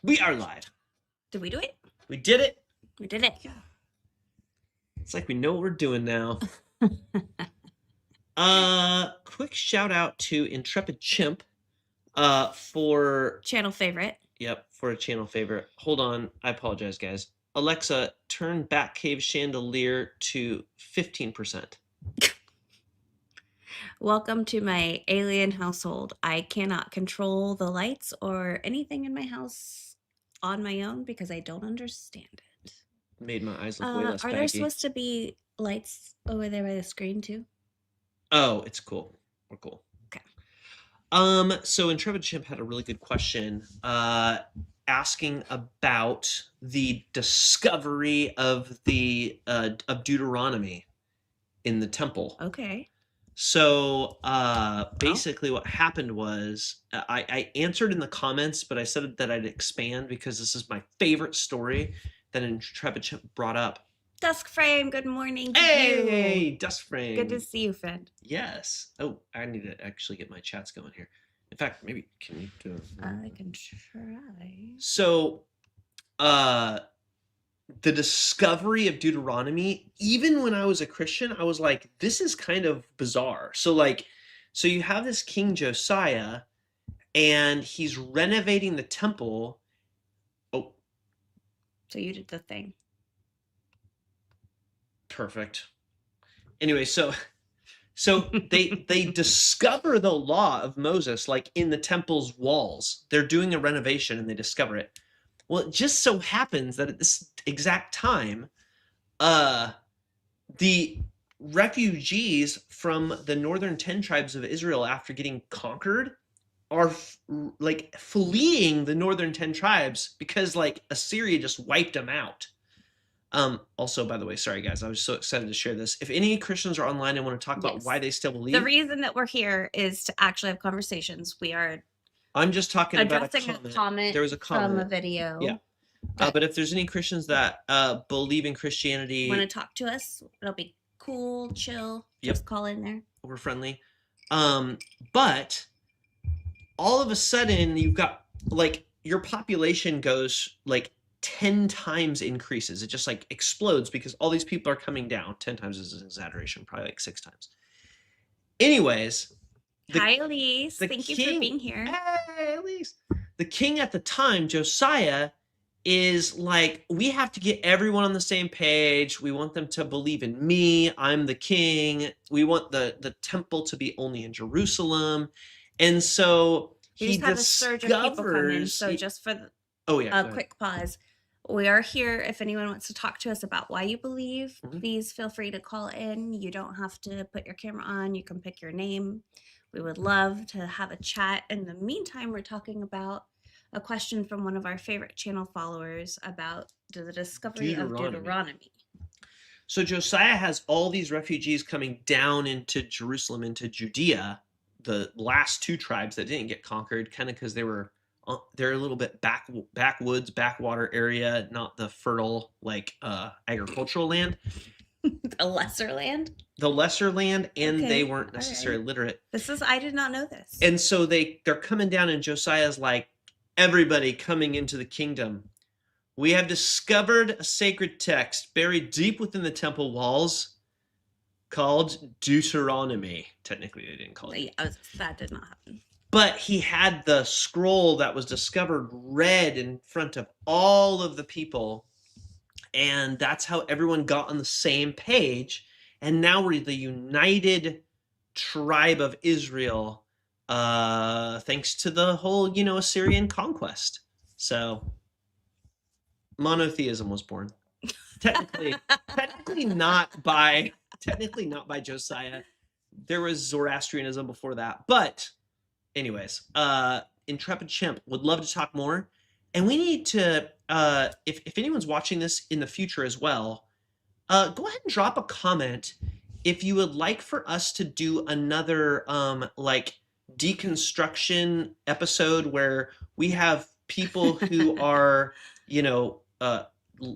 We are live. Did we do it? We did it. We did it. Yeah. It's like we know what we're doing now. Quick shout out to Intrepid Chimp for Channel favorite. for a channel favorite. Hold on, I apologize, guys. Alexa, turn Batcave chandelier to 15%. Welcome to my alien household. I cannot control the lights or anything in my house on my own because I don't understand it. Made my eyes look way less Are baggy. there supposed to be lights over there by the screen too? Oh, it's cool. We're cool. Okay. So Intrepid Chimp had a really good question, asking about the discovery of the of Deuteronomy in the temple. Okay. So basically what happened was I answered in the comments, but I said that I'd expand because this is my favorite story that Intrepid Chimp brought up. Dusk Frame, good morning to Hey, you. Dusk Frame. Good to see you, friend. Yes. Oh, I need to actually get my chats going here. In fact, maybe can you do I can try. So the discovery of Deuteronomy, even when I was a Christian, I was like, this is kind of bizarre. So you have this King Josiah, and he's renovating the temple. Oh. So you did the thing. Perfect. Anyway, so they discover the law of Moses, like in the temple's walls. They're doing a renovation and they discover it. Well, it just so happens that at this exact time, the refugees from the northern 10 tribes of Israel, after getting conquered, are like fleeing the northern 10 tribes because like Assyria just wiped them out. Also, by the way, sorry guys, I was so excited to share this. If any Christians are online and want to talk about why they still believe, the reason that we're here is to actually have conversations. We are I'm just talking about a comment. There was a comment from a video. Yeah. But if there's any Christians that believe in Christianity, want to talk to us, it'll be cool, chill. Just call in there. We're friendly. But all of a sudden, you've got like your population goes like 10 times increases. It just like explodes because all these people are coming down. 10 times is an exaggeration, probably like 6 times. Anyways. Hi, Elise. Thank you for being here. Hey, Elise. The king at the time, Josiah, is like, we have to get everyone on the same page. We want them to believe in me. I'm the king. We want the temple to be only in Jerusalem. And so he just had a surge of people come in. So just for a quick pause. We are here. If anyone wants to talk to us about why you believe, please feel free to call in. You don't have to put your camera on. You can pick your name. We would love to have a chat. In the meantime, we're talking about a question from one of our favorite channel followers about the discovery of Deuteronomy. So Josiah has all these refugees coming down into Jerusalem, into Judea, the last 2 tribes that didn't get conquered, kind of because they're a little bit backwoods, backwater area, not the fertile like agricultural land. The lesser land? The lesser land, and they weren't necessarily literate. I did not know this. And so they're coming down, and Josiah's like, everybody coming into the kingdom. We have discovered a sacred text buried deep within the temple walls called Deuteronomy. Technically, they didn't call it. Yeah, that did not happen. But he had the scroll that was discovered read in front of all of the people. And that's how everyone got on the same page. And now we're the united tribe of Israel, thanks to the whole, Assyrian conquest. So monotheism was born. Technically not by Josiah. There was Zoroastrianism before that. But anyways, Intrepid Chimp would love to talk more. And we need to, if anyone's watching this in the future as well, go ahead and drop a comment if you would like for us to do another like deconstruction episode where we have people who are,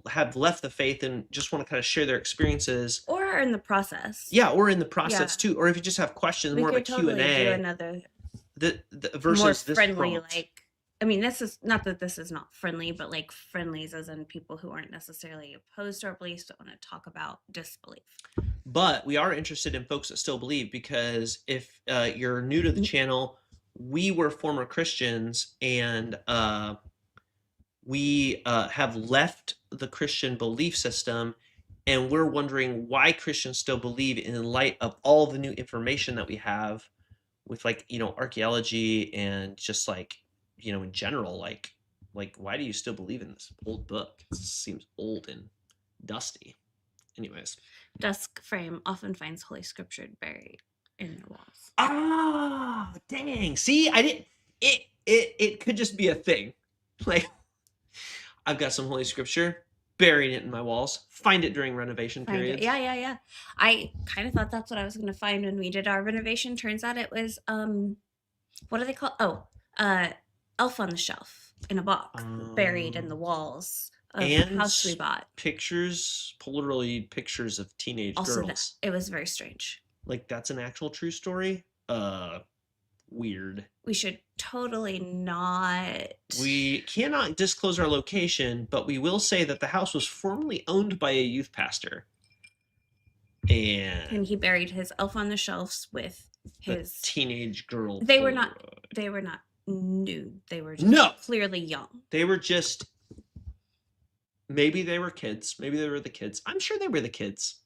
have left the faith and just want to kind of share their experiences. Or are in the process. Yeah, or in the process too. Or if you just have questions, more of a Q&A. Do another versus more friendly, this prompt. like I mean, this is not that this is not friendly, but like friendlies as in people who aren't necessarily opposed to our beliefs, but want to talk about disbelief. But we are interested in folks that still believe, because if you're new to the channel, we were former Christians, and we have left the Christian belief system, and we're wondering why Christians still believe in light of all the new information that we have with, like, archaeology and just like, in general, like why do you still believe in this old book? It seems old and dusty. Anyways. Dusk frame often finds Holy Scripture buried in their walls. Ah, dang. See, I didn't, it could just be a thing. Like, I've got some Holy Scripture, buried it in my walls, find it during renovation periods. Yeah. I kind of thought that's what I was going to find when we did our renovation. Turns out it was, what do they call? Elf on the Shelf in a box, buried in the walls of the house we bought. Polaroid pictures of teenage girls. It was very strange. Like, that's an actual true story? Weird. We should totally not. We cannot disclose our location, but we will say that the house was formerly owned by a youth pastor. And he buried his Elf on the Shelves with his teenage girl. They were not nude. They were just clearly young. They were just, maybe they were kids. Maybe they were the kids. I'm sure they were the kids.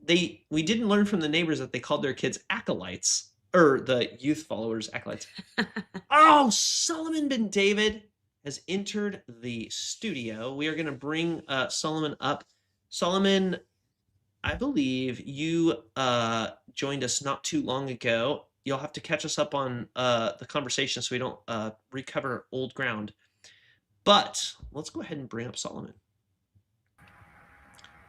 We didn't learn from the neighbors that they called their kids acolytes, or the youth followers acolytes. Oh, Solomon bin David has entered the studio. We are going to bring Solomon up. Solomon, I believe you joined us not too long ago. You'll have to catch us up on the conversation so we don't recover old ground. But let's go ahead and bring up Solomon.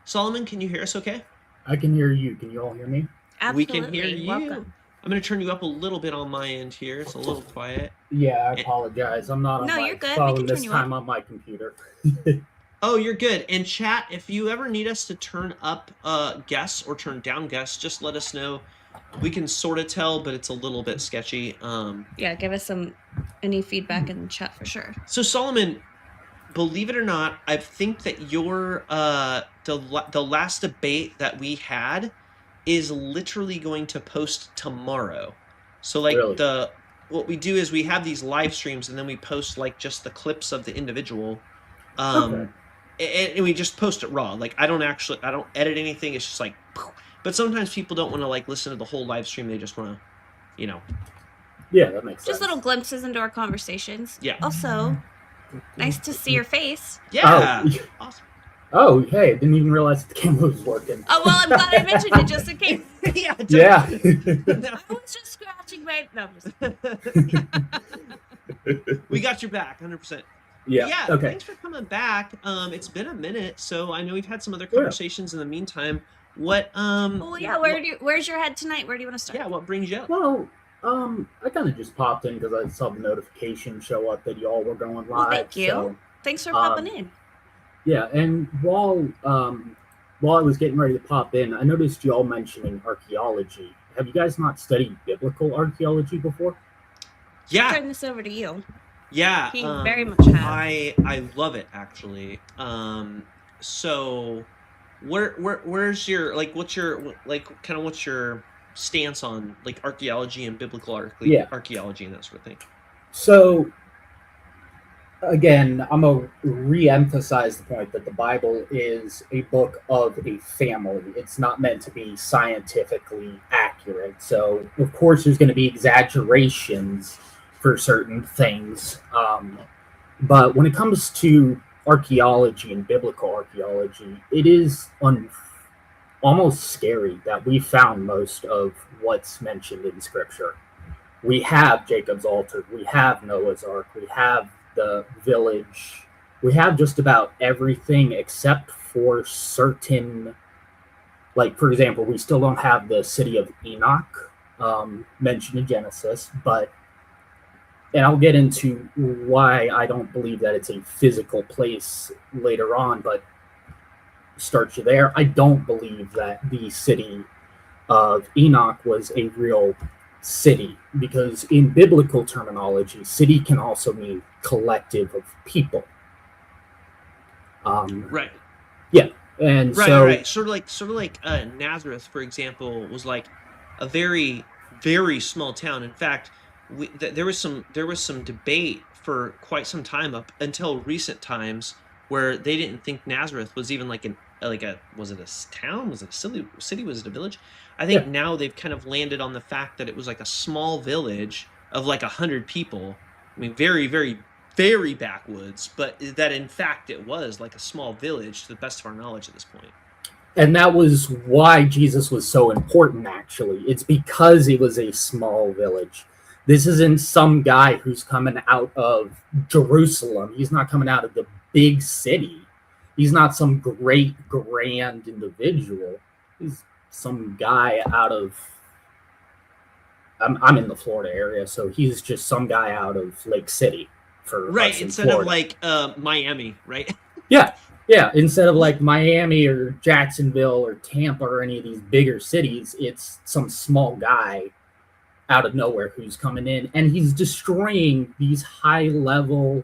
Solomon, can you hear us okay? I can hear you. Can you all hear me? Absolutely. We can hear you. Welcome. I'm going to turn you up a little bit on my end here. It's a little quiet. Yeah, I apologize. I'm not on my you're good. phone this time on my computer. Oh, you're good. And chat, if you ever need us to turn up guests or turn down guests, just let us know. We can sort of tell, but it's a little bit sketchy. Yeah, give us any feedback in the chat for sure. So Solomon, believe it or not, I think that your the last debate that we had is literally going to post tomorrow. So like really? What we do is we have these live streams and then we post like just the clips of the individual. And we just post it raw. Like I don't edit anything. It's just like, but sometimes people don't want to like listen to the whole live stream. They just want to, Yeah, that makes sense. Just little glimpses into our conversations. Yeah. Also, nice to see your face. Yeah. Oh. Awesome. Oh, hey, didn't even realize the camera was working. Oh, well, I'm glad I mentioned it just in case. Yeah. I was just scratching my... No, We got your back, 100%. Yeah. Okay. Thanks for coming back. It's been a minute, so I know we've had some other conversations in the meantime. What? Well, yeah. Where's your head tonight? Where do you want to start? Yeah. What brings you up? Well, I kind of just popped in because I saw the notification show up that y'all were going live. Well, thank you. So, thanks for popping in. Yeah, and while I was getting ready to pop in, I noticed y'all mentioning archaeology. Have you guys not studied biblical archaeology before? Yeah. I'll turn this over to you. Yeah. He very much has. I love it actually. So where's your what's your stance on like archaeology and biblical archaeology and that sort of thing? So again, I'm going to re-emphasize the point that the Bible is a book of a family. It's not meant to be scientifically accurate. So, of course, there's going to be exaggerations for certain things. But when it comes to archaeology and biblical archaeology, it is almost scary that we found most of what's mentioned in Scripture. We have Jacob's altar. We have Noah's Ark. We have the village. We have just about everything except for certain, like, for example, we still don't have the city of Enoch mentioned in Genesis, and I'll get into why I don't believe that it's a physical place later on, but start you there. I don't believe that the city of Enoch was a real city, because in biblical terminology, city can also mean collective of people. Right. Yeah, and right. Sort of like Nazareth, for example, was like a very, very small town. In fact, there was some debate for quite some time up until recent times where they didn't think Nazareth was even like was it a town? Was it a city? Was it a village? I think now they've kind of landed on the fact that it was like a small village of like 100 people. I mean, very, very, very backwoods, but that in fact it was like a small village to the best of our knowledge at this point. And that was why Jesus was so important, actually. It's because it was a small village. This isn't some guy who's coming out of Jerusalem. He's not coming out of the big city. He's not some great, grand individual. He's some guy out of... I'm in the Florida area, so he's just some guy out of Lake City. Right, instead of like Miami, right? Yeah, instead of like Miami or Jacksonville or Tampa or any of these bigger cities, it's some small guy out of nowhere who's coming in, and he's destroying these high-level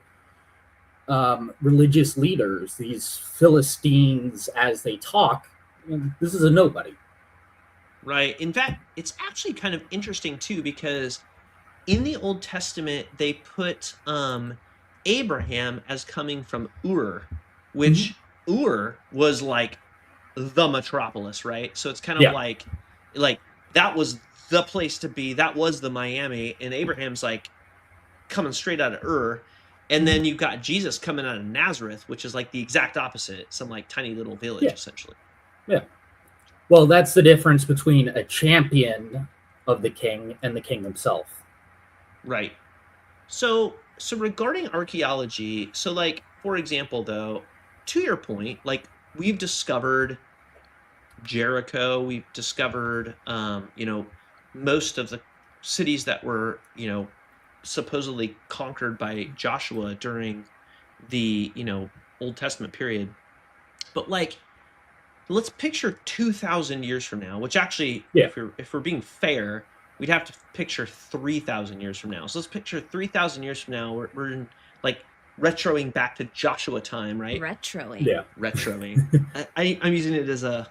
religious leaders, these Philistines, as they talk. And this is a nobody. Right. In fact, it's actually kind of interesting, too, because in the Old Testament, they put Abraham as coming from Ur, which Ur was like the metropolis, right? So it's kind of like that was the place to be. That was the Miami, and Abraham's like coming straight out of Ur. And then you've got Jesus coming out of Nazareth, which is like the exact opposite, some like tiny little village, essentially. Yeah. Well, that's the difference between a champion of the king and the king himself. Right. So regarding archaeology, so like, for example, though, to your point, like we've discovered Jericho, we've discovered, most of the cities that were, supposedly conquered by Joshua during the, Old Testament period. But like, let's picture 2,000 years from now, which actually, if we're being fair, we'd have to picture 3,000 years from now. So let's picture 3,000 years from now. We're in, like retroing back to Joshua time, right? Retroing. Yeah. Retroing. I'm using it as a...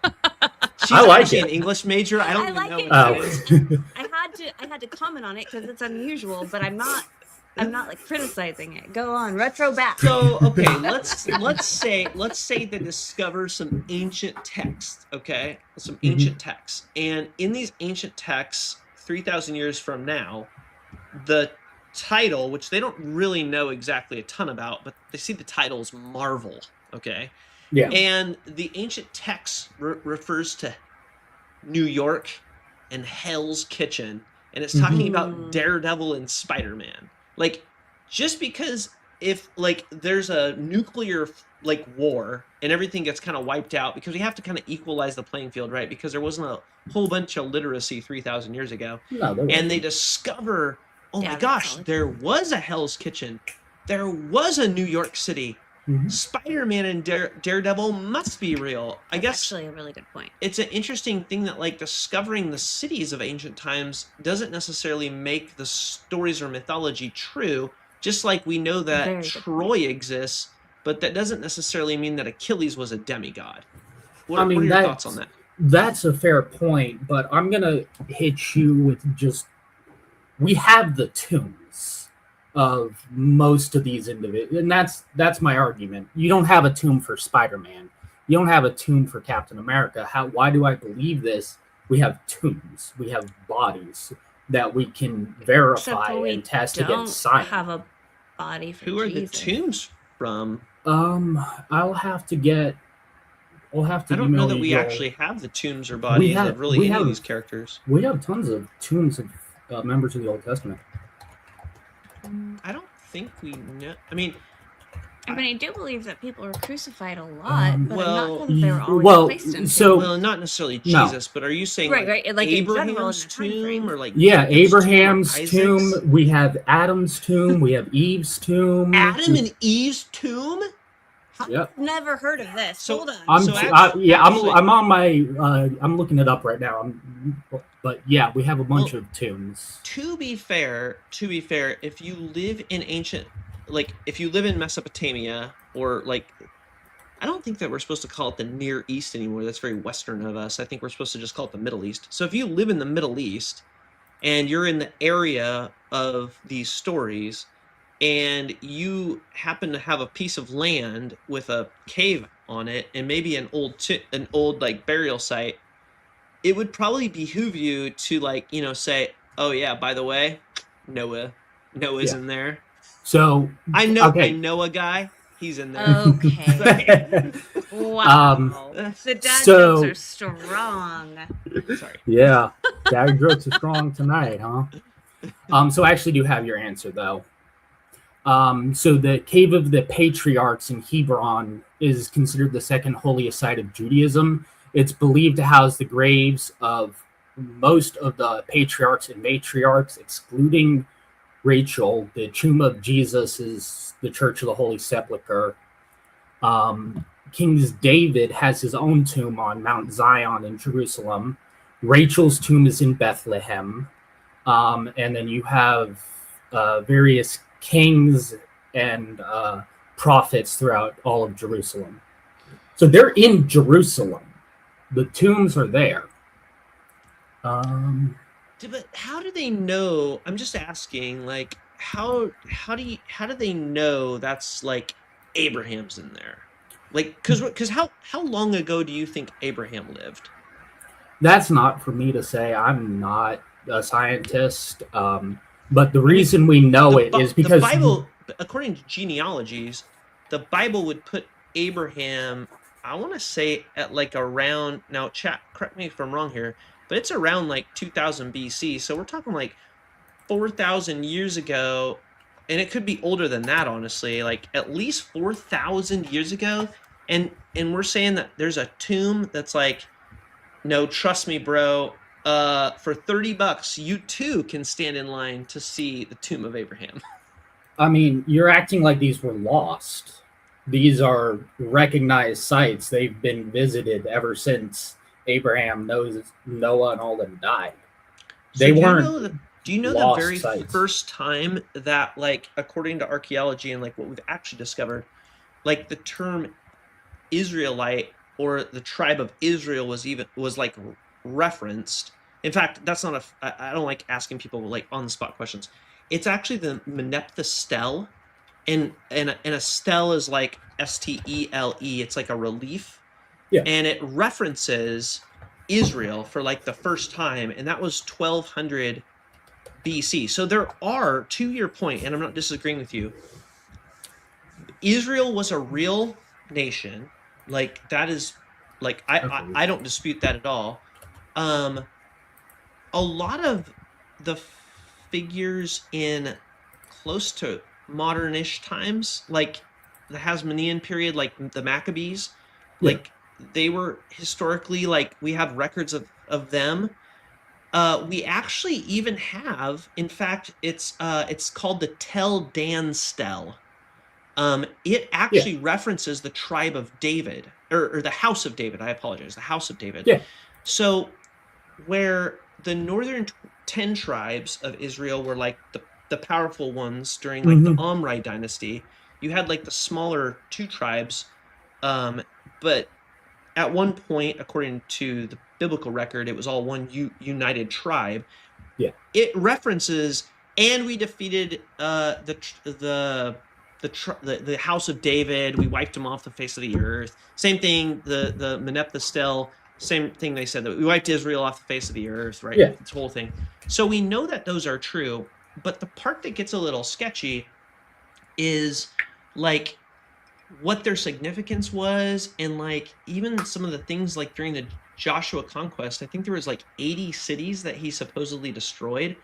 She's I like actually it. an English major. I don't even know what it is. I had to comment on it because it's unusual, but I'm not like criticizing it. Go on, retro back. So okay, let's say they discover some ancient texts, okay? Some ancient texts. And in these ancient texts, 3,000 years from now, the title, which they don't really know exactly a ton about, but they see the title is Marvel, okay? Yeah. And the ancient text refers to New York and Hell's Kitchen, and it's talking about Daredevil and Spider-Man. Like, just because if like there's a nuclear like war and everything gets kind of wiped out, because we have to kind of equalize the playing field, right? Because there wasn't a whole bunch of literacy 3,000 years ago, and they discover, my gosh, there was a Hell's Kitchen, there was a New York City. Spider-Man and Daredevil must be real. I guess actually a really good point. It's an interesting thing that like discovering the cities of ancient times doesn't necessarily make the stories or mythology true. Just like we know that Troy exists, but that doesn't necessarily mean that Achilles was a demigod. What are your thoughts on that? That's a fair point, but I'm gonna hit you with just we have the tombs of most of these individuals, and that's my argument. You don't have a tomb for Spider-Man. You don't have a tomb for Captain America. Why do I believe this? We have tombs. We have bodies that we can verify and test against science. Have a body for Who are the tombs from? I'll have to get. We'll have to. I don't know that we actually have the tombs or bodies of really any of these characters. We have tons of tombs of members of the Old Testament. I don't think we know. I mean, I do believe that people were crucified a lot, but I'm not sure that they were always placed in so well, not necessarily Jesus, but are you saying right, like Abraham's tomb or like Abraham's tomb? We have Adam's tomb. We have Eve's tomb. Adam and Eve's tomb? I've never heard of this. So, hold on. I'm on my. I'm looking it up right now. But yeah, we have a bunch of tombs. To be fair, if you live in if you live in Mesopotamia, or like, I don't think that we're supposed to call it the Near East anymore. That's very Western of us. I think we're supposed to just call it the Middle East. So if you live in the Middle East and you're in the area of these stories, and you happen to have a piece of land with a cave on it and maybe an old like burial site, it would probably behoove you to, like, say, oh yeah, by the way, Noah's in there. So I know a guy. He's in there. Okay. Wow. The dad jokes are strong. Sorry. Yeah, dad jokes are strong tonight, huh? So I actually do have your answer though. So the Cave of the Patriarchs in Hebron is considered the second holiest site of Judaism. It's believed to house the graves of most of the patriarchs and matriarchs, excluding Rachel. The tomb of Jesus is the Church of the Holy Sepulchre. King David has his own tomb on Mount Zion in Jerusalem. Rachel's tomb is in Bethlehem. And then you have various kings and prophets throughout all of Jerusalem. So they're in Jerusalem. The tombs are there. But how do they know? I'm just asking, like, how do they know that's like Abraham's in there? Like, because how long ago do you think Abraham lived? That's not for me to say. I'm not a scientist. But the reason we know it is because the Bible, according to genealogies, the Bible would put Abraham, I want to say, at like around, now chat, correct me if I'm wrong here, but it's around like 2000 BC. So we're talking like 4,000 years ago, and it could be older than that, honestly, like at least 4,000 years ago. And we're saying that there's a tomb that's like, no, trust me, bro. For $30, you too can stand in line to see the tomb of Abraham. I mean, you're acting like these were lost. These are recognized sites. They've been visited ever since Abraham, Noah, and all them died. So do you know the very first time that, like, according to archaeology and like what we've actually discovered, like the term Israelite or the tribe of Israel was like referenced? In fact, that's not I don't like asking people like on the spot questions. It's actually the Meneptah stele, and a stele is like stele. It's like a relief, and it references Israel for like the first time, and that was 1200 BC. So there are, to your point, and I'm not disagreeing with you, Israel was a real nation. Like, that is, like, I don't dispute that at all. A lot of the figures in close to modern-ish times, like the Hasmonean period, like the Maccabees, like they were historically, like, we have records of them. We actually even have, in fact, it's called the Tel Dan stele. It actually references the tribe of David, or the house of David. I apologize, the house of David. Yeah. So where the northern 10 tribes of Israel were like the powerful ones during like the Omri dynasty, you had like the smaller 2 tribes, but at one point, according to the biblical record, it was all one united tribe. Yeah. It references, and we defeated the house of David. We wiped them off the face of the earth. Same thing. The Meneptah stele. Same thing. They said that we wiped Israel off the face of the earth. Right. Yeah. This whole thing. So we know that those are true. But the part that gets a little sketchy is like what their significance was, and like even some of the things like during the Joshua conquest. I think there was like 80 cities that he supposedly destroyed,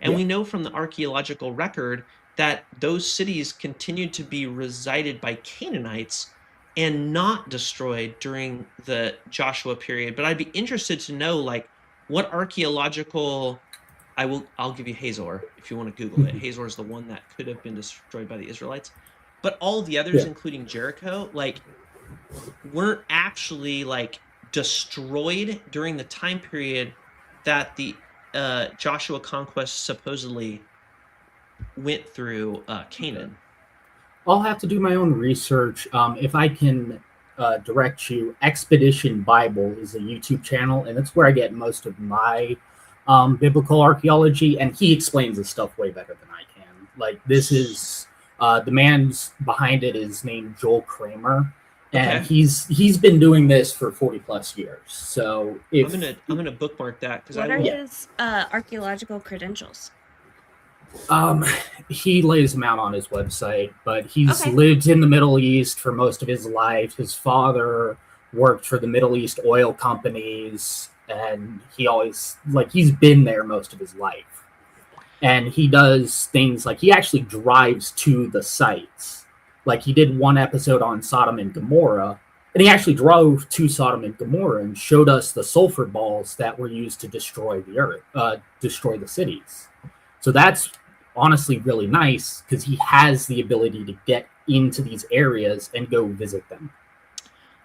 and we know from the archaeological record that those cities continued to be resided by Canaanites and not destroyed during the Joshua period. But I'd be interested to know, like, what archaeological, I'll give you Hazor if you want to Google it. Hazor is the one that could have been destroyed by the Israelites. but all the others, including Jericho, like weren't actually like destroyed during the time period that the Joshua conquest supposedly went through Canaan. I'll have to do my own research. If I can direct you, Expedition Bible is a YouTube channel, and that's where I get most of my biblical archaeology, and he explains this stuff way better than I can. Like, this is the man's behind it is named Joel Kramer, and he's been doing this for 40 plus years. So if I'm gonna bookmark that, because what are his archaeological credentials? He lays them out on his website, but he's lived in the Middle East for most of his life. His father worked for the Middle East oil companies, and he's been there most of his life. And he does things like he actually drives to the sites. Like, he did one episode on Sodom and Gomorrah, and he actually drove to Sodom and Gomorrah and showed us the sulfur balls that were used to destroy the earth, destroy the cities. So that's honestly really nice, because he has the ability to get into these areas and go visit them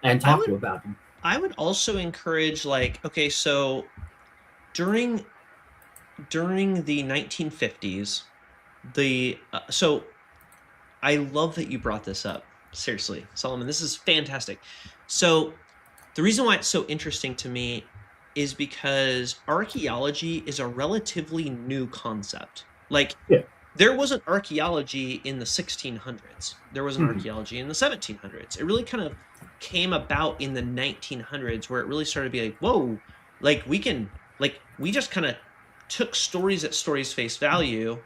and talk to about them. I would also encourage, like, okay, so during the 1950s, so I love that you brought this up. Seriously, Solomon, this is fantastic. So the reason why it's so interesting to me is because archaeology is a relatively new concept. Like, there wasn't archaeology in the 1600s. There wasn't archaeology in the 1700s. It really kind of came about in the 1900s, where it really started to be like, whoa, like we just kind of took stories at stories face value,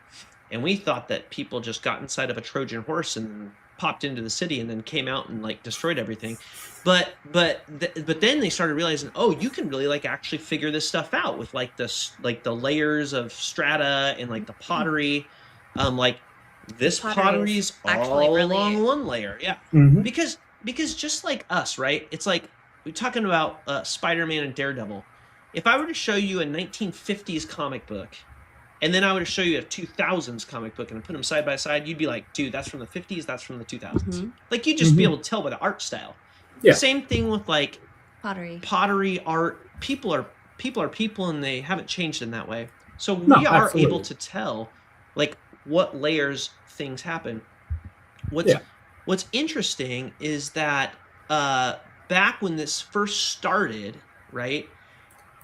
and we thought that people just got inside of a Trojan horse and popped into the city and then came out and like destroyed everything. But then they started realizing, oh, you can really like actually figure this stuff out with like this, like the layers of strata and like the pottery. Like this pottery's all really along one layer. Yeah. Because just like us, right? It's like we're talking about Spider-Man and Daredevil. If I were to show you a 1950s comic book, and then I would show you a 2000s comic book and put them side by side, you'd be like, dude, that's from the 50s, that's from the 2000s. Like, you'd just be able to tell by the art style. Yeah. Same thing with like pottery art. People are people, and they haven't changed in that way. So we are able to tell like what layers things happen. What's interesting is that back when this first started, right,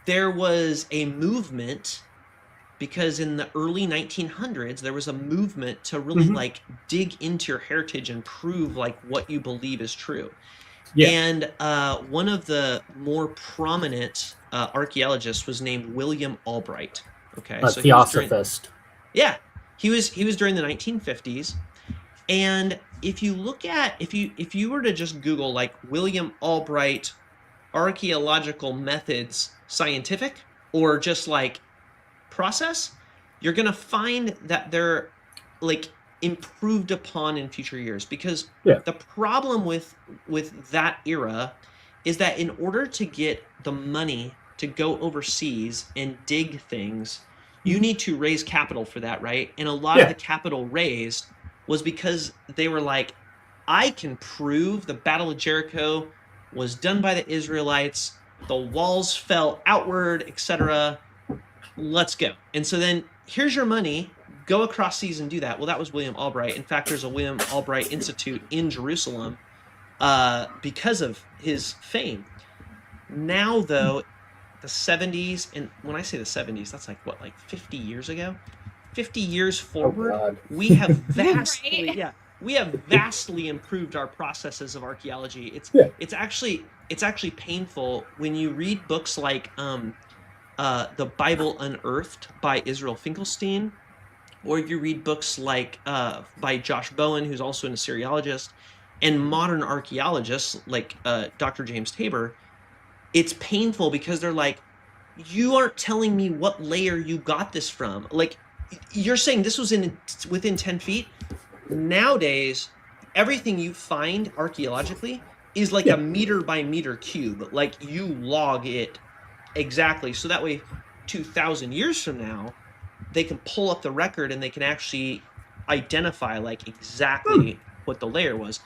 there was a movement, because in the early 1900s, there was a movement to really like dig into your heritage and prove like what you believe is true. Yeah. And one of the more prominent archaeologists was named William Albright. Okay, so theosophist. He was during the 1950s, and if you look at if you were to just Google like William Albright archaeological methods scientific, or just like process, you're gonna find that they're like improved upon in future years, because the problem with that era is that in order to get the money to go overseas and dig things, you need to raise capital for that, right? And a lot of the capital raised was because they were like, I can prove the Battle of Jericho was done by the Israelites, the walls fell outward, etc. Let's go. And so then here's your money, go across seas and do that. Well, that was William Albright. In fact, there's a William Albright Institute in Jerusalem because of his fame. Now, though, the 70s, and when I say the 70s, that's like what, like 50 years ago? 50 years forward, we have vastly, we have vastly improved our processes of archaeology. It's actually painful when you read books like The Bible Unearthed by Israel Finkelstein, or you read books like by Josh Bowen, who's also an Assyriologist, and modern archaeologists like Dr. James Tabor. It's painful because they're like, you aren't telling me what layer you got this from. Like, you're saying this was within 10 feet. Nowadays, everything you find archaeologically is like a meter by meter cube. Like, you log it exactly. So that way, 2,000 years from now, they can pull up the record and they can actually identify like exactly what the layer was.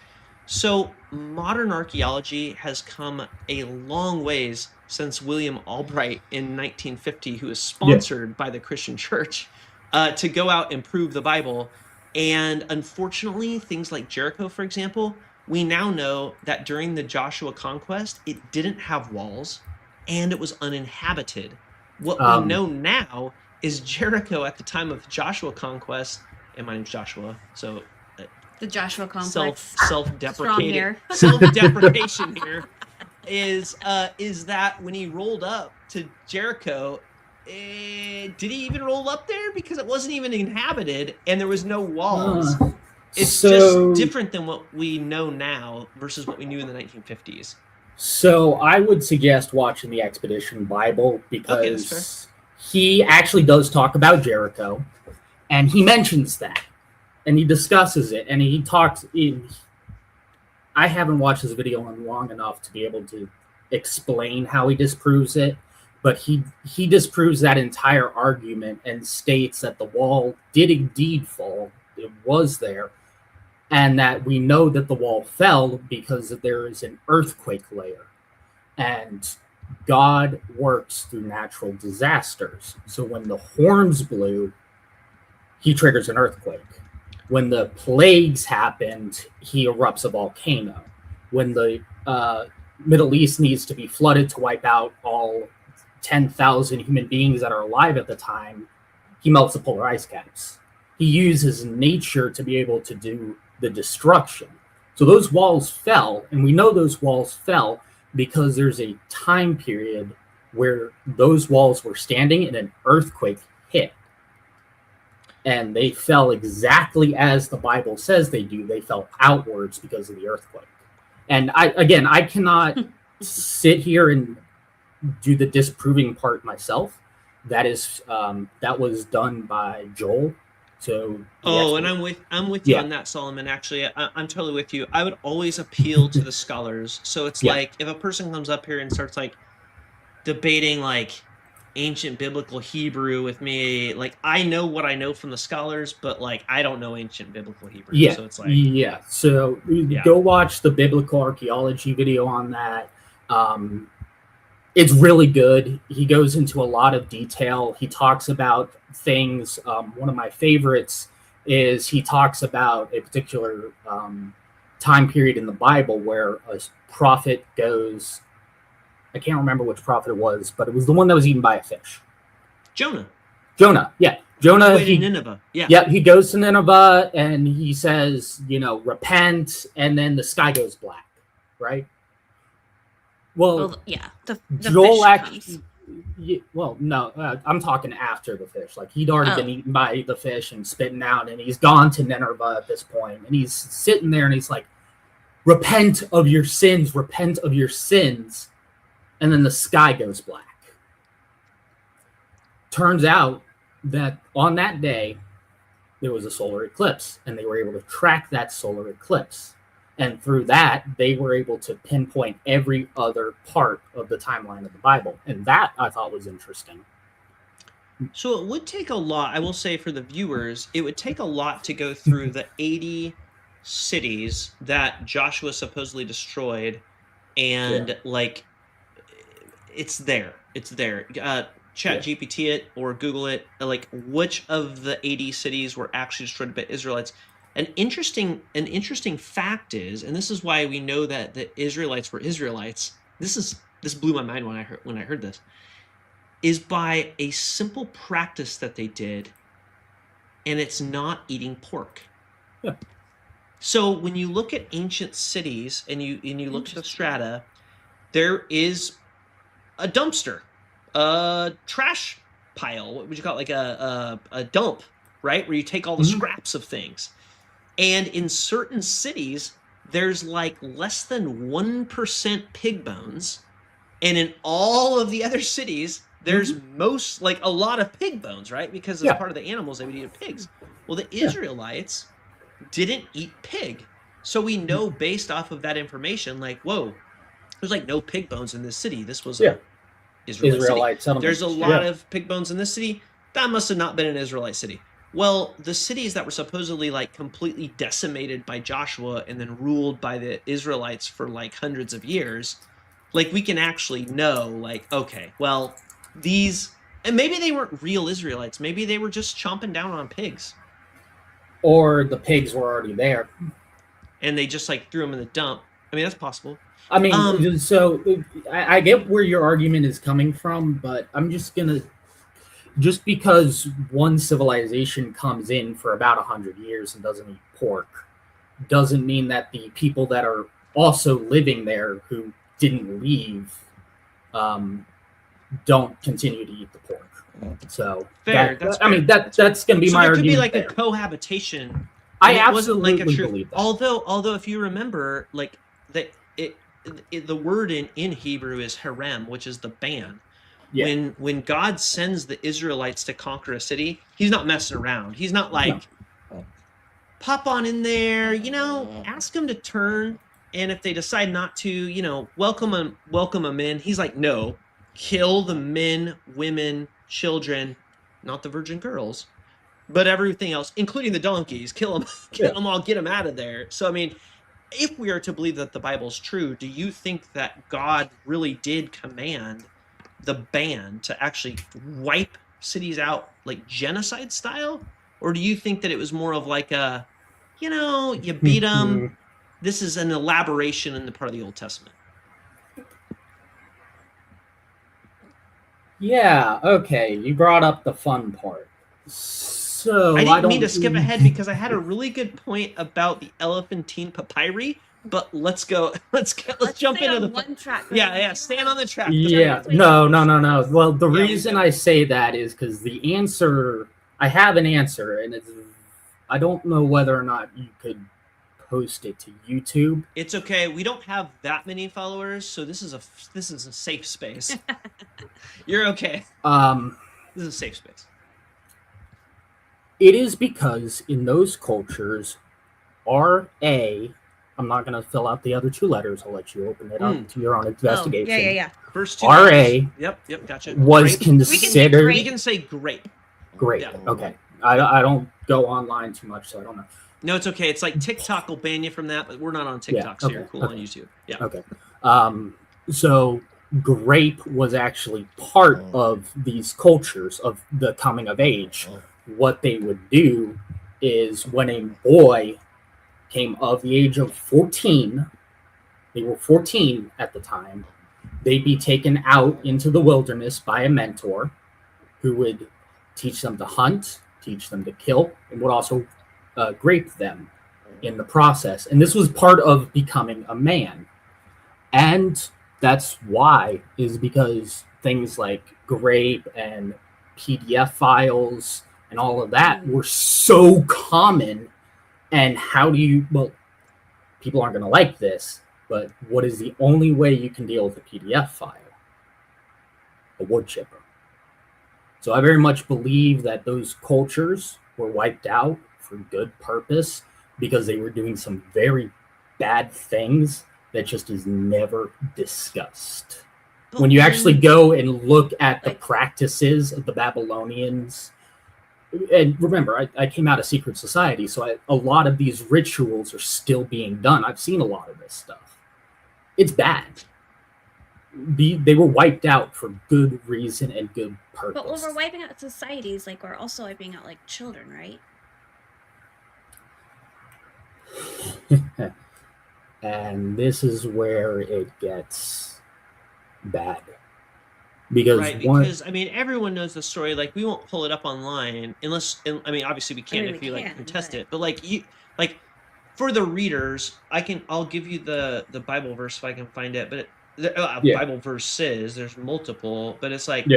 So modern archaeology has come a long ways since William Albright in 1950, who was sponsored by the Christian Church, to go out and prove the Bible. And unfortunately, things like Jericho, for example, we now know that during the Joshua conquest, it didn't have walls and it was uninhabited. What we know now is Jericho at the time of Joshua conquest, and my name's Joshua, so the Joshua complex. Self-deprecation here is that when he rolled up to Jericho, did he even roll up there? Because it wasn't even inhabited and there was no walls. It's just different than what we know now versus what we knew in the 1950s. So I would suggest watching the Expedition Bible, because he actually does talk about Jericho, and he mentions that. And he discusses it, and he talks. I haven't watched his video in long enough to be able to explain how he disproves it, but he disproves that entire argument and states that the wall did indeed fall. It was there, and that we know that the wall fell because there is an earthquake layer, and God works through natural disasters. So when the horns blew, he triggers an earthquake. When the plagues happened, he erupts a volcano. When the Middle East needs to be flooded to wipe out all 10,000 human beings that are alive at the time, he melts the polar ice caps. He uses nature to be able to do the destruction. So those walls fell, and we know those walls fell because there's a time period where those walls were standing and an earthquake hit. And they fell exactly as the Bible says they do. They fell outwards because of the earthquake. And I cannot sit here and do the disproving part myself. That was done by Joel. So and I'm with you on that, Solomon. Actually, I'm totally with you. I would always appeal to the scholars. So it's like if a person comes up here and starts like debating like ancient biblical Hebrew with me, like I know what I know from the scholars, but like I don't know ancient biblical Hebrew. So it's like so go watch the biblical archaeology video on that. It's really good. He goes into a lot of detail. He talks about things. One of my favorites is he talks about a particular time period in the Bible where a prophet goes, I can't remember which prophet it was, but it was the one that was eaten by a fish. Jonah, yeah. Jonah, Nineveh. Yeah, he goes to Nineveh and he says, repent, and then the sky goes black, right? Well, the Joel fish actually. No, I'm talking after the fish. Like he'd already been eaten by the fish and spitting out, and he's gone to Nineveh at this point, and he's sitting there and he's like, repent of your sins, and then the sky goes black. Turns out that on that day, there was a solar eclipse, and they were able to track that solar eclipse. And through that, they were able to pinpoint every other part of the timeline of the Bible. And that I thought was interesting. So it would take a lot, I will say for the viewers, it would take a lot to go through the 80 cities that Joshua supposedly destroyed. And like, it's there. Chat GPT it or Google it, like which of the 80 cities were actually destroyed by Israelites. An interesting fact is, and this is why we know that the Israelites were Israelites. This blew my mind when I heard this, is by a simple practice that they did, and it's not eating pork. Yeah. So when you look at ancient cities and you look at the strata, there is a dumpster, a trash pile. What would you call it? Like a dump, right? Where you take all the scraps of things. And in certain cities, there's like less than 1% pig bones. And in all of the other cities, there's a lot of pig bones, right? Because as part of the animals, they would eat pigs. Well, the Israelites didn't eat pig. So we know based off of that information, like, whoa, there's like no pig bones in this city. This was an Israelite city. Settlement. There's a lot of pig bones in this city. That must have not been an Israelite city. Well, the cities that were supposedly like completely decimated by Joshua and then ruled by the Israelites for like hundreds of years, like we can actually know, like, okay, well, these, and maybe they weren't real Israelites. Maybe they were just chomping down on pigs. Or the pigs were already there. And they just like threw them in the dump. I mean, that's possible. I mean, so I get where your argument is coming from, but I'm just gonna, just because one civilization comes in for about 100 years and doesn't eat pork, doesn't mean that the people that are also living there who didn't leave don't continue to eat the pork. So fair. That's going to be my argument. Could be like there. A cohabitation. I absolutely like believe that. Although if you remember, like the word in Hebrew is harem, which is the band. Yeah. When God sends the Israelites to conquer a city, he's not messing around. He's not like, pop on in there, ask them to turn. And if they decide not to, welcome them in. He's like, no, kill the men, women, children, not the virgin girls, but everything else, including the donkeys. Kill them all, get them out of there. So, I mean, if we are to believe that the Bible's true, do you think that God really did command the band to actually wipe cities out like genocide style? Or do you think that it was more of like a, you beat them? This is an elaboration in the part of the Old Testament. Yeah, okay. You brought up the fun part. So I didn't mean to skip ahead because I had a really good point about the elephantine papyri, but let's jump into the one track. Yeah, stand on the track. Yeah, no. Well, the reason I say that is because the answer, I have an answer, and I don't know whether or not you could post it to YouTube. It's okay. We don't have that many followers, so this is a safe space. You're okay. This is a safe space. It is because in those cultures, R.A., I'm not going to fill out the other two letters. I'll let you open it up to your own investigation. Oh, yeah. First two R.A. Yep, gotcha. Was grape. Considered... We can say grape. Grape, yeah. Okay. I don't go online too much, so I don't know. No, it's okay. It's like TikTok will ban you from that, but we're not on TikTok, so you're cool on YouTube. Yeah. Okay. So grape was actually part of these cultures of the coming of age. What they would do is when a boy came of the age of 14, they were 14 at the time, they'd be taken out into the wilderness by a mentor who would teach them to hunt, teach them to kill, and would also grape them in the process. And this was part of becoming a man. And that's why, is because things like grape and PDF files and all of that were so common. And how do you, people aren't going to like this, but what is the only way you can deal with a PDF file? A wood chipper. So I very much believe that those cultures were wiped out for good purpose because they were doing some very bad things that just is never discussed. When you actually go and look at the practices of the Babylonians, and remember, I came out of secret society, so a lot of these rituals are still being done. I've seen a lot of this stuff. It's bad. They were wiped out for good reason and good purpose. But when we're wiping out societies, like we're also wiping out like children, right? And this is where it gets bad. Because I mean, everyone knows the story. Like, we won't pull it up online unless, I mean, obviously we can if you contest it. But like for the readers, I'll give you the Bible verse if I can find it. But Bible verses, there's multiple, but it's like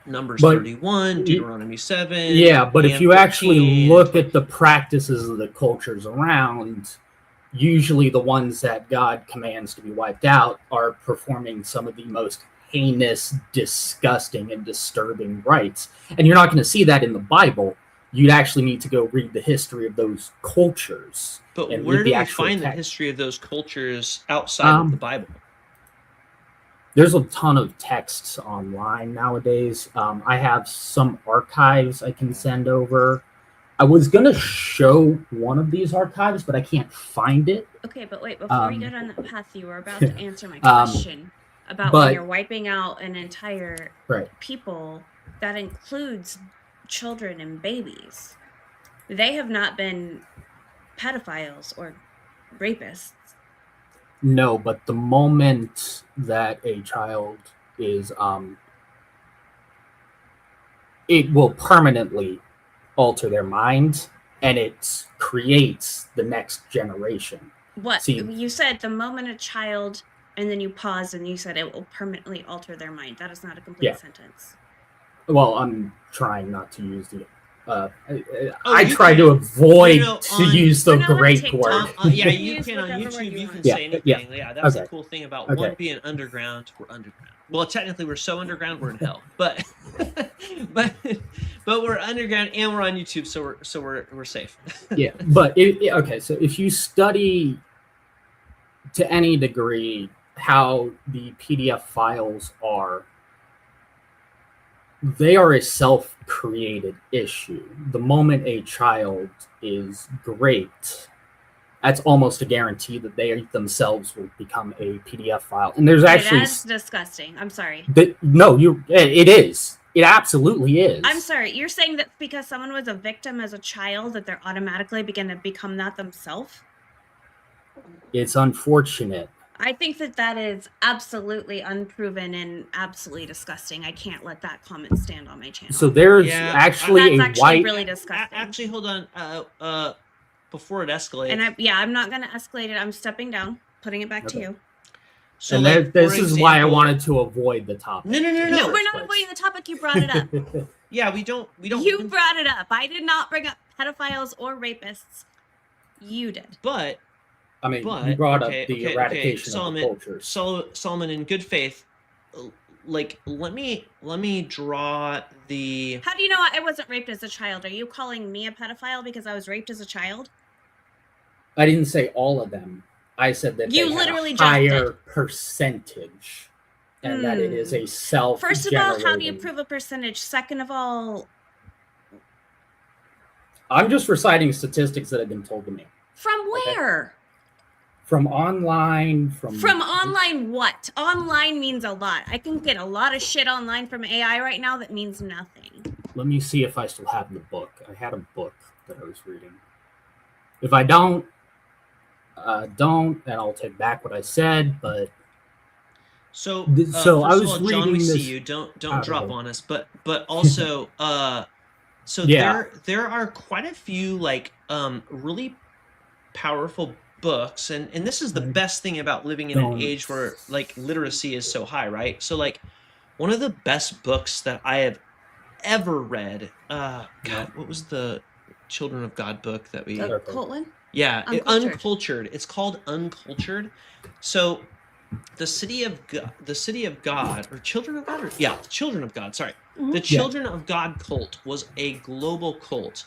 Numbers 31, Deuteronomy 7. Yeah, but if you actually look at the practices of the cultures around, usually the ones that God commands to be wiped out are performing some of the most heinous, disgusting, and disturbing rites. And you're not going to see that in the Bible. You'd actually need to go read the history of those cultures. But where do you find the history of those cultures outside of the Bible? There's a ton of texts online nowadays. I have some archives I can send over. I was gonna show one of these archives, but I can't find it. Okay, but wait, before we get on that path, you were about to answer my question about when you're wiping out an entire people, that includes children and babies. They have not been pedophiles or rapists. No, but the moment that a child is, it will permanently alter their mind, and it creates the next generation. What? See, you said the moment a child, and then you paused and you said it will permanently alter their mind. That is not a complete sentence. Well, I'm trying not to use the... I try to avoid to use the great word. Yeah, you can on YouTube. You can say anything. Yeah, that's the cool thing about one being underground. We're underground. Well, technically, we're so underground we're in hell, but we're underground and we're on YouTube, so we're safe. Yeah, but okay. So if you study to any degree how the PDF files are, they are a self-created issue. The moment a child is great, that's almost a guarantee that they themselves will become a PDF file. And there's actually... That's disgusting. I'm sorry. No, it is. It absolutely is. I'm sorry. You're saying that because someone was a victim as a child, that they're automatically going to become that themselves? It's unfortunate. I think that is absolutely unproven and absolutely disgusting. I can't let that comment stand on my channel. So there's actually that's actually really disgusting. Actually, hold on. Before it escalates. And I'm not going to escalate it. I'm stepping down, putting it back to you. So and this is why I wanted to avoid the topic. No, we're not avoiding the topic. You brought it up. Yeah, we don't. You brought it up. I did not bring up pedophiles or rapists. You did. But I mean, you brought up the eradication of the cultures. Solomon, in good faith, like let me draw the. How do you know I wasn't raped as a child? Are you calling me a pedophile because I was raped as a child? I didn't say all of them. I said that you they literally had a higher percentage, and that it is a self. First of all, how do you prove a percentage? Second of all, I'm just reciting statistics that have been told to me. From where? From online. From online what? Online means a lot. I can get a lot of shit online from AI right now that means nothing. Let me see if I still have the book. I had a book that I was reading. If I don't, then I'll take back what I said. But so I was reading John, we this. See you. Don't drop on us. But also, there are quite a few like really powerful books, and this is the best thing about living in an age where like literacy is so high, right? So like one of the best books that I have ever read, God, what was the Children of God book that we Colton? Yeah, Uncultured. It's called Uncultured. So the city of God, or Children of God, Children of God, sorry. Mm-hmm. The Children of God cult was a global cult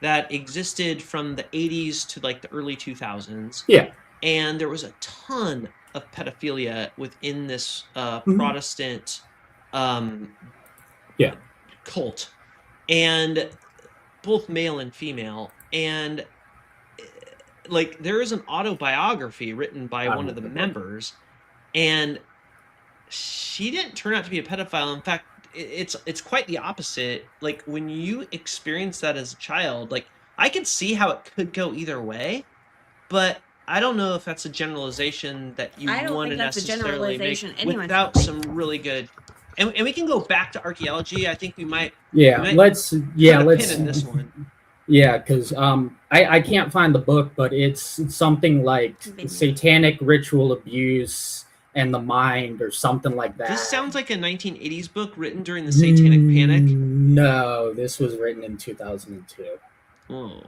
that existed from the 80s to like the early 2000s. Yeah. And there was a ton of pedophilia within this Protestant cult. And both male and female. And like there is an autobiography written by one of the members, and she didn't turn out to be a pedophile. In fact, it's quite the opposite. Like when you experience that as a child, like I can see how it could go either way, but I don't know if that's a generalization that you want to necessarily make without some really good. And we can go back to archaeology. I think we might. Let's put a pin in this one. Yeah, because I can't find the book, but it's something like satanic ritual abuse and the mind or something like that. This sounds like a 1980s book written during the Satanic Panic. No, this was written in 2002. Oh,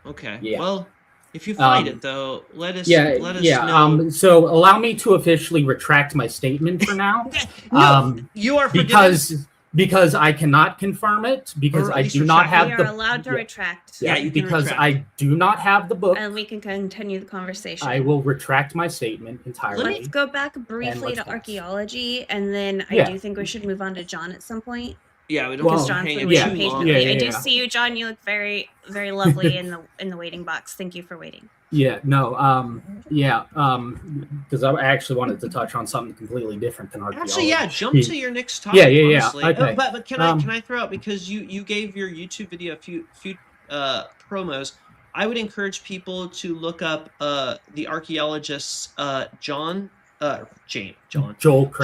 okay. Yeah. Well, if you find it though, let us know. So allow me to officially retract my statement for now. No, you are forgiven. Because I cannot confirm it, because I do not have the... We are allowed to retract. Yeah, you can because retract. I do not have the book. And we can continue the conversation. I will retract my statement entirely. Let's go back briefly to archaeology, and then I do think we should move on to John at some point. Yeah, we don't because John's been waiting patiently. I do see you, John. You look very, very lovely in the waiting box. Thank you for waiting. Because I actually wanted to touch on something completely different than archaeology. Actually, jump to your next topic. Honestly. Okay. But can I throw out, because you gave your YouTube video a few promos. I would encourage people to look up the archaeologists Joel Kramer.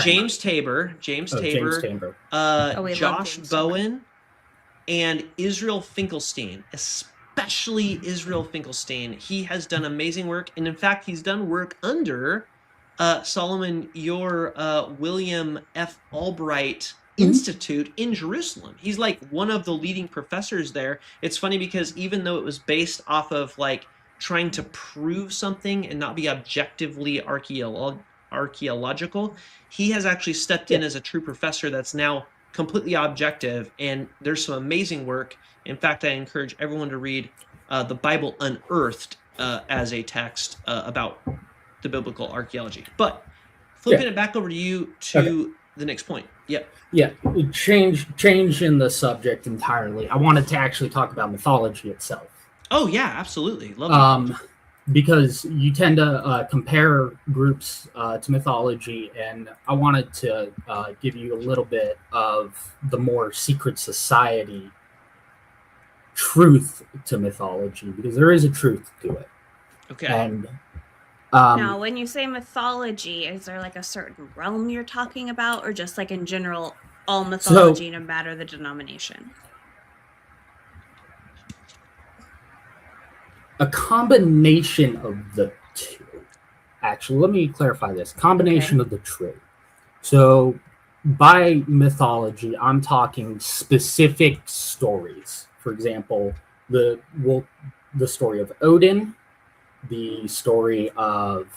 James Tabor, Josh Bowen, and Israel Finkelstein, especially Israel Finkelstein. He has done amazing work, and in fact, he's done work under Solomon, your William F. Albright Institute in Jerusalem. He's like one of the leading professors there. It's funny because even though it was based off of like trying to prove something and not be objectively archaeological, he has actually stepped in as a true professor that's now completely objective, and there's some amazing work. In fact, I encourage everyone to read The Bible Unearthed as a text about the biblical archaeology. But flipping it back over to you to the next point. Change in the subject entirely. I wanted to actually talk about mythology itself. Oh yeah, absolutely. Love because you tend to compare groups to mythology, and I wanted to give you a little bit of the more secret society truth to mythology, because there is a truth to it. Okay. And now, when you say mythology, is there like a certain realm you're talking about, or just like in general, all mythology, no matter the denomination? A combination of the two. Actually, let me clarify this. Combination of the two. So, by mythology, I'm talking specific stories. For example, the story of Odin, the story of,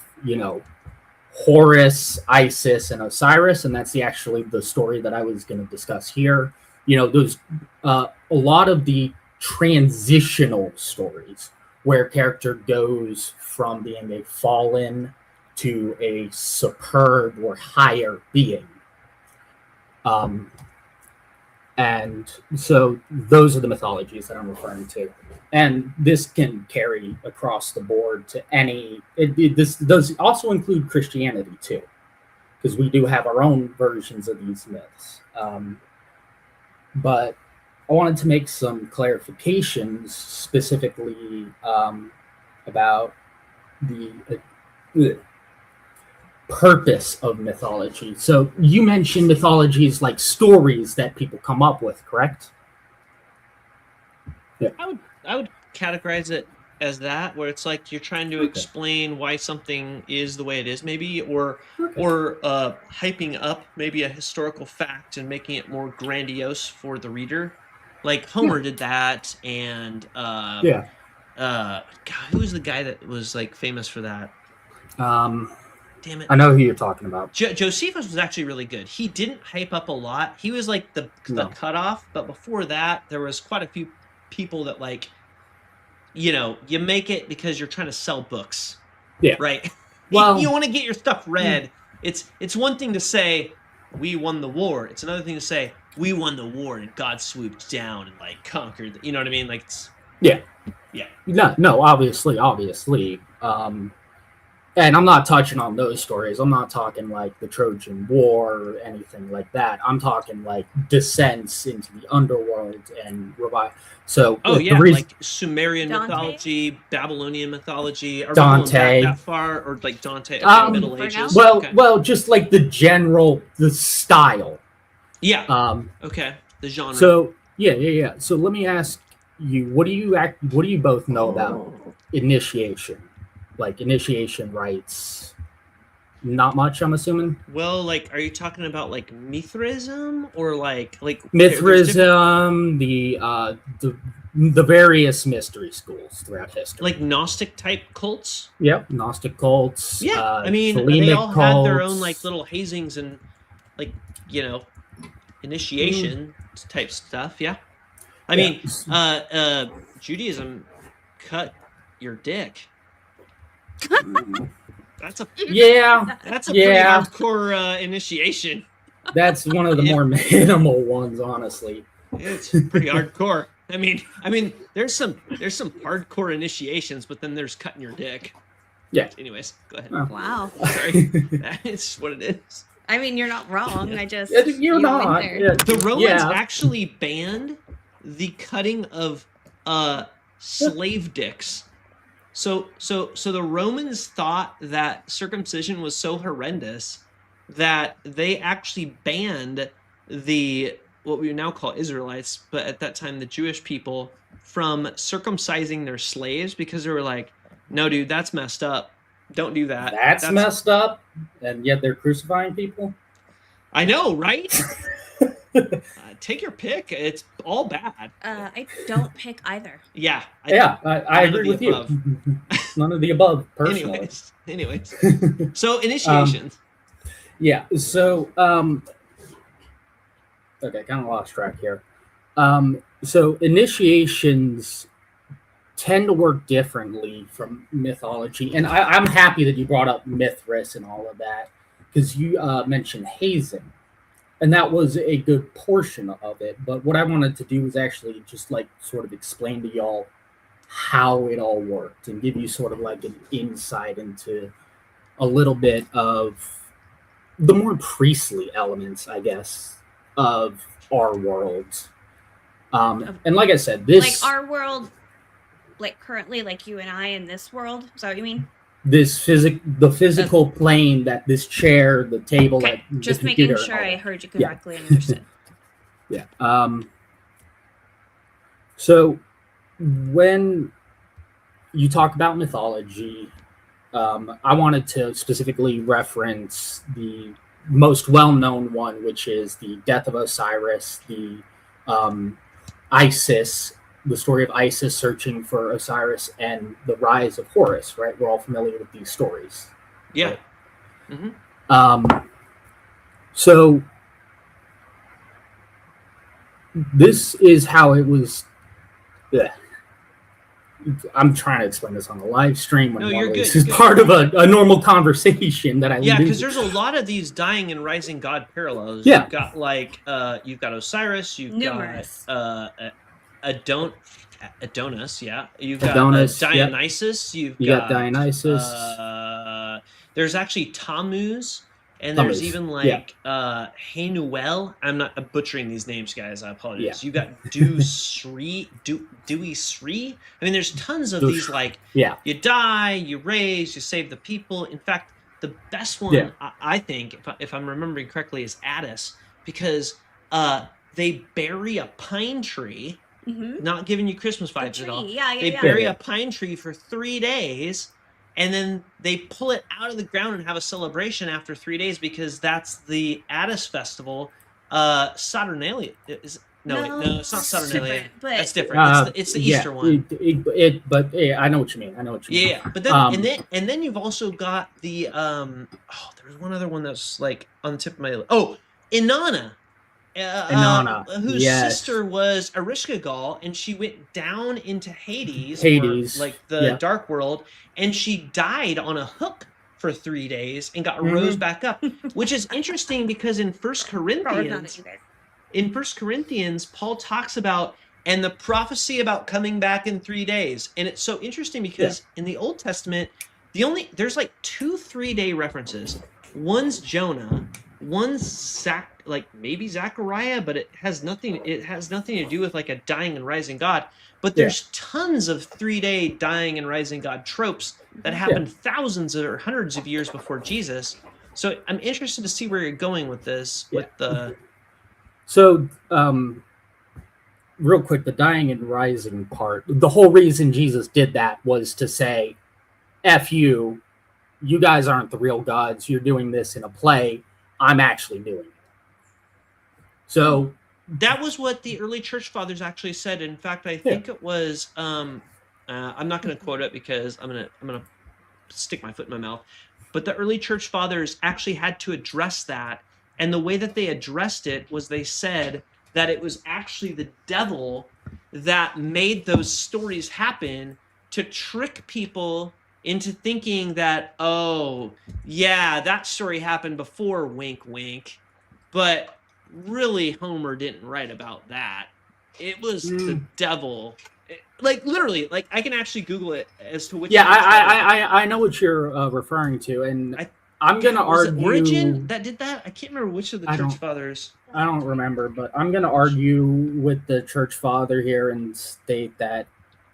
Horus, Isis, and Osiris, and that's actually the story that I was going to discuss here. Those a lot of the transitional stories where a character goes from being a fallen to a superb or higher being. And so those are the mythologies that I'm referring to. And this can carry across the board to any... This does also include Christianity, too, because we do have our own versions of these myths. But I wanted to make some clarifications specifically about the purpose of mythology. So you mentioned mythologies like stories that people come up with, correct? Yeah. I would categorize it as that, where it's like you're trying to explain why something is the way it is, maybe, or hyping up maybe a historical fact and making it more grandiose for the reader. Like Homer did that, and God, who was the guy that was like famous for that? Damn it! I know who you're talking about. Josephus was actually really good. He didn't hype up a lot. He was like the cutoff, but before that, there was quite a few people that like, you make it because you're trying to sell books. Yeah. Right. Well, you want to get your stuff read. It's one thing to say we won the war. It's another thing to say we won the war and God swooped down and like conquered. You know what I mean? Like, yeah. No, obviously. And I'm not touching on those stories. I'm not talking like the Trojan War or anything like that. I'm talking like descents into the underworld and revive. So, like Sumerian mythology, Babylonian mythology, are Dante, that far, or like Dante, Middle Ages. Well, just like the style. Yeah. The genre. So yeah. So let me ask you, what do you both know about initiation? Like initiation rites? Not much, I'm assuming. Well, like, are you talking about like Mithraism or like Mithraism, the various mystery schools throughout history, like Gnostic type cults? Yep, Gnostic cults. Yeah, I mean, they all had their own like little hazings and like initiation type stuff. Yeah, I mean, Judaism cut your dick. That's a pretty hardcore initiation. That's one of the more minimal ones, honestly. It's pretty hardcore. I mean, there's some hardcore initiations, but then there's cutting your dick. Yeah. Anyways, go ahead. Oh. Wow. Sorry, it's what it is. I mean, you're not wrong. Yeah. I just you're not. Yeah. The Romans actually banned the cutting of slave dicks. So the Romans thought that circumcision was so horrendous that they actually banned what we now call Israelites, but at that time the Jewish people, from circumcising their slaves, because they were like, no, dude, that's messed up. Don't do that. That's messed up, and yet they're crucifying people. I know, right? Take your pick. It's all bad. I don't pick either. Yeah. I agree with you. None of the above, personally. Anyways. So, initiations. Yeah. So, okay, kind of lost track here. So, initiations tend to work differently from mythology. And I'm happy that you brought up Mithras and all of that, because you mentioned hazing. And that was a good portion of it. But what I wanted to do was actually just like sort of explain to y'all how it all worked and give you sort of like an insight into a little bit of the more priestly elements, I guess, of our world. And like I said, this... Like our world, like currently, like you and I in this world? Is that what you mean? The physical plane, that this chair, the table, okay. Just making sure I heard you correctly and understood. Yeah. So when you talk about mythology, I wanted to specifically reference the most well-known one, which is the death of Osiris, the Isis, the story of Isis searching for Osiris, and the rise of Horus, right? We're all familiar with these stories. Yeah. Right? Mm-hmm. So this is how it was. Yeah. I'm trying to explain this on a live stream. No, you're good. This is part of a normal conversation that I Yeah, because there's a lot of these dying and rising god parallels. Yeah. You've got you've got Osiris, you've got Adonis, yeah. You've got Dionysus. Yep. You got Dionysus. There's actually Tammuz, and there's even Hanuel. I'm not butchering these names, guys. I apologize. Yeah. You got Dewey Sri. I mean, there's tons of these. You die, you raise, you save the people. In fact, the best one I think, if I'm remembering correctly, is Attis, because they bury a pine tree. Mm-hmm. Not giving you Christmas vibes at all. They bury a pine tree for 3 days, and then they pull it out of the ground and have a celebration after 3 days, because that's the Attis festival. Saturnalia is no, it's not Saturnalia. That's different. It's the Easter one. But I know what you mean. Yeah, but then and then you've also got the there was one other one that's like on the tip of my lip. Oh, Inanna. Whose sister was Ereshkigal, and she went down into Hades, or, like the dark world, and she died on a hook for 3 days and got rose back up, which is interesting because in 1 Corinthians, Paul talks about and the prophecy about coming back in 3 days, and it's so interesting because in the Old Testament, there's like 2 3-day references. One's Jonah, one's maybe Zechariah, but it has nothing to do with like a dying and rising God. But there's tons of 3-day dying and rising God tropes that happened thousands or hundreds of years before Jesus. So I'm interested to see where you're going with this. So real quick, the dying and rising part, the whole reason Jesus did that was to say, F you guys aren't the real gods, you're doing this in a play, I'm actually doing it. So that was what the early church fathers actually said. In fact, I think it was I'm not going to quote it because I'm going to stick my foot in my mouth, but the early church fathers actually had to address that, and the way that they addressed it was they said that it was actually the devil that made those stories happen to trick people into thinking that, oh, yeah, that story happened before, wink, wink. But really, Homer didn't write about that. It was the devil. Like literally, like I can actually Google it as to which. Yeah, I know what you're referring to, and I'm gonna argue. Origin that did that. I can't remember which of the church fathers. I don't remember, but I'm gonna argue with the church father here and state that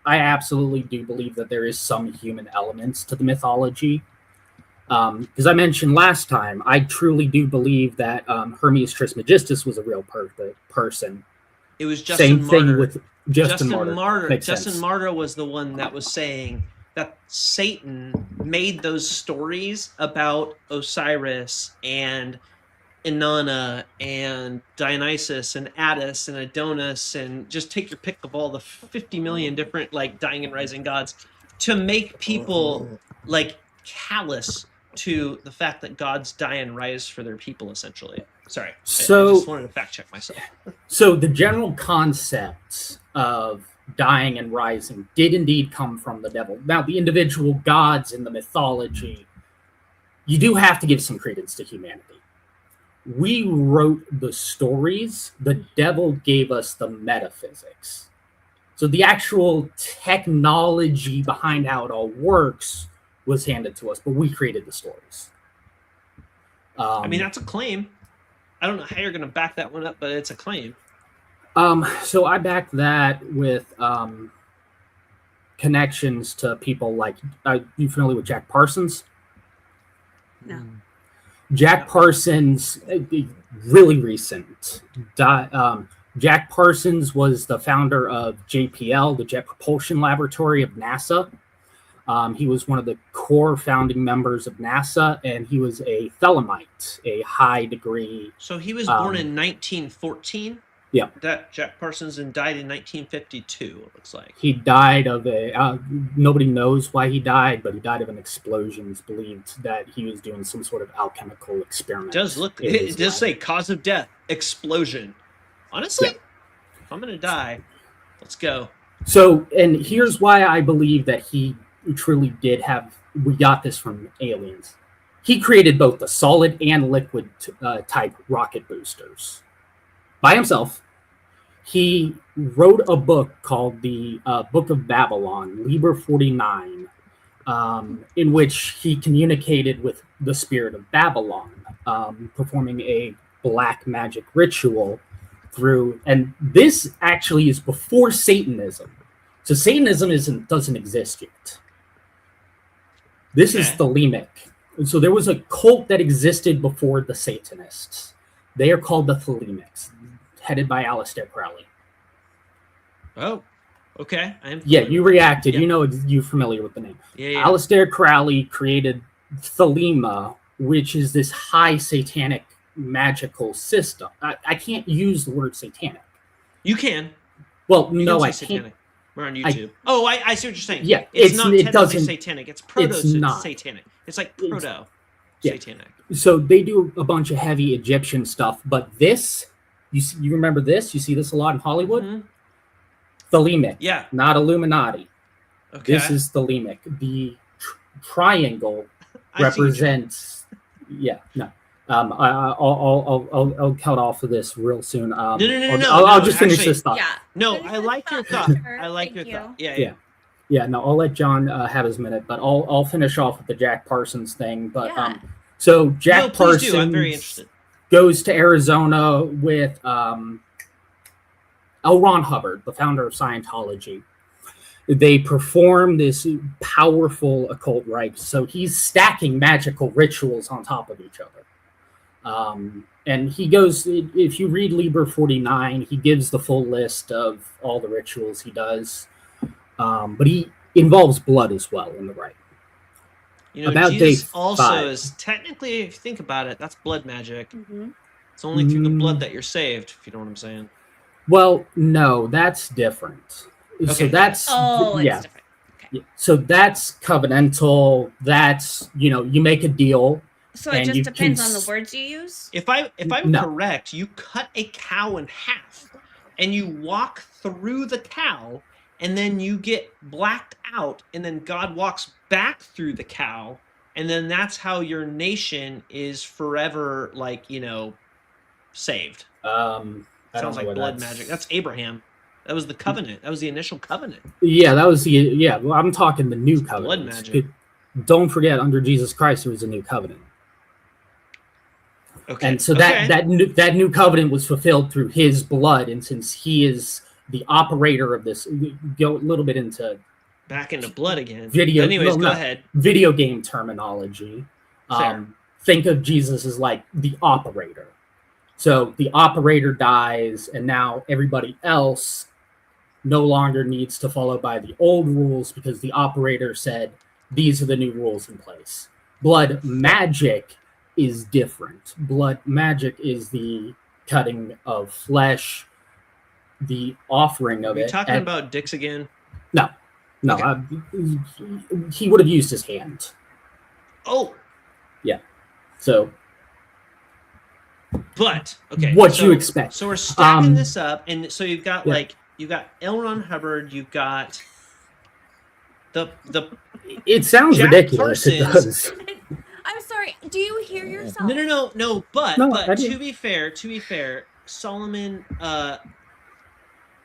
I absolutely do believe that there is some human elements to the mythology. Because I mentioned last time, I truly do believe that Hermes Trismegistus was a real person. It was Justin Martyr. Same thing with Justin Martyr. Justin Martyr was the one that was saying that Satan made those stories about Osiris and Inanna and Dionysus and Attis and Adonis, and just take your pick of all the 50 million different like dying and rising gods, to make people like callous to the fact that gods die and rise for their people, essentially. Sorry, I just wanted to fact check myself. So the general concepts of dying and rising did indeed come from the devil. Now, the individual gods in the mythology, you do have to give some credence to humanity. We wrote the stories, the devil gave us the metaphysics. So the actual technology behind how it all works was handed to us, but we created the stories. I mean, that's a claim. I don't know how you're going to back that one up, but it's a claim. So I back that with connections to people like, you familiar with Jack Parsons? No. Jack Parsons, really recent. Jack Parsons was the founder of JPL, the Jet Propulsion Laboratory of NASA. He was one of the core founding members of NASA, and he was a Thelemite, a high degree. So he was born in 1914? Yeah. That Jack Parsons and died in 1952, it looks like. He died of nobody knows why he died, but he died of an explosion. It's believed that he was doing some sort of alchemical experiment. It does say cause of death, explosion. Honestly, if I'm going to die, let's go. So, and here's why I believe that he truly did we got this from aliens. He created both the solid and liquid type rocket boosters by himself. He wrote a book called the Book of Babylon, Liber 49, in which he communicated with the spirit of Babylon, performing a black magic ritual and this actually is before Satanism. So Satanism doesn't exist yet. This is Thelemic. So there was a cult that existed before the Satanists. They are called the Thelemics, headed by Aleister Crowley. Oh, okay. You reacted. Yeah. You're familiar with the name. Yeah. Aleister Crowley created Thelema, which is this high satanic magical system. I can't use the word satanic. You can. Well, no, I can't. We're on YouTube. I see what you're saying. Yeah, it's not technically satanic. It's proto-satanic. It's like proto-satanic. So they do a bunch of heavy Egyptian stuff, but this, you remember this? You see this a lot in Hollywood? Mm-hmm. Thelemic. Yeah. Not Illuminati. Okay. This is Thelemic. The triangle represents. Yeah. No. I'll cut off of this real soon. No. I'll just finish this thought. Yeah. No, I like your thought. I like your thought. Yeah. No, I'll let John have his minute, but I'll finish off with the Jack Parsons thing. But so Jack Parsons I'm very interested. Goes to Arizona with L. Ron Hubbard, the founder of Scientology. They perform this powerful occult rite. So he's stacking magical rituals on top of each other. And he goes, if you read Liber 49, he gives the full list of all the rituals he does. But he involves blood as well in the rite. About Jesus also is technically, if you think about it, that's blood magic. Mm-hmm. It's only through the blood that you're saved, if you know what I'm saying. Well, no, that's different. Okay. So that's it's different. Okay. So that's covenantal. That's you make a deal. So it just depends on the words you use? If I'm correct, you cut a cow in half and you walk through the cow and then you get blacked out and then God walks back through the cow and then that's how your nation is forever saved? Sounds like blood magic. That's Abraham. That was the covenant. That was the initial covenant. Yeah, that was well, I'm talking the new covenant. Blood magic. Don't forget, under Jesus Christ, there was a new covenant. Okay. And so that new covenant was fulfilled through his blood, and since he is the operator of this, go a little bit into back into blood again. Go ahead. Video game terminology. Think of Jesus as like the operator. So the operator dies, and now everybody else no longer needs to follow by the old rules because the operator said these are the new rules in place. Blood magic is different. Blood magic is the cutting of flesh, the offering of it. Are you talking about dicks again? No. Okay. He would have used his hand. Oh. Yeah. So. But okay, what you expect? So we're stacking this up, and so you've got you've got L. Ron Hubbard, you've got the. It sounds Jack ridiculous. Parsons. It does. I'm sorry. Do you hear yourself? No. But to be fair, Solomon.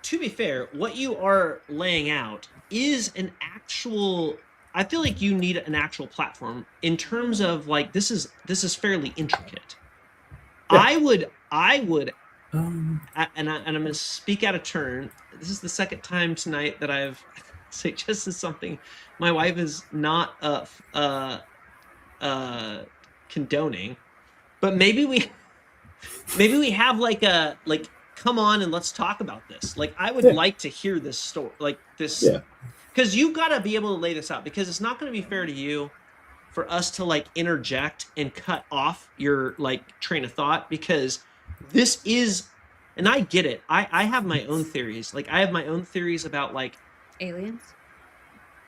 To be fair, what you are laying out is an actual. I feel like you need an actual platform in terms of like this is fairly intricate. Yeah. I would, and I'm going to speak out of turn. This is the second time tonight that I've suggested something my wife is not condoning, but maybe we have come on and let's talk about this. Like I would like to hear this story, like this, because you've got to be able to lay this out because it's not going to be fair to you for us to like interject and cut off your like train of thought because this is, and I get it. I have my own theories. Like I have my own theories about like aliens.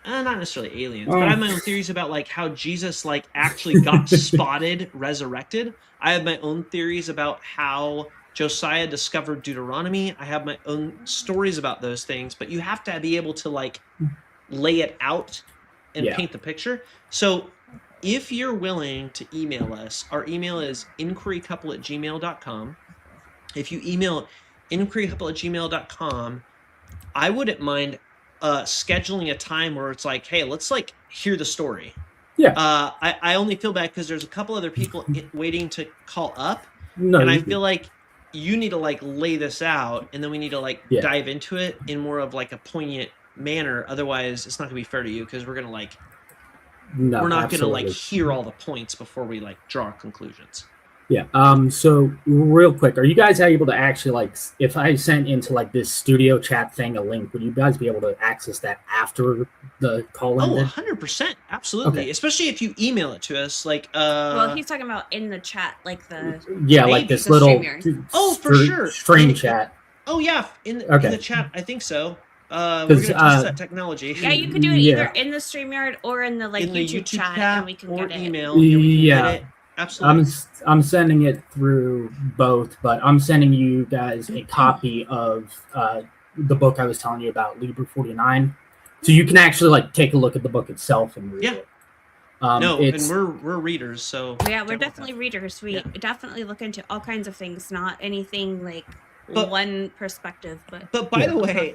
Not necessarily aliens, but I have my own theories about like how Jesus like actually got spotted, resurrected. I have my own theories about how Josiah discovered Deuteronomy. I have my own stories about those things, but you have to be able to like lay it out and paint the picture. So if you're willing to email us, our email is inquirycouple@gmail.com. If you email inquirycouple@gmail.com, I wouldn't mind scheduling a time where it's like, hey, let's like hear the story. Yeah. I only feel bad because there's a couple other people waiting to call up. No, and I feel like you need to like lay this out and then we need to like dive into it in more of like a poignant manner. Otherwise, it's not gonna be fair to you because we're gonna like we're not gonna like hear all the points before we like draw conclusions. Yeah. So real quick, are you guys able to actually like if I sent into like this studio chat thing a link, would you guys be able to access that after the call ended? 100%. Absolutely. Okay. Especially if you email it to us. Like well, he's talking about in the chat, like the like this little for sure stream chat. Oh yeah, in the chat, I think so. We're gonna test that technology. Yeah, you could do it either in the StreamYard or in the like in YouTube chat, and we can get email. it. Absolutely. I'm sending it through both, but I'm sending you guys a copy of the book I was telling you about, Liber 49, so you can actually like take a look at the book itself and read it. And we're readers, so yeah, we're definitely readers. We definitely look into all kinds of things, not anything like one perspective, but by the way,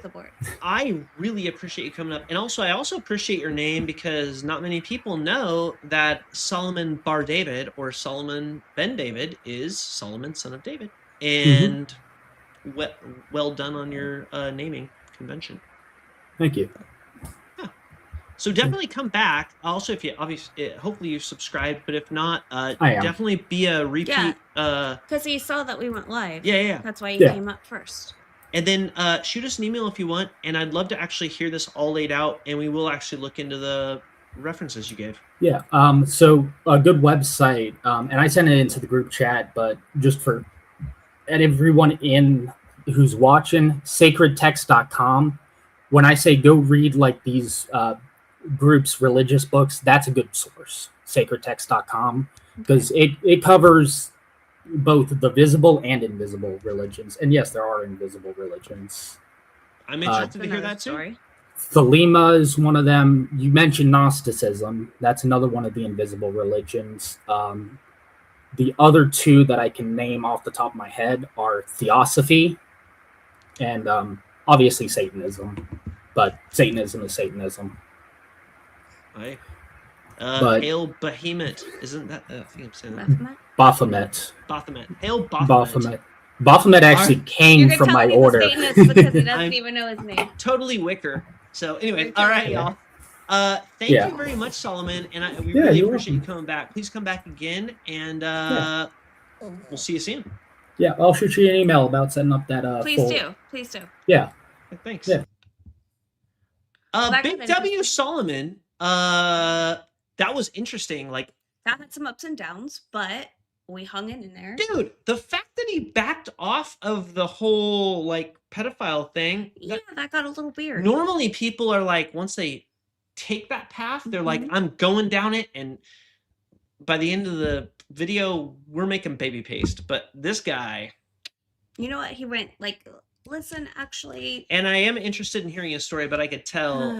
I really appreciate you coming up, and also I also appreciate your name because not many people know that Solomon Bar David or Solomon Ben David is Solomon son of David, and well done on your naming convention. Thank you. So definitely come back. Also, if you hopefully you subscribed, but if not, definitely be a repeat. Yeah, because he saw that we went live. Yeah. That's why he came up first. And then shoot us an email if you want, and I'd love to actually hear this all laid out, and we will actually look into the references you gave. Yeah. So a good website, and I sent it into the group chat, but just for everyone who's watching, sacredtext.com. When I say go read like these groups' religious books, that's a good source, sacredtext.com, because it covers both the visible and invisible religions. And yes, there are invisible religions. I'm interested to hear that too. Thelema is one of them. You mentioned Gnosticism. That's another one of the invisible religions. The other two that I can name off the top of my head are Theosophy and obviously Satanism. But Satanism is Satanism. Right. But Hail Behemoth. Isn't that? I think I'm saying that. Baphomet. Hail Baphomet. Baphomet actually came from my order. Satanist because he doesn't even know his name. Totally wicker. So anyway, all right, y'all. Thank you very much, Solomon, and we really appreciate you coming back. Please come back again, and we'll see you soon. Yeah, I'll shoot you an email about setting up that. Please do. Yeah. Thanks. Yeah. Big W Solomon. That was interesting. Like that had some ups and downs, but we hung in there. Dude, the fact that he backed off of the whole like pedophile thing. Yeah, that got a little weird. Normally people are like, once they take that path, they're like, I'm going down it, and by the end of the video, we're making baby paste. But this guy, you know what? He went like, listen, actually. And I am interested in hearing a story, but I could tell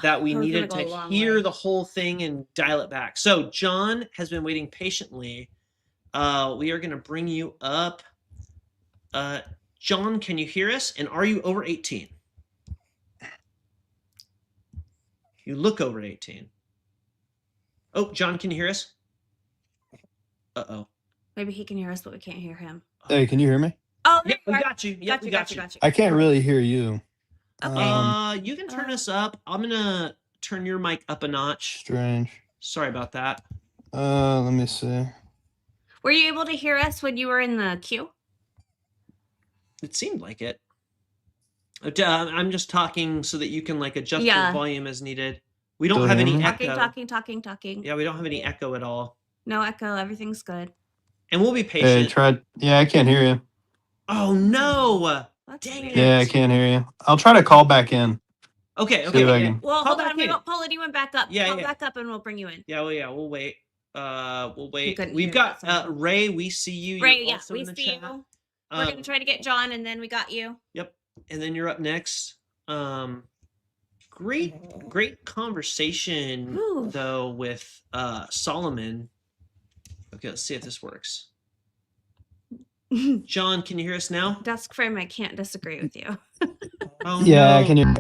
that we needed to hear the whole thing and dial it back. So John has been waiting patiently. We are going to bring you up. John, can you hear us? And are you over 18? You look over 18. Oh, John, can you hear us? Uh-oh. Maybe he can hear us, but we can't hear him. Hey, can you hear me? Oh, yeah, we got you. Yeah, we got you. I can't really hear you. Okay. You can turn us up. I'm going to turn your mic up a notch. Strange. Sorry about that. Let me see. Were you able to hear us when you were in the queue? It seemed like it. I'm just talking so that you can like adjust your volume as needed. We don't have any echo. Talking. Yeah, we don't have any echo at all. No echo. Everything's good. And we'll be patient. Hey, yeah, I can't hear you. Oh no! Dang it! Yeah, I can't hear you. I'll try to call back in. Okay. Well, hold on. Paulette, you went back up. Yeah, call back up, and we'll bring you in. Yeah, we'll wait. We'll wait. We've got Ray. We see you. Ray, yeah, we see you. We're gonna try to get John, and then we got you. Yep. And then you're up next. Great conversation though with Solomon. Okay, let's see if this works. John, can you hear us now? Desk frame, I can't disagree with you. Yeah, I can hear.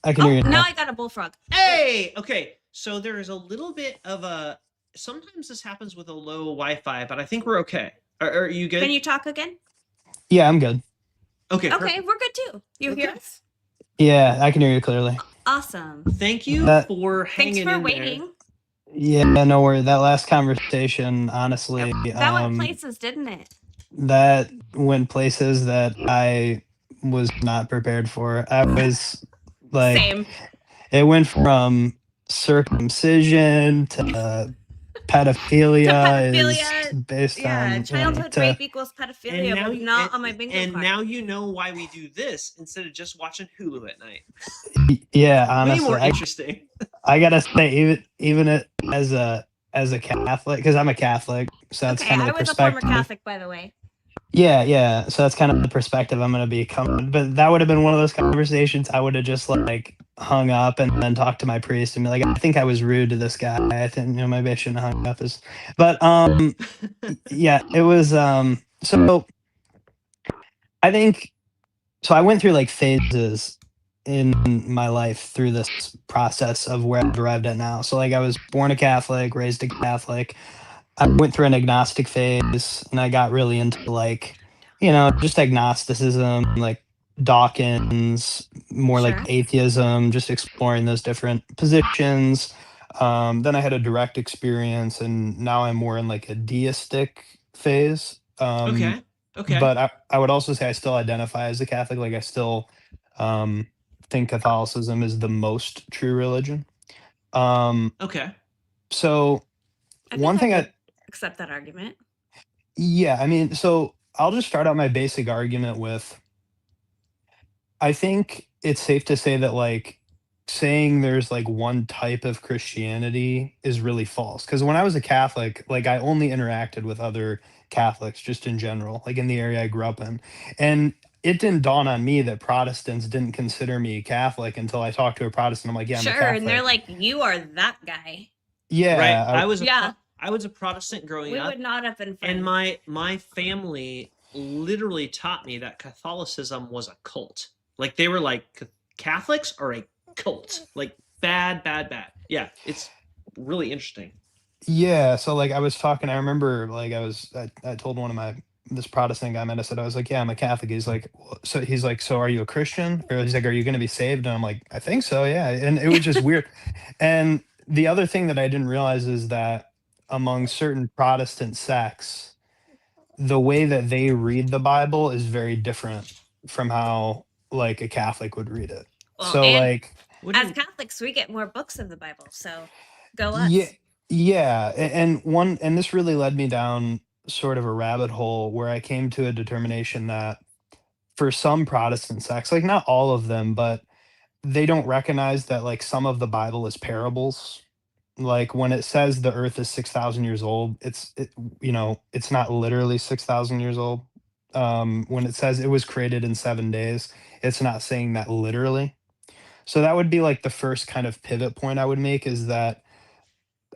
I can hear you. Now I got a bullfrog. Hey, okay. So there is a little bit of a. Sometimes this happens with a low Wi-Fi, but I think we're okay. Are you good? Can you talk again? Yeah, I'm good. Okay. Okay, we're good too. You hear us? Yeah, I can hear you clearly. Awesome. Thank you for hanging in there. Thanks for waiting. Yeah, no worries. That last conversation, honestly, that went places, didn't it? That went places that I was not prepared for. I was like, same. It went from circumcision to pedophilia. Is based on childhood rape equals pedophilia, but not on my bingo card. And now you know why we do this instead of just watching Hulu at night. Yeah, honestly, way more interesting. I gotta say, even as a Catholic, because I'm a Catholic, so that's kind of the perspective. I was a former Catholic, by the way. Yeah. So that's kind of the perspective I'm going to be coming. But that would have been one of those conversations I would have just like hung up and then talked to my priest and be like, I think I was rude to this guy. I think maybe I shouldn't have hung up this. But yeah, it was. So I think so. I went through like phases in my life through this process of where I've arrived at now. So like I was born a Catholic, raised a Catholic. I went through an agnostic phase and I got really into like, just agnosticism, like Dawkins, more like atheism, just exploring those different positions. Then I had a direct experience and now I'm more in like a deistic phase. Okay. But I would also say I still identify as a Catholic. Like I still think Catholicism is the most true religion. Okay. So one thing I accept that argument. Yeah, I mean, so I'll just start out my basic argument with, I think it's safe to say that like saying there's like one type of Christianity is really false. Because when I was a Catholic, like I only interacted with other Catholics just in general, like in the area I grew up in. And it didn't dawn on me that Protestants didn't consider me Catholic until I talked to a Protestant. I'm like, yeah, I'm a Catholic. And they're like, you are that guy. Yeah. Right. I was a Protestant growing up. We would not have been friends. And my family literally taught me that Catholicism was a cult. Like they were like, Catholics are a cult. Like bad. Yeah, it's really interesting. Yeah, so like I was talking, I remember like I told one of this Protestant guy I met, I said, I was like, yeah, I'm a Catholic. He's like, so are you a Christian? Or he's like, are you going to be saved? And I'm like, I think so, yeah. And it was just weird. And the other thing that I didn't realize is that among certain Protestant sects, the way that they read the Bible is very different from how like a Catholic would read it. Well, so like as Catholics, we get more books of the Bible, so go us. Yeah, and this really led me down sort of a rabbit hole where I came to a determination that for some Protestant sects, like not all of them, but they don't recognize that like some of the Bible is parables. Like when it says the earth is 6,000 years old, it's not literally 6,000 years old. When it says it was created in 7 days, it's not saying that literally. So that would be like the first kind of pivot point I would make, is that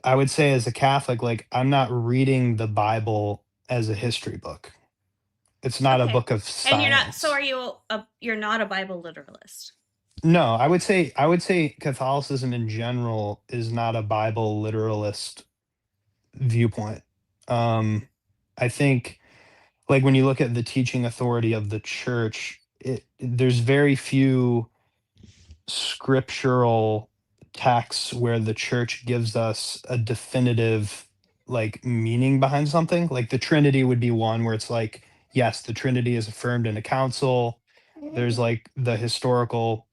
I would say as a Catholic, like I'm not reading the Bible as a history book. It's not a book of science. And you're not. So are you? You're not a Bible literalist. No, I would say Catholicism in general is not a Bible literalist viewpoint. I think like when you look at the teaching authority of the church, there's very few scriptural texts where the church gives us a definitive like meaning behind something. Like the Trinity would be one where it's like, yes, the Trinity is affirmed in a council. There's like the historical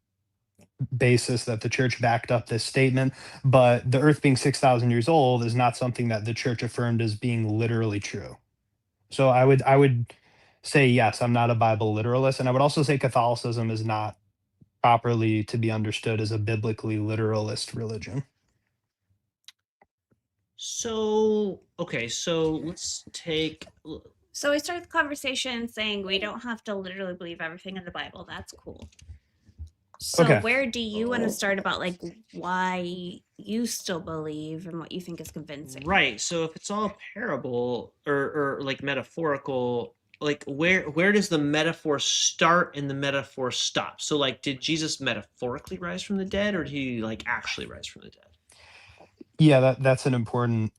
basis that the church backed up this statement, but the earth being 6,000 years old is not something that the church affirmed as being literally true. So I would say, yes, I'm not a Bible literalist. And I would also say Catholicism is not properly to be understood as a biblically literalist religion. So, okay, so let's take... So we started the conversation saying we don't have to literally believe everything in the Bible. That's cool. So where do you want to start about like why you still believe and what you think is convincing? Right. So if it's all parable or like metaphorical, like where does the metaphor start and the metaphor stop? So like, did Jesus metaphorically rise from the dead, or did he like actually rise from the dead? Yeah, that's an important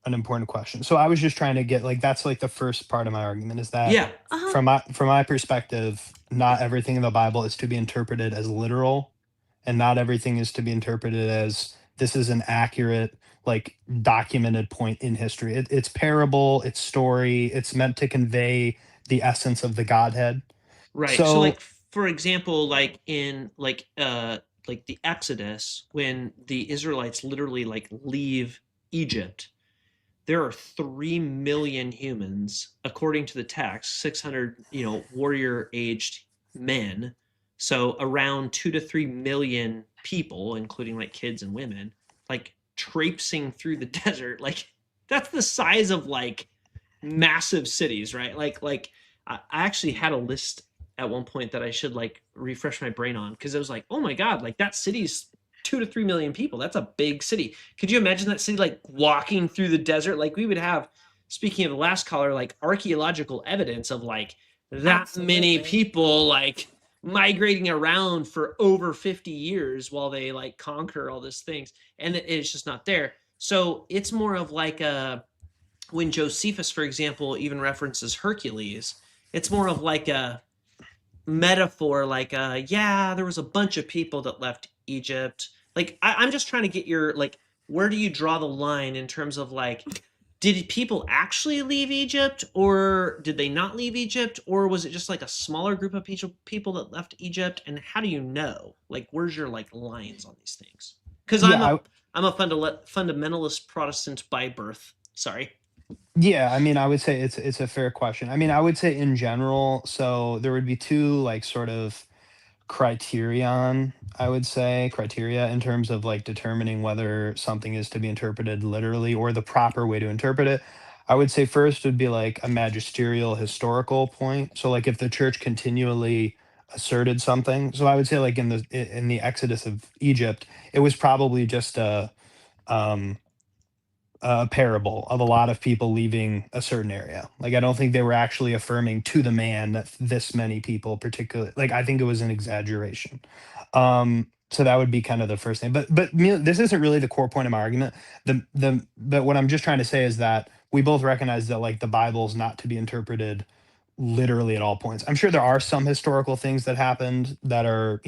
question. So I was just trying to get like, that's like the first part of my argument, is that from my perspective, not everything in the Bible is to be interpreted as literal, and not everything is to be interpreted as this is an accurate, like documented point in history. It's parable, it's story, it's meant to convey the essence of the Godhead. Right. So like, for example, like in like the Exodus, when the Israelites literally like leave Egypt, there are 3 million humans, according to the text, 600, warrior aged men. So around 2 to 3 million people, including like kids and women, like traipsing through the desert. Like that's the size of like massive cities, right? Like I actually had a list at one point that I should like refresh my brain on, because it was like, oh my God, like that city's 2 to 3 million people. That's a big city. Could you imagine that city like walking through the desert? Like we would have, speaking of the last caller, like archaeological evidence of like that many people like migrating around for over 50 years while they like conquer all these things, and it's just not there. So it's more of like when Josephus, for example, even references Hercules, it's more of like a metaphor, like there was a bunch of people that left Egypt. Like I'm just trying to get your like, where do you draw the line in terms of like, did people actually leave Egypt, or did they not leave Egypt, or was it just like a smaller group of people that left Egypt? And how do you know? Like, where's your like lines on these things? Because I'm a fundamentalist Protestant by birth. Sorry. Yeah, I mean, I would say it's a fair question. I mean, I would say in general, so there would be two like sort of criteria in terms of like determining whether something is to be interpreted literally or the proper way to interpret it. I would say first would be like a magisterial historical point. So like if the church continually asserted something. So I would say like in the Exodus of Egypt, it was probably just a a parable of a lot of people leaving a certain area. Like, I don't think they were actually affirming to the man that this many people, particularly, like, I think it was an exaggeration. So that would be kind of the first thing. But this isn't really the core point of my argument. But what I'm just trying to say is that we both recognize that, like, the Bible is not to be interpreted literally at all points. I'm sure there are some historical things that happened that are,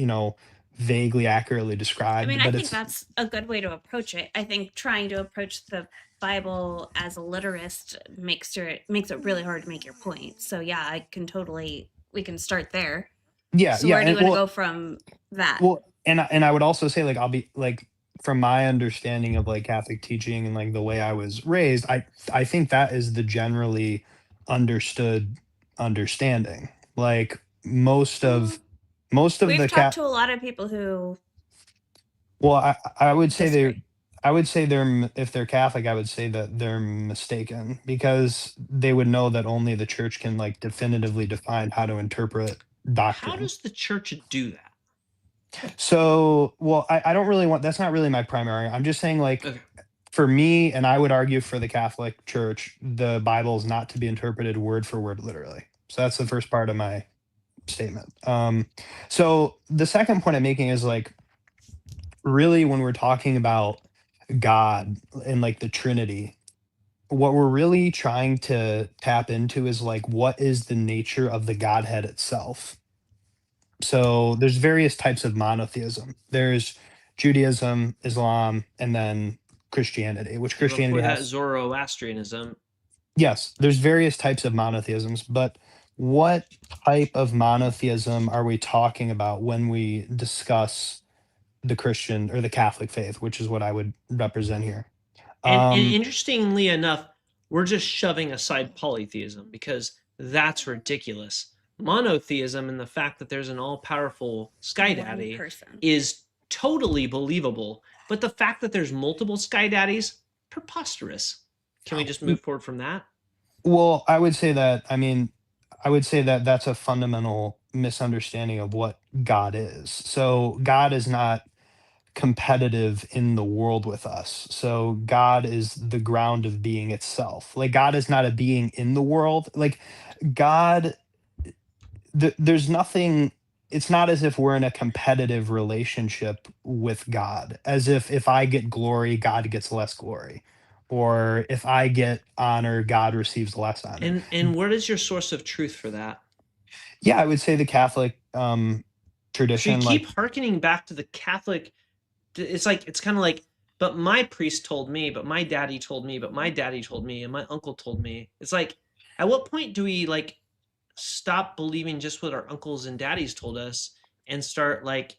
vaguely accurately described. I mean, but I think that's a good way to approach it. I think trying to approach the Bible as a literist makes it really hard to make your point. So yeah, we can start there. Yeah. So yeah. where do you want to go from that? Well, and I would also say, like, I'll be like, from my understanding of, like, Catholic teaching and, like, the way I was raised, I think that is the generally understood understanding. Like, most of We've the talked to a lot of people who. Well, I would say disagree. if they're Catholic, I would say that they're mistaken, because they would know that only the church can, like, definitively define how to interpret doctrine. How does the church do that? So, well, I don't really want, that's not really my primary. I'm just saying, like, Okay. for me, and I would argue for the Catholic Church, the Bible is not to be interpreted word for word literally. So that's the first part of my statement. So the second point I'm making is, like, really, when we're talking about God and, like, the Trinity, what we're really trying to tap into is, like, what is the nature of the Godhead itself. So there's various types of monotheism. There's Judaism, Islam, and then Christianity, which Christianity Before that, has. Zoroastrianism. Yes, there's various types of monotheisms, but what type of monotheism are we talking about when we discuss the Christian or the Catholic faith, which is what I would represent here? And interestingly enough, we're just shoving aside polytheism because that's ridiculous. Monotheism and the fact that there's an all-powerful Sky Daddy is totally believable, but the fact that there's multiple Sky Daddies, preposterous. Can we just move forward from that? Well, I would say that that's a fundamental misunderstanding of what God is. So God is not competitive in the world with us. So God is the ground of being itself. Like, God is not a being in the world. Like, God, there's nothing, it's not as if we're in a competitive relationship with God, as if I get glory, God gets less glory, or if I get honor, God receives less honor. And what is your source of truth for that? Yeah, I would say the Catholic tradition. So you keep hearkening back to the Catholic. It's kind of like, but my priest told me, but my daddy told me, but my daddy told me, and my uncle told me. It's like, at what point do we, like, stop believing just what our uncles and daddies told us and start, like,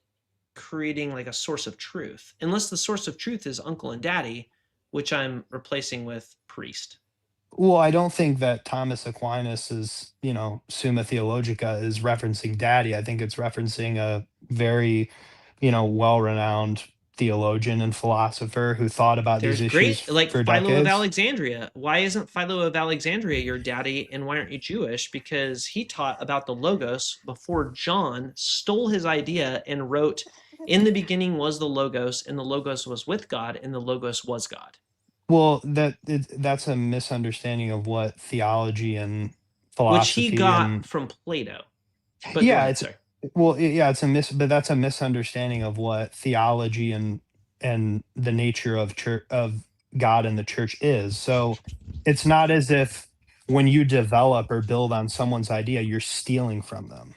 creating, like, a source of truth? Unless the source of truth is uncle and daddy, which I'm replacing with priest. Well, I don't think that Thomas Aquinas is, Summa Theologica is referencing daddy. I think it's referencing a very, well-renowned theologian and philosopher who thought about these issues like for Philo decades. of Alexandria. Why isn't Philo of Alexandria your daddy, and why aren't you Jewish? Because he taught about the Logos before John stole his idea and wrote, "In the beginning was the Logos, and the Logos was with God, and the Logos was God." Well, that's a misunderstanding of what theology and philosophy, which he got from Plato. But yeah, but that's a misunderstanding of what theology and the nature of God and the church is. So it's not as if when you develop or build on someone's idea, you're stealing from them,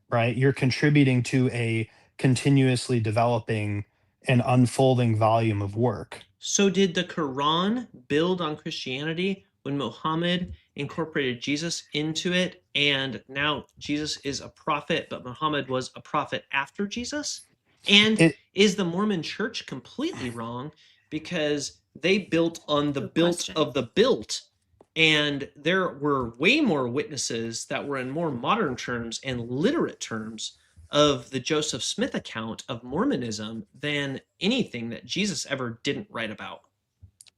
right? You're contributing to a continuously developing and unfolding volume of work. So did the Quran build on Christianity when Muhammad incorporated Jesus into it, and now Jesus is a prophet, but Muhammad was a prophet after Jesus? And is the Mormon church completely wrong because they built on the built of the built, and there were way more witnesses that were in more modern terms and literate terms of the Joseph Smith account of Mormonism than anything that Jesus ever didn't write about?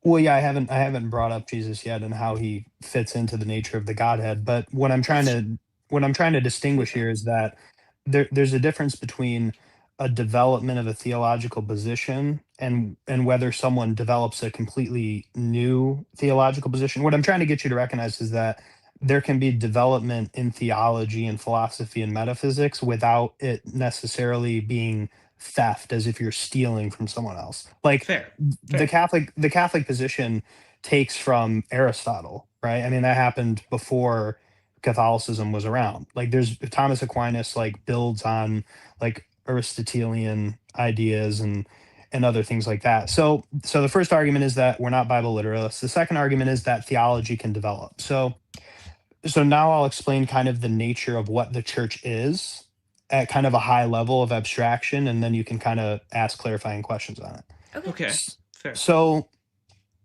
Well, yeah, I haven't brought up Jesus yet and how he fits into the nature of the Godhead. But what I'm trying to distinguish here is that there's a difference between a development of a theological position and whether someone develops a completely new theological position. What I'm trying to get you to recognize is that there can be development in theology and philosophy and metaphysics without it necessarily being theft, as if you're stealing from someone else. Like Fair. the Catholic position takes from Aristotle, right? I mean, that happened before Catholicism was around. Like there's Thomas Aquinas like builds on like Aristotelian ideas and other things like that. So the first argument is that we're not Bible literalists. The second argument is that theology can develop. So now I'll explain kind of the nature of what the church is at kind of a high level of abstraction, and then you can kind of ask clarifying questions on it. Okay. Fair. So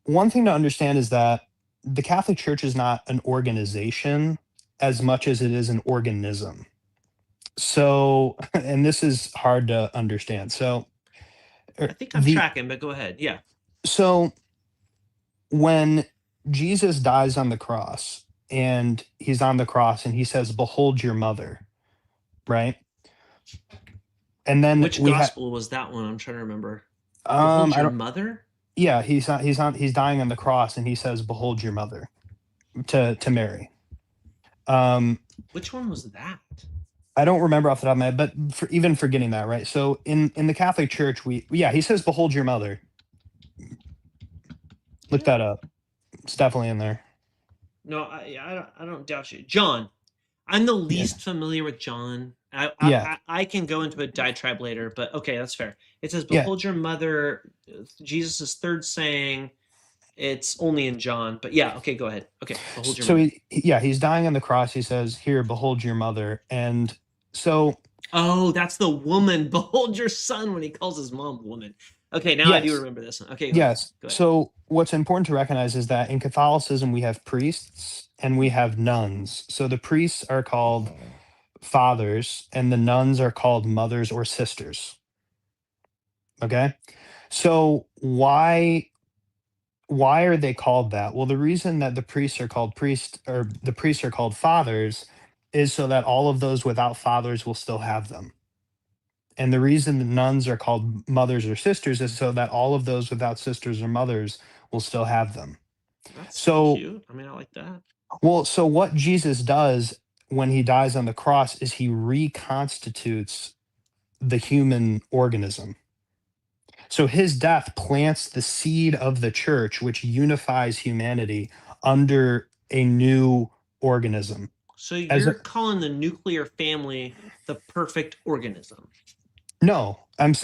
one thing to understand is that the Catholic Church is not an organization as much as it is an organism. So, and this is hard to understand. So I think I'm tracking, but go ahead. Yeah. So when Jesus dies on the cross, and he's on the cross and he says, "Behold your mother," right? And then which gospel was that one? I'm trying to remember. Behold your mother? Yeah, he's dying on the cross and he says, "Behold your mother," to Mary. Which one was that? I don't remember off the top of my head, but even forgetting that, right? So in the Catholic Church, he says, "Behold your mother." Look that up. It's definitely in there. No, I don't doubt you. John. I'm the least familiar with John. I can go into a diatribe later, but okay, that's fair. It says, "Behold your mother," Jesus' third saying. It's only in John, but yeah, okay, go ahead. Okay, behold your mother. He's dying on the cross. He says, "Here, behold your mother." And so... Oh, that's the woman. Behold your son, when he calls his mom woman. Okay, now I do remember this one. Okay, yes. So what's important to recognize is that in Catholicism, we have priests and we have nuns. So the priests are called fathers and the nuns are called mothers or sisters. Okay? So why are they called that? Well, the reason that the priests are called fathers is so that all of those without fathers will still have them. And the reason the nuns are called mothers or sisters is so that all of those without sisters or mothers will still have them. That's so cute. I mean, I like that. Well, so what Jesus does when he dies on the cross is he reconstitutes the human organism. So his death plants the seed of the church, which unifies humanity under a new organism. So you're calling the nuclear family the perfect organism? No,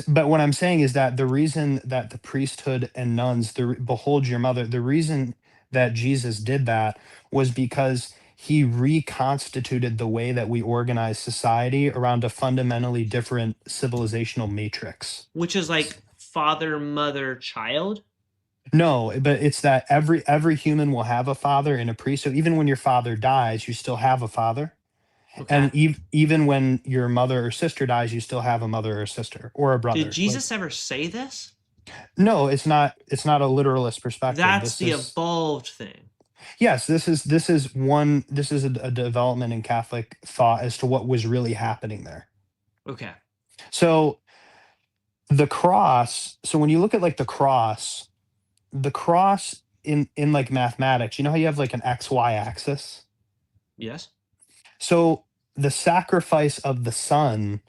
but what I'm saying is that the reason that the priesthood and nuns, behold your mother, the reason that Jesus did that was because he reconstituted the way that we organize society around a fundamentally different civilizational matrix. Which is like father, mother, child? No, but it's that every human will have a father and a priest. So even when your father dies, you still have a father. Okay. And even when your mother or sister dies, you still have a mother or sister or a brother. Did Jesus ever say this? No, it's not a literalist perspective. That's the evolved thing. Yes, this is a development in Catholic thought as to what was really happening there. Okay. So the cross, so when you look at like the cross in like mathematics, you know how you have like an XY axis? Yes. So the sacrifice of the Son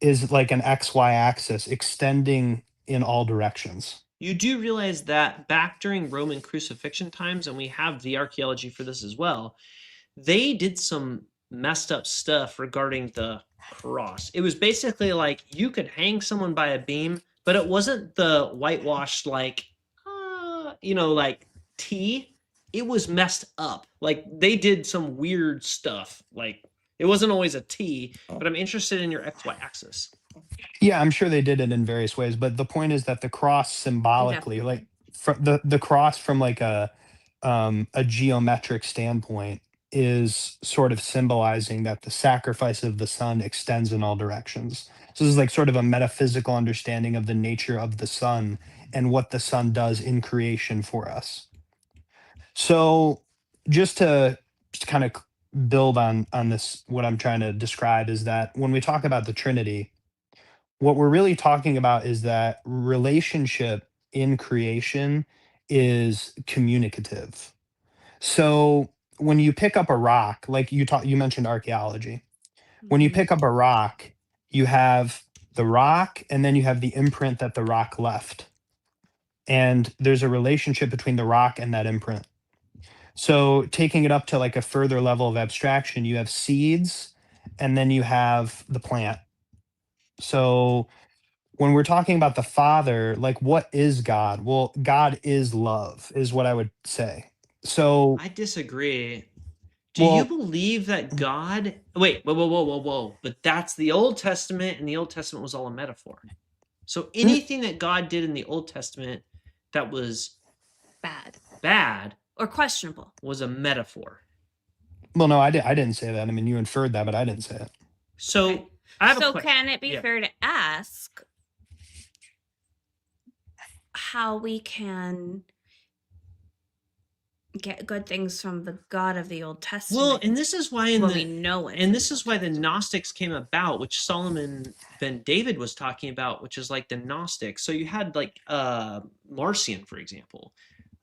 is like an XY axis extending in all directions. You do realize that back during Roman crucifixion times, and we have the archaeology for this as well, they did some messed up stuff regarding the cross. It was basically like you could hang someone by a beam, but it wasn't the whitewashed like T. It was messed up. Like they did some weird stuff. Like it wasn't always a T, but I'm interested in your XY axis. Yeah, I'm sure they did it in various ways, but the point is that the cross symbolically, like the cross from like a geometric standpoint is sort of symbolizing that the sacrifice of the Son extends in all directions. So this is like sort of a metaphysical understanding of the nature of the Son and what the Son does in creation for us. So just to kind of build on this, what I'm trying to describe is that when we talk about the Trinity, what we're really talking about is that relationship in creation is communicative. So when you pick up a rock, like you mentioned archaeology. When you pick up a rock, you have the rock and then you have the imprint that the rock left. And there's a relationship between the rock and that imprint. So taking it up to like a further level of abstraction, you have seeds and then you have the plant. So when we're talking about the Father, like what is God? Well, God is love, is what I would say. So I disagree. Do you believe that God? Wait, whoa! But that's the Old Testament, and the Old Testament was all a metaphor. So anything that God did in the Old Testament that was bad, or questionable, was a metaphor. Well, no, I didn't say that. I mean, you inferred that, but I didn't say it. So okay. I have so can it be fair to ask how we can get good things from the God of the Old Testament? Well, and this is why we know it. And this is why the Gnostics came about, which Solomon Ben David was talking about, which is like the Gnostics. So you had like Marcion, for example.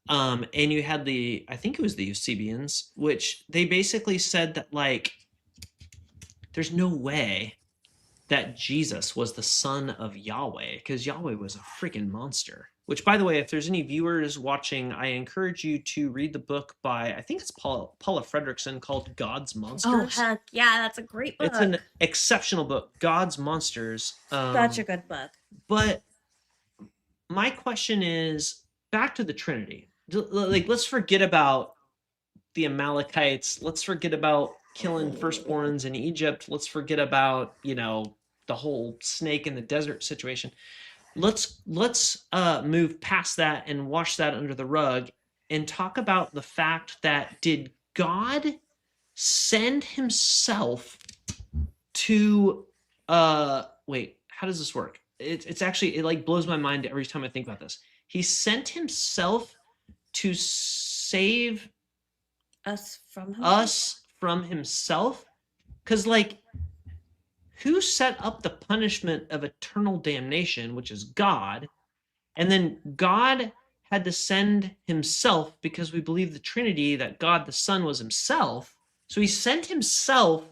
And you had I think it was the Eusebians, which they basically said that like there's no way that Jesus was the son of Yahweh, because Yahweh was a freaking monster. Which, by the way, if there's any viewers watching, I encourage you to read the book by, I think it's Paula Fredrickson, called God's Monsters. Oh, heck yeah, that's a great book. It's an exceptional book, God's Monsters. Such a good book. But my question is, back to the Trinity. Like, let's forget about the Amalekites. Let's forget about killing firstborns in Egypt. Let's forget about, the whole snake in the desert situation. Let's move past that and wash that under the rug and talk about the fact that did God send himself to wait, how does this work? It's actually, it like blows my mind every time I think about this. He sent himself to save us from himself, because like, who set up the punishment of eternal damnation, which is God, and then God had to send himself, because we believe the Trinity, that God the Son was himself, so he sent himself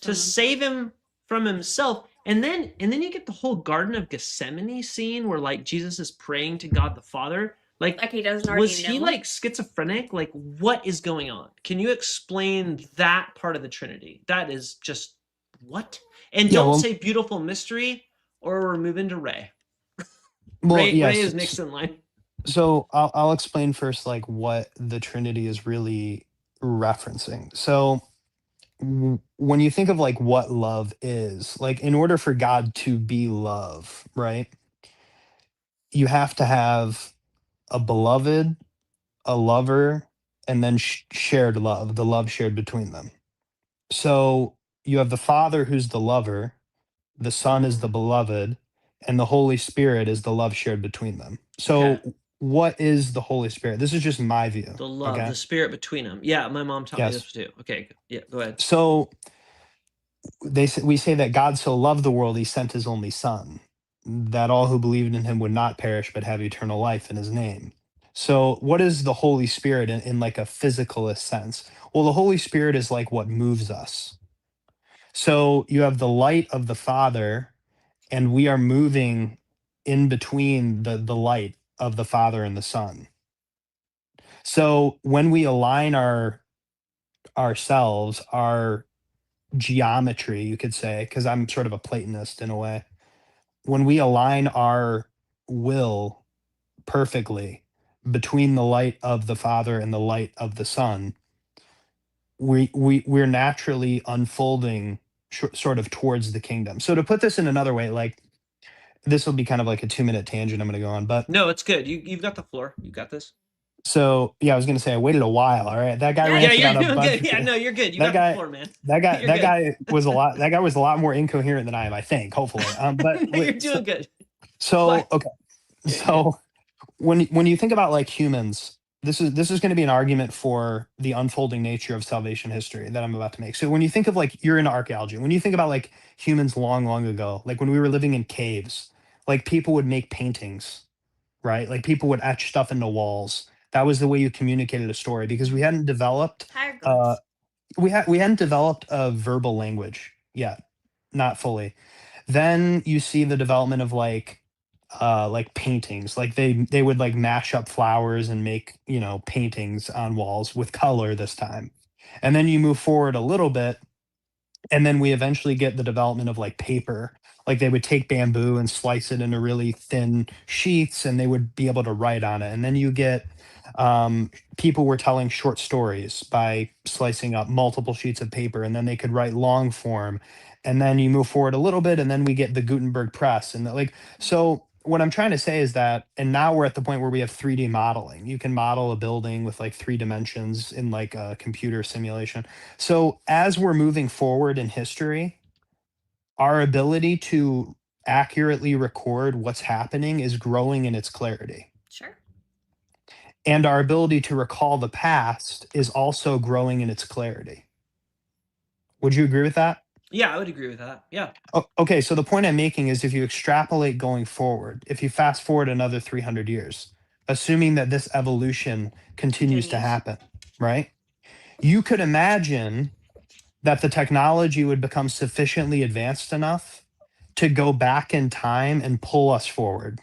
to save him from himself. And then you get the whole Garden of Gethsemane scene where like Jesus is praying to God the Father. Like he doesn't already was he like schizophrenic? Like, what is going on? Can you explain that part of the Trinity? That is just what? And don't say beautiful mystery, or we're moving to Ray. Ray is next in line. So I'll explain first like what the Trinity is really referencing. So when you think of like what love is, like in order for God to be love, right? You have to have a beloved, a lover, and then shared love, the love shared between them. So you have the Father who's the lover, the Son is the beloved, and the Holy Spirit is the love shared between them. So what is the Holy Spirit? This is just my view. The love, the spirit between them. Yeah, my mom taught me this too. Okay, yeah, go ahead. So we say that God so loved the world, he sent his only Son, that all who believed in him would not perish but have eternal life in his name. So what is the Holy Spirit in like a physicalist sense? Well, the Holy Spirit is like what moves us. So you have the light of the Father, and we are moving in between the light of the Father and the Son. So when we align ourselves, our geometry, you could say, because I'm sort of a Platonist in a way, when we align our will perfectly between the light of the Father and the light of the Son, we're naturally unfolding sort of towards the kingdom. So to put this in another way, like this will be kind of like a 2-minute tangent I'm going to go on, but no, it's good. You've got the floor. You got this. So yeah, I was going to say I waited a while. All right, that guy ranted about a bunch. Yeah, no, you're good. You got the floor, man. That guy was a lot. That guy was a lot more incoherent than I am. I think, hopefully. But you're doing good. So okay, so when you think about like humans, this is going to be an argument for the unfolding nature of salvation history that I'm about to make. So when you think of like, you're into archaeology, when you think about like humans long ago, like when we were living in caves, like people would make paintings, right? Like people would etch stuff into walls. That was the way you communicated a story, because we hadn't developed Hieroglyphs. we hadn't developed a verbal language yet, not fully. Then you see the development of like paintings. Like they would like mash up flowers and make, paintings on walls with color this time. And then you move forward a little bit, and then we eventually get the development of like paper. Like they would take bamboo and slice it into really thin sheets, and they would be able to write on it. And then you get people were telling short stories by slicing up multiple sheets of paper, and then they could write long form. And then you move forward a little bit, and then we get the Gutenberg press. And like, so what I'm trying to say is that, and now we're at the point where we have 3D modeling. You can model a building with like 3 dimensions in like a computer simulation. So as we're moving forward in history, our ability to accurately record what's happening is growing in its clarity. Sure. And our ability to recall the past is also growing in its clarity. Would you agree with that? Yeah, I would agree with that. Yeah. Okay, so the point I'm making is, if you extrapolate going forward, if you fast forward another 300 years, assuming that this evolution continues to happen, right? You could imagine that the technology would become sufficiently advanced enough to go back in time and pull us forward.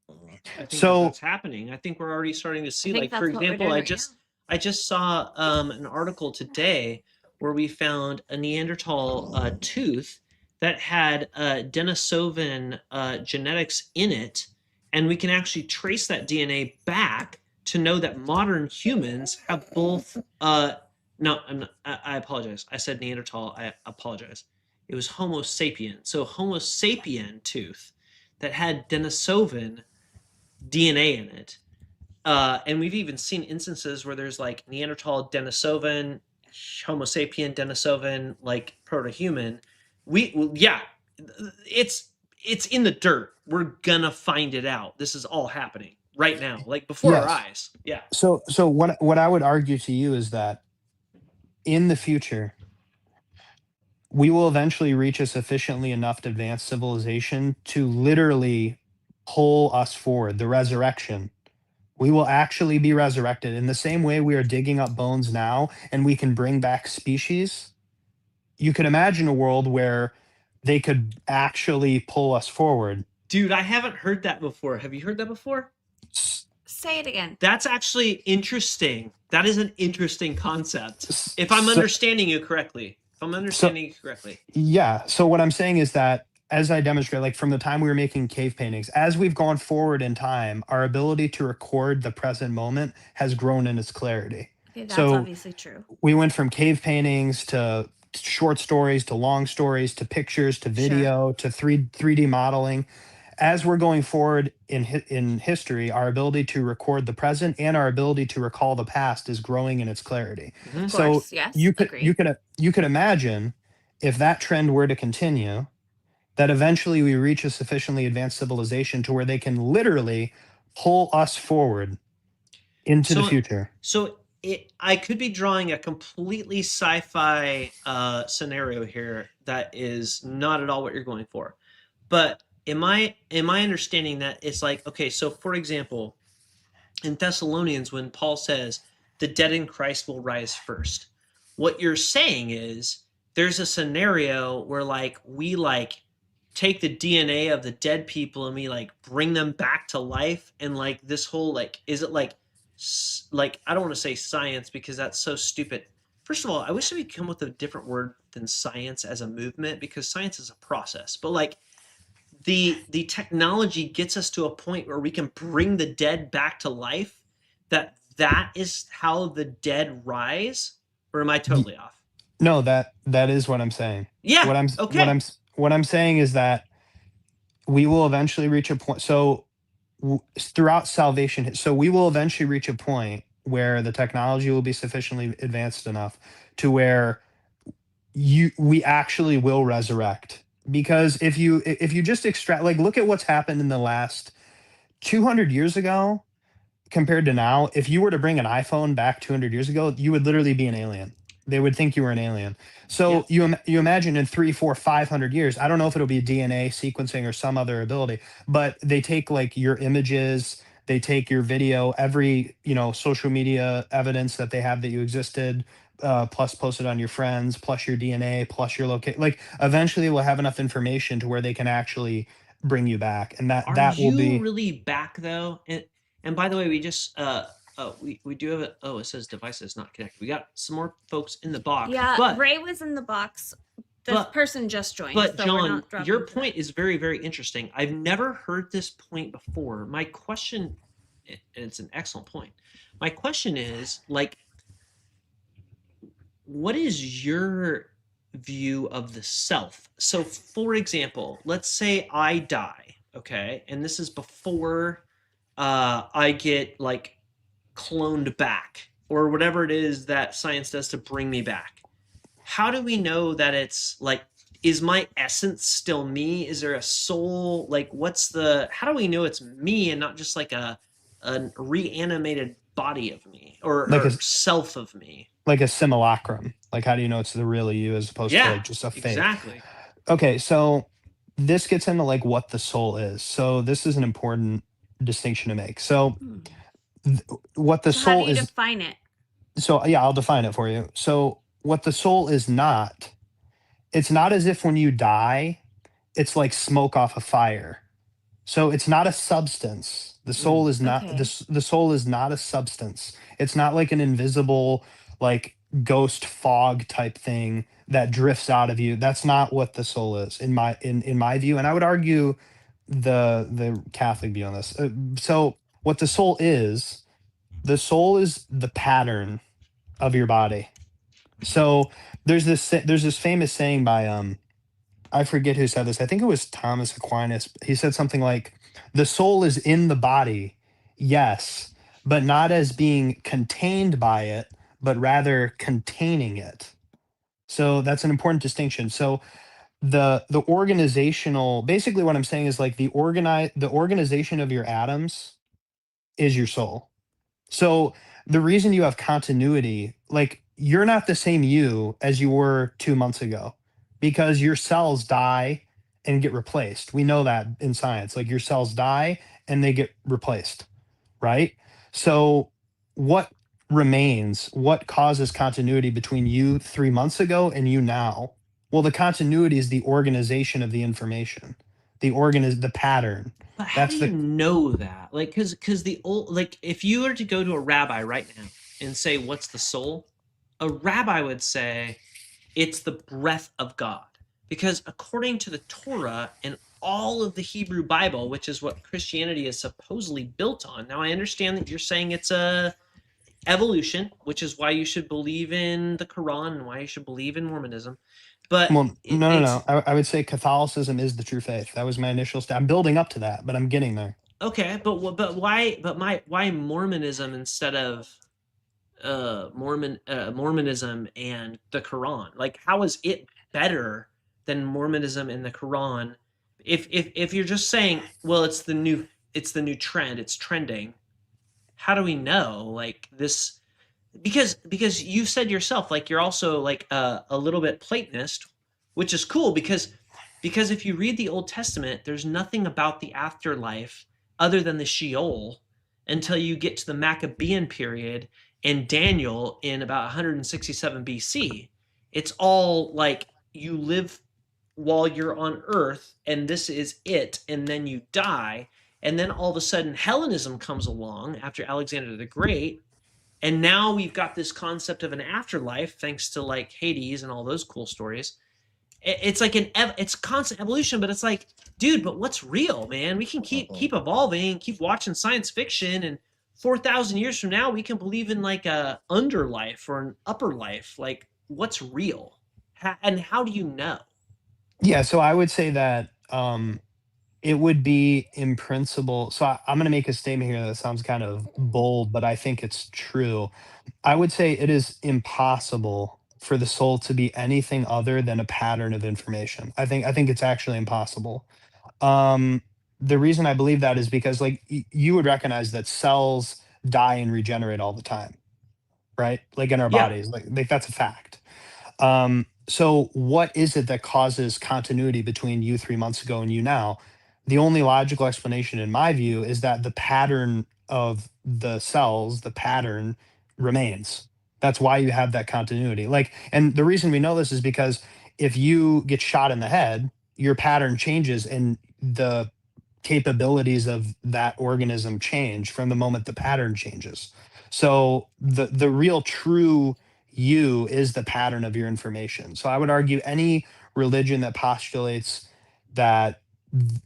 I think that's happening. I think we're already starting to see, like, for example, I just saw an article today where we found a Neanderthal tooth that had Denisovan genetics in it, and we can actually trace that DNA back to know that modern humans have both. No, I apologize. I said Neanderthal. I apologize. It was Homo sapien. So Homo sapien tooth that had Denisovan DNA in it. And we've even seen instances where there's like Neanderthal Denisovan, Homo sapien Denisovan, like proto-human. It's in the dirt. We're gonna find it out. This is all happening right now, like before our eyes. Yeah. So what I would argue to you is that in the future, we will eventually reach a sufficiently enough advanced civilization to literally pull us forward, the resurrection. We will actually be resurrected in the same way we are digging up bones now and we can bring back species. You could imagine a world where they could actually pull us forward. Dude, I haven't heard that before. Have you heard that before? Say it again. That's actually interesting. That is an interesting concept. If I'm understanding you correctly. Yeah. So what I'm saying is that, as I demonstrate, like from the time we were making cave paintings, as we've gone forward in time, our ability to record the present moment has grown in its clarity. Okay, that's obviously true. We went from cave paintings to short stories to long stories to pictures to video to 3D modeling. As we're going forward in history, our ability to record the present and our ability to recall the past is growing in its clarity. Mm-hmm. Of course, yes, you could imagine, if that trend were to continue, that eventually we reach a sufficiently advanced civilization to where they can literally pull us forward into the future. So I could be drawing a completely sci-fi scenario here that is not at all what you're going for. But am I understanding that it's like, okay, so for example, in Thessalonians, when Paul says the dead in Christ will rise first, what you're saying is there's a scenario where like we like take the DNA of the dead people and we like bring them back to life, and like this whole like, is it like I don't want to say science because that's so stupid. First of all, I wish that we come with a different word than science as a movement, because science is a process. But like the technology gets us to a point where we can bring the dead back to life. That is how the dead rise, or am I totally off? No, that is what I'm saying. Yeah. What I'm saying is that we will eventually reach a point. So throughout salvation, so we will eventually reach a point where the technology will be sufficiently advanced enough to where we actually will resurrect. Because if you just extract, like, look at what's happened in the last 200 years ago, compared to now, if you were to bring an iPhone back 200 years ago, you would literally be an alien. They would think you were an alien. So you imagine in 3, 4, 500 years, I don't know if it'll be DNA sequencing or some other ability, but they take like your images, they take your video, every, social media evidence that they have that you existed, plus post it on your friends, plus your DNA, plus your location. Like eventually we'll have enough information to where they can actually bring you back. And that will be really back though. And by the way, we just we do have it says devices not connected. We got some more folks in the box. Yeah, but Ray was in the box. This person just joined. But so John, your point is very, very interesting. I've never heard this point before. My question, and it's an excellent point. My question is, like, what is your view of the self? So, for example, let's say I die, okay, and this is before I get like cloned back or whatever it is that science does to bring me back. How do we know that it's like, is my essence still me? Is there a soul? Like, how do we know it's me and not just like a reanimated body of me or self of me? Like a simulacrum. Like, how do you know it's the real you as opposed to like just a fake? Exactly. Okay, so this gets into like what the soul is. So this is an important distinction to make. So what the soul is. How do you define it? So yeah, I'll define it for you. So what the soul is not, it's not as if when you die, it's like smoke off a fire. So it's not a substance. The soul is not the soul is not a substance. It's not like an invisible like ghost fog type thing that drifts out of you. That's not what the soul is in my view. And I would argue the Catholic view on this. So what the soul is the pattern of your body. So there's this famous saying by I forget who said this. I think it was Thomas Aquinas. He said something like, the soul is in the body, yes, but not as being contained by it, but rather containing it. So that's an important distinction. So the organizational, basically what I'm saying is like the organization of your atoms is your soul. So the reason you have continuity, like you're not the same you as you were 2 months ago because your cells die and get replaced. We know that in science, like your cells die and they get replaced, right? So what remains, what causes continuity between you 3 months ago and you now? Well, the continuity is the organization of the information. The pattern. But how do you know that? Like, because the old, like, if you were to go to a rabbi right now and say, what's the soul? A rabbi would say, it's the breath of God. Because according to the Torah and all of the Hebrew Bible, which is what Christianity is supposedly built on. Now, I understand that you're saying it's a evolution, which is why you should believe in the Quran and why you should believe in Mormonism. But no. I would say Catholicism is the true faith. That was my initial step. I'm building up to that, but I'm getting there. Okay, but why? But why Mormonism instead of Mormonism and the Quran? Like, how is it better than Mormonism and the Quran? If you're just saying, well, it's the new trend, it's trending. How do we know like this? Because you said yourself, like you're also like a little bit Platonist, which is cool because if you read the Old Testament, there's nothing about the afterlife other than the Sheol until you get to the Maccabean period and Daniel in about 167 BC. It's all like you live while you're on earth and this is it, and then you die, and then all of a sudden Hellenism comes along after Alexander the Great. And now we've got this concept of an afterlife, thanks to like Hades and all those cool stories. It's like it's constant evolution, but it's like, dude, but what's real, man? We can keep evolving, keep watching science fiction, and 4,000 years from now, we can believe in like a underlife or an upper life. Like, what's real, and how do you know? Yeah, so I would say that it would be in principle. So I'm going to make a statement here that sounds kind of bold, but I think it's true. I would say it is impossible for the soul to be anything other than a pattern of information. I think it's actually impossible. The reason I believe that is because like you would recognize that cells die and regenerate all the time, right? Like in our bodies, like that's a fact. So what is it that causes continuity between you 3 months ago and you now? The only logical explanation in my view is that the pattern of the cells, the pattern remains. That's why you have that continuity. Like, and the reason we know this is because if you get shot in the head, your pattern changes and the capabilities of that organism change from the moment the pattern changes. So the real true you is the pattern of your information. So I would argue any religion that postulates that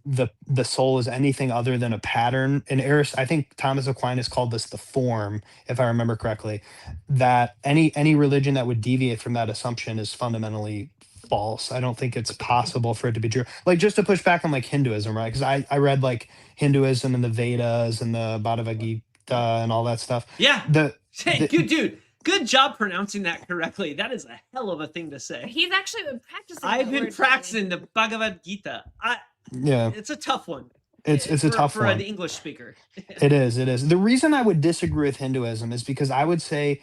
the soul is anything other than a pattern, and I think Thomas Aquinas called this the form, if I remember correctly, that any religion that would deviate from that assumption is fundamentally false. I don't think it's possible for it to be true. Like, just to push back on like Hinduism, right? Because I read like Hinduism and the Vedas and the Bhagavad Gita and all that stuff. Yeah. Good job pronouncing that correctly. That is a hell of a thing to say. He's actually been practicing. I've been practicing the Bhagavad Gita. It's a tough one. It's a tough one for an English speaker. It is. The reason I would disagree with Hinduism is because I would say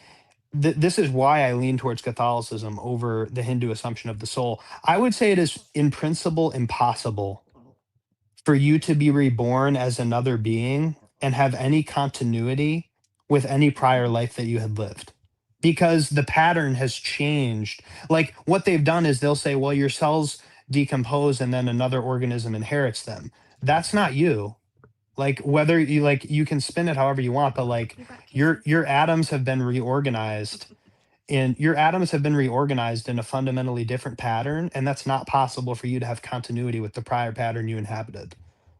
this is why I lean towards Catholicism over the Hindu assumption of the soul. I would say it is in principle impossible for you to be reborn as another being and have any continuity with any prior life that you had lived, because the pattern has changed. Like, what they've done is they'll say, well, your cells decompose and then another organism inherits them. That's not you. Like, whether you can spin it however you want, but like your atoms have been reorganized in a fundamentally different pattern, and that's not possible for you to have continuity with the prior pattern you inhabited.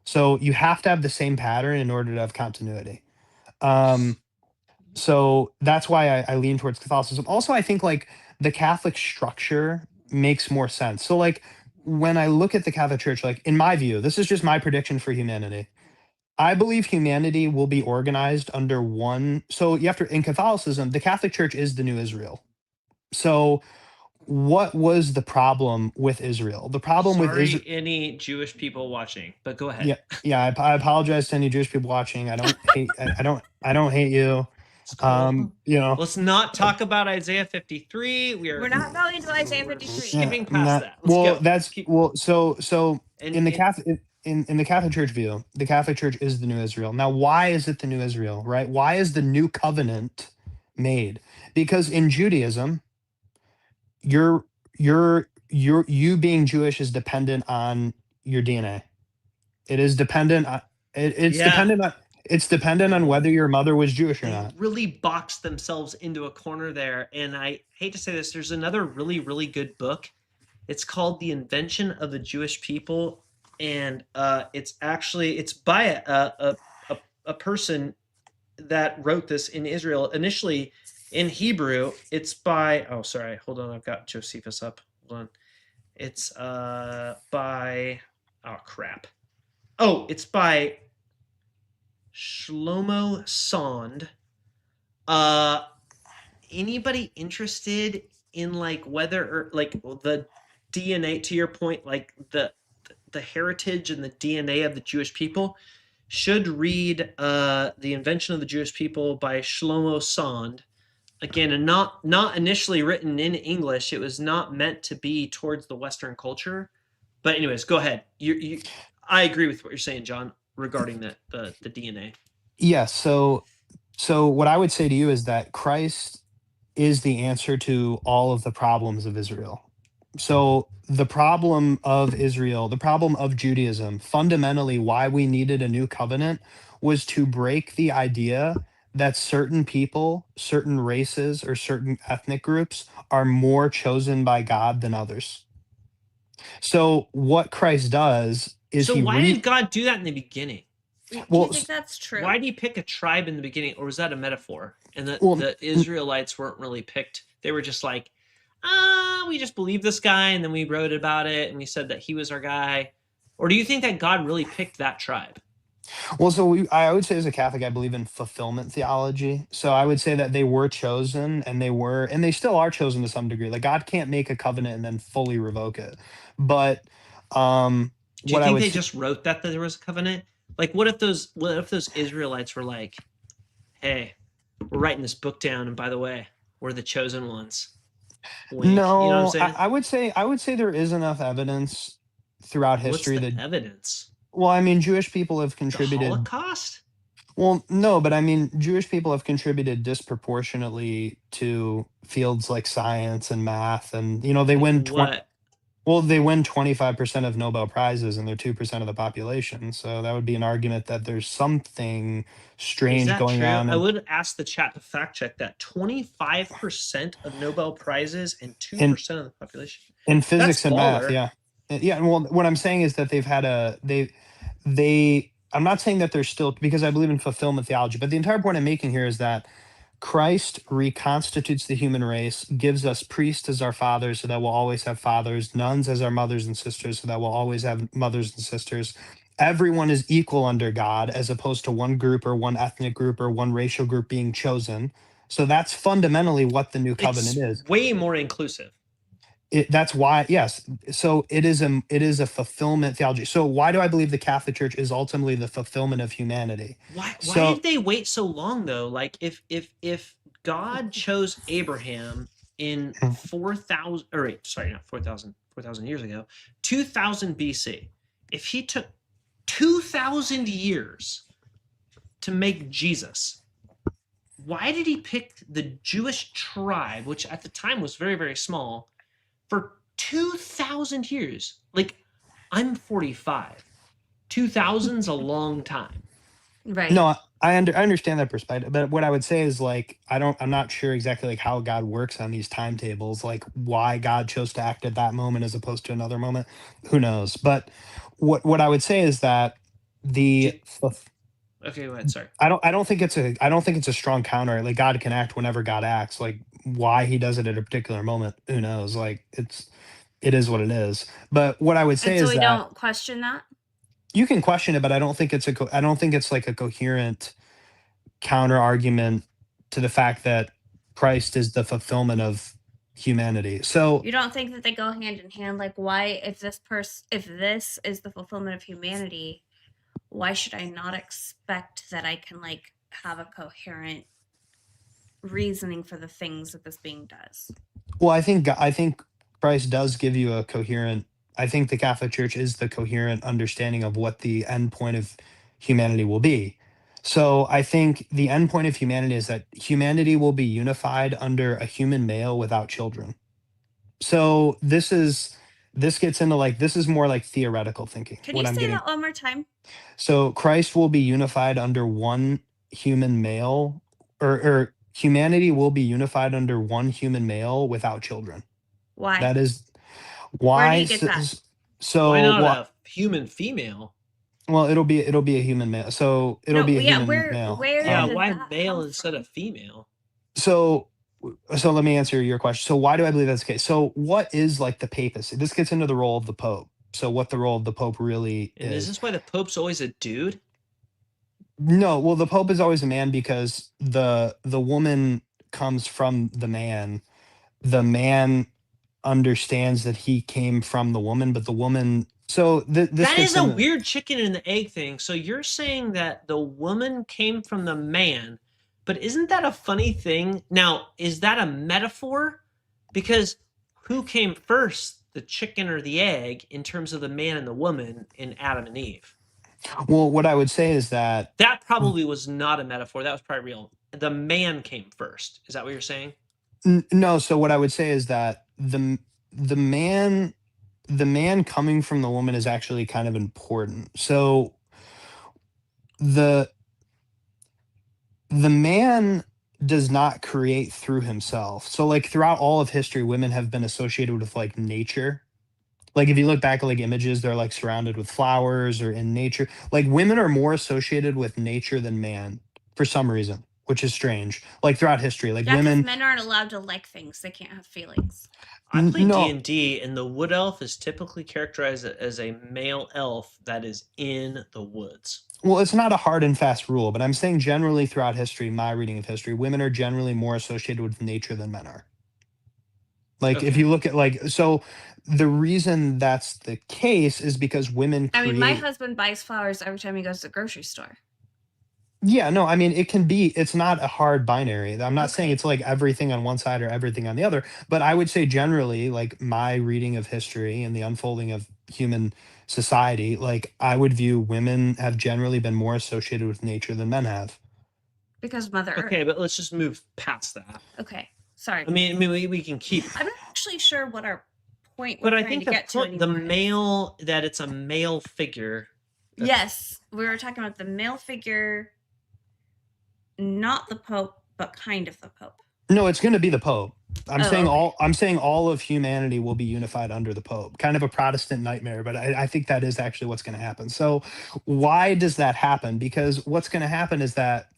So you have to have the same pattern in order to have continuity. So that's why I lean towards Catholicism. Also, I think like the Catholic structure makes more sense. So like when I look at the Catholic Church, like in my view, this is just my prediction for humanity. I believe humanity will be organized under one. So you have to, in Catholicism, the Catholic Church is the new Israel. So what was the problem with Israel? The problem with Israel. Any Jewish people watching, but go ahead. Yeah. I apologize to any Jewish people watching. I don't hate. I don't hate you. Let's not talk about Isaiah 53. We're not going to Isaiah 53. Skipping past that. So in the Catholic Church view, the Catholic Church is the new Israel. Now, why is it the new Israel, right? Why is the new covenant made? Because in Judaism, you being Jewish is dependent on your DNA. It is dependent on it's dependent on whether your mother was Jewish or not. Really boxed themselves into a corner there. And I hate to say this, there's another really, really good book. It's called The Invention of the Jewish People. And it's by a person that wrote this in Israel. Initially in Hebrew, it's by, hold on, I've got Josephus up. Hold on. It's it's by Shlomo Sond. Anybody interested in like whether or like the DNA, to your point, like the heritage and the DNA of the Jewish people, should read The Invention of the Jewish People by Shlomo Sond. Again, and not initially written in English. It was not meant to be towards the Western culture. But anyways, go ahead. I agree with what you're saying, John, regarding the DNA. Yeah, so what I would say to you is that Christ is the answer to all of the problems of Israel. So the problem of Israel, the problem of Judaism, fundamentally why we needed a new covenant was to break the idea that certain people, certain races, or certain ethnic groups are more chosen by God than others. So what Christ does is why did God do that in the beginning? Do you think that's true? Why do you pick a tribe in the beginning, or was that a metaphor? And the Israelites weren't really picked. They were just like, we just believe this guy, and then we wrote about it, and we said that he was our guy. Or do you think that God really picked that tribe? Well, I would say as a Catholic, I believe in fulfillment theology. So I would say that they were chosen, and they still are chosen to some degree. Like, God can't make a covenant and then fully revoke it. But do you think they just wrote that there was a covenant? Like, what if those Israelites were like, hey, we're writing this book down, and by the way, we're the chosen ones. Wink. No, you know what I'm saying? I would say there is enough evidence throughout history What's the that evidence? Well, I mean, Jewish people have contributed. The Holocaust? Well, no, but I mean, Jewish people have contributed disproportionately to fields like science and math, and they win what? Well, they win 25% of Nobel Prizes, and they're 2% of the population. So that would be an argument that there's something strange going true? on. I would ask the chat to fact check that. 25% of Nobel Prizes and 2% of the population. In physics and math, yeah. Yeah, well, what I'm saying is that they've had I'm not saying that they're still, because I believe in fulfillment theology, but the entire point I'm making here is that Christ reconstitutes the human race, gives us priests as our fathers so that we'll always have fathers, nuns as our mothers and sisters so that we'll always have mothers and sisters. Everyone is equal under God, as opposed to one group or one ethnic group or one racial group being chosen. So that's fundamentally what the new covenant is. Way more inclusive. That's why, yes. So it is a fulfillment theology. So why do I believe the Catholic Church is ultimately the fulfillment of humanity? Why did they wait so long though? Like if God chose Abraham in 4,000, or wait, sorry, not 4,000 years ago, 2000 BC. If he took 2,000 years to make Jesus, why did he pick the Jewish tribe, which at the time was very, very small, for 2,000 years? Like, I'm 45. 2000's a long time. Right. No, I understand that perspective, but what I would say is, like, I'm not sure exactly like how God works on these timetables, like why God chose to act at that moment as opposed to another moment. Who knows? But what I would say is that Okay, go ahead. Sorry. I don't think it's a strong counter. Like, God can act whenever God acts. Like, why he does it at a particular moment, who knows? Like, it is what it is. But what I would say is we don't question that. You can question it, but I don't think it's like a coherent counter argument to the fact that Christ is the fulfillment of humanity. So you don't think that they go hand in hand? Like, why, if this is the fulfillment of humanity, why should I not expect that I can like have a coherent reasoning for the things that this being does? Well, I think Christ does give you a coherent. I think the Catholic Church is the coherent understanding of what the end point of humanity will be. So I think the end point of humanity is that humanity will be unified under a human male without children. So this gets into like, this is more like theoretical thinking. Can you say that one more time? So Christ will be unified under one human male, or humanity will be unified under one human male without children. Why? That is why. Where do you get that? So why not a human female? Well, it'll be a human male. So it'll be a human male. Why male instead of female? So let me answer your question. So why do I believe that's the case? So what is like the papacy? This gets into the role of the Pope. So what the role of the Pope really is. Is this why the Pope's always a dude? No, well, the Pope is always a man because the woman comes from the man. The man understands that he came from the woman, but the woman. So that is a weird chicken and the egg thing. So you're saying that the woman came from the man, but isn't that a funny thing? Now, is that a metaphor? Because who came first, the chicken or the egg, in terms of the man and the woman in Adam and Eve? Well, what I would say is that probably was not a metaphor. That was probably real. The man came first. Is that what you're saying? No. So what I would say is that the man coming from the woman is actually kind of important. So the man does not create through himself. So like throughout all of history, women have been associated with like nature. Like if you look back at like images, they're like surrounded with flowers or in nature. Like women are more associated with nature than man for some reason, which is strange. Like throughout history, like women. Men aren't allowed to like things; they can't have feelings. I play D&D, and the wood elf is typically characterized as a male elf that is in the woods. Well, it's not a hard and fast rule, but I'm saying generally throughout history, my reading of history, women are generally more associated with nature than men are. Like if you look at like, so the reason that's the case is because women I mean, my husband buys flowers every time he goes to the grocery store. Yeah, no, I mean, it's not a hard binary. I'm not saying Okay. it's like everything on one side or everything on the other, but I would say generally, like my reading of history and the unfolding of human society, like I would view women have generally been more associated with nature than men have. Because Mother Earth. Okay, but let's just move past that. Okay, sorry. I mean, we can keep. I'm not actually sure what our point But we're I trying think to get to the anymore is. male, that it's a male figure. Yes, we were talking about the male figure, not the Pope, but kind of the Pope. No, it's going to be the Pope. I'm saying okay. I'm saying all of humanity will be unified under the Pope. Kind of a Protestant nightmare, but I think that is actually what's going to happen. So why does that happen? Because what's going to happen is that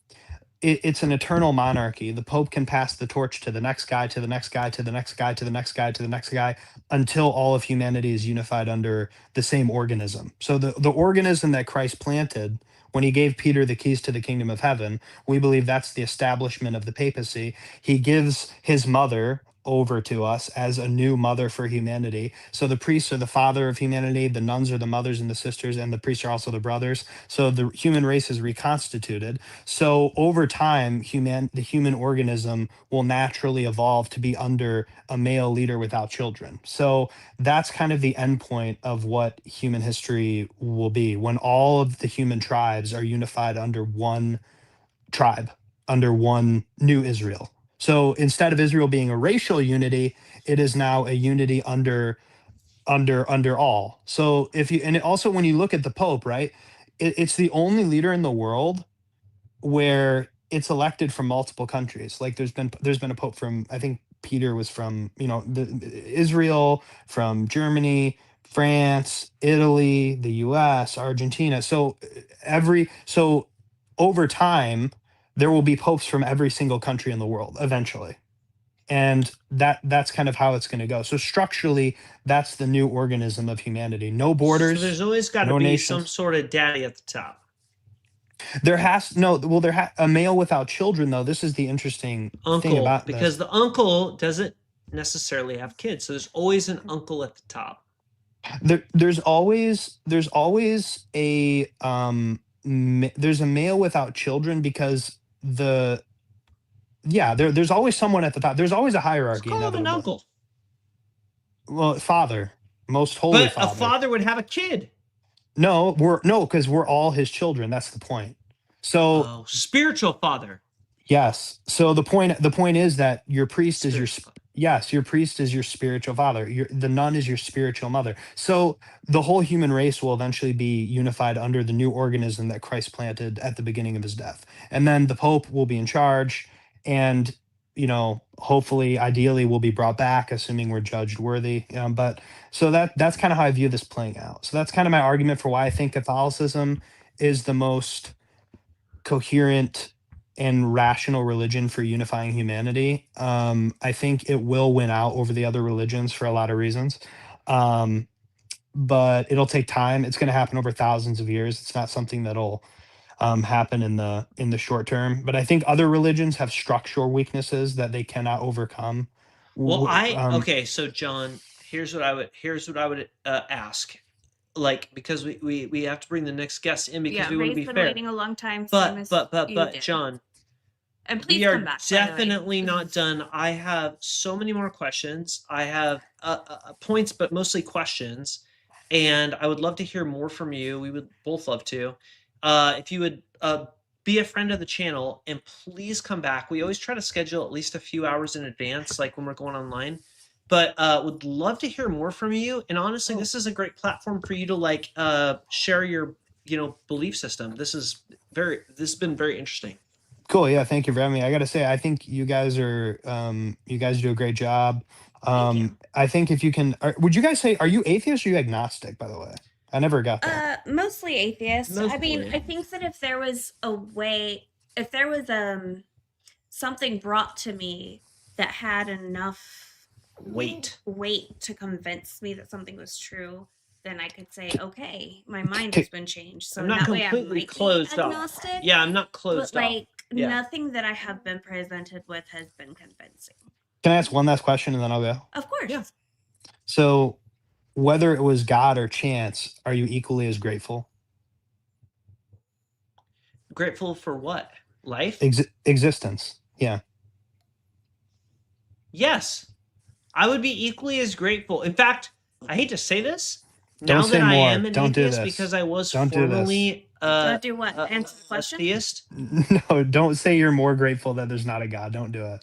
it's an eternal monarchy. The Pope can pass the torch to the next guy, to the next guy, to the next guy, to the next guy, to the next guy, until all of humanity is unified under the same organism. So the organism that Christ planted when he gave Peter the keys to the kingdom of heaven, we believe that's the establishment of the papacy. He gives his mother over to us as a new mother for humanity. So the priests are the father of humanity, the nuns are the mothers and the sisters, and the priests are also the brothers. So the human race is reconstituted. So over time, the human organism will naturally evolve to be under a male leader without children. So that's kind of the end point of what human history will be when all of the human tribes are unified under one tribe, under one new Israel. So instead of Israel being a racial unity, it is now a unity under all. So also when you look at the Pope, right, it's the only leader in the world where it's elected from multiple countries. Like there's been a Pope from, I think Peter was from, Israel, from Germany, France, Italy, the US, Argentina. So over time there will be popes from every single country in the world eventually. And that's kind of how it's going to go. So structurally, that's the new organism of humanity. No borders. So there's always got to be some sort of daddy at the top. A male without children, though. This is the interesting thing about this. Because the uncle doesn't necessarily have kids, so there's always an uncle at the top. There's always a there's a male without children because there's always someone at the top. There's always a hierarchy. It's called an uncle. Well, father, most holy father. But a father would have a kid. No, because we're all his children. That's the point. So spiritual father. Yes. So the point is that your priest is your priest is your spiritual father. The nun is your spiritual mother. So the whole human race will eventually be unified under the new organism that Christ planted at the beginning of his death. And then the Pope will be in charge, and hopefully, ideally, will be brought back, assuming we're judged worthy. But so that's kind of how I view this playing out. So that's kind of my argument for why I think Catholicism is the most coherent and rational religion for unifying humanity. I think it will win out over the other religions for a lot of reasons. But it'll take time. It's going to happen over thousands of years. It's not something that'll happen in the short term. But I think other religions have structural weaknesses that they cannot overcome. Well, okay. So John, here's what I would ask. Like, because we have to bring the next guest in because we want to be fair. Waiting a long time. But John, and please we are come back, definitely not done. I have so many more questions. I have points, but mostly questions, and I would love to hear more from you. We would both love to. If you would be a friend of the channel, and please come back. We always try to schedule at least a few hours in advance, like when we're going online. But would love to hear more from you. And honestly, this is a great platform for you to share your belief system. This has been very interesting. Cool. Yeah, thank you for having me. I got to say, I think you guys do a great job. I think if you can, would you guys say, are you atheist or are you agnostic, by the way? I never got that. Mostly atheist. I mean, I think that if there was something brought to me that had enough weight to convince me that something was true, then I could say, okay, my mind has been changed. So I'm not completely closed off. Yeah, I'm not closed off. Nothing that I have been presented with has been convincing. Can I ask one last question and then I'll go? Of course. Yeah. So whether it was God or chance, are you equally as grateful? Grateful for what? Life? Existence. Yeah. Yes. I would be equally as grateful. In fact, I hate to say this. Don't Now say that I more. am an Don't do atheist this. because I was Don't do this. formerly do what? Answer the question? Atheist. No, don't say you're more grateful that there's not a God. Don't do it.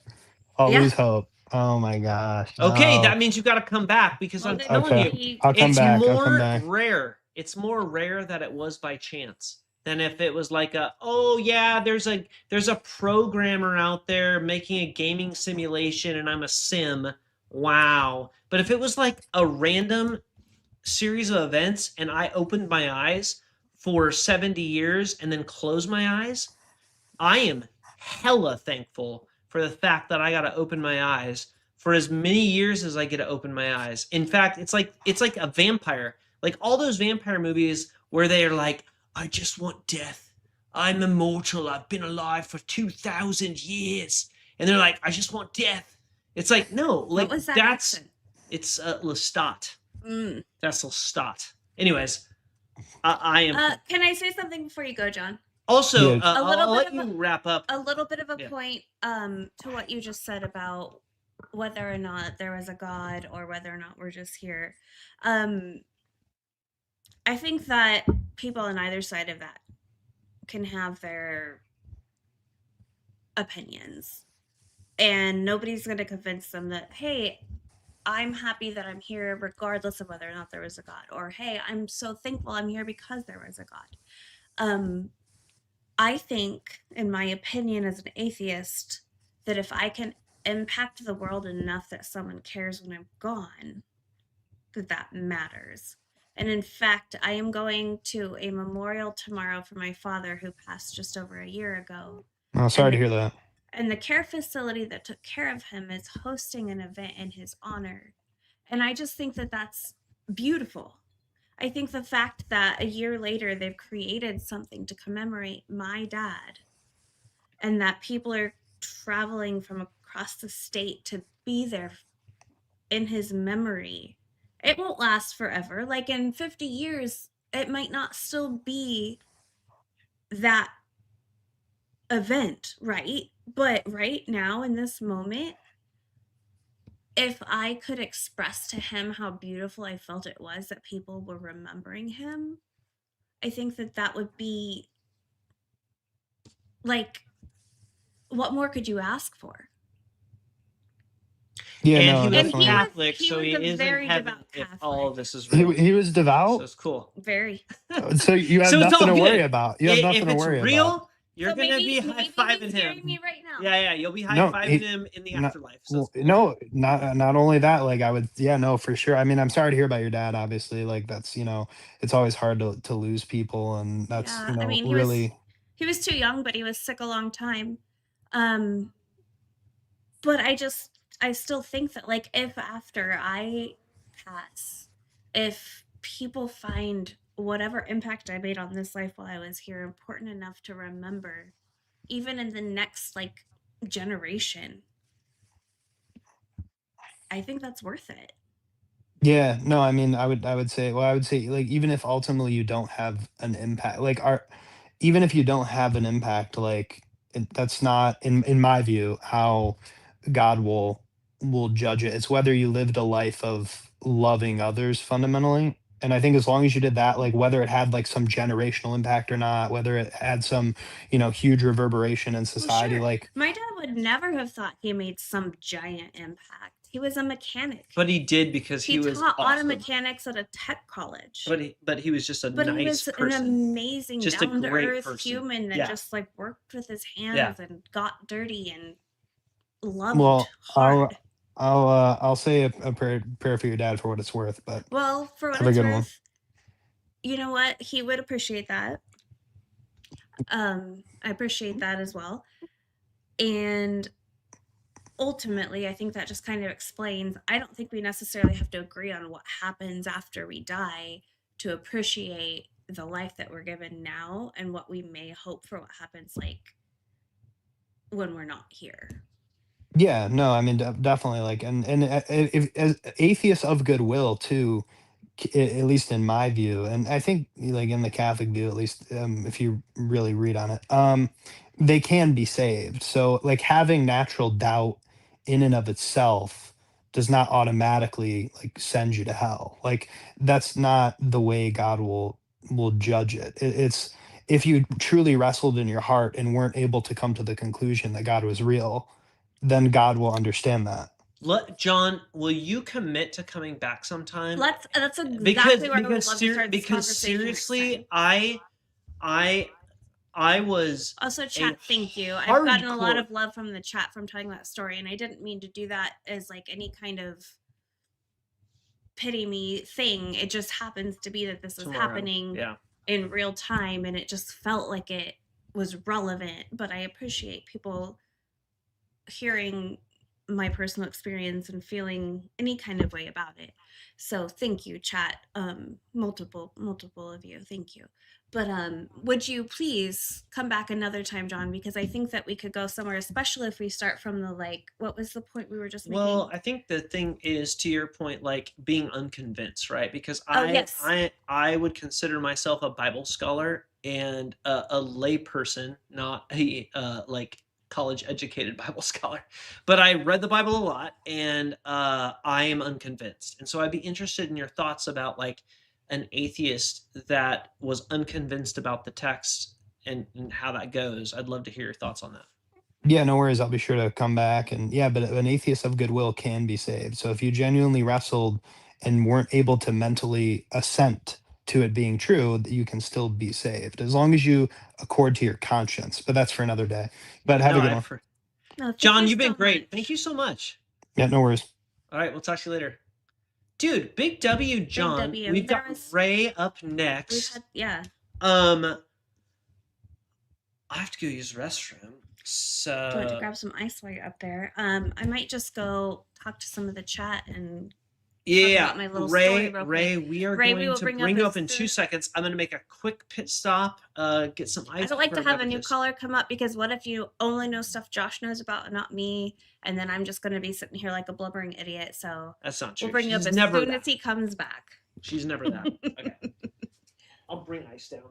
I'll lose hope. Oh my gosh. Okay, no. that means you got to come back because I'm telling you, I'll come it's back. I'll come more back. rare. It's more rare that it was by chance than if it was like oh yeah, there's a programmer out there making a gaming simulation and I'm a sim. Wow. But if it was like a random series of events and I opened my eyes for 70 years and then closed my eyes, I am hella thankful for the fact that I got to open my eyes for as many years as I get to open my eyes. In fact, it's like a vampire. Like all those vampire movies where they are like, I just want death. I'm immortal. I've been alive for 2,000 years. And they're like, I just want death. It's like, no, like what was that that's accent? It's Lestat. That's Lestat. Anyways, I am. Can I say something before you go, John? Also, I'll let you wrap up. A little bit of a point to what you just said about whether or not there was a God or whether or not we're just here. I think that people on either side of that can have their opinions, and nobody's going to convince them that, hey, I'm happy that I'm here regardless of whether or not there was a God, or hey, I'm so thankful I'm here because there was a God. I think, in my opinion as an atheist, that if I can impact the world enough that someone cares when I'm gone, that matters. And in fact, I am going to a memorial tomorrow for my father who passed just over a year ago. Oh, sorry to hear that. And the care facility that took care of him is hosting an event in his honor. And I just think that that's beautiful. I think the fact that a year later they've created something to commemorate my dad and that people are traveling from across the state to be there in his memory, it won't last forever. Like in 50 years, it might not still be that event, right? But right now in this moment, if I could express to him how beautiful I felt it was that people were remembering him, I think that that would be like, what more could you ask for? Yeah, and no, he was definitely. Catholic, so he is in heaven if all of this is real. He was devout? So it's cool. Very. So you have So it's nothing all to worry good. about. You have nothing If to it's worry real, about. you're So gonna maybe- be maybe high-fiving he's him. hearing me right now. Yeah, you'll be No, high-fiving him in the afterlife. So it's cool. No, not only that, like I would, yeah, no, for sure. I mean, I'm sorry to hear about your dad, obviously. Like that's, it's always hard to lose people, and that's, Yeah, I mean, really. He was too young, but he was sick a long time. But I still think that, like, if after I pass, if people find whatever impact I made on this life while I was here important enough to remember, even in the next, like, generation, I think that's worth it. Yeah, no, I mean, I would say, like, even if ultimately you don't have an impact, like, even if you don't have an impact, like, that's not, in my view, how God will judge it. It's whether you lived a life of loving others fundamentally. And I think as long as you did that, like whether it had like some generational impact or not, whether it had some, huge reverberation in society, Well, sure. like My dad would never have thought he made some giant impact. He was a mechanic. But he did because he was taught awesome. auto mechanics at a tech college. But he was just a But nice he was person. an amazing, Just a down to great earth person. human that Yeah. just like worked with his hands and got dirty and loved well, hard. I'll say a prayer for your dad for what it's worth, but Well, for what have a it's good one. worth, you know what? He would appreciate that. I appreciate that as well. And ultimately, I think that just kind of explains, I don't think we necessarily have to agree on what happens after we die to appreciate the life that we're given now and what we may hope for what happens like when we're not here. Yeah, no, I mean, definitely, like, and if as atheists of goodwill too at least in my view, and I think like in the Catholic view, at least, if you really read on it, they can be saved. So like having natural doubt in and of itself does not automatically like send you to hell. Like that's not the way God will judge it. It's if you truly wrestled in your heart and weren't able to come to the conclusion that God was real, then God will understand that. John, will you commit to coming back sometime? That's exactly where I would love to start this because conversation seriously, I was also chat. Thank you. I've gotten a lot of love from the chat from telling that story, and I didn't mean to do that as like any kind of pity me thing. It just happens to be that this is happening in real time, and it just felt like it was relevant. But I appreciate people hearing my personal experience and feeling any kind of way about it. So thank you, chat. Multiple of you, thank you. But would you please come back another time, John, because I think that we could go somewhere, especially if we start from the like, what was the point we were just making? Well, I think the thing is, to your point, like being unconvinced, right? Because I would consider myself a Bible scholar and a lay person, not a like college educated Bible scholar, but I read the Bible a lot, and I am unconvinced. And so I'd be interested in your thoughts about like an atheist that was unconvinced about the text and how that goes. I'd love to hear your thoughts on that. Yeah, no worries. I'll be sure to come back. And yeah, but an atheist of goodwill can be saved. So if you genuinely wrestled and weren't able to mentally assent to it being true, you can still be saved as long as you accord to your conscience. But that's for another day. But have a good one. No, John, you've been great. Thank you so much. Yeah, no worries. All right, we'll talk to you later. Dude, big W, John. Big W. We've got Ray up next. I have to go use the restroom. So do you want to grab some ice while you're up there? I might just go talk to some of the chat and talk about my little story real quick. Ray, we are going to bring you up in 2 seconds. I'm going to make a quick pit stop, get some ice. I don't like to have a new caller come up because what if you only know stuff Josh knows about and not me, and then I'm just going to be sitting here like a blubbering idiot. So that's not true. We'll bring you up as soon as he comes back. She's never that. Okay. I'll bring ice down.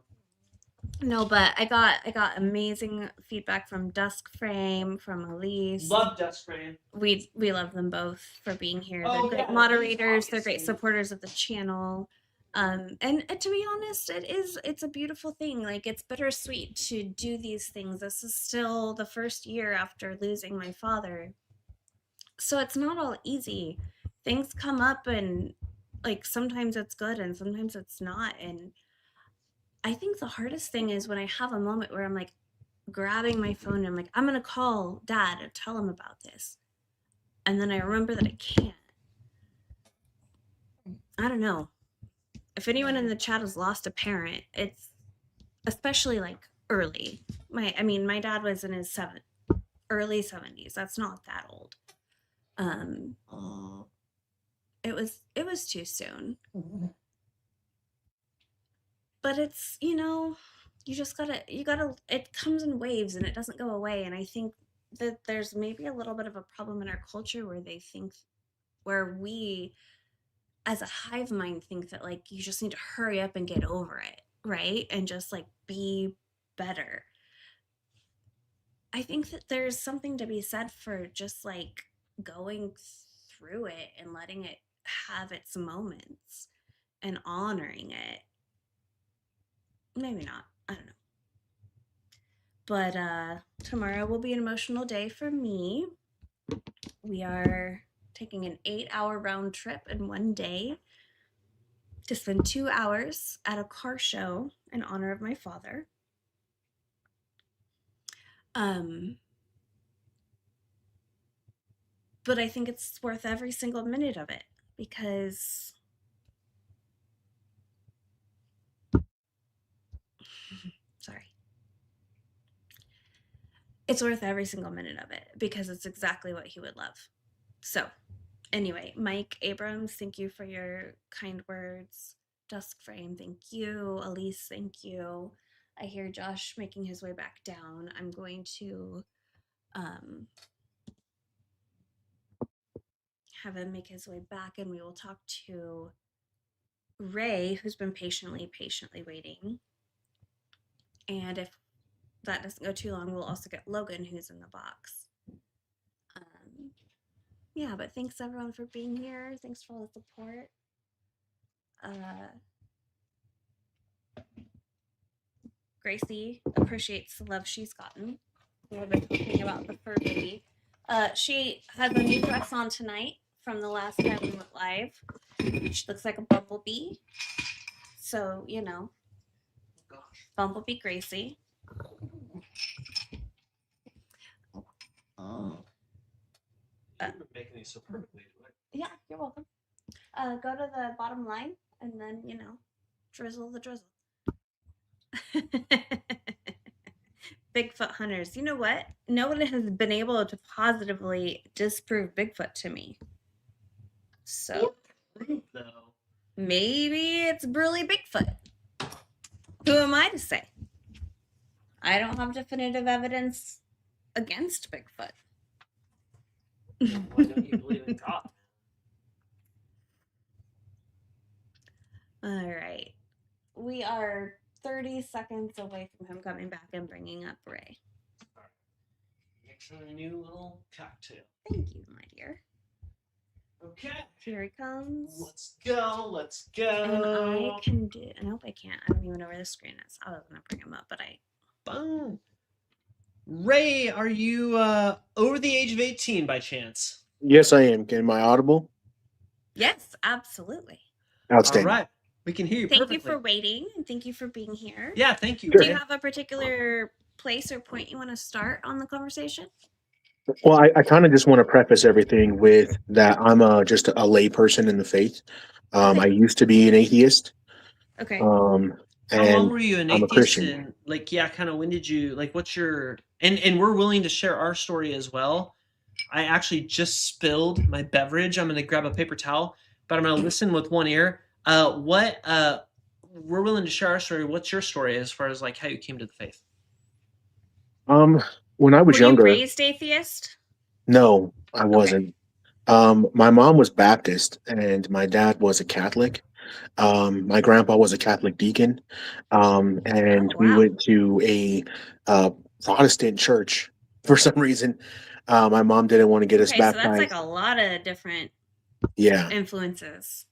No, but I got amazing feedback from Dusk Frame, from Elise. Love Dusk Frame. We love them both for being here. They're great moderators. They're great supporters of the channel. And to be honest, it's a beautiful thing. Like, it's bittersweet to do these things. This is still the first year after losing my father, so it's not all easy. Things come up, and like sometimes it's good and sometimes it's not. And I think the hardest thing is when I have a moment where I'm like grabbing my phone and I'm like, I'm going to call Dad and tell him about this. And then I remember that I can't. I don't know. If anyone in the chat has lost a parent, it's especially like early. My dad was in his early 70s. That's not that old. It was too soon. But it's, you just gotta, it comes in waves and it doesn't go away. And I think that there's maybe a little bit of a problem in our culture where we, as a hive mind, think that like, you just need to hurry up and get over it, right? And just like be better. I think that there's something to be said for just like going through it and letting it have its moments and honoring it. Maybe not. I don't know. But tomorrow will be an emotional day for me. We are taking an 8-hour round trip in one day to spend 2 hours at a car show in honor of my father. But I think it's worth every single minute of it because it's worth every single minute of it because it's exactly what he would love. So anyway, Mike Abrams, thank you for your kind words. Dusk Frame, thank you. Elise, thank you. I hear Josh making his way back down. I'm going to have him make his way back, and we will talk to Ray, who's been patiently waiting. And if that doesn't go too long, we'll also get Logan, who's in the box. Yeah, but thanks everyone for being here. Thanks for all the support. Gracie appreciates the love she's gotten. We've been talking about the fur baby. She has a new dress on tonight from the last time we went live. She looks like a bumblebee. So, you know, Bumblebee Gracie. Oh. You're making these so perfectly. Yeah, you're welcome. Go to the bottom line and then, you know, drizzle the drizzle. Bigfoot hunters. You know what? No one has been able to positively disprove Bigfoot to me. So prove, though. Maybe it's Burly Bigfoot. Who am I to say? I don't have definitive evidence against Bigfoot. Why don't you believe in God? All right. We are 30 seconds away from him coming back and bringing up Ray. All right. Mix a new little cocktail. Thank you, my dear. Okay. Here he comes. Let's go. Let's go. And I can do. I hope I can't. I don't even know where the screen is. I was gonna bring him up, but I. Boom. Ray, are you over the age of 18 by chance? Yes, I am. Am I audible? Yes, absolutely. Outstanding. All right. We can hear you Thank perfectly. you for waiting, and thank you for being here. Yeah, thank you. Do you have a particular place or point you want to start on the conversation? Well, I kind of just want to preface everything with that I'm just a lay person in the faith. Okay. I used to be an atheist. Okay. And how long were you an I'm atheist? a Christian. And like, yeah, kind of when did you, like, what's your, and we're willing to share our story as well. I actually just spilled my beverage. I'm going to grab a paper towel, but I'm going to listen with one ear. We're willing to share our story. What's your story as far as like how you came to the faith? When I was younger, you raised atheist? No, I wasn't. Okay. My mom was Baptist and my dad was a Catholic. My grandpa was a Catholic deacon. And we went to a Protestant church for some reason. My mom didn't want to get us baptized. So that's like a lot of different influences.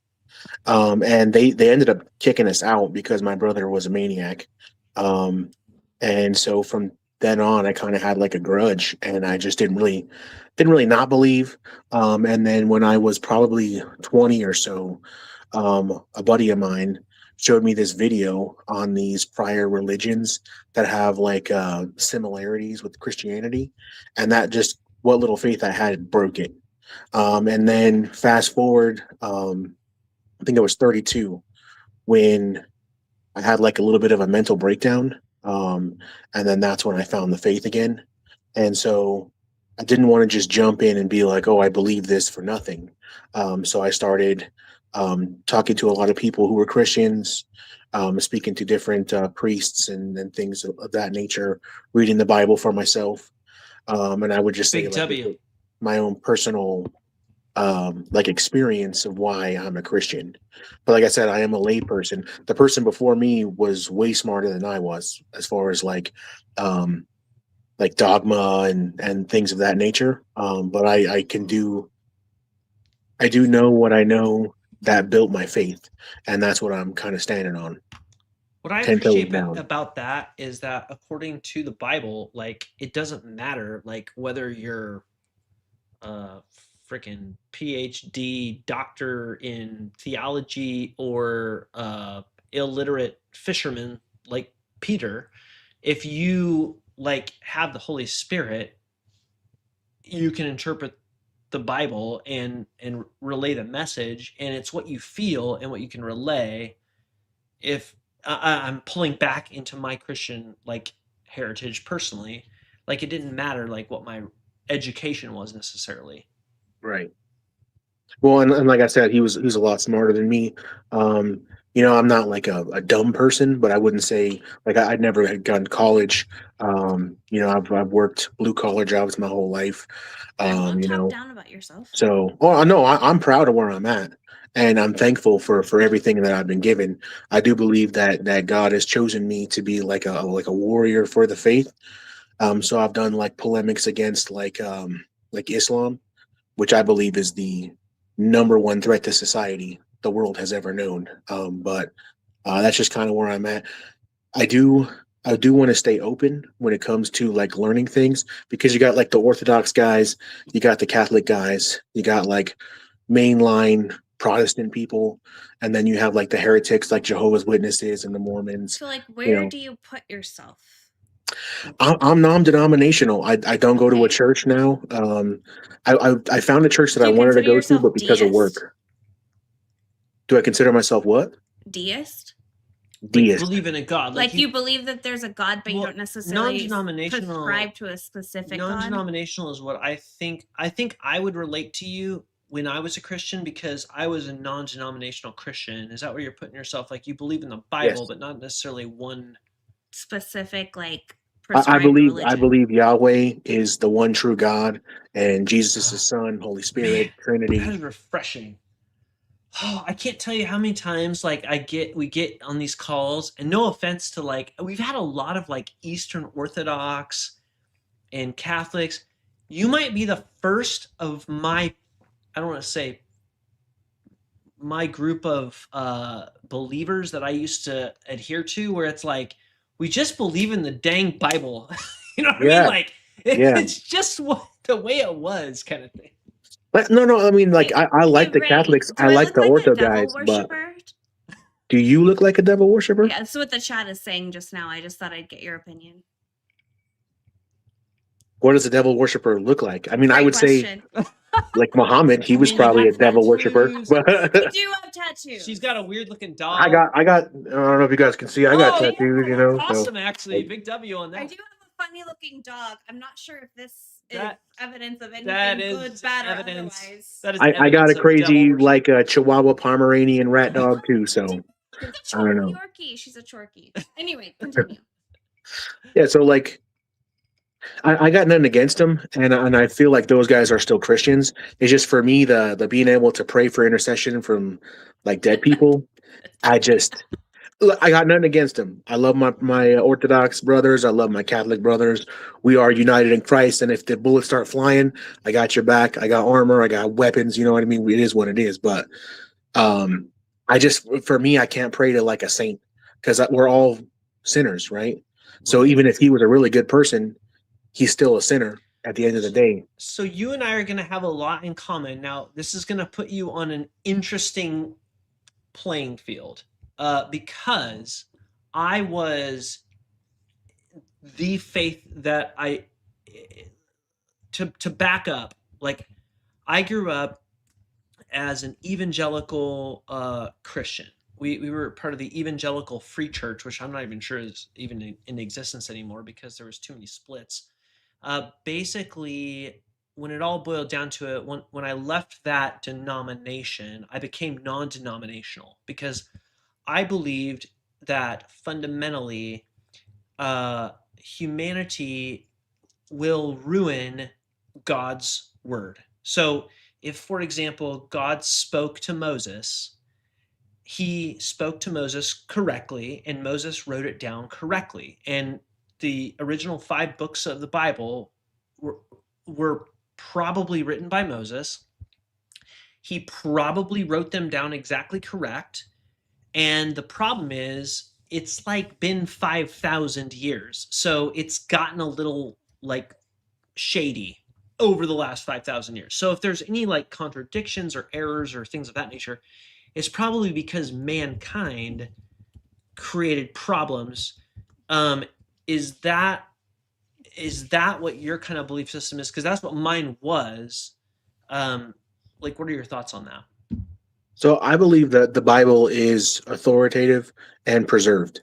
And they ended up kicking us out because my brother was a maniac. And so from then on, I kind of had like a grudge, and I just didn't really not believe. And then when I was probably 20 or so, a buddy of mine showed me this video on these prior religions that have like similarities with Christianity, and that just what little faith I had broke it. And then fast forward, I think I was 32 when I had like a little bit of a mental breakdown. And then that's when I found the faith again. And so I didn't want to just jump in and be like, oh, I believe this for nothing. So I started talking to a lot of people who were Christians, speaking to different priests and things of that nature, reading the Bible for myself. And I would just say like, my own personal like experience of why I'm a Christian. But like I said, I am a lay person. The person before me was way smarter than I was as far as like dogma and things of that nature. But I do know what I know that built my faith, and that's what I'm kind of standing on. What I appreciate about that is that according to the Bible, like it doesn't matter like whether you're freaking PhD doctor in theology or illiterate fisherman like Peter. If you like have the Holy Spirit, you can interpret the Bible and relay the message, and it's what you feel and what you can relay. If I'm pulling back into my Christian like heritage personally, like it didn't matter like what my education was necessarily. Right. Well, and like I said, he was a lot smarter than me. You know, I'm not like a dumb person, but I wouldn't say like I'd never had gone to college. You know, I've worked blue collar jobs my whole life. Don't you know, talk down about yourself. So, oh no, I'm proud of where I'm at, and I'm thankful for everything that I've been given. I do believe that God has chosen me to be like a warrior for the faith. So I've done like polemics against like Islam, which I believe is the number one threat to society the world has ever known. But that's just kind of where I'm at. I do want to stay open when it comes to like learning things, because you got like the Orthodox guys, you got the Catholic guys, you got like mainline Protestant people, and then you have like the heretics like Jehovah's Witnesses and the Mormons. So like, where do you put yourself? I'm non-denominational. I don't go to a church now. I found a church that I wanted to go to, but because of work. Do I consider myself what? Deist? Deist. Like believe in a God. Like you believe that there's a God, but you don't necessarily prescribe to a specific God? Non-denominational is what I think. I think I would relate to you when I was a Christian, because I was a non-denominational Christian. Is that where you're putting yourself? Like you believe in the Bible, but not necessarily one specific like I believe Yahweh is the one true God, and Jesus is His Son, Holy Spirit, Trinity. That is refreshing. Oh, I can't tell you how many times like we get on these calls, and no offense to like, we've had a lot of like Eastern Orthodox and Catholics. You might be the first of my, I don't want to say my group of believers that I used to adhere to, where it's like, we just believe in the dang Bible. You know what I mean? Like it's just the way it was, kind of thing. But no. I mean, like I like the Catholics. I like the Ortho guys. But do you look like a devil worshiper? Yeah, that's what the chat is saying just now. I just thought I'd get your opinion. What does a devil worshiper look like? I mean, I would say like Muhammad. He was probably a devil worshiper. You do have tattoos. She's got a weird looking dog. I got. I don't know if you guys can see. I got tattoos. You know, awesome. Actually, big W on that. I do have a funny looking dog. I'm not sure if this is evidence of anything good, bad, or otherwise. I got a crazy like a Chihuahua Pomeranian rat dog too. So I don't know. Yorkie. She's a chorky. Anyway, continue. Yeah. So like. I got nothing against them, and I feel like those guys are still Christians. It's just for me the being able to pray for intercession from like dead people. I got nothing against them. I love my Orthodox brothers. I love my Catholic brothers. We are united in Christ, and if the bullets start flying, I got your back. I got armor. I got weapons. You know what I mean? It is what it is. But for me, I can't pray to like a saint, because we're all sinners, right? So even if he was a really good person, he's still a sinner at the end of the day. So you and I are going to have a lot in common. Now, this is going to put you on an interesting playing field, because I was the faith that to back up, like I grew up as an evangelical Christian. We were part of the Evangelical Free Church, which I'm not even sure is even in existence anymore, because there was too many splits. Basically, when it all boiled down to it, when I left that denomination, I became non-denominational, because I believed that fundamentally humanity will ruin God's word. So if, for example, God spoke to Moses, he spoke to Moses correctly, and Moses wrote it down correctly. And the original 5 books of the Bible were probably written by Moses. He probably wrote them down exactly correct. And the problem is, it's like been 5,000 years. So it's gotten a little like shady over the last 5,000 years. So if there's any like contradictions or errors or things of that nature, it's probably because mankind created problems. Is that what your kind of belief system is? Because that's what mine was. Like, what are your thoughts on that? So I believe that the Bible is authoritative and preserved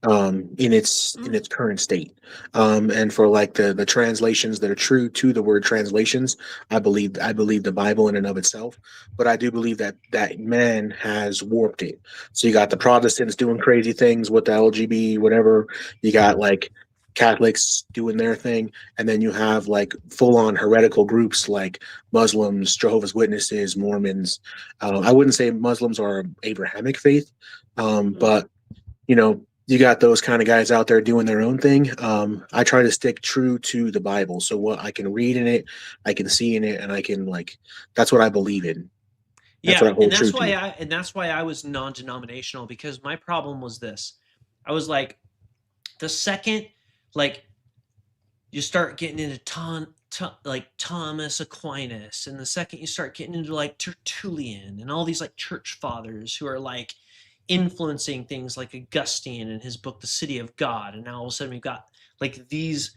in its current state. And for like the translations that are true to the word translations, I believe the Bible in and of itself. But I do believe that man has warped it. So you got the Protestants doing crazy things with the LGBT, whatever. You got like Catholics doing their thing, and then you have like full-on heretical groups like Muslims, Jehovah's Witnesses, Mormons. I wouldn't say Muslims are Abrahamic faith, but you got those kind of guys out there doing their own thing. I try to stick true to the Bible, so what I can read in it, I can see in it, and I can that's what I believe in. That's and that's why I was non-denominational, because my problem was this. I was like, the second you start getting into Thomas Aquinas, and the second you start getting into Tertullian and all these church fathers who are influencing things like Augustine and his book The City of God, and now all of a sudden we've got these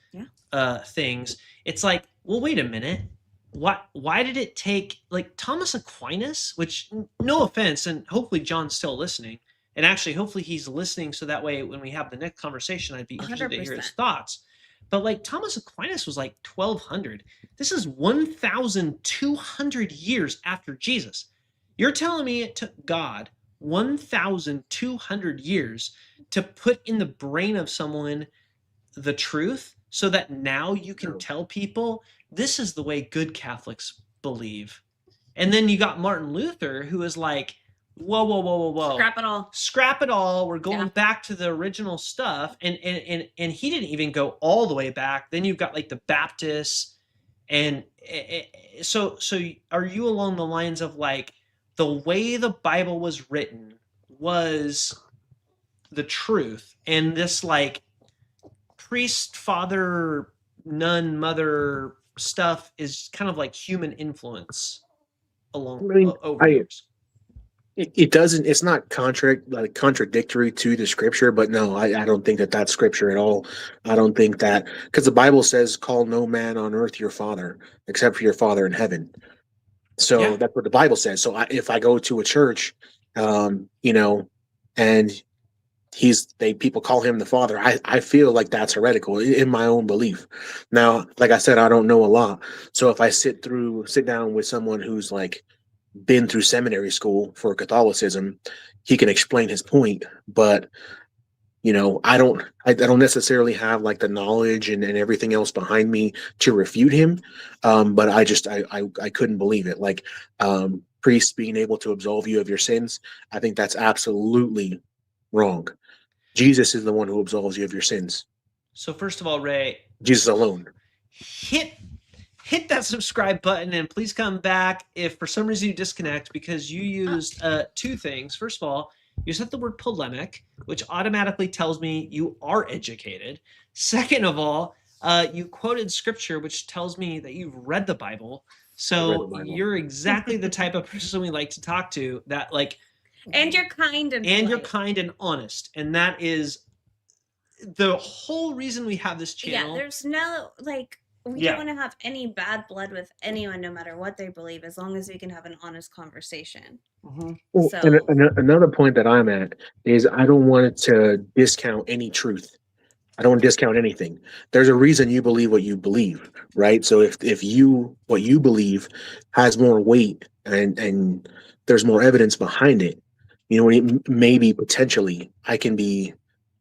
things. It's like, well, wait a minute. Why did it take Thomas Aquinas, which, no offense, and hopefully John's still listening, and actually hopefully he's listening so that way when we have the next conversation I'd be interested 100%. To hear his thoughts. But Thomas Aquinas was 1200. This is 1,200 years after Jesus. You're telling me it took God 1,200 years to put in the brain of someone the truth so that now you can tell people this is the way good Catholics believe. And then you got Martin Luther, who is like, whoa. Scrap it all. We're going back to the original stuff. And he didn't even go all the way back. Then you've got the Baptists. And so are you along the lines of the way the Bible was written was the truth, and this priest, father, nun, mother stuff is kind of human influence along over years? It doesn't. It's not contradictory to the scripture, but no, I don't think that's scripture at all. I don't think that, because the Bible says, "Call no man on earth your father, except for your Father in heaven." So that's what the Bible says. So if I go to a church, and people call him the Father, I feel like that's heretical in my own belief. Now, like I said, I don't know a lot. So if I sit down with someone who's been through seminary school for Catholicism, he can explain his point. But I don't necessarily have the knowledge and everything else behind me to refute him. But I couldn't believe it. Priests being able to absolve you of your sins, I think that's absolutely wrong. Jesus is the one who absolves you of your sins. So first of all, Ray, Jesus alone. Hit that subscribe button, and please come back if for some reason you disconnect, because you used two things. First of all, you said the word polemic, which automatically tells me you are educated. Second of all, you quoted scripture, which tells me that you've read the Bible. So you're exactly the type of person we like to talk to, that and you're kind and you're kind and honest, and that is the whole reason we have this channel. Yeah, there's no we don't want to have any bad blood with anyone, no matter what they believe, as long as we can have an honest conversation. Mm-hmm. Well, so, and another point that I'm at is I don't want it to discount any truth. I don't want to discount anything. There's a reason you believe what you believe, right? So if what you believe has more weight and there's more evidence behind it, maybe potentially I can be,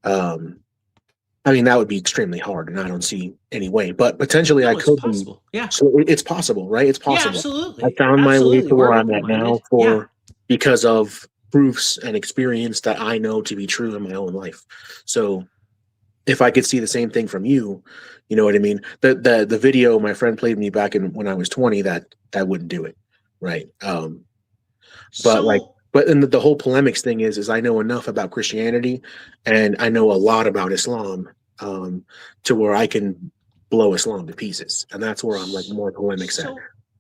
that would be extremely hard, and I don't see any way. But potentially, I could be. Yeah. So it's possible, right? It's possible. Yeah, absolutely. I found my way to where I'm at now because of proofs and experience that I know to be true in my own life. So if I could see the same thing from you, you know what I mean? The video my friend played me back when I was 20, that wouldn't do it, right? But the whole polemics thing is I know enough about Christianity, and I know a lot about Islam, to where I can blow Islam to pieces, and that's where I'm more polemics at.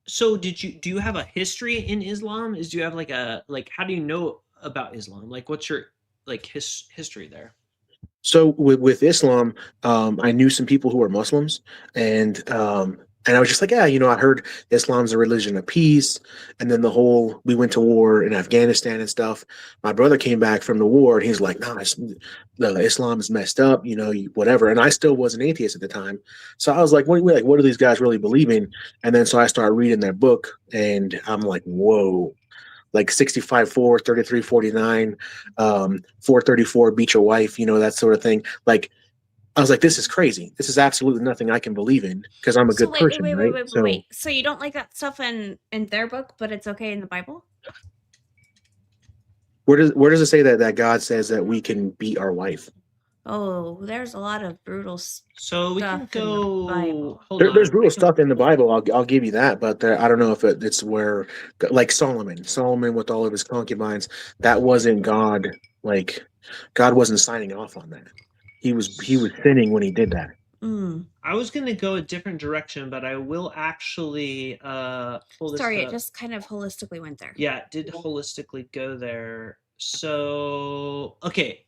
So do you have a history in Islam? Do you have how do you know about Islam? What's your history there? So with Islam, I knew some people who were Muslims, and I was just I heard Islam's a religion of peace. And then we went to war in Afghanistan and stuff. My brother came back from the war, and he's like, no, Islam is messed up, whatever. And I still was an atheist at the time. So I was like, what do these guys really believe in? And then so I started reading their book, and I'm like, whoa. 65-4, 33-49, 434, beat your wife, that sort of thing. I was like, this is crazy. This is absolutely nothing I can believe in because I'm a good person, right? Wait. So you don't like that stuff in their book, but it's okay in the Bible? Where does it say that God says that we can beat our wife? Oh, there's a lot of brutal stuff. So we can go. There's brutal stuff in the Bible. I'll give you that, but I don't know if it's where, like Solomon with all of his concubines, that wasn't God. Like God wasn't signing off on that. He was sinning when he did that. I was going to go a different direction, but I will actually pull this. Sorry, it just kind of holistically went there. Yeah, it did holistically go there. So okay,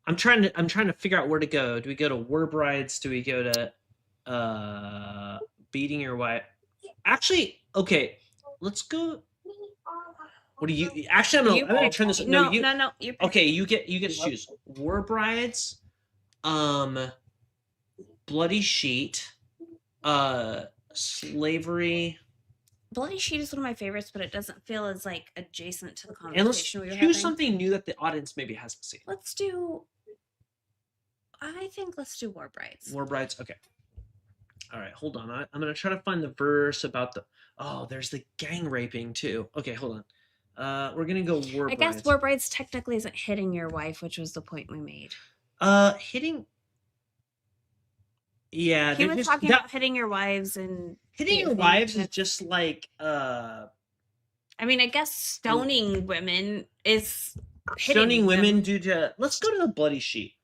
I'm trying to figure out where to go. Do we go to war brides? Do we go to beating your wife? Actually, okay, let's go. What do you? Actually, I'm gonna turn this. No. Okay, you get to choose war brides, bloody sheet, slavery. Bloody sheet is one of my favorites, but it doesn't feel as like adjacent to the conversation we were having. And let's choose something new that the audience maybe hasn't seen. I think let's do war brides. War brides, okay. All right, hold on. I'm gonna try to find the verse about the. Oh, there's the gang raping too. Okay, hold on. We're gonna go war brides. I guess war brides technically isn't hitting your wife, which was the point we made. Hitting. Yeah, he was talking about hitting your wives and hitting your wives is just like I mean, I guess stoning women is stoning women due to. Let's go to the bloody sheet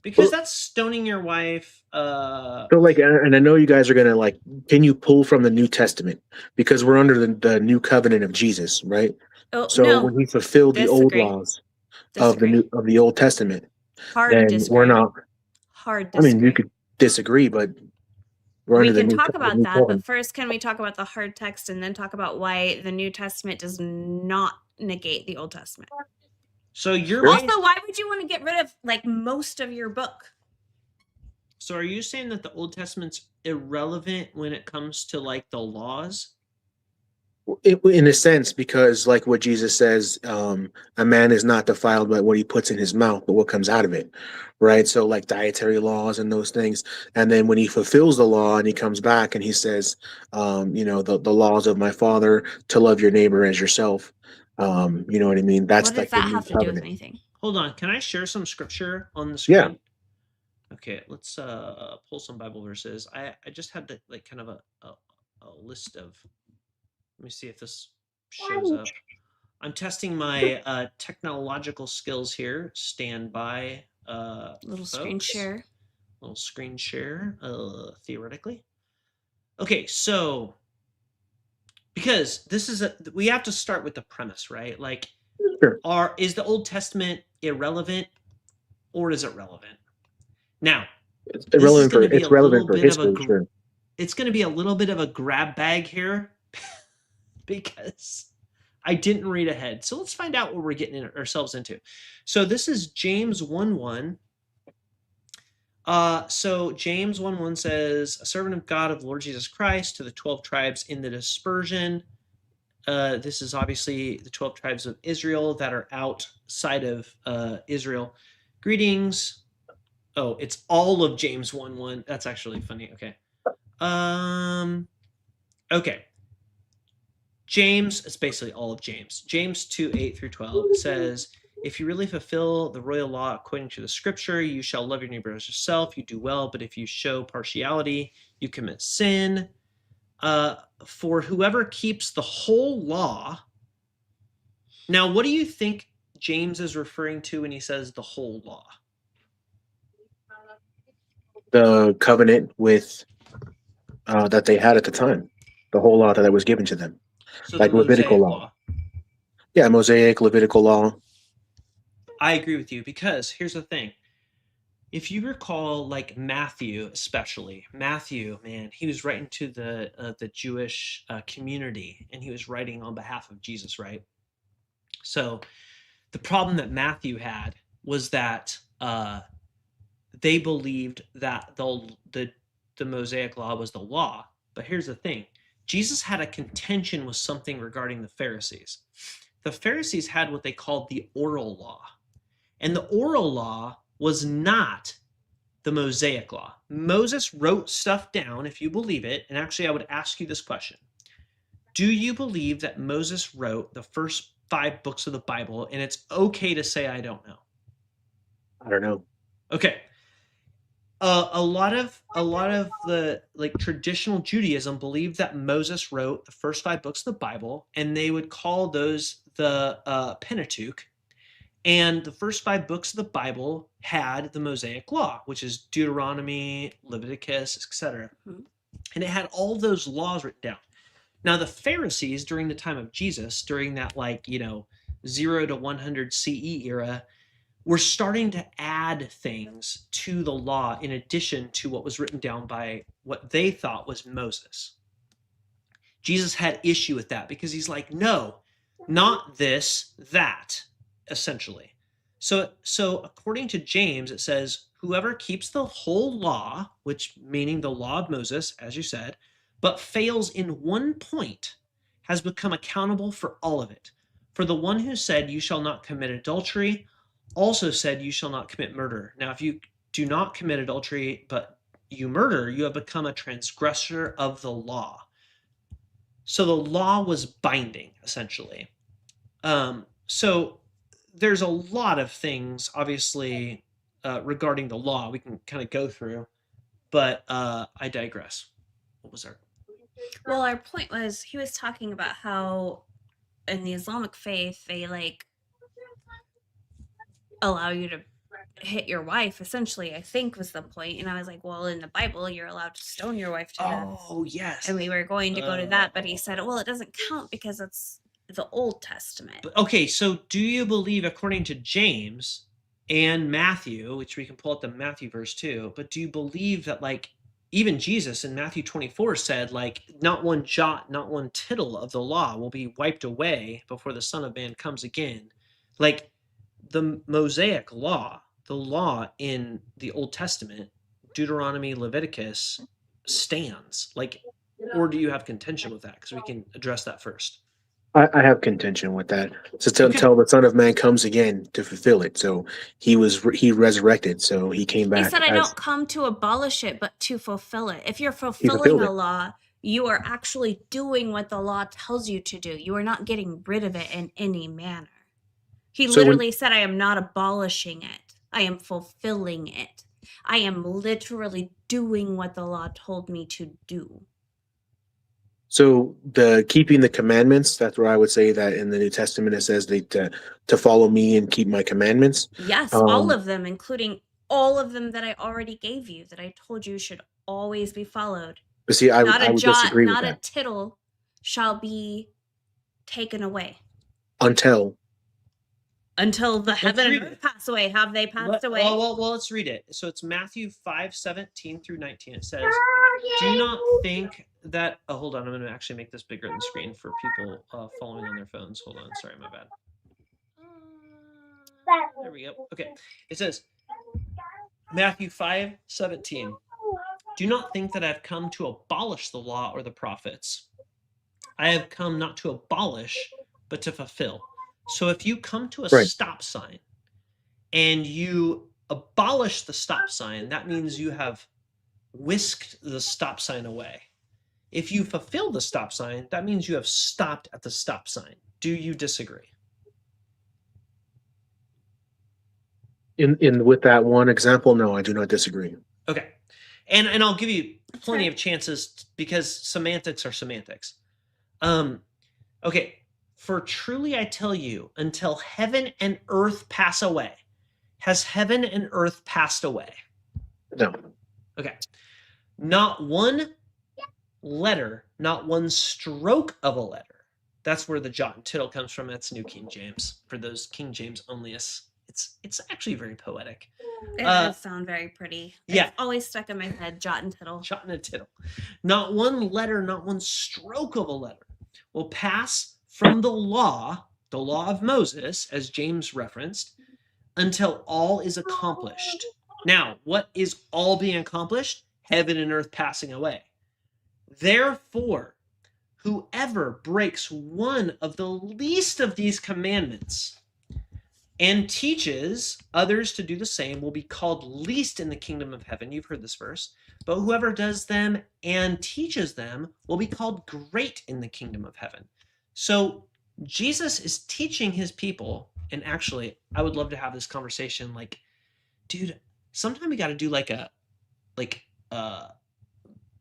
because that's stoning your wife. So like, and I know you guys are gonna like. Can you pull from the New Testament because we're under the new covenant of Jesus, right? Oh, so no. when he fulfilled the old laws of the Old Testament, then we're not. Hard. Disagree. I mean, you could disagree, but we can talk about that. But first, can we talk about the hard text and then talk about why the New Testament does not negate the Old Testament? So you're also, why would you want to get rid of like most of your book? So are you saying that the Old Testament's irrelevant when it comes to like the laws? In a sense, because like what Jesus says, a man is not defiled by what he puts in his mouth, but what comes out of it, right? So like dietary laws and those things. And then when he fulfills the law and he comes back and he says, the laws of my Father, to love your neighbor as yourself. You know what I mean? That's what does that have to do with anything? Hold on. Can I share some scripture on the screen? Yeah. Okay, let's pull some Bible verses. I just had the like kind of a list of. Let me see if this shows up. I'm testing my technological skills here. Stand by. Little screen share. Little screen share, theoretically. Okay, so because this is we have to start with the premise, right? Like, sure. Is the Old Testament irrelevant, or is it relevant? Now, it's irrelevant for history. Sure. It's going to be a little bit of a grab bag here. Because I didn't read ahead. So let's find out what we're getting ourselves into. So this is James 1:1. So James 1:1 says, a servant of God of the Lord Jesus Christ to the 12 tribes in the dispersion. This is obviously the 12 tribes of Israel that are outside of Israel. Greetings. Oh, it's all of James 1:1. That's actually funny. Okay. Okay. James, it's basically all of James. James 2:8-12 says, if you really fulfill the royal law according to the scripture, you shall love your neighbor as yourself. You do well, but if you show partiality, you commit sin. For whoever keeps the whole law. Now, what do you think James is referring to when he says the whole law? The covenant with that they had at the time. The whole law that was given to them. So like Levitical law. Yeah, Mosaic, Levitical law. I agree with you because here's the thing. If you recall, like Matthew, especially Matthew, man, he was writing to the Jewish community, and he was writing on behalf of Jesus, right? So the problem that Matthew had was that they believed that the Mosaic law was the law. But here's the thing. Jesus had a contention with something regarding the Pharisees. The Pharisees had what they called the oral law. And the oral law was not the Mosaic Law. Moses wrote stuff down, if you believe it. And actually, I would ask you this question. Do you believe that Moses wrote the first 5 books of the Bible? And it's okay to say, I don't know. I don't know. Okay. A lot of the traditional Judaism believed that Moses wrote the first 5 books of the Bible, and they would call those the Pentateuch. And the first 5 books of the Bible had the Mosaic Law, which is Deuteronomy, Leviticus, etc. Mm-hmm. And it had all those laws written down. Now, the Pharisees during the time of Jesus, during that 0 to 100 CE era, were starting to add things to the law in addition to what was written down by what they thought was Moses. Jesus had issue with that because he's like, no, not this, that, essentially. So according to James, it says, whoever keeps the whole law, which meaning the law of Moses, as you said, but fails in one point, has become accountable for all of it. For the one who said, you shall not commit adultery, also said, you shall not commit murder. Now, if you do not commit adultery, but you murder, you have become a transgressor of the law. So the law was binding, essentially. So there's a lot of things, obviously, regarding the law we can kind of go through, but I digress. What was our... Well, our point was, he was talking about how in the Islamic faith, they allow you to hit your wife, essentially, I think was the point. And I was like, well, in the Bible, you're allowed to stone your wife to death. Oh, yes. And we were going to go to that, but he said, well, it doesn't count because it's the Old Testament. Okay, so do you believe, according to James and Matthew, which we can pull up the Matthew verse too, but do you believe that even Jesus in Matthew 24 said, not one jot, not one tittle of the law will be wiped away before the Son of Man comes again? The Mosaic Law, the law in the Old Testament, Deuteronomy, Leviticus, stands. Or do you have contention with that? Because we can address that first. I have contention with that. So until the Son of Man comes again to fulfill it. So he resurrected, so he came back. He said, I don't come to abolish it, but to fulfill it. If you're fulfilling a law, you are actually doing what the law tells you to do. You are not getting rid of it in any manner. He literally said, I am not abolishing it. I am fulfilling it. I am literally doing what the law told me to do. So the keeping the commandments, that's where I would say that in the New Testament it says to follow me and keep my commandments. Yes, all of them, including all of them that I already gave you, that I told you should always be followed. But see, I would disagree with that. Not a tittle shall be taken away. Until the heaven and earth pass away. Have they passed away? Well, let's read it. So it's Matthew 5:17 through 19. It says, do not think that... Oh, hold on. I'm going to actually make this bigger on the screen for people following on their phones. Hold on. Sorry, my bad. There we go. Okay. It says, Matthew 5:17. Do not think that I've come to abolish the law or the prophets. I have come not to abolish, but to fulfill. So if you come to a stop sign and you abolish the stop sign, that means you have whisked the stop sign away. If you fulfill the stop sign, that means you have stopped at the stop sign. Do you disagree? In with that one example, no, I do not disagree. Okay. And I'll give you plenty of chances because semantics are semantics. Okay. For truly I tell you, until heaven and earth pass away. Has heaven and earth passed away? No. Okay. Not one letter, not one stroke of a letter. That's where the jot and tittle comes from. That's New King James. For those King James onlyists, it's actually very poetic. It does sound very pretty. Yeah. It's always stuck in my head, jot and tittle. Jot and a tittle. Not one letter, not one stroke of a letter will pass from the law of Moses, as James referenced, until all is accomplished. Now, what is all being accomplished? Heaven and earth passing away. Therefore, whoever breaks one of the least of these commandments and teaches others to do the same will be called least in the kingdom of heaven. You've heard this verse. But whoever does them and teaches them will be called great in the kingdom of heaven. So Jesus is teaching his people, and actually, I would love to have this conversation. Like, dude, sometime we got to do like a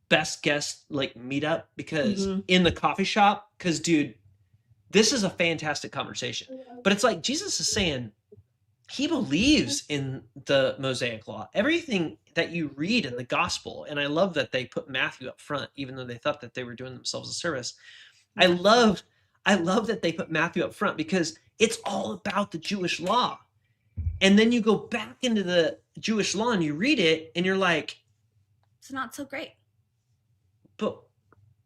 best guest like meetup, because in the coffee shop, because dude, this is a fantastic conversation. But it's like Jesus is saying he believes in the Mosaic law, everything that you read in the gospel. And I love that they put Matthew up front, even though they thought that they were doing themselves a service. I love that they put Matthew up front, because it's all about the Jewish law. And then you go back into the Jewish law and you read it and you're like, it's not so great. But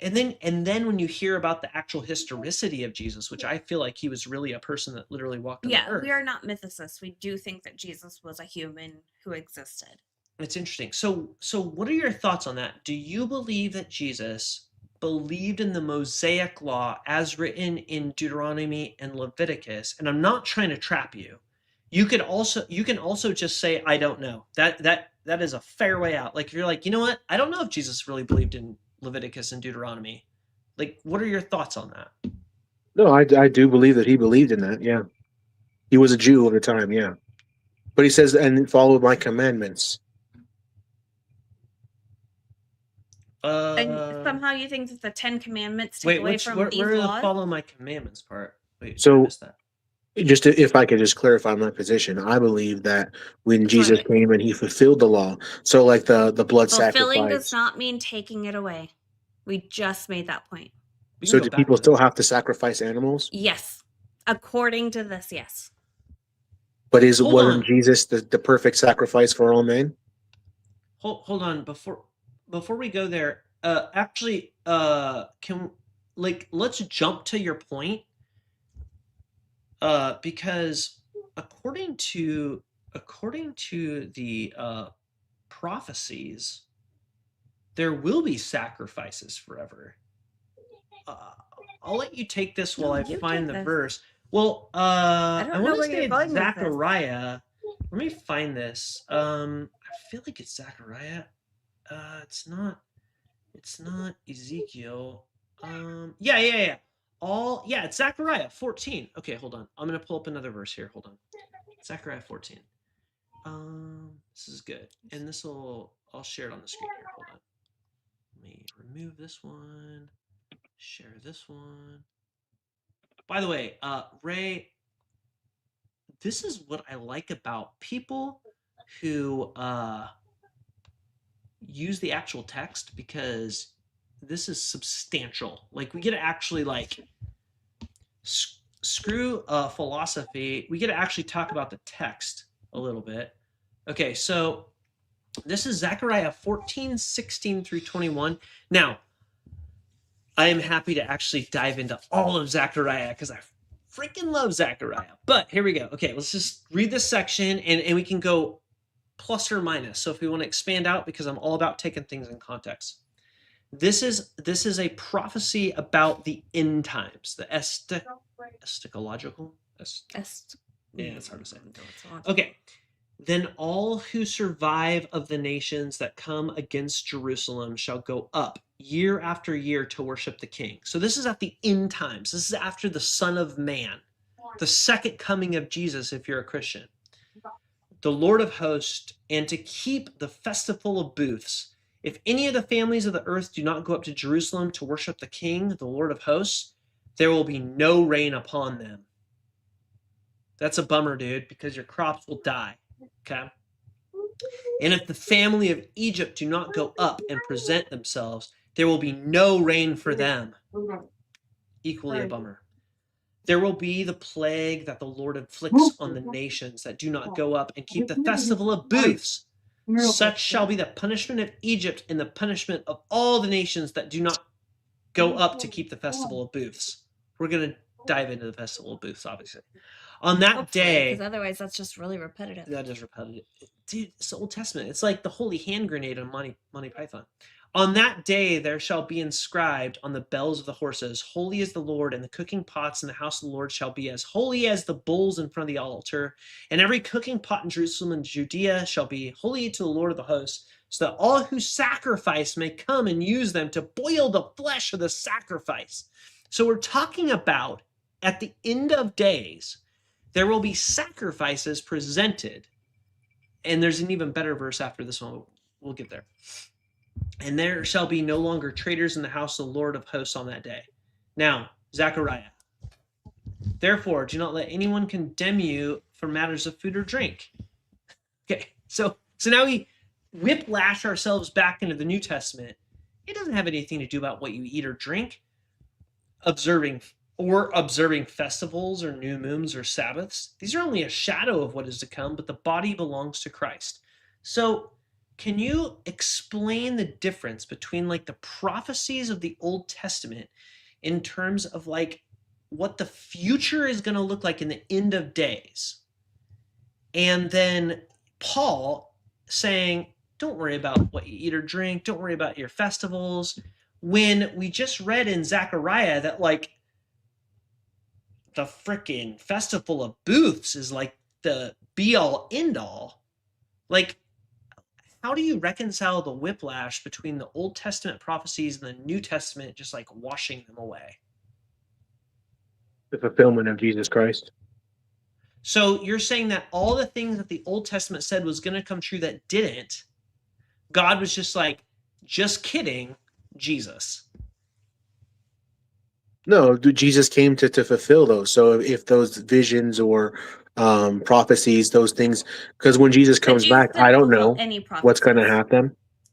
and then when you hear about the actual historicity of Jesus, which I feel like he was really a person that literally walked on the earth. We are not mythicists. We do think that Jesus was a human who existed. It's interesting. So what are your thoughts on that? Do you believe that Jesus believed in the Mosaic law as written in Deuteronomy and Leviticus? And I'm not trying to trap you. You can also just say, I don't know. That is a fair way out. Like, if you're like, you know what? I don't know if Jesus really believed in Leviticus and Deuteronomy. Like, what are your thoughts on that? No, I do believe that he believed in that. Yeah. He was a Jew at the time. Yeah. But he says, and follow my commandments. And somehow you think that the 10 Commandments take away from these where laws? The follow my commandments part? Wait, so I missed that. Just if I could just clarify my position, I believe that when Jesus came and he fulfilled the law, so like the blood sacrifice. Fulfilling does not mean taking it away. We just made that point. So do people still have to sacrifice animals? Yes. According to this, yes. Hold But wasn't on. Jesus the perfect sacrifice for all men? Hold on, before we go there, let's jump to your point. Because according to the prophecies, there will be sacrifices forever. I'll let you take this while I find the verse. Well, I want to say it's Zechariah. Let me find this. I feel like it's Zechariah. It's not Ezekiel. Yeah. It's Zechariah 14. Okay, hold on. I'm gonna pull up another verse here. Hold on. Zechariah 14. This is good. And I'll share it on the screen here. Hold on. Let me remove this one. Share this one. By the way, Ray, this is what I like about people who use the actual text, because this is substantial. Like, we get to actually screw philosophy. We get to actually talk about the text a little bit. Okay, so this is Zechariah 14:16 through 21. Now, I am happy to actually dive into all of Zechariah, because I freaking love Zechariah. But here we go. Okay, let's just read this section, and we can go plus or minus. So if we want to expand out, because I'm all about taking things in context. This is a prophecy about the end times, the eschatological. Yeah, it's hard to say. Okay. Then all who survive of the nations that come against Jerusalem shall go up year after year to worship the King. So this is at the end times. This is after the Son of Man, the second coming of Jesus, if you're a Christian. The Lord of hosts, and to keep the festival of booths. If any of the families of the earth do not go up to Jerusalem to worship the King, the Lord of hosts, there will be no rain upon them. That's a bummer, dude, because your crops will die. Okay? And if the family of Egypt do not go up and present themselves, there will be no rain for them. Equally a bummer. There will be the plague that the Lord inflicts on the nations that do not go up and keep the festival of booths. Such shall be the punishment of Egypt and the punishment of all the nations that do not go up to keep the festival of booths. We're going to dive into the festival of booths, obviously. On that day... Because otherwise that's just really repetitive. That is repetitive. Dude, it's the Old Testament. It's like the holy hand grenade on Monty Python. On that day there shall be inscribed on the bells of the horses, holy is the Lord, and the cooking pots in the house of the Lord shall be as holy as the bulls in front of the altar. And every cooking pot in Jerusalem and Judea shall be holy to the Lord of the hosts, so that all who sacrifice may come and use them to boil the flesh of the sacrifice. So we're talking about at the end of days, there will be sacrifices presented. And there's an even better verse after this one. We'll get there. And there shall be no longer traitors in the house of the Lord of hosts on that day. Now, Zechariah. Therefore, do not let anyone condemn you for matters of food or drink. Okay, so now we whiplash ourselves back into the New Testament. It doesn't have anything to do about what you eat or drink, observing festivals or new moons or Sabbaths. These are only a shadow of what is to come, but the body belongs to Christ. So can you explain the difference between like the prophecies of the Old Testament in terms of like what the future is going to look like in the end of days? And then Paul saying, don't worry about what you eat or drink. Don't worry about your festivals. When we just read in Zechariah that like the freaking festival of booths is like the be all end all. Like, how do you reconcile the whiplash between the Old Testament prophecies and the New Testament just like washing them away? The fulfillment of Jesus Christ. So you're saying that all the things that the Old Testament said was going to come true that didn't, God was just like, just kidding, Jesus. No, Jesus came to fulfill those. So if those visions or prophecies, those things, because when Jesus comes back, I don't know what's going to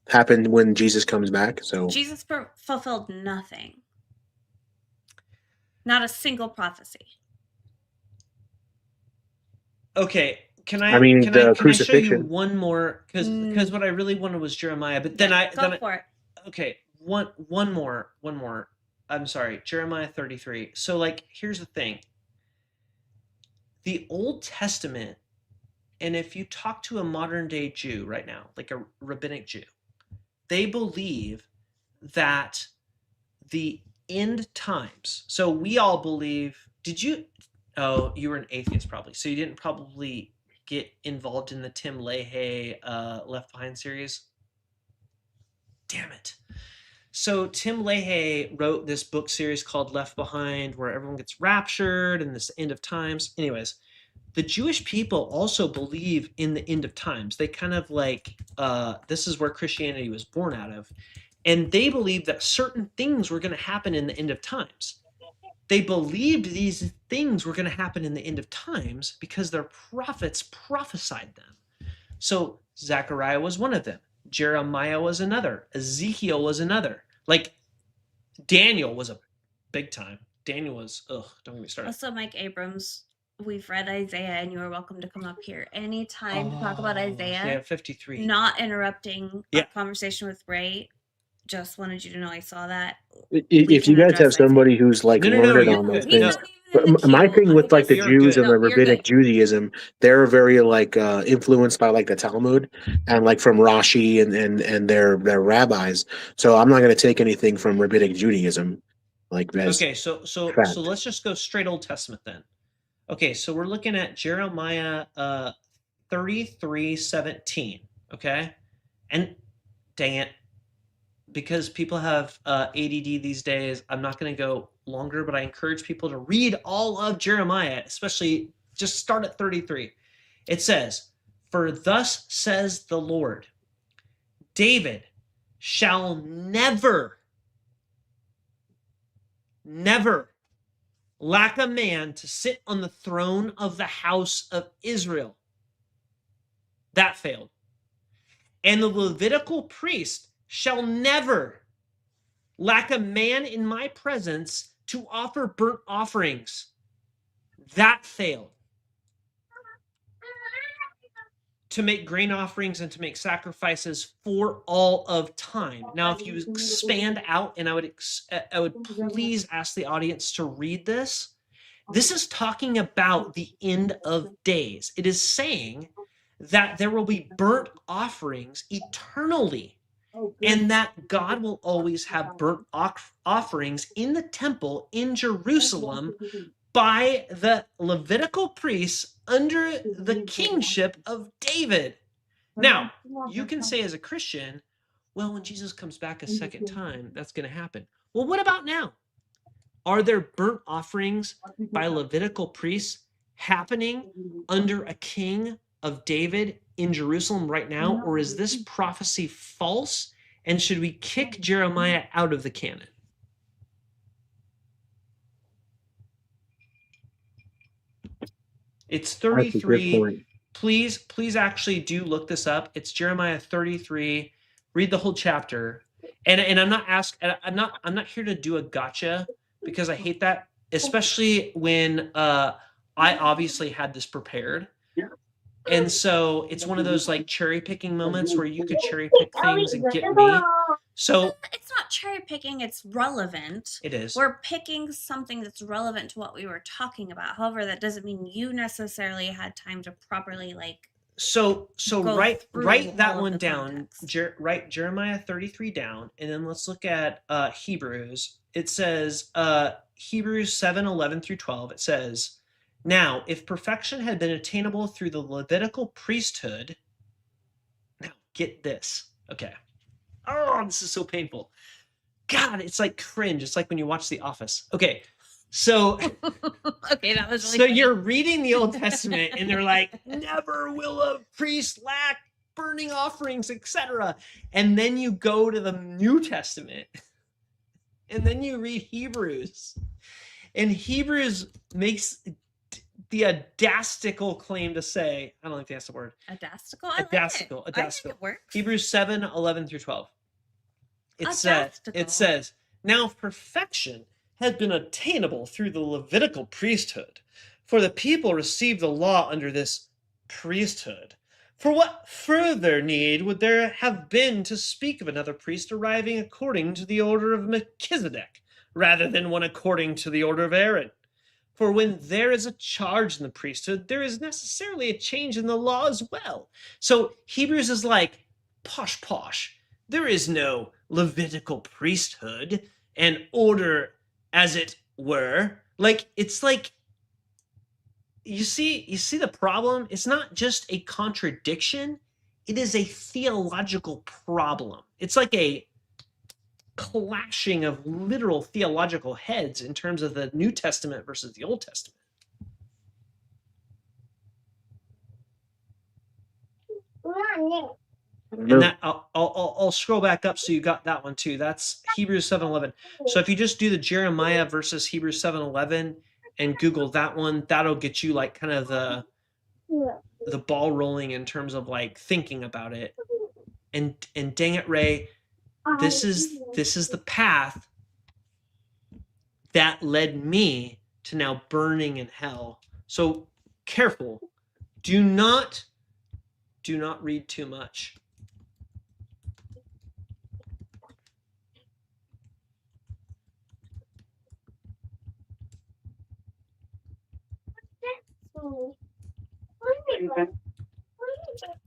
happen when Jesus comes back. So Jesus fulfilled nothing. Not a single prophecy. Okay, can I show you one more? Because what I really wanted was Jeremiah, but then go for it. Okay, one more. I'm sorry, Jeremiah 33. So like, here's the thing. The Old Testament, and if you talk to a modern day Jew right now, like a rabbinic Jew, they believe that the end times. So we all believe, you were an atheist probably, so you didn't probably get involved in the Tim LaHaye Left Behind series? Damn it. So Tim LaHaye wrote this book series called Left Behind, where everyone gets raptured and this end of times. Anyways, the Jewish people also believe in the end of times. They kind of like, this is where Christianity was born out of. And they believed that certain things were going to happen in the end of times. They believed these things were going to happen in the end of times because their prophets prophesied them. So Zechariah was one of them. Jeremiah was another. Ezekiel was another. Like, Daniel was a big time. Daniel was, don't get me started. Also, Mike Abrams, we've read Isaiah, and you are welcome to come up here anytime to talk about Isaiah. 53. Not interrupting our conversation with Ray. Just wanted you to know I saw that. If you guys have somebody who's like learned on those things. My thing with like the Jews and the rabbinic Judaism, they're very like influenced by like the Talmud and like from Rashi and their rabbis. So I'm not going to take anything from rabbinic Judaism. Like that. Okay, so let's just go straight Old Testament then. Okay, so we're looking at Jeremiah 33:17. Okay, and dang it, because people have ADD these days, I'm not going to go longer, but I encourage people to read all of Jeremiah, especially just start at 33. It says, "For thus says the Lord, David shall never lack a man to sit on the throne of the house of Israel." That failed. "And the Levitical priest shall never lack a man in my presence to offer burnt offerings." That failed. "To make grain offerings and to make sacrifices for all of time." Now, if you expand out, and I would please ask the audience to read this. This is talking about the end of days. It is saying that there will be burnt offerings eternally. and that God will always have burnt offerings in the temple in Jerusalem by the Levitical priests under the kingship of David. Now, you can say as a Christian, well, when Jesus comes back a second time, that's going to happen. Well, what about now? Are there burnt offerings by Levitical priests happening under a king of David in Jerusalem right now? Or is this prophecy false? And should we kick Jeremiah out of the canon? It's 33. Please actually do look this up. It's Jeremiah 33. Read the whole chapter. And I'm not here to do a gotcha, because I hate that, especially when I obviously had this prepared. And so it's one of those like cherry picking moments where you could cherry pick things and get me. So it's not cherry picking, it's relevant. It is. We're picking something that's relevant to what we were talking about. However, that doesn't mean you necessarily had time to properly So write that one down. Write Jeremiah 33 down, and then let's look at Hebrews. It says Hebrews 7:11 through 12. It says, "Now, if perfection had been attainable through the Levitical priesthood," now get this. Okay. Oh, this is so painful. God, it's like cringe. It's like when you watch The Office. Okay. So okay, that was really so funny. You're reading the Old Testament and they're like, never will a priest lack burning offerings, etc. And then you go to the New Testament and then you read Hebrews. And Hebrews makes the audacical claim to say, I don't think that's the word. Audacical? Audacical. I think it works. Hebrews 7:11 through 12. It says, now perfection had been attainable through the Levitical priesthood, for the people received the law under this priesthood. For what further need would there have been to speak of another priest arriving according to the order of Melchizedek, rather than one according to the order of Aaron? For when there is a charge in the priesthood, there is necessarily a change in the law as well. So Hebrews is like, posh. There is no Levitical priesthood and order, as it were. Like, it's like, you see the problem? It's not just a contradiction. It is a theological problem. It's like a clashing of literal theological heads in terms of the New Testament versus the Old Testament. And that I'll scroll back up so you got that one too. That's Hebrews 7:11. So if you just do the Jeremiah versus Hebrews 7:11 and Google that one, that'll get you like kind of the ball rolling in terms of like thinking about it. And dang it, Ray, this is the path that led me to now burning in hell. So careful. Do not read too much.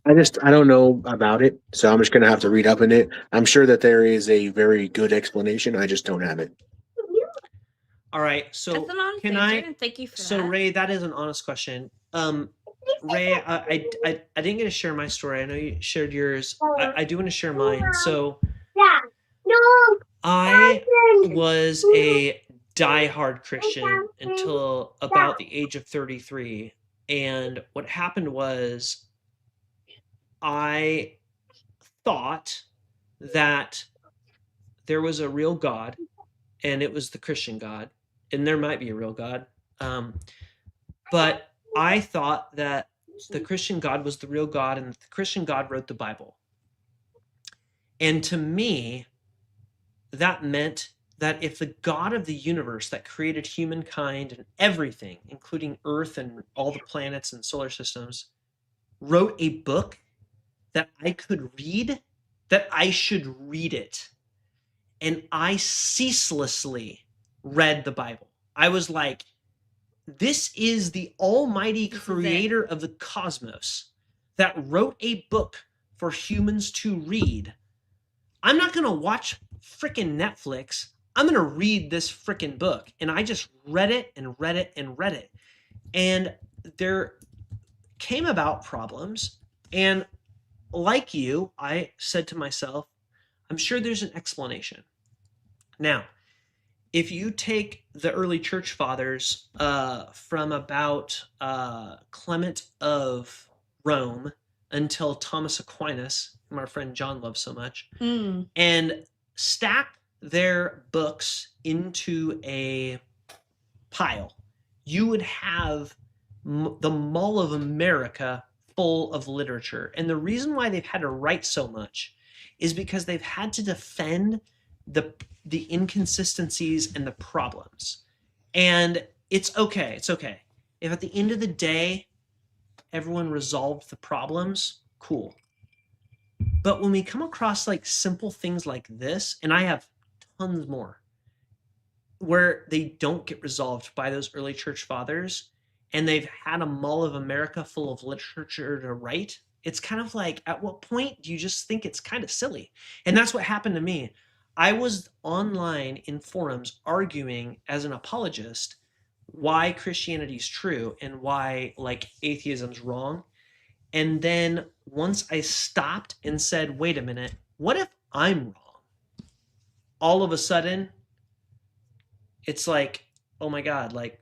I don't know about it, so I'm just gonna have to read up on it. I'm sure that there is a very good explanation. I just don't have it. All right, so that's an honest answer, and thank you for that. Ray, that is an honest question. Ray, I didn't get to share my story. I know you shared yours. I do want to share mine. So I was a diehard Christian until about the age of 33. And what happened was I thought that there was a real God, and it was the Christian God, and there might be a real God. But I thought that the Christian God was the real God, and the Christian God wrote the Bible. And to me, that meant that if the God of the universe that created humankind and everything, including Earth and all the planets and solar systems, wrote a book that I could read, that I should read it. And I ceaselessly read the Bible. I was like, this is the almighty creator of the cosmos that wrote a book for humans to read. I'm not going to watch freaking Netflix. I'm going to read this freaking book. And I just read it and read it and read it. And there came about problems. And like you, I said to myself, I'm sure there's an explanation. Now, if you take the early church fathers from about Clement of Rome until Thomas Aquinas, whom our friend John loves so much, and stack their books into a pile, you would have the Mall of America full of literature. And the reason why they've had to write so much is because they've had to defend the inconsistencies and the problems. And it's okay. It's okay. If at the end of the day, everyone resolved the problems, cool. But when we come across like simple things like this, and I have tons more, where they don't get resolved by those early church fathers, and they've had a Mall of America full of literature to write, it's kind of like, at what point do you just think it's kind of silly? And that's what happened to me. I was online in forums arguing as an apologist why Christianity is true and why like atheism's wrong. And then once I stopped and said, wait a minute, what if I'm wrong? All of a sudden, it's like, oh my God, like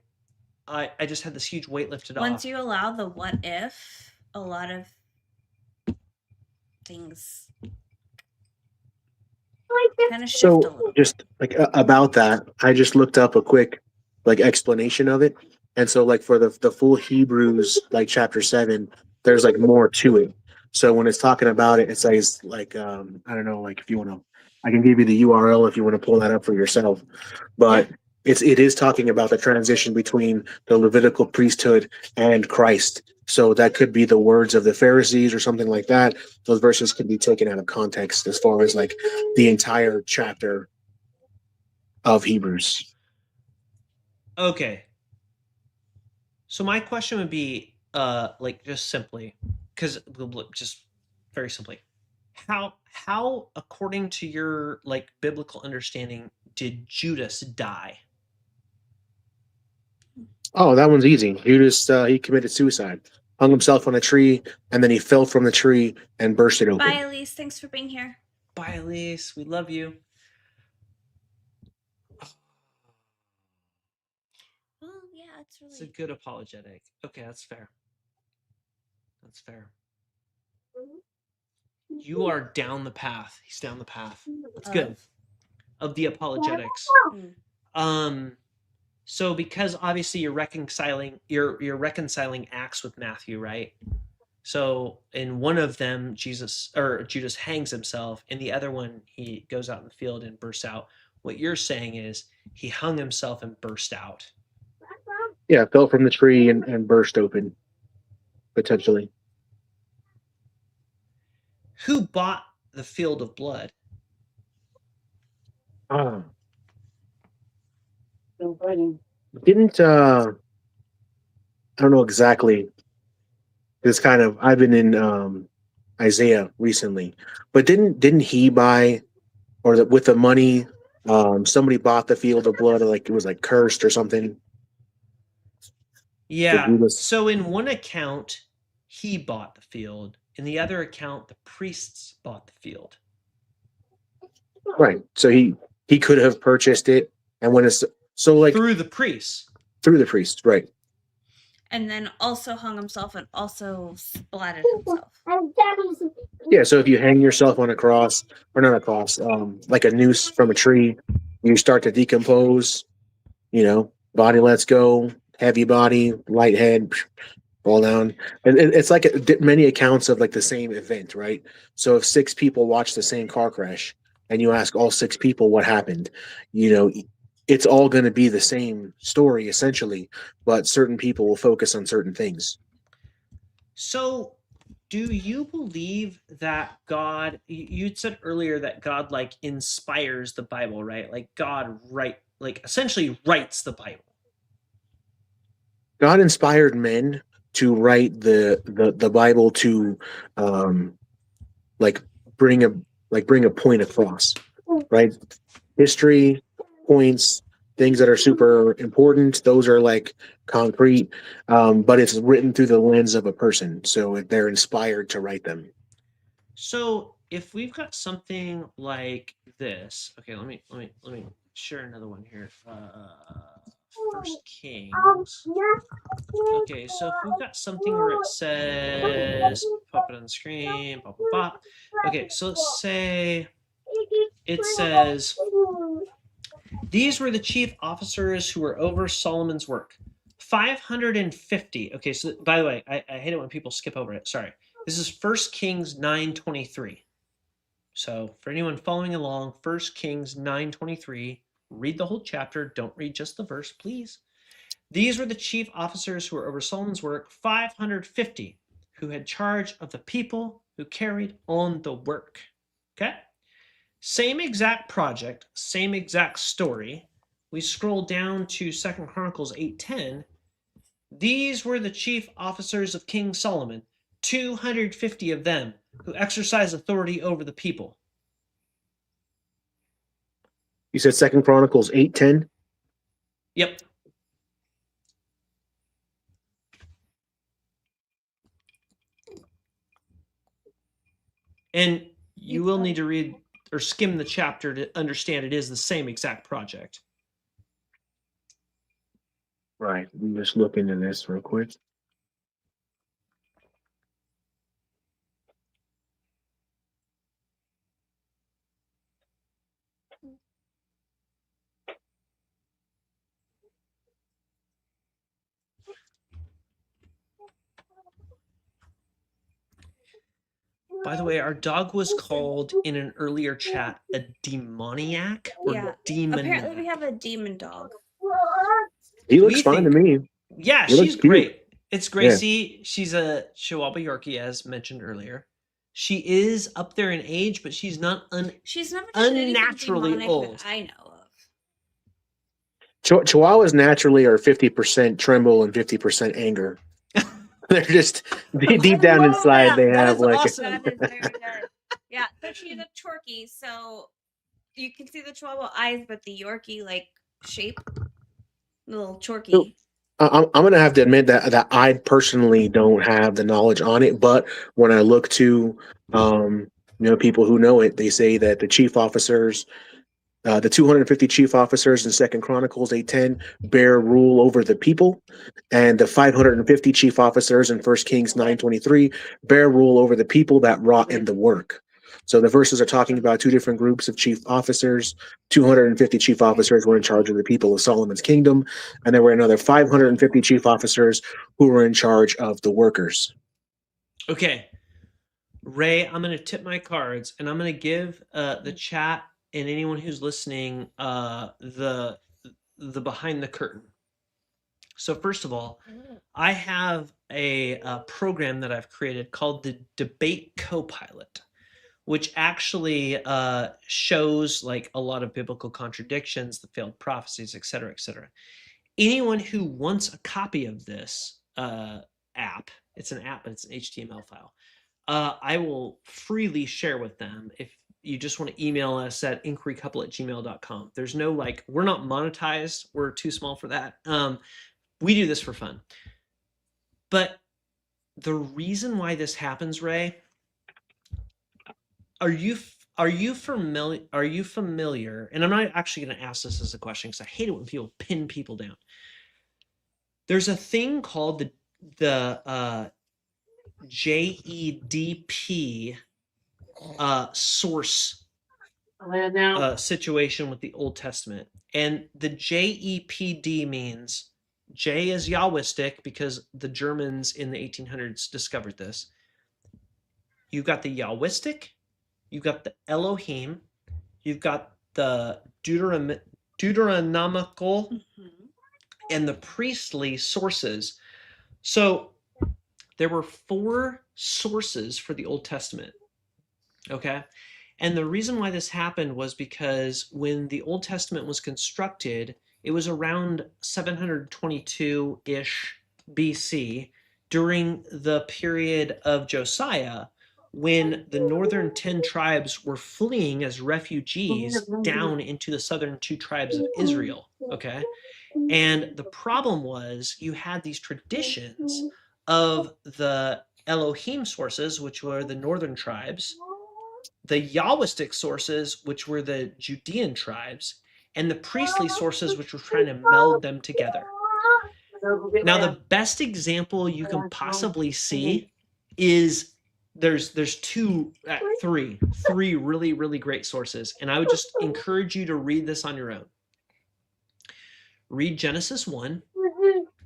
I just had this huge weight lifted off. Once you allow the what if, a lot of things kind of shift a little. Just like about that, I just looked up a quick like explanation of it. And so like for the full Hebrews, like chapter 7, there's like more to it. So when it's talking about it, it says like, I don't know, like if you want to, I can give you the URL if you want to pull that up for yourself. But it is talking about the transition between the Levitical priesthood and Christ. So that could be the words of the Pharisees or something like that. Those verses could be taken out of context as far as like the entire chapter of Hebrews. Okay. So my question would be, like just simply, because just very simply, how according to your like biblical understanding did Judas die? Oh, that one's easy. Judas, he committed suicide, hung himself on a tree, and then he fell from the tree and burst it open. Bye, Elise. Thanks for being here. Bye, Elise. We love you. Well, yeah, it's a good apologetic. Okay, that's fair. That's fair. You are down the path. He's down the path. That's good. Of the apologetics. So because obviously you're reconciling Acts with Matthew, right? So in one of them, Judas hangs himself, and the other one he goes out in the field and bursts out. What you're saying is he hung himself and burst out. Yeah, fell from the tree and burst open, potentially. Who bought the field of blood? Didn't I don't know exactly. It's kind of I've been in Isaiah recently, but didn't he buy, or with the money, somebody bought the field of blood, or like it was like cursed or something? Yeah. So in one account, he bought the field. In the other account, the priests bought the field. Right. So he could have purchased it, and when it's so like through the priests. Through the priests, right. And then also hung himself and also splatted himself. Yeah, so if you hang yourself on a cross, or not a cross, like a noose from a tree, you start to decompose, body lets go, heavy body, light head, fall down. And it's like many accounts of like the same event, right? So if 6 people watch the same car crash and you ask all 6 people what happened, it's all going to be the same story essentially, but certain people will focus on certain things. So do you believe that God, you'd said earlier that God like inspires the Bible, right? Like God essentially writes the Bible. God inspired men to write the Bible to like bring like bring a point across, right? History, points, things that are super important, those are like concrete, but it's written through the lens of a person, so they're inspired to write them. So if we've got something like this, okay, let me share another one here. First Kings. Okay, so if we've got something where it says, pop it on the screen, pop, pop, pop. Okay, so let's say it says, these were the chief officers who were over Solomon's work. 550. Okay, so by the way, I hate it when people skip over it. Sorry. This is 1 Kings 9:23. So for anyone following along, 1 Kings 9:23, read the whole chapter. Don't read just the verse, please. These were the chief officers who were over Solomon's work, 550, who had charge of the people who carried on the work. Okay? Same exact project, same exact story. We scroll down to 2 Chronicles 8:10. These were the chief officers of King Solomon, 250 of them, who exercised authority over the people. You said 2 Chronicles 8:10? Yep. And you will need to read or skim the chapter to understand it is the same exact project. Right. Let me just look into this real quick. By the way, our dog was called in an earlier chat a demoniac or demoniac. Apparently we have a demon dog. He looks fine to me. Yeah, she's great. It's Gracie. Yeah. She's a Chihuahua Yorkie, as mentioned earlier. She is up there in age, but she's not she's never unnaturally old. That I know of. Chihuahuas naturally are 50% tremble and 50% anger. They're just deep down inside. They have like. Awesome. That is very good. Yeah, so she's a Yorkie, so you can see the Chihuahua eyes, but the Yorkie like shape, little Yorkie. So, I'm going to have to admit that I personally don't have the knowledge on it, but when I look to people who know it, they say that the chief officers. The 250 chief officers in 2 Chronicles 8:10 bear rule over the people, and the 550 chief officers in 1 Kings 9:23 bear rule over the people that wrought in the work. So the verses are talking about two different groups of chief officers. 250 chief officers were in charge of the people of Solomon's kingdom, and there were another 550 chief officers who were in charge of the workers. Okay, Ray, I'm going to tip my cards, and I'm going to give the chat and anyone who's listening the behind the curtain. So first of all, I have a program that I've created called the Debate Copilot, which actually shows like a lot of biblical contradictions, the failed prophecies, et cetera, et cetera. Anyone who wants a copy of this app, it's an app, but it's an HTML file, I will freely share with them. If you just want to email us at inquirycouple@gmail.com. There's no we're not monetized. We're too small for that. We do this for fun. But the reason why this happens, Ray, are you familiar? And I'm not actually going to ask this as a question because I hate it when people pin people down. There's a thing called the JEDP source situation with the Old Testament, and the JEPD means J is Yahwistic because the Germans in the 1800s discovered this. You've got the Yahwistic, you've got the Elohim, you've got the Deuteronomical, and the priestly sources. So there were 4 sources for the Old Testament. Okay. And the reason why this happened was because when the Old Testament was constructed, it was around 722-ish BC during the period of Josiah, when the northern 10 tribes were fleeing as refugees down into the southern 2 tribes of Israel. Okay. And the problem was you had these traditions of the Elohim sources, which were the northern tribes, the Yahwistic sources, which were the Judean tribes, and the priestly sources, which were trying to meld them together. Now, the best example you can possibly see is there's three really, really great sources, and I would just encourage you to read this on your own. Read Genesis 1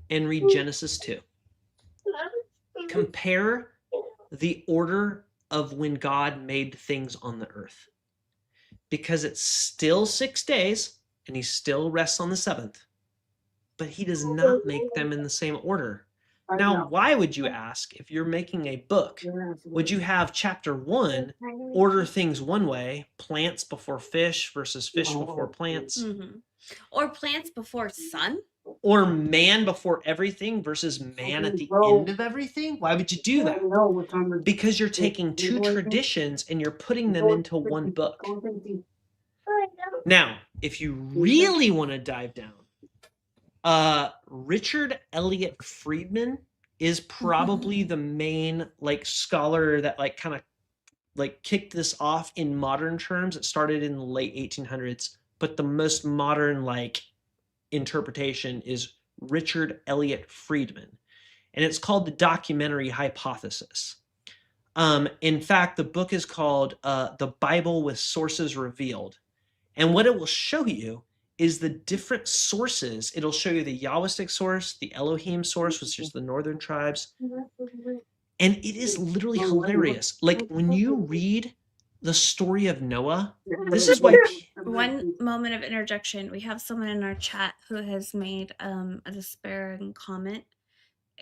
and read Genesis 2. Compare the order of when God made things on the earth. Because it's still 6 days, and he still rests on the 7th. But he does not make them in the same order. Now, why would you ask, if you're making a book, would you have chapter 1 order things one way, plants before fish versus fish before plants? Mm-hmm. Or plants before sun? Or man before everything versus man at the end of everything? Why would you do that? Because you're taking 2 traditions and you're putting them into one book. Now, if you really want to dive down, Richard Elliott Friedman is probably the main scholar that kind of kicked this off in modern terms. It started in the late 1800s, but the most modern interpretation is Richard Elliott Friedman, and it's called the documentary hypothesis. In fact, the book is called The Bible with Sources Revealed, and what it will show you is the different sources. It'll show you the Yahwistic source, the Elohim source, which is the northern tribes, and it is literally hilarious. When you read the story of Noah, this is why. One moment of interjection. We have someone in our chat who has made a despairing comment.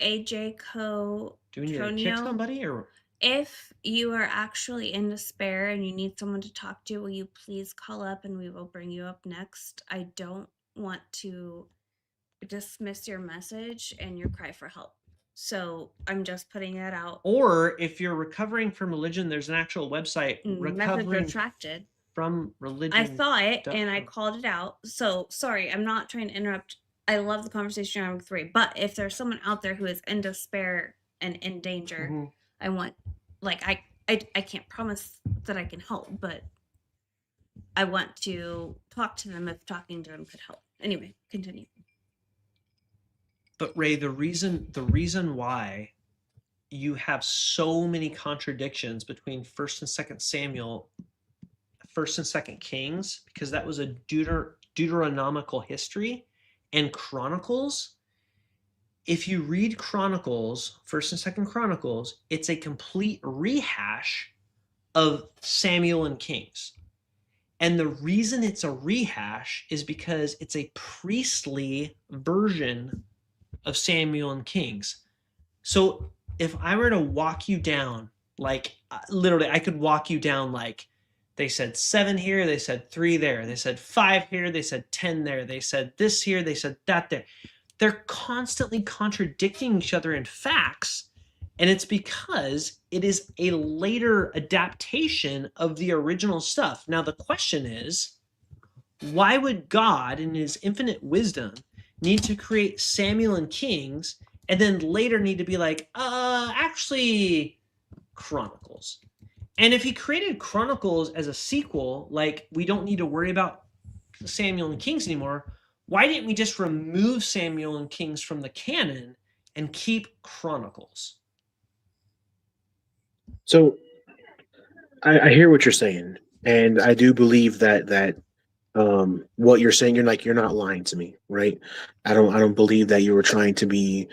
AJ Co. Do we need to kick somebody, or if you are actually in despair and you need someone to talk to, will you please call up and we will bring you up next? I don't want to dismiss your message and your cry for help. So I'm just putting that out. Or if you're recovering from religion, there's an actual website, Message retracted from religion. I saw it and I called it out. So sorry, I'm not trying to interrupt. I love the conversation around 3, but if there's someone out there who is in despair and in danger, I want, I can't promise that I can help, but I want to talk to them if talking to them could help. Anyway, continue. But Ray, the reason why you have so many contradictions between 1st and 2nd Samuel, 1st and 2nd Kings, because that was a Deuteronomical history, and Chronicles. If you read Chronicles, 1st and 2nd Chronicles, it's a complete rehash of Samuel and Kings. And the reason it's a rehash is because it's a priestly version of Samuel and Kings. So if I were to walk you down, literally I could walk you down, they said 7 here, they said 3 there, they said 5 here, they said 10 there, they said this here, they said that there. They're constantly contradicting each other in facts, and it's because it is a later adaptation of the original stuff. Now the question is, why would God in his infinite wisdom need to create Samuel and Kings and then later need to be actually Chronicles? And if he created Chronicles as a sequel, we don't need to worry about Samuel and Kings anymore, why didn't we just remove Samuel and Kings from the canon and keep Chronicles? So I hear what you're saying, and I do believe that what you're saying, you're not lying to me, right? I don't believe that you were trying to be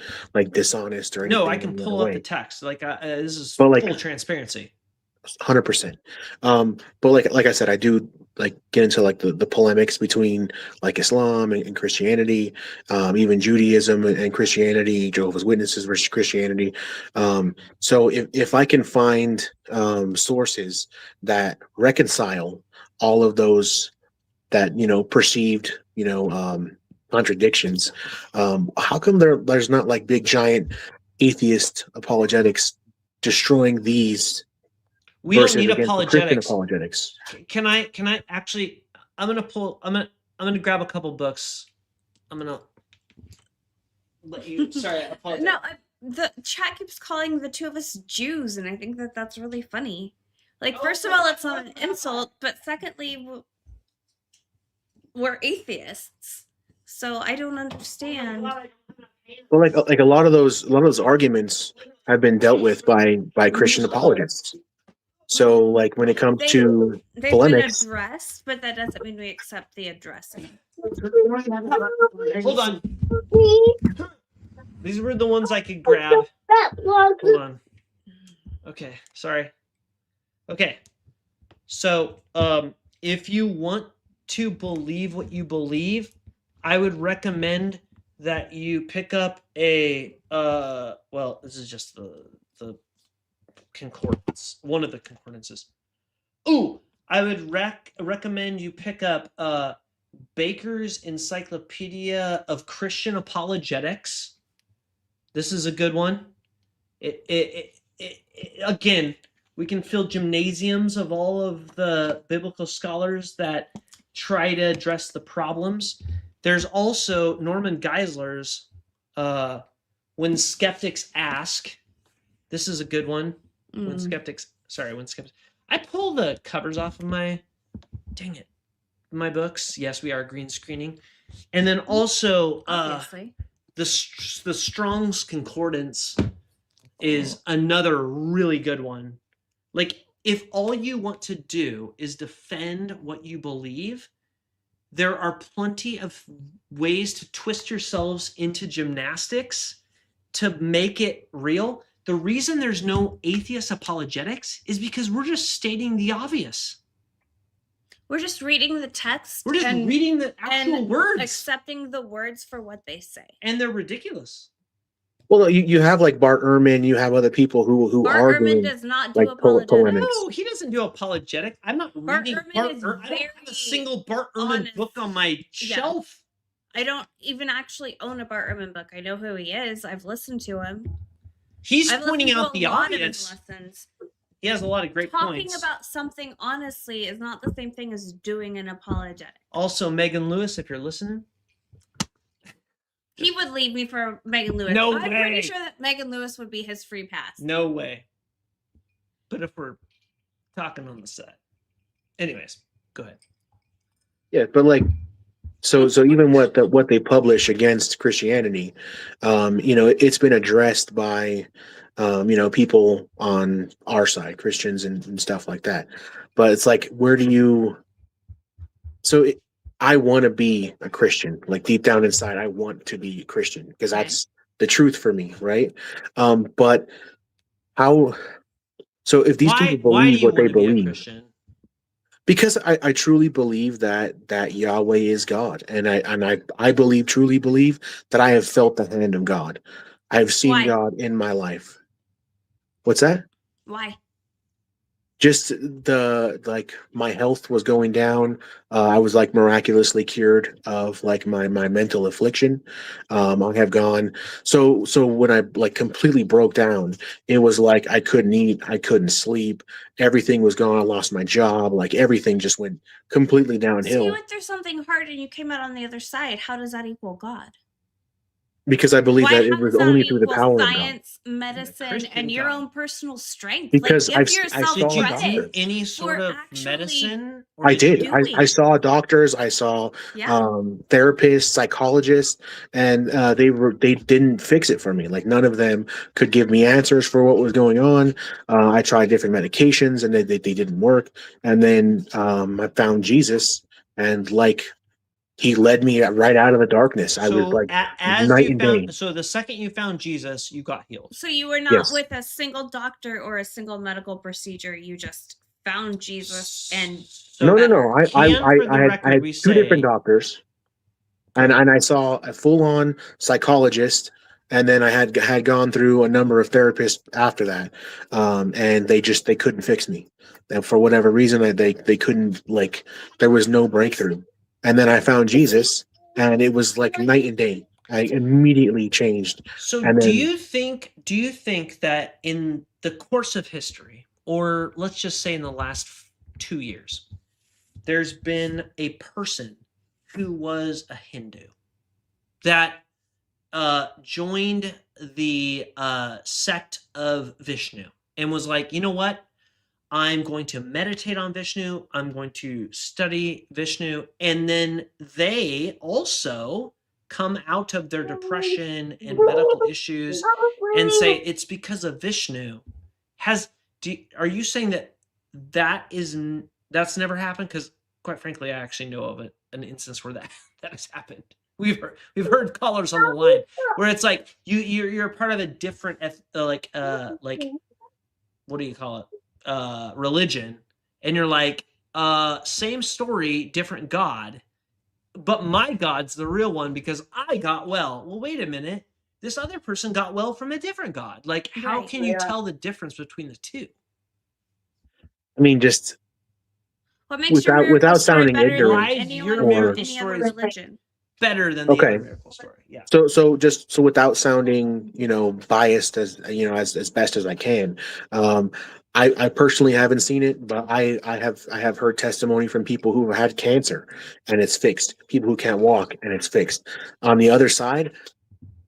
dishonest or anything. No, I can pull up the text. This is full transparency. 100%. But like I said, I do get into the polemics between Islam and Christianity, even Judaism and Christianity, Jehovah's Witnesses versus Christianity. So if I can find sources that reconcile all of those that perceived contradictions, how come there's not big giant atheist apologetics destroying these We don't need Christian apologetics. apologetics. Can I actually? I'm gonna grab a couple books. I'm gonna let you. Sorry, I apologize. No, the chat keeps calling the two of us Jews, and I think that that's really funny. Like, first of all, it's not an insult, but secondly, we're atheists, so I don't understand. Well, like a lot of those arguments have been dealt with by Christian apologists. So, like when it comes to polemics, been addressed, but that doesn't mean we accept the addressing. Hold on. These were the ones I could grab. Hold on. Okay, sorry. Okay. So, if you want to believe what you believe, I would recommend that you pick up a well, this is just the concordance, one of the concordances. Ooh, I would recommend you pick up Baker's Encyclopedia of Christian Apologetics. This is a good one. It again, we can fill gymnasiums of all of the biblical scholars that try to address the problems. There's also Norman Geisler's When Skeptics Ask. This is a good one. When skeptics. I pull the covers off of my books. Yes, we are green screening. And then also the Strong's Concordance is another really good one. Like, if all you want to do is defend what you believe, there are plenty of ways to twist yourselves into gymnastics to make it real. The reason there's no atheist apologetics is because we're just stating the obvious. We're just reading the text. We're just reading the actual words. Accepting the words for what they say. And they're ridiculous. Well, you have like Bart Ehrman, you have other people who Bart are Ehrman doing does not do like polemics. No, he doesn't do apologetic. I'm not reading Bart Ehrman. I don't have a single Bart Ehrman book on my shelf. I don't even actually own a Bart Ehrman book. I know who he is. I've listened to him. He's pointing out the obvious. Lessons. He has a lot of great points. Talking about something honestly is not the same thing as doing an apologetic. Also, Megan Lewis, if you're listening. He would leave me for Megan Lewis. No way. I'm pretty sure that Megan Lewis would be his free pass. No way. But if we're talking on the set. Anyways, go ahead. Yeah, but like, so even what they publish against Christianity, it's been addressed by, people on our side, Christians and stuff like that. But it's like, I want to be a Christian. Like deep down inside, I want to be a Christian because that's the truth for me, right? But how? So if these people believe what they believe, because I truly believe that Yahweh is God, and I truly believe that I have felt the hand of God. I have seen God in my life. What's that? Why? Just my health was going down. I was like miraculously cured of like my mental affliction. I have gone. So when I like completely broke down, it was like I couldn't eat, I couldn't sleep. Everything was gone. I lost my job. Like everything just went completely downhill. So you went through something hard and you came out on the other side. How does that equal God? Because I believe that it was only through the power of God. Science, medicine, and your own personal strength. Because like, I saw doctors. Any sort of medicine? I did. I saw doctors. I saw therapists, psychologists, and they didn't fix it for me. Like none of them could give me answers for what was going on. I tried different medications, and they didn't work. And then I found Jesus, and like. He led me right out of the darkness. I was like night and day. So the second you found Jesus, you got healed. So you were not with a single doctor or a single medical procedure. You just found Jesus and no. I had two different doctors, and I saw a full-on psychologist, and then I had gone through a number of therapists after that, and they couldn't fix me. And for whatever reason, they couldn't, like, there was no breakthrough. And then I found Jesus, and it was like night and day. I immediately changed. So do you think that in the course of history, or let's just say in the last 2 years, there's been a person who was a Hindu that joined the sect of Vishnu and was like, you know what? I'm going to meditate on Vishnu. I'm going to study Vishnu. And then they also come out of their depression and medical issues and say it's because of Vishnu. Are you saying that's never happened? Because quite frankly, I actually know of an instance where that has happened. We've heard callers on the line where it's like you're part of a different what do you call it, religion, and you're like, same story, different God, but my God's the real one because I got well. Well, wait a minute, this other person got well from a different God. Like, how can you tell the difference between the two? I mean, just what makes without sounding ignorant, why is your miracle story religion better than the other miracle story? Yeah. So without sounding, biased as as best as I can, I personally haven't seen it, but I have heard testimony from people who have had cancer and it's fixed. People who can't walk and it's fixed. On the other side,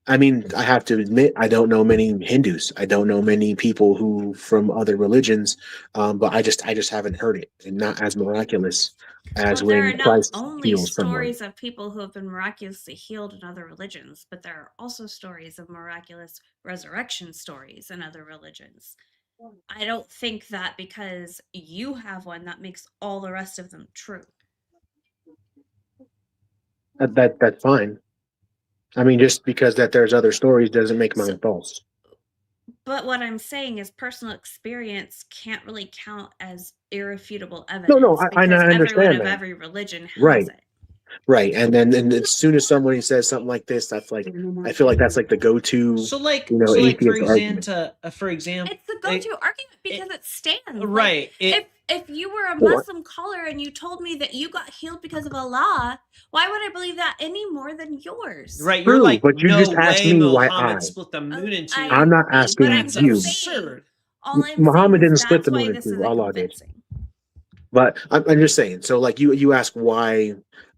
I mean, I have to admit, I don't know many Hindus. I don't know many people who from other religions, but I just haven't heard it, and not as miraculous as when Christ heals someone. There are not only stories of people who have been miraculously healed in other religions, but there are also stories of miraculous resurrection stories in other religions. I don't think that because you have one, that makes all the rest of them true. That's fine. I mean, just because that there's other stories doesn't make mine false. But what I'm saying is personal experience can't really count as irrefutable evidence. No, I understand that. Every religion has it. Right, and as soon as somebody says something like this, that's like, I feel like that's like the go-to. So like, atheist for example, it's the go-to argument because it stands. Right. If you were a Muslim caller and you told me that you got healed because of Allah, why would I believe that any more than yours? Right, you're like, but you just asked me why I split the moon in two. I'm not asking you. Absurd. Muhammad didn't split the moon in two. Allah did. But I'm just saying. So like you ask why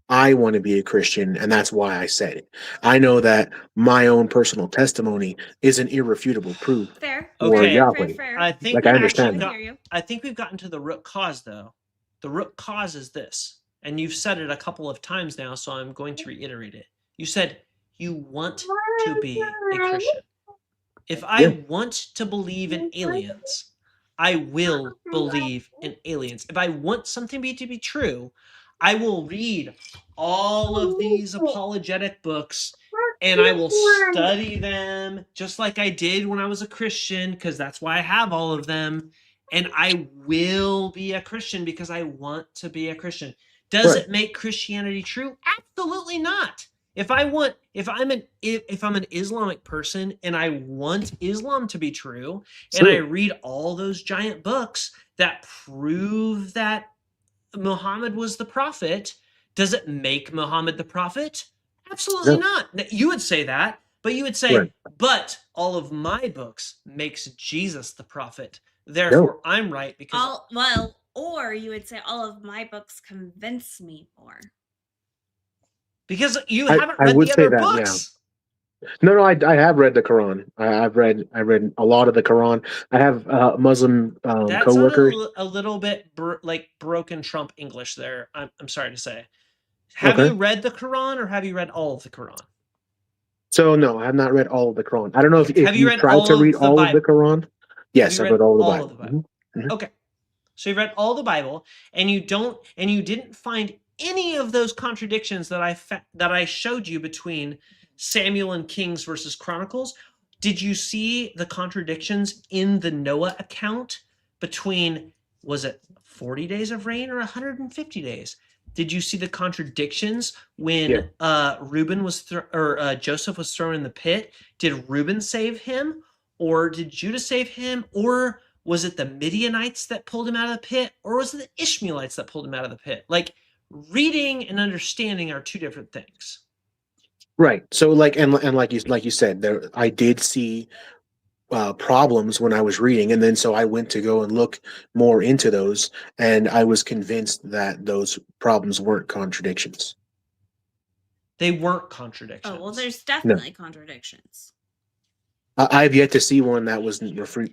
I want to be a Christian, and that's why I said it. I know that my own personal testimony is an irrefutable proof. Fair. Okay. Fair. I think I understand. I think we've gotten to the root cause, though. The root cause is this, and you've said it a couple of times now, so I'm going to reiterate it. You said you want to be a Christian. If I want to believe in aliens, I will believe in aliens. If I want something to be true, I will read all of these apologetic books and I will study them just like I did when I was a Christian, because that's why I have all of them. And I will be a Christian because I want to be a Christian. Does it make Christianity true? Absolutely not. If I'm an Islamic person and I want Islam to be true, and I read all those giant books that prove that Muhammad was the prophet, does it make Muhammad the prophet? Absolutely not. You would say that, but you would say, but all of my books makes Jesus the prophet. Therefore, I'm right because or you would say all of my books convince me more. Because you haven't read the other books. Yeah. No, I have read the Quran. I've read a lot of the Quran. I have Muslim coworkers. That's a little bit like broken Trump English there. I'm sorry to say. Have you read the Quran or have you read all of the Quran? So no, I have not read all of the Quran. I don't know if you tried to read all of the Quran. Yes, I've read all of the Bible. Mm-hmm. Okay, so you've read all the Bible, and you didn't find any of those contradictions that I showed you between Samuel and Kings versus Chronicles. Did you see the contradictions in the Noah account between, was it 40 days of rain or 150 days? Did you see the contradictions when Joseph was thrown in the pit? Did Reuben save him, or did Judah save him, or was it the Midianites that pulled him out of the pit, or was it the Ishmaelites that pulled him out of the pit? Like, reading and understanding are two different things. Right. So like you said, there I did see problems when I was reading, and then so I went to go and look more into those, and I was convinced that those problems weren't contradictions. They weren't contradictions. Oh well, there's definitely contradictions. I've yet to see one that was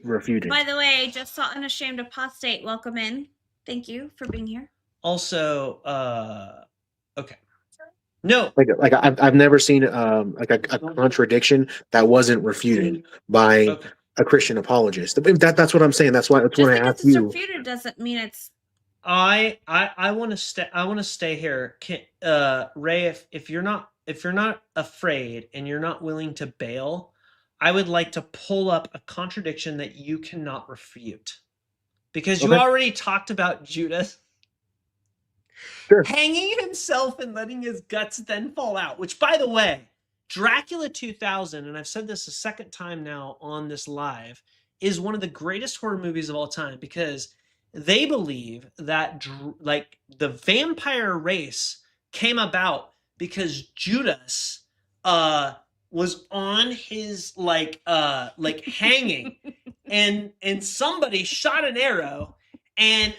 refuted. By the way, I just saw Unashamed Apostate. Welcome in. Thank you for being here. Also, okay. No, like I've never seen like a contradiction that wasn't refuted by a Christian apologist. That's what I'm saying. That's why I asked you. Just because it's refuted doesn't mean it's. I want to stay. I want to stay here, Ray. If you're not afraid and you're not willing to bail, I would like to pull up a contradiction that you cannot refute, because you already talked about Judas hanging himself and letting his guts then fall out. Which, by the way, Dracula 2000, and I've said this a second time now on this live, is one of the greatest horror movies of all time, because they believe that like the vampire race came about because Judas was on his like hanging and somebody shot an arrow and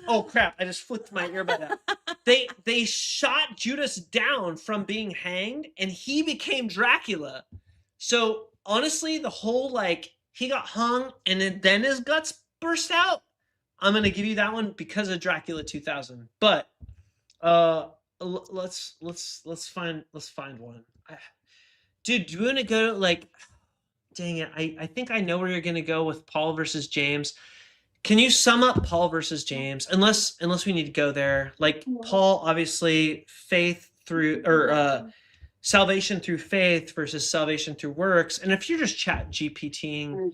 oh crap, I just flipped my earbud out. They shot Judas down from being hanged and he became Dracula. So honestly, the whole like he got hung and then his guts burst out, I'm gonna give you that one because of Dracula 2000. But let's find one. Dude, do you want to go like? Dang it! I think I know where you're gonna go with Paul versus James. Can you sum up Paul versus James? Unless we need to go there. Like Paul, obviously, faith through or salvation through faith versus salvation through works. And if you're just chat GPTing,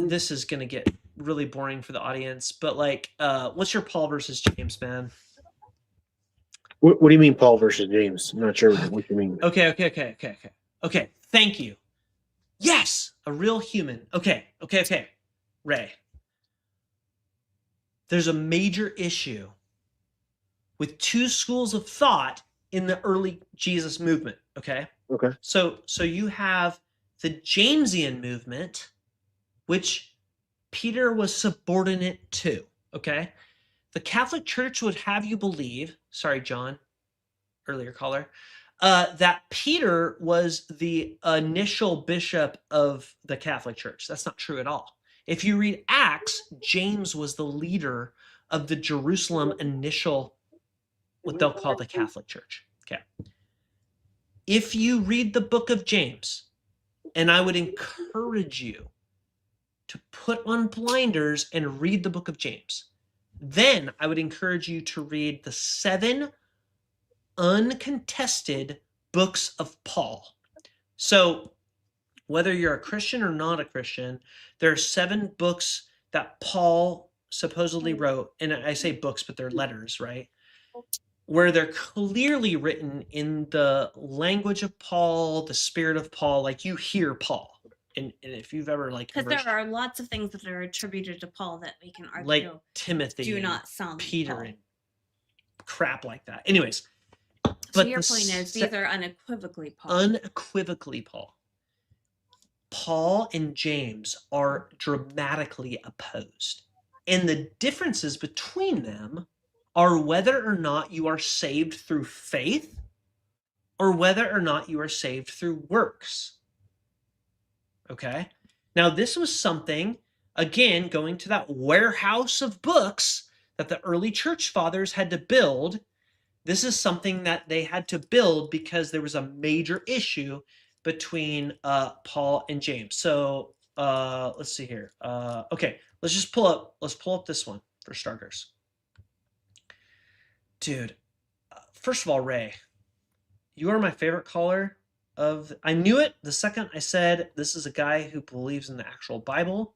this is gonna get really boring for the audience. But like, what's your Paul versus James, man? What do you mean, Paul versus James? I'm not sure what you mean. Okay. Thank you. Yes, a real human. Okay. Ray. There's a major issue with two schools of thought in the early Jesus movement. Okay. So you have the Jamesian movement, which Peter was subordinate to. Okay. The Catholic Church would have you believe, sorry, John, earlier caller, that Peter was the initial bishop of the Catholic Church. That's not true at all. If you read Acts, James was the leader of the Jerusalem initial, what they'll call the Catholic Church. Okay. If you read the book of James, and I would encourage you to put on blinders and read the book of James, then I would encourage you to read the 7 uncontested books of Paul. So whether you're a Christian or not a Christian, there are 7 books that Paul supposedly wrote, and I say books, but they're letters, right? Where they're clearly written in the language of Paul, the spirit of Paul, like you hear Paul. And if you've ever like, because there are lots of things that are attributed to Paul that we can argue, like Timothy, do not sound Peter, Paul. And crap like that. Anyways, so but your point is these are unequivocally Paul. Unequivocally Paul. Paul and James are dramatically opposed, and the differences between them are whether or not you are saved through faith or whether or not you are saved through works. Okay. Now, this was something, again, going to that warehouse of books that the early church fathers had to build. This is something that they had to build because there was a major issue between Paul and James. So let's see here. Okay, let's pull up this one for starters. Dude, first of all, Ray, you are my favorite caller. I knew it the second I said this is a guy who believes in the actual Bible.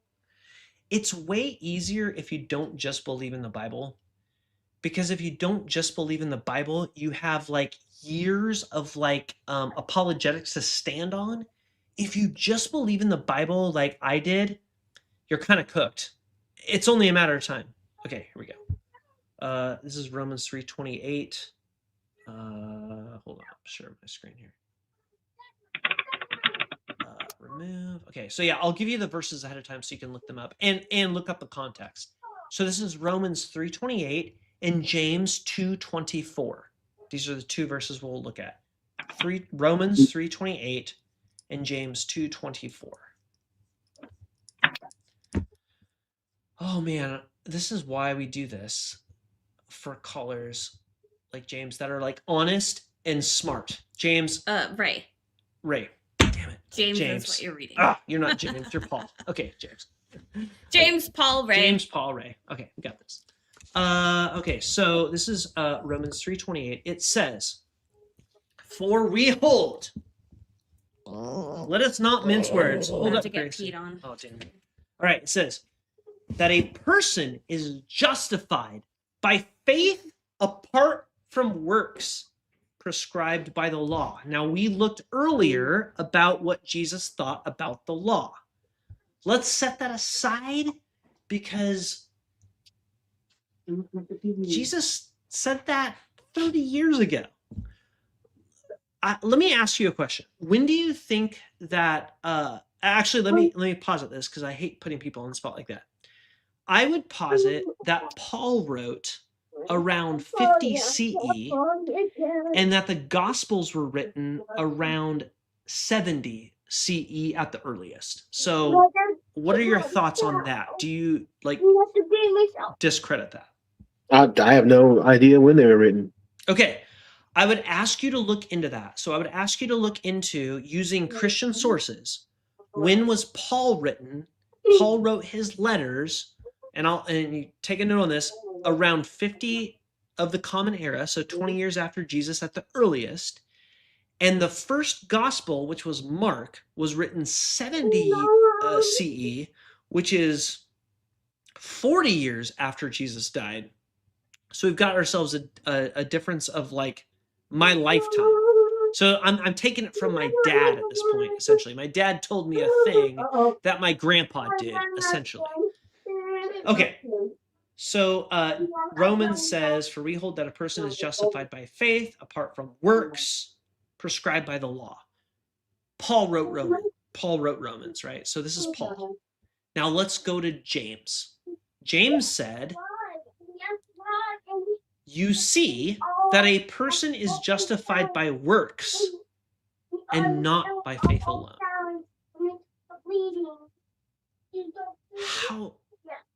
It's way easier if you don't just believe in the Bible, because if you don't just believe in the Bible, you have like years of like apologetics to stand on. If you just believe in the Bible like I did, you're kind of cooked. It's only a matter of time. Okay, here we go. This is Romans 3:28. Hold on, I'll share my screen here. remove. Okay, so yeah, I'll give you the verses ahead of time so you can look them up and look up the context. So this is Romans 3:28 and James 2:24. These are the two verses we'll look at. Romans 3:28 and James 2:24. Oh man, this is why we do this for callers like James that are like honest and smart. James. Ray. Damn it. James is what you're reading. You're not James. You're Paul. Okay, James. James Paul Ray. James Paul Ray. Okay, we got this. Okay, so this is Romans 3:28. It says, "For we hold." Let us not mince words. Hold up, to get peed on. Oh, damn. All right, it says that a person is justified by faith apart from works prescribed by the law. Now, we looked earlier about what Jesus thought about the law. Let's set that aside because Jesus said that 30 years ago. Let me ask you a question. When do you think that actually let me posit this because I hate putting people on the spot like that. I would posit that Paul wrote around 50 CE and that the Gospels were written around 70 CE at the earliest. So what are your thoughts on that? Do you discredit that? I have no idea when they were written. Okay. I would ask you to look into that. So I would ask you to look into using Christian sources. When was Paul written? Paul wrote his letters, and you take a note on this, around 50 of the Common Era, so 20 years after Jesus at the earliest. And the first gospel, which was Mark, was written 70 CE, which is 40 years after Jesus died. So we've got ourselves a difference of like my lifetime. So I'm taking it from my dad at this point, essentially. My dad told me a thing that my grandpa did, essentially. Okay. So Romans says, "For we hold that a person is justified by faith apart from works prescribed by the law." Paul wrote Romans, right? So this is Paul. Now let's go to James. James said, "You see that a person is justified by works and not by faith alone."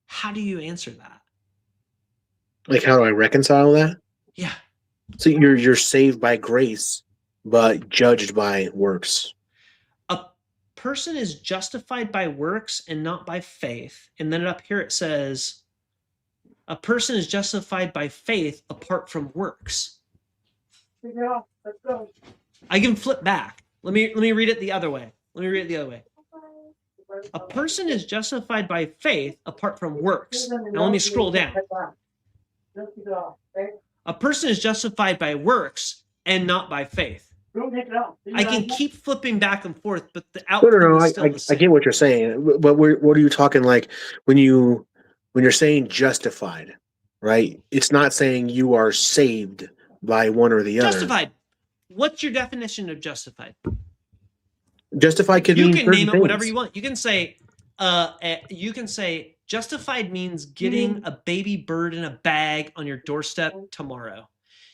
How do you answer that? Like, how do I reconcile that? Yeah. So you're saved by grace, but judged by works. A person is justified by works and not by faith. And then up here it says, a person is justified by faith apart from works. Let's go. I can flip back. Let me read it the other way. A person is justified by faith apart from works. Now let me scroll down. A person is justified by works and not by faith. I can keep flipping back and forth, but the outcome is still the same. I get what you're saying, but what are you talking like when you're saying justified, right? It's not saying you are saved by one or the other. Justified. What's your definition of justified? Justified could mean you can name it things. Whatever you want. You can say justified means getting a baby bird in a bag on your doorstep tomorrow.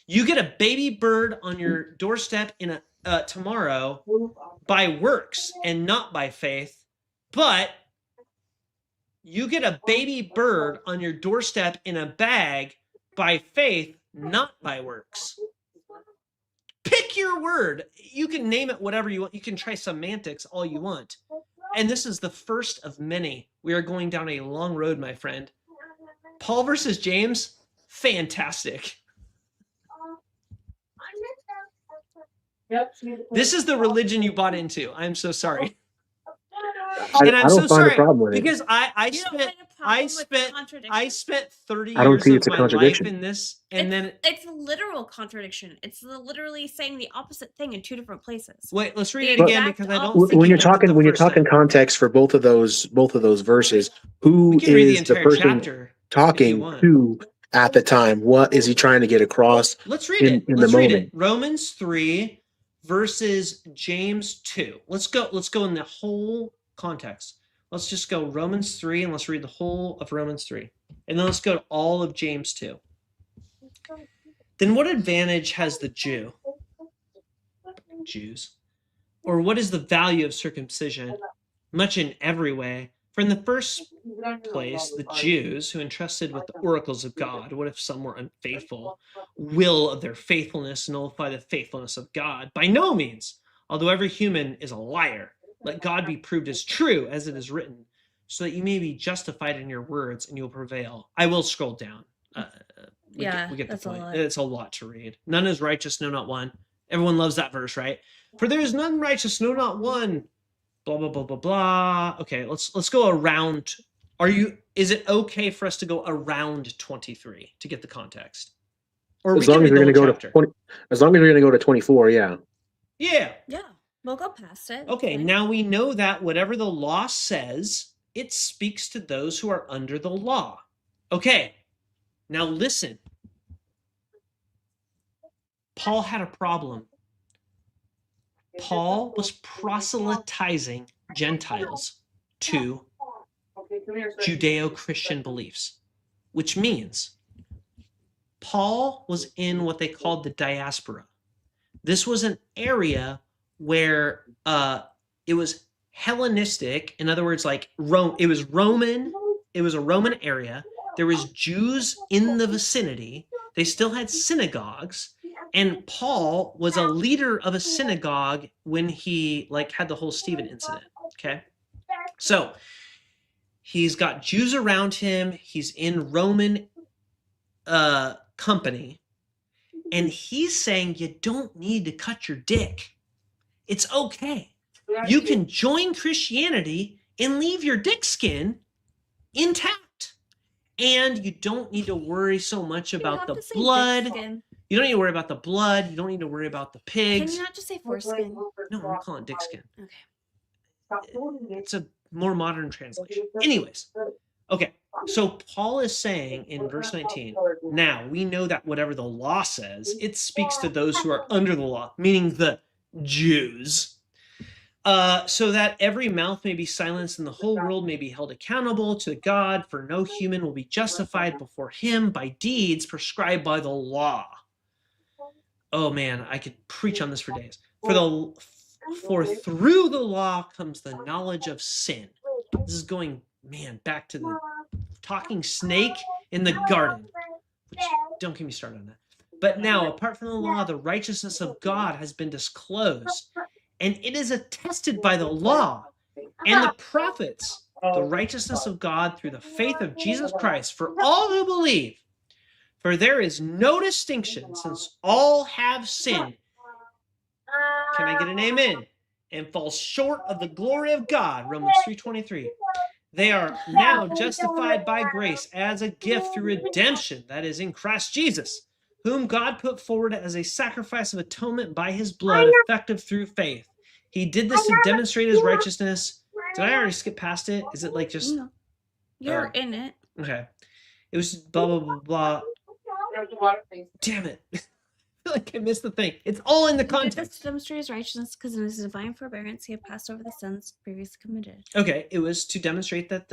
You get a baby bird on your doorstep in tomorrow by works and not by faith, but you get a baby bird on your doorstep in a bag by faith, not by works. Pick your word. You can name it whatever you want. You can try semantics all you want. And this is the first of many. We are going down a long road, my friend. Paul versus James, fantastic. This is the religion you bought into. I'm so sorry. And I'm so sorry because I spent 30 years of my life in this, and then it's a literal contradiction. It's literally saying the opposite thing in two different places. Wait, let's read it again because I don't. When you're talking context for both of those verses, who is the person talking to at the time? What is he trying to get across? Let's read it. Let's read it. Romans 3, versus James 2. Let's go in the whole context. Let's just go Romans 3 and let's read the whole of Romans 3. And then let's go to all of James 2. Then what advantage has the Jews? Or what is the value of circumcision? Much in every way. For in the first place, the Jews who entrusted with the oracles of God, what if some were unfaithful? Will of their faithfulness nullify the faithfulness of God? By no means. Although every human is a liar, let God be proved as true as it is written, so that you may be justified in your words and you'll prevail. I will scroll down. We get the point. It's a lot to read. None is righteous, no, not one. Everyone loves that verse, right? For there is none righteous, no, not one. Blah, blah, blah, blah, blah. Okay, let's go around. Is it okay for us to go around 23 to get the context? Or as long as you're going to go to 20, as long as you're going to go to 24, yeah. Yeah, we'll go past it. Okay, now we know that whatever the law says, it speaks to those who are under the law. Okay, now listen. Paul had a problem. Paul was proselytizing Gentiles to Judeo-Christian beliefs, which means Paul was in what they called the diaspora. This was an area where it was Hellenistic. In other words, like Rome, it was Roman. It was a Roman area. There was Jews in the vicinity. They still had synagogues. And Paul was a leader of a synagogue when he had the whole Stephen incident. Okay. So he's got Jews around him. He's in Roman company. And he's saying you don't need to cut your dick. It's okay. You can join Christianity and leave your dick skin intact. And you don't need to worry so much about the blood. You don't need to worry about the blood. You don't need to worry about the pigs. Can you not just say foreskin? No, I'm calling it dick skin. Okay. It's a more modern translation. Anyways, okay. So Paul is saying in verse 19, now we know that whatever the law says, it speaks to those who are under the law, meaning the Jews, so that every mouth may be silenced and the whole world may be held accountable to God, for no human will be justified before him by deeds prescribed by the law. Oh man, I could preach on this for days. For through the law comes the knowledge of sin. This is going, man, back to the talking snake in the garden. Which, don't get me started on that. But now, apart from the law, the righteousness of God has been disclosed, and it is attested by the law and the prophets, the righteousness of God through the faith of Jesus Christ for all who believe. For there is no distinction, since all have sinned. Can I get an amen? And fall short of the glory of God, Romans 3:23. They are now justified by grace as a gift through redemption, that is in Christ Jesus, whom God put forward as a sacrifice of atonement by his blood, effective through faith. He did this to demonstrate his righteousness. Did I already skip past it? Is it just... No. You're in it. Okay. It was blah, blah, blah, blah. Damn it. I feel like I missed the thing. It's all in the context. He did this to demonstrate his righteousness because in his divine forbearance he had passed over the sins previously committed. Okay, it was to demonstrate that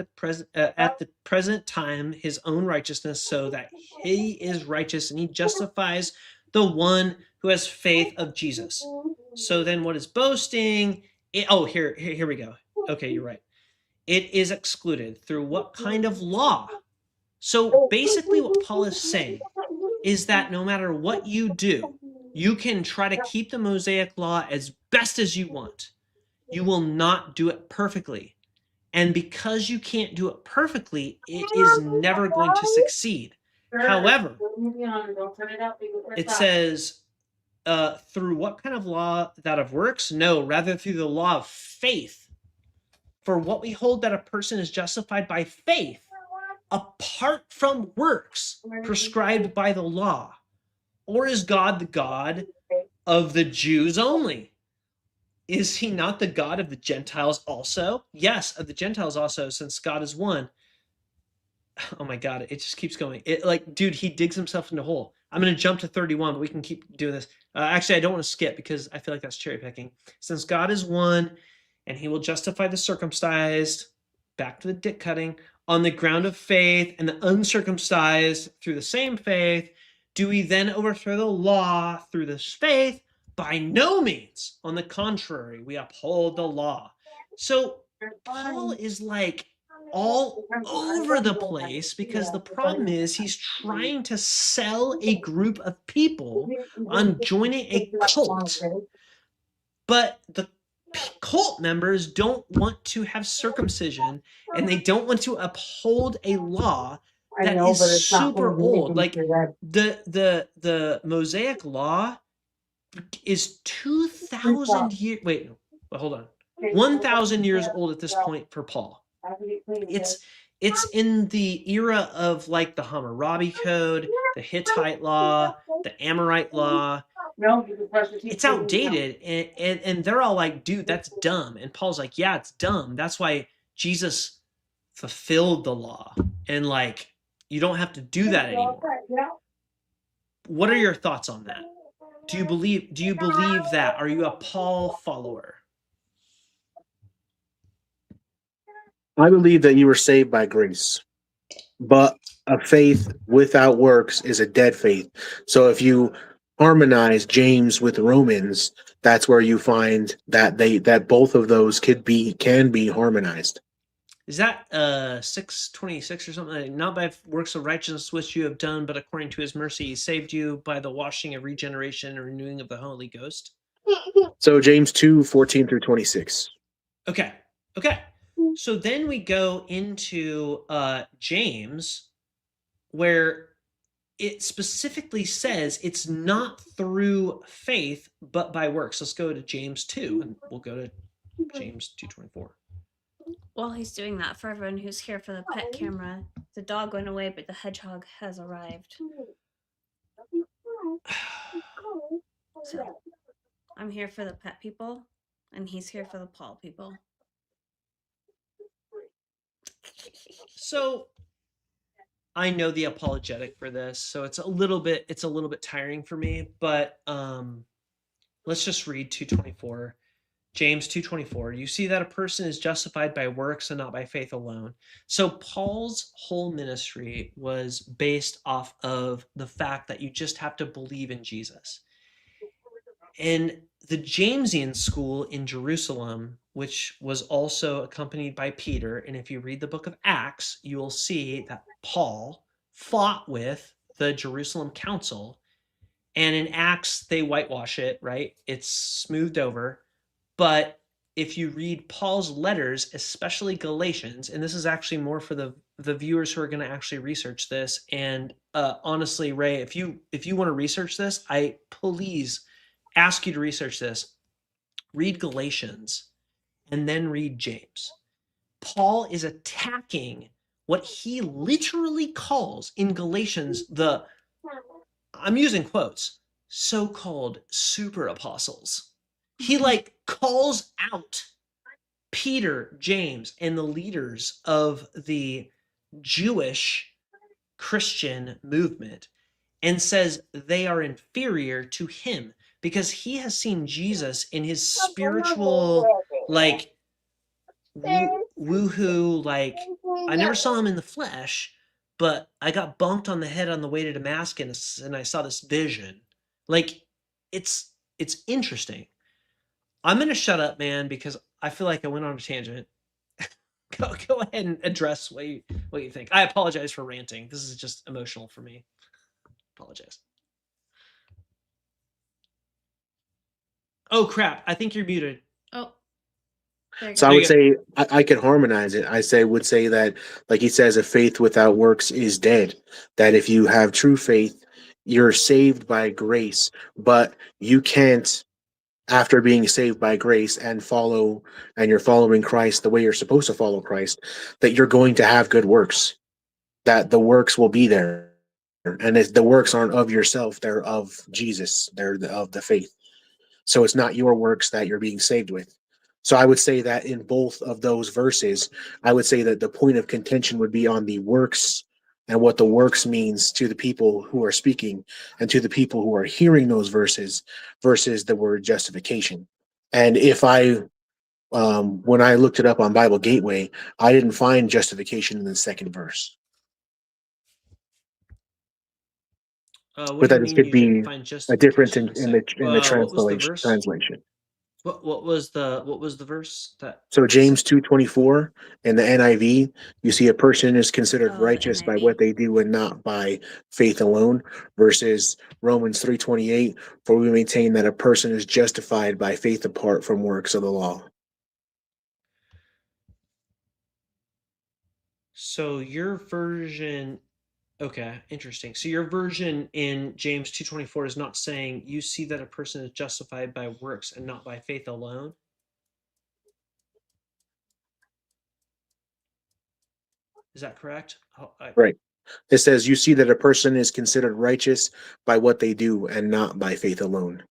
at the present time his own righteousness, so that he is righteous and he justifies the one who has faith of Jesus. So then what is boasting? Here we go. Okay, you're right. It is excluded through what kind of law? So basically what Paul is saying is that no matter what you do, you can try to keep the Mosaic law as best as you want. You will not do it perfectly. And because you can't do it perfectly, it is never going to succeed. However, it says, through what kind of law? That of works? No, rather through the law of faith. For what we hold that a person is justified by faith, apart from works prescribed by the law. Or is God the God of the Jews only? Is he not the God of the Gentiles also? Yes, of the Gentiles also, since God is one. Oh my God, it just keeps going. Dude, he digs himself into a hole. I'm going to jump to 31, but we can keep doing this. Actually, I don't want to skip because I feel like that's cherry picking. Since God is one and he will justify the circumcised, back to the dick cutting, on the ground of faith, and the uncircumcised through the same faith, do we then overthrow the law through this faith? By no means. On the contrary, we uphold the law. So Paul is like all over the place because the problem is he's trying to sell a group of people on joining a cult. But the cult members don't want to have circumcision, and they don't want to uphold a law that is super old. Like the Mosaic law is 2,000 years. Wait, hold on. 1,000 years old at this point for Paul. It's in the era of like the Hammurabi Code, the Hittite law, the Amorite law. It's outdated, and they're all like, dude, that's dumb. And Paul's like, yeah, it's dumb. That's why Jesus fulfilled the law, and like, you don't have to do that anymore. What are your thoughts on that? Do you believe that? Are you a Paul follower? I believe that you were saved by grace, but a faith without works is a dead faith. So if you harmonize James with Romans, that's where you find that that both of those can be harmonized. Is that 6:26 or something? Like, not by works of righteousness which you have done, but according to his mercy he saved you by the washing of regeneration and renewing of the Holy Ghost? So James 2:14 through 26. Okay. So then we go into James, where it specifically says it's not through faith, but by works. Let's go to James 2, and we'll go to James 2:24. While he's doing that, for everyone who's here for the pet camera, the dog went away, but the hedgehog has arrived. So, I'm here for the pet people, and he's here for the Paul people. So I know the apologetic for this, so it's a little bit tiring for me, but let's just read 2:24. James 2:24. You see that a person is justified by works and not by faith alone. So Paul's whole ministry was based off of the fact that you just have to believe in Jesus. And the Jamesian school in Jerusalem, which was also accompanied by Peter, and if you read the book of Acts, you will see that Paul fought with the Jerusalem council, and in Acts they whitewash it, right? It's smoothed over. But if you read Paul's letters, especially Galatians, and this is actually more for the viewers who are going to actually research this, and honestly, Ray, if you want to research this, I please ask you to research this. Read Galatians and then read James. Paul is attacking what he literally calls in Galatians the, I'm using quotes, so-called super apostles. He like calls out Peter, James, and the leaders of the Jewish Christian movement and says they are inferior to him because he has seen Jesus in his spiritual, like, woohoo, like, I never saw him in the flesh, but I got bumped on the head on the way to Damascus and I saw this vision. Like, it's interesting. I'm going to shut up, man, because I feel like I went on a tangent. Go ahead and address what you think. I apologize for ranting. This is just emotional for me. Apologize. Oh, crap. I think you're muted. Oh. So I would say I could harmonize it. Would say that, like he says, a faith without works is dead. That if you have true faith, you're saved by grace, but you can't, after being saved by grace and you're following Christ the way you're supposed to follow Christ, that you're going to have good works, that the works will be there. And the works aren't of yourself, they're of Jesus, they're of the faith. So it's not your works that you're being saved with. So I would say that in both of those verses, I would say that the point of contention would be on the works and what the works means to the people who are speaking and to the people who are hearing those verses versus the word justification. And if when I looked it up on Bible Gateway, I didn't find justification in the second verse. But that just could be a difference in the translation. What was the verse that? So James 2:24 in the NIV, you see a person is considered righteous by what they do and not by faith alone, versus Romans 3:28, for we maintain that a person is justified by faith apart from works of the law. So your version, okay, interesting. So your version in James 2:24 is not saying you see that a person is justified by works and not by faith alone? Is that correct? Right. It says you see that a person is considered righteous by what they do and not by faith alone.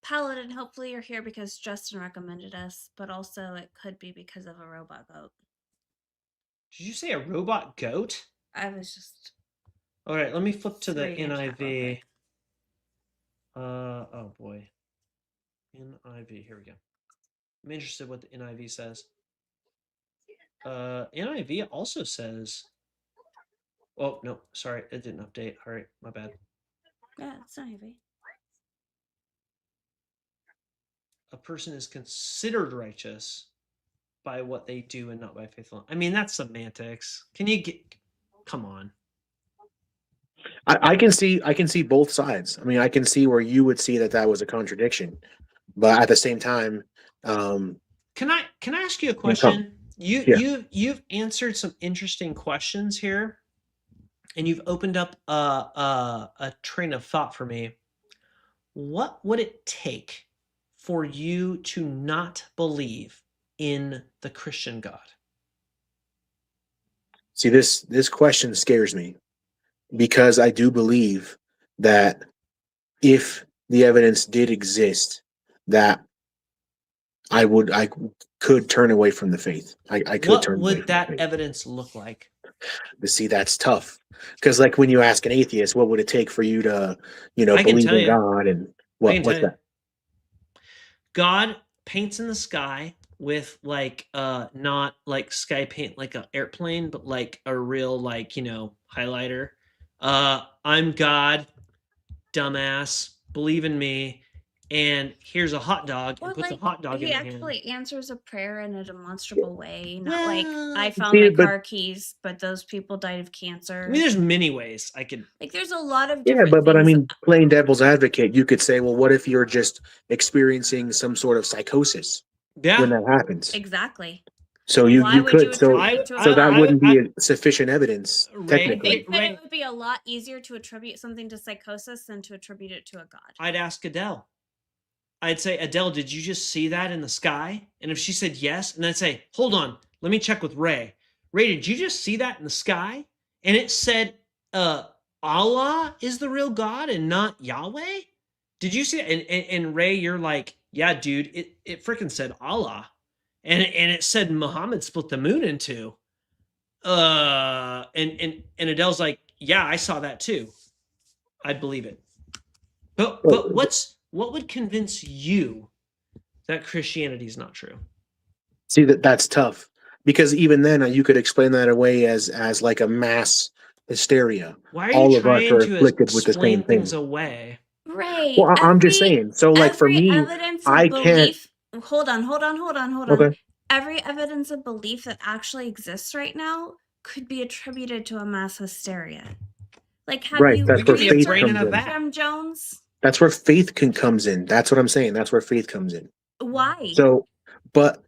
Paladin, hopefully you're here because Justin recommended us, but also it could be because of a robot goat. Did you say a robot goat? I was just... All right, let me flip to the NIV. Oh boy. NIV, here we go. I'm interested what the NIV says. NIV also says... Oh, no, sorry, it didn't update. All right, my bad. Yeah, it's NIV. A person is considered righteous by what they do and not by faith alone. I mean, that's semantics. Can you get... Come on. I can see both sides. I mean, I can see where you would see that was a contradiction, but at the same time, can I ask you a question? You've answered some interesting questions here, and you've opened up a train of thought for me. What would it take for you to not believe in the Christian God? See, this question scares me, because I do believe that if the evidence did exist, that I could turn away from the faith. I could turn away. What would that evidence look like? But see, that's tough, because like when you ask an atheist, what would it take for you to, believe in God, and what's that? God paints in the sky with not like sky paint like an airplane, but like a real highlighter. I'm God, dumbass, believe in me, and here's a hot dog, and puts a hot dog in your hand. He actually answers a prayer in a demonstrable way, not like I found my car keys, but those people died of cancer. I mean, there's many ways I could... there's a lot of different but I mean, playing devil's advocate, you could say, well, what if you're just experiencing some sort of psychosis when that happens? Exactly. So you could, so that wouldn't be sufficient evidence, technically. But it would be a lot easier to attribute something to psychosis than to attribute it to a god. I'd ask Adele. I'd say, Adele, did you just see that in the sky? And if she said yes, and I'd say, hold on, let me check with Ray. Ray, did you just see that in the sky? And it said, Allah is the real God and not Yahweh? Did you see that? And Ray, you're like, yeah, dude, it freaking said Allah. And it said Muhammad split the moon in two. And Adele's like, yeah, I saw that too. I'd believe it. But what would convince you that Christianity is not true? See, that's tough, because even then you could explain that away as like a mass hysteria. Why are you trying to explain things away? Right. Well, I'm just saying. So, like for me, I can't. Hold on. Okay. Every evidence of belief that actually exists right now could be attributed to a mass hysteria. Like, have you researched Jim Jones? That's where faith comes in. That's what I'm saying. That's where faith comes in. Why? So, but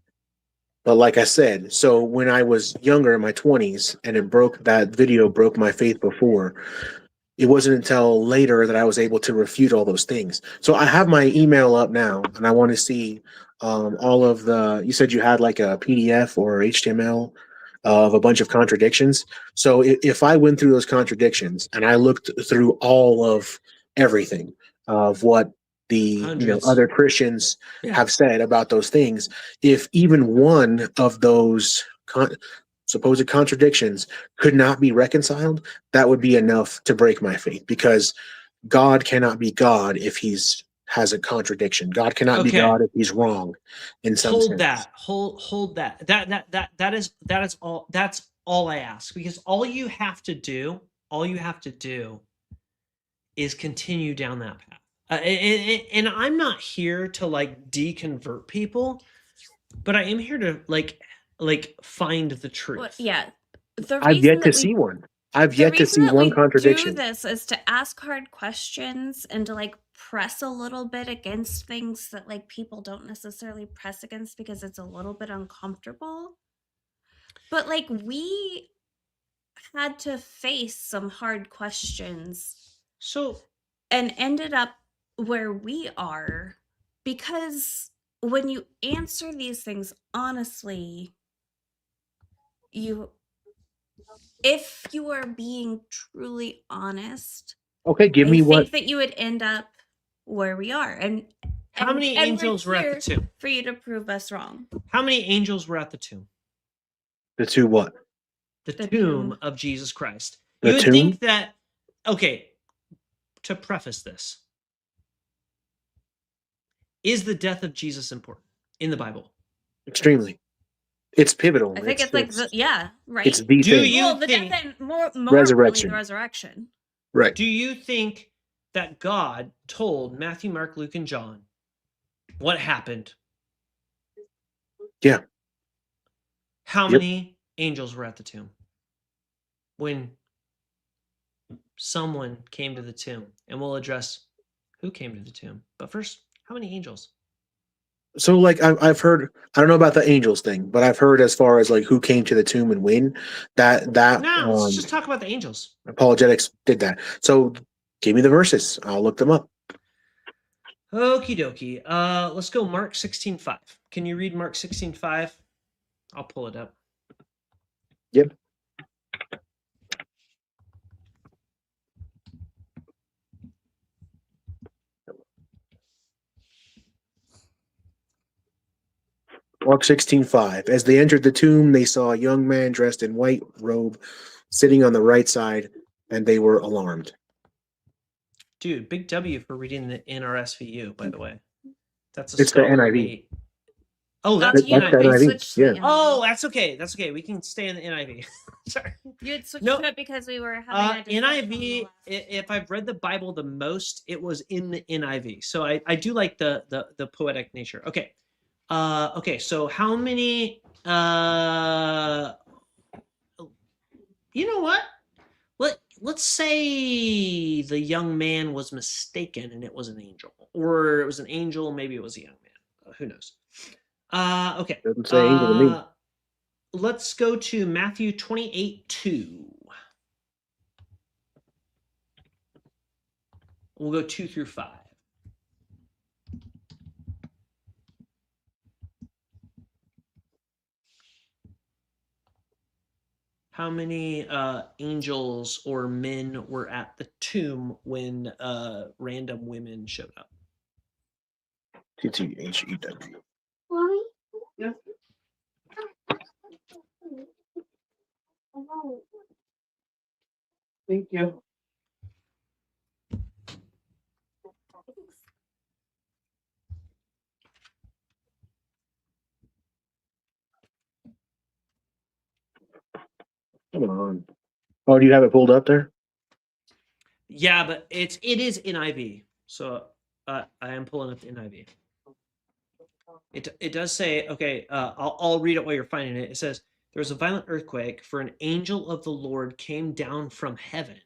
like I said, so when I was younger in my 20s, and that video broke my faith before, it wasn't until later that I was able to refute all those things. So I have my email up now, and I want to see all of you said you had like a PDF or HTML of a bunch of contradictions. So if I went through those contradictions and I looked through all of everything of what the other Christians have said about those things, if even one of those supposed contradictions could not be reconciled, that would be enough to break my faith, because God cannot be God if he's has a contradiction. God cannot be God if he's wrong in some sense. Hold that. That is all. That's all I ask, because all you have to do is continue down that path. And I'm not here to like deconvert people, but I am here to like find the truth. Well, yeah. I've yet to see one. I've yet to see one contradiction. The reason that we do this is to ask hard questions and to like press a little bit against things that like people don't necessarily press against because it's a little bit uncomfortable. But like we had to face some hard questions. And ended up where we are, because when you answer these things honestly, if you are being truly honest, okay, give me what. I think that you would end up where we are. And how many angels were at the tomb? For you to prove us wrong. How many angels were at the tomb? The two what? The tomb of Jesus Christ. You would think that, okay, to preface this, is the death of Jesus important in the Bible? Extremely. It's pivotal. I think it's like, right. It's the thing. The death and more resurrection. The resurrection. Right. Do you think that God told Matthew, Mark, Luke, and John what happened? Yeah. How many angels were at the tomb when someone came to the tomb? And we'll address who came to the tomb. But first, how many angels? So, like, I've heard, I don't know about the angels thing, but I've heard as far as like who came to the tomb and when let's just talk about the angels. Apologetics did that. So give me the verses. I'll look them up. Okie dokie. Let's go Mark 16:5. Can you read Mark 16:5? I'll pull it up. Yep. Mark 16:5. As they entered the tomb, they saw a young man dressed in white robe sitting on the right side, and they were alarmed. Dude, big W for reading the NRSVU, by the way. It's the NIV. Oh, that's the NIV. Yeah. Oh, that's okay. That's okay. We can stay in the NIV. Sorry. You had switched to it because we were having a NIV. If I've read the Bible the most, it was in the NIV. So I do like the poetic nature. Okay. Okay, so how many you know what? Let's say the young man was mistaken and it was an angel. Or it was an angel, maybe it was a young man. Who knows? Okay. Doesn't say angel to me. Let's go to Matthew 28:2. We'll go 2 through 5. How many angels or men were at the tomb when random women showed up? TTHEW. Mommy? Yeah. Thank you. Come on. Oh, do you have it pulled up there? Yeah, but it is NIV. So I am pulling up the NIV. It does say, okay, I'll read it while you're finding it. It says, there was a violent earthquake, for an angel of the Lord came down from heaven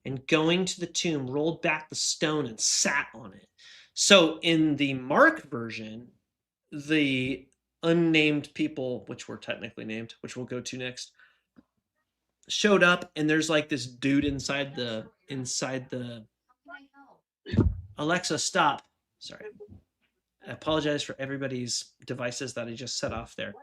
and going to the tomb, rolled back the stone and sat on it. So in the Mark version, the unnamed people, which were technically named, which we'll go to next, showed up, and there's like this dude inside the Alexa, stop. Sorry. I apologize for everybody's devices that I just set off there.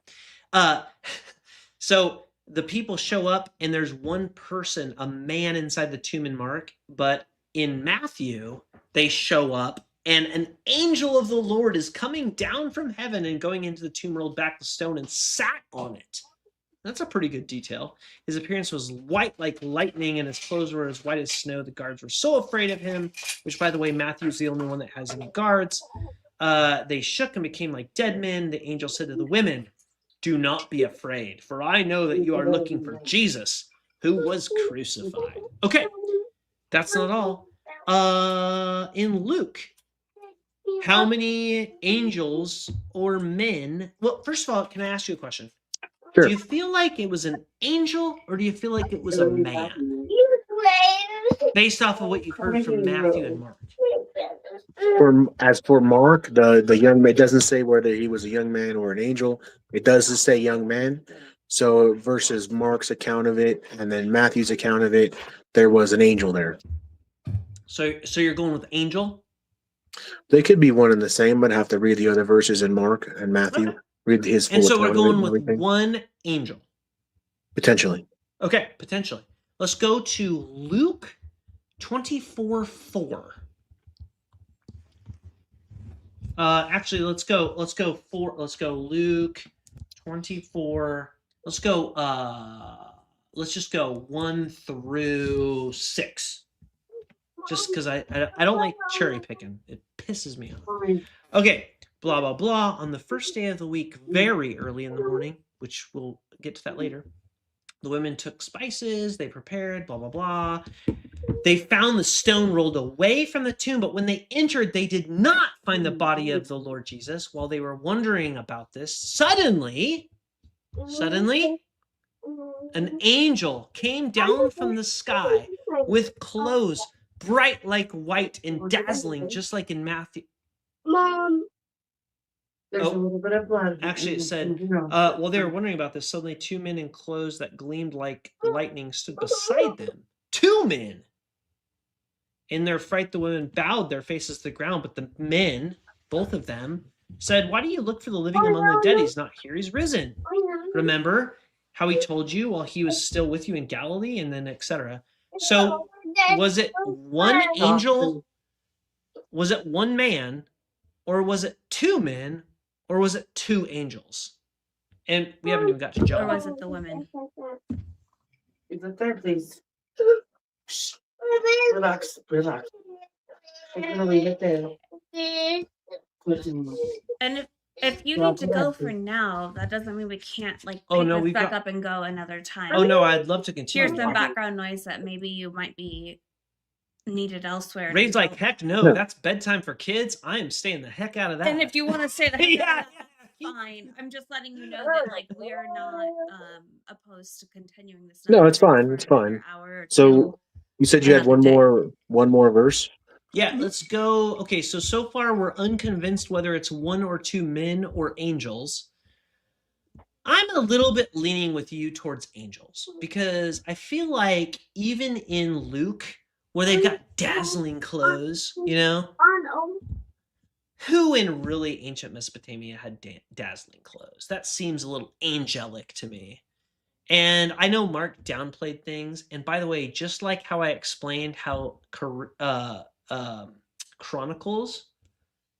So the people show up, and there's one person, a man inside the tomb in Mark, but in Matthew, they show up, and an angel of the Lord is coming down from heaven and going into the tomb, rolled back the stone and sat on it. That's a pretty good detail. His appearance was white like lightning, and his clothes were as white as snow. The guards were so afraid of him, which, by the way, Matthew's the only one that has any guards. They shook and became like dead men. The angel said to the women, "Do not be afraid, for I know that you are looking for Jesus, who was crucified." Okay, that's not all. In Luke, how many angels or men? Well, first of all, can I ask you a question? Sure. Do you feel like it was an angel, or do you feel like it was a man? Based off of what you've heard from Matthew and Mark. As for Mark, the young man, it doesn't say whether he was a young man or an angel. It does just say young man. So versus Mark's account of it and then Matthew's account of it, there was an angel there. So you're going with angel? They could be one and the same, but I have to read the other verses in Mark and Matthew. Okay. Read his full and so we're going with everything. One angel. Potentially. Okay, potentially. Let's go to Luke 24:4. Actually, let's go Luke 24. Let's just go 1 through 6. Just because I don't like cherry picking. It pisses me off. Okay, blah, blah, blah. On the first day of the week, very early in the morning, which we'll get to that later, the women took spices, they prepared, blah, blah, blah. They found the stone rolled away from the tomb, but when they entered, they did not find the body of the Lord Jesus. While they were wondering about this, suddenly, an angel came down from the sky with clothes bright like white and dazzling, just like in Matthew. Mom, there's a little bit of blood. Actually, it said, while they were wondering about this, suddenly 2 men in clothes that gleamed like lightning stood beside them. 2 men! In their fright, the women bowed their faces to the ground, but the men, both of them, said, "Why do you look for the living among the dead? He's not here, he's risen. Remember how he told you while he was still with you in Galilee," and then etc. So, was it one angel? Was it one man? Or was it 2 men? Or was it 2 angels? And we haven't even got to John. Or was it the women? Is it there, please? Relax. I'm gonna leave it there. And if you need to go for now, that doesn't mean we can't pick this back up and go another time. Oh no, I'd love to continue. Here's some background noise that maybe you might be needed elsewhere. Ray's like, heck no, that's bedtime for kids. I am staying the heck out of that. And if you want to say that, yeah, fine. I'm just letting you know that we are not opposed to continuing this. No, it's fine. It's fine. So you said you had one more verse? Yeah, let's go. Okay, so far we're unconvinced whether it's 1 or 2 men or angels. I'm a little bit leaning with you towards angels because I feel like even in Luke, where they've got dazzling clothes, who in really ancient Mesopotamia had dazzling clothes? That seems a little angelic to me. And I know Mark downplayed things. And by the way, just like how I explained how Chronicles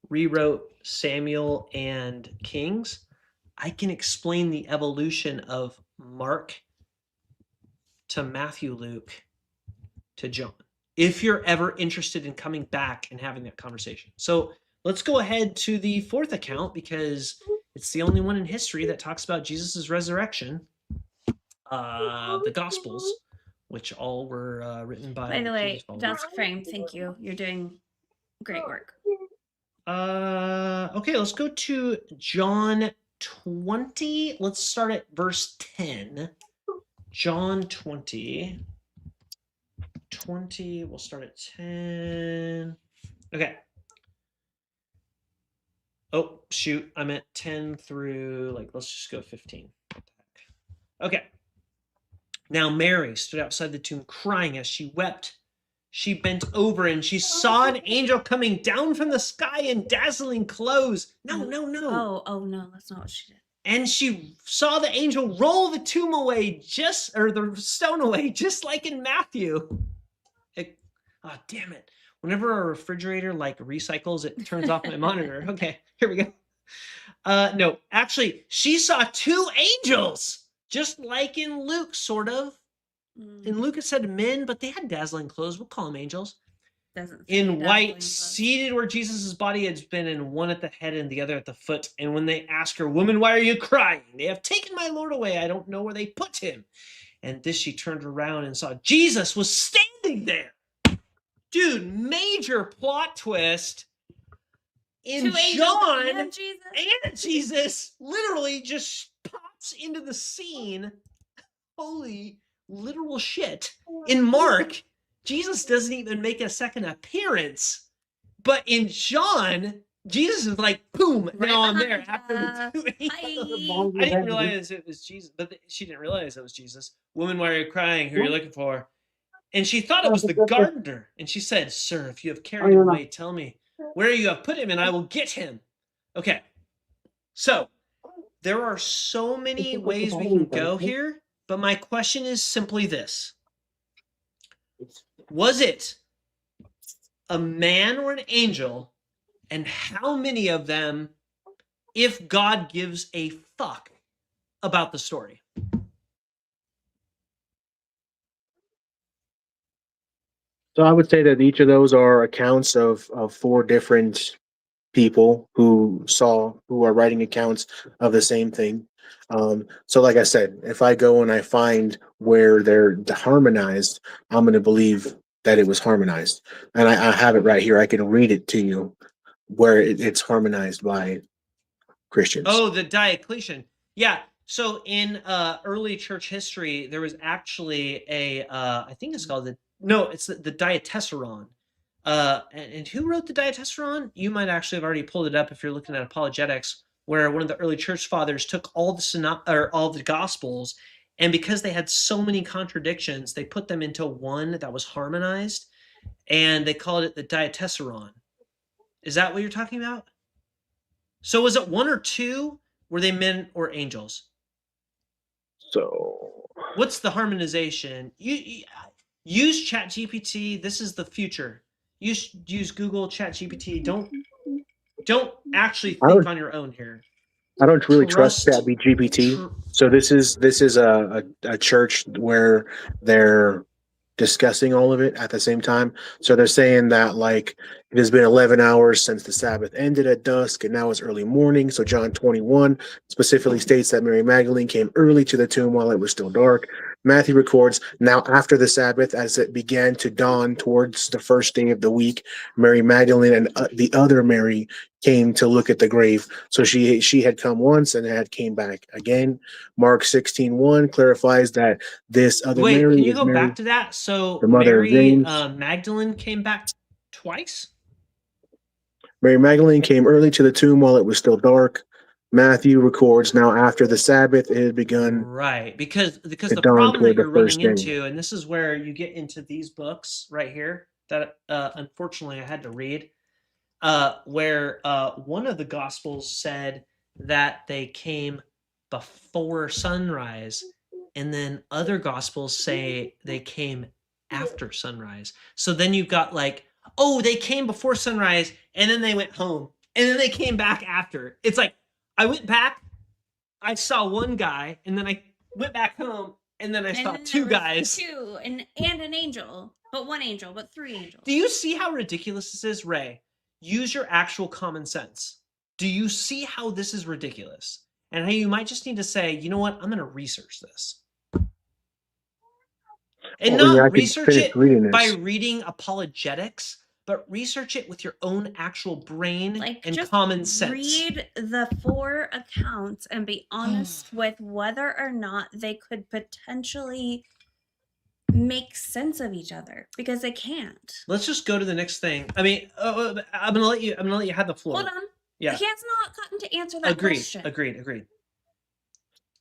rewrote Samuel and Kings, I can explain the evolution of Mark to Matthew, Luke to John, if you're ever interested in coming back and having that conversation. So let's go ahead to the 4th account because it's the only one in history that talks about Jesus's resurrection. The Gospels, which all were written by. By the way, Desk Frame, thank you. You're doing great work. Okay, let's go to John 20. Let's start at verse 10. John 20. We'll start at 10. Okay. Oh, shoot. I'm at 10 through, let's just go 15. Okay. Now Mary stood outside the tomb crying as she wept. She bent over and she saw an angel coming down from the sky in dazzling clothes. No. Oh, no, that's not what she did. And she saw the angel roll the tomb away, the stone away, just like in Matthew. Oh, damn it. Whenever a refrigerator recycles, it turns off my monitor. Okay, here we go. No, actually, she saw 2 angels Just like in Luke, sort of. In Luke, it said men, but they had dazzling clothes. We'll call them angels. In white, seated where Jesus' body had been, and one at the head and the other at the foot. And when they ask her, "Woman, why are you crying? They have taken my Lord away. I don't know where they put him." And this she turned around and saw Jesus was standing there. Dude, major plot twist. In John and Jesus literally just pops into the scene. Holy literal shit. In Mark, Jesus doesn't even make a second appearance. But in John, Jesus is like, boom, right now I'm there. After the two angels. I didn't realize it was Jesus, but she didn't realize it was Jesus. "Woman, why are you crying? Who are you looking for?" And she thought it was the gardener. And she said, "Sir, if you have carried him away, tell me where you have put him, and I will get him." Okay. So there are so many ways we can go here, but my question is simply this. Was it a man or an angel, and how many of them, if God gives a fuck about the story? So I would say that each of those are accounts of 4 different people who are writing accounts of the same thing. So like I said, if I go and I find where they're harmonized, I'm going to believe that it was harmonized. And I have it right here. I can read it to you where it's harmonized by Christians. Oh, the Diocletian. Yeah. So in early church history, there was actually I think it's called it's the Diatessaron. And who wrote the Diatessaron? You might actually have already pulled it up if you're looking at apologetics, where one of the early church fathers took all the Gospels, and because they had so many contradictions, they put them into one that was harmonized, and they called it the Diatessaron. Is that what you're talking about? So was it 1 or 2? Were they men or angels? So what's the harmonization? You use ChatGPT. This is the future. Use Google ChatGPT. Don't actually think on your own here. I don't really trust ChatGPT. So this is a church where they're discussing all of it at the same time. So they're saying that like it has been 11 hours since the Sabbath ended at dusk, and now it's early morning. So John 21 specifically states that Mary Magdalene came early to the tomb while it was still dark. Matthew records, now after the Sabbath, as it began to dawn towards the first day of the week, Mary Magdalene and the other Mary came to look at the grave. So she had come once and had came back again. Mark 16:1 clarifies that this other Mary. Wait, can you go back to that? So the mother Mary of James. Magdalene came back twice? Mary Magdalene came early to the tomb while it was still dark. Matthew records, now after the Sabbath it had begun. Right, because the problem that you're running into, and this is where you get into these books right here that unfortunately I had to read, where one of the Gospels said that they came before sunrise, and then other Gospels say they came after sunrise. So then you've got like, oh, they came before sunrise, and then they went home, and then they came back after. It's like, I went back, I saw one guy, and then I went back home, and then I saw 2 guys. 2 and an angel, but 1 angel, but 3 angels. Do you see how ridiculous this is, Ray? Use your actual common sense. Do you see how this is ridiculous? And how you might just need to say, you know what, I'm going to research this. And not research it by reading apologetics, but research it with your own actual brain and common sense. Read the 4 accounts and be honest with whether or not they could potentially make sense of each other, because they can't. Let's just go to the next thing. I mean, I'm gonna let you have the floor. Hold on. Yeah. He has not gotten to answer that question. Agreed.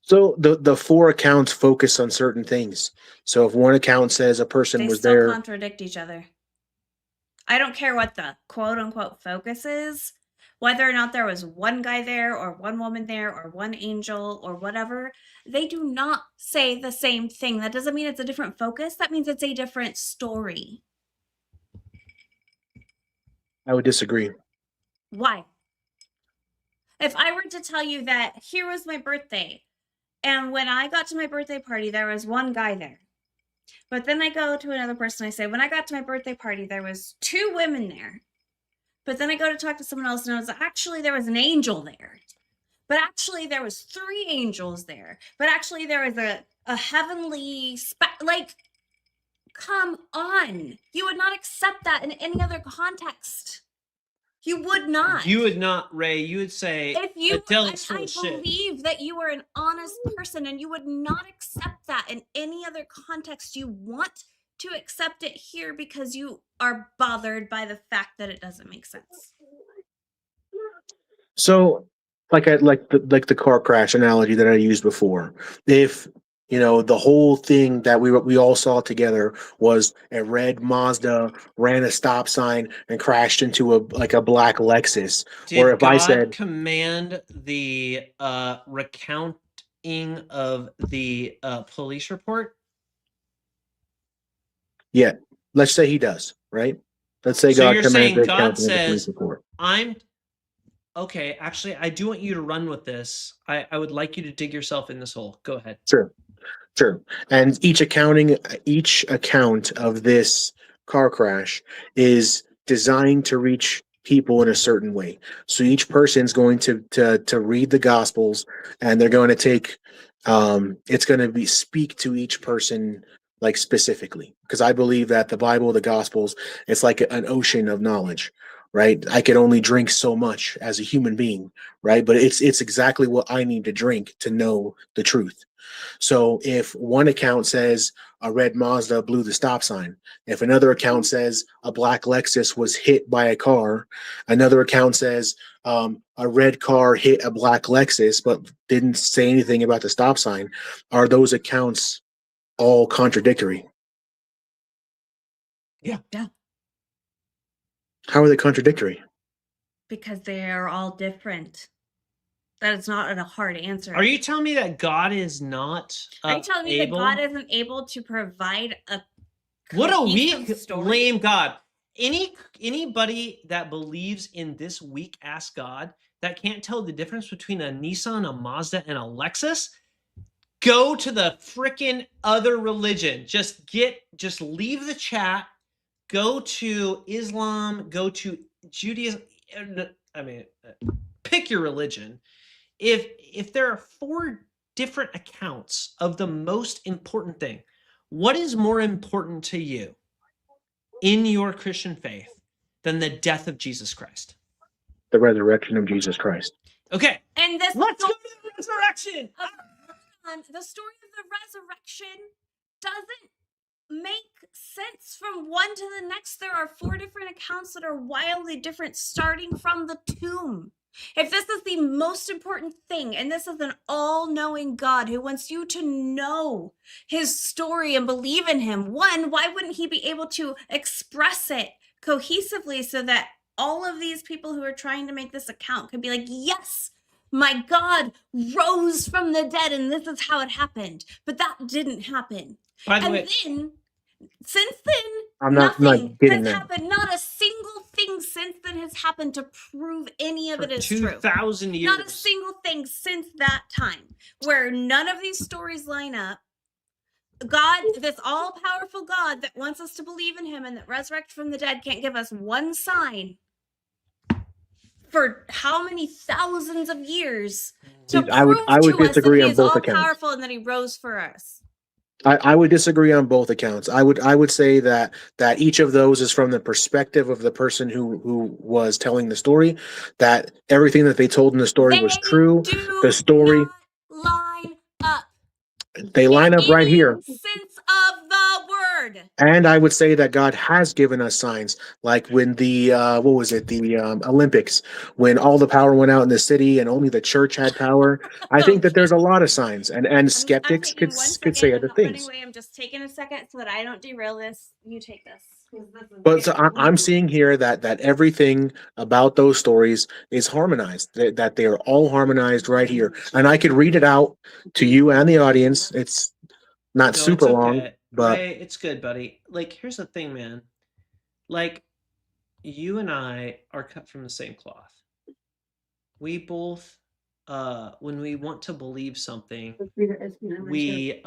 So the 4 accounts focus on certain things. So if one account says a person was there, they still contradict each other. I don't care what the quote unquote focus is, whether or not there was one guy there or one woman there or one angel or whatever, they do not say the same thing. That doesn't mean it's a different focus. That means it's a different story. I would disagree. Why? If I were to tell you that here was my birthday And when I got to my birthday party, there was one guy there. But then I go to another person, I say, when I got to my birthday party, there was 2 women there. But then I go to talk to someone else, and it was actually there was an angel there. But actually there was 3 angels there. But actually there was a heavenly like, come on. You would not accept that in any other context. You would not. You would not, Ray. You would say, if you, Adele's I believe that you are an honest person, and you would not accept that in any other context. You want to accept it here because you are bothered by the fact that it doesn't make sense. So, like the car crash analogy that I used before, if the whole thing that we all saw together was a red Mazda ran a stop sign and crashed into a black Lexus. Did or if God I said command the recounting of the police report? Yeah, let's say he does, right? Let's say So God you're commands saying the God recounting of the says, police report. Okay, actually, I do want you to run with this. I would like you to dig yourself in this hole. Go ahead. Sure. And each account of this car crash is designed to reach people in a certain way. So each person's going to read the Gospels, and they're going to take it's going to be speak to each person like specifically, because I believe that the Bible, the Gospels, it's like an ocean of knowledge, right? I could only drink so much as a human being, right? But it's exactly what I need to drink to know the truth. So if one account says a red Mazda blew the stop sign, if another account says a black Lexus was hit by a car, another account says a red car hit a black Lexus but didn't say anything about the stop sign, are those accounts all contradictory? Yeah. How are they contradictory? Because they are all different. That is not a hard answer. Are you telling me that God is not Are you telling me that God isn't able to provide a what a weak, story? lame God? Anybody that believes in this weak ass God that can't tell the difference between a Nissan, a Mazda, and a Lexus, go to the freaking other religion. Just leave the chat. Go to Islam. Go to Judaism. I mean, pick your religion. If there are 4 different accounts of the most important thing, what is more important to you in your Christian faith than the death of Jesus Christ? The resurrection of Jesus Christ. Okay. And let's go to the resurrection. The story of the resurrection doesn't make sense from one to the next. There are 4 different accounts that are wildly different, starting from the tomb. If this is the most important thing, and this is an all-knowing God who wants you to know his story and believe in him, one, why wouldn't he be able to express it cohesively so that all of these people who are trying to make this account could be like, yes, my God rose from the dead, and this is how it happened. But that didn't happen. By the way, then, since then, nothing has happened. Not a single thing since then has happened to prove any of it is true. 2,000 years. Not a single thing since that time where none of these stories line up. God, this all-powerful God that wants us to believe in him and that resurrected from the dead, can't give us one sign for how many thousands of years to prove I would to disagree us that he on both is accounts. all-powerful and that he rose for us. I would disagree on both accounts. I would say that each of those is from the perspective of the person who was telling the story, that everything that they told in the story was true. The story line up. They line up right here. Sense of the word. And I would say that God has given us signs, like when the Olympics, when all the power went out in the city and only the church had power. I think that there's a lot of signs, and skeptics could say other things. Anyway, I'm just taking a second so that I don't derail this. You take this. But so I'm seeing here that everything about those stories is harmonized, that they are all harmonized right here. And I could read it out to you and the audience. It's not super long, but Ray, it's good, buddy. Like, here's the thing, man. Like, you and I are cut from the same cloth. We both when we want to believe something, we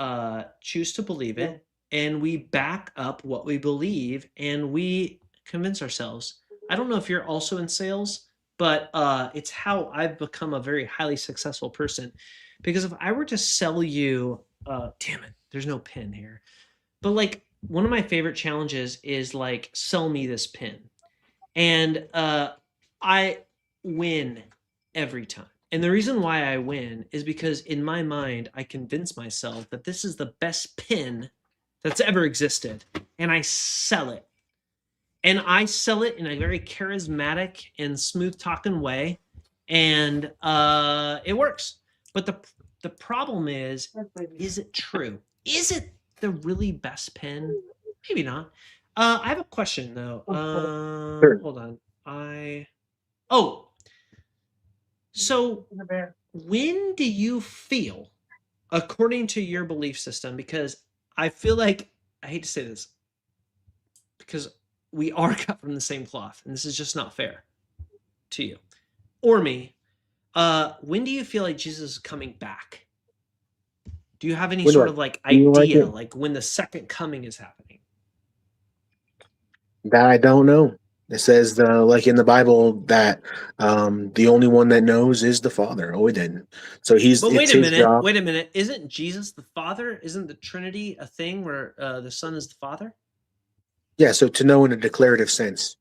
choose to believe it, and we back up what we believe, and we convince ourselves. I don't know if you're also in sales, but it's how I've become a very highly successful person. Because if I were to sell you, damn it, there's no pin here. But like one of my favorite challenges is like, sell me this pin. And I win every time. And the reason why I win is because in my mind, I convince myself that this is the best pin that's ever existed. And I sell it. And I sell it in a very charismatic and smooth talking way. And it works. But the problem is it true? Is it the really best pin? Maybe not. I have a question though. Sure. Hold on. So when do you feel, according to your belief system, because I feel like, I hate to say this, because we are cut from the same cloth, and this is just not fair to you or me. When do you feel like Jesus is coming back? Do you have any sort of like idea, like when the second coming is happening? That I don't know. It says like in the Bible that the only one that knows is the Father. Oiden. So he's. But wait a minute. Wait a minute. Isn't Jesus the Father? Isn't the Trinity a thing where the Son is the Father? Yeah. So to know in a declarative sense.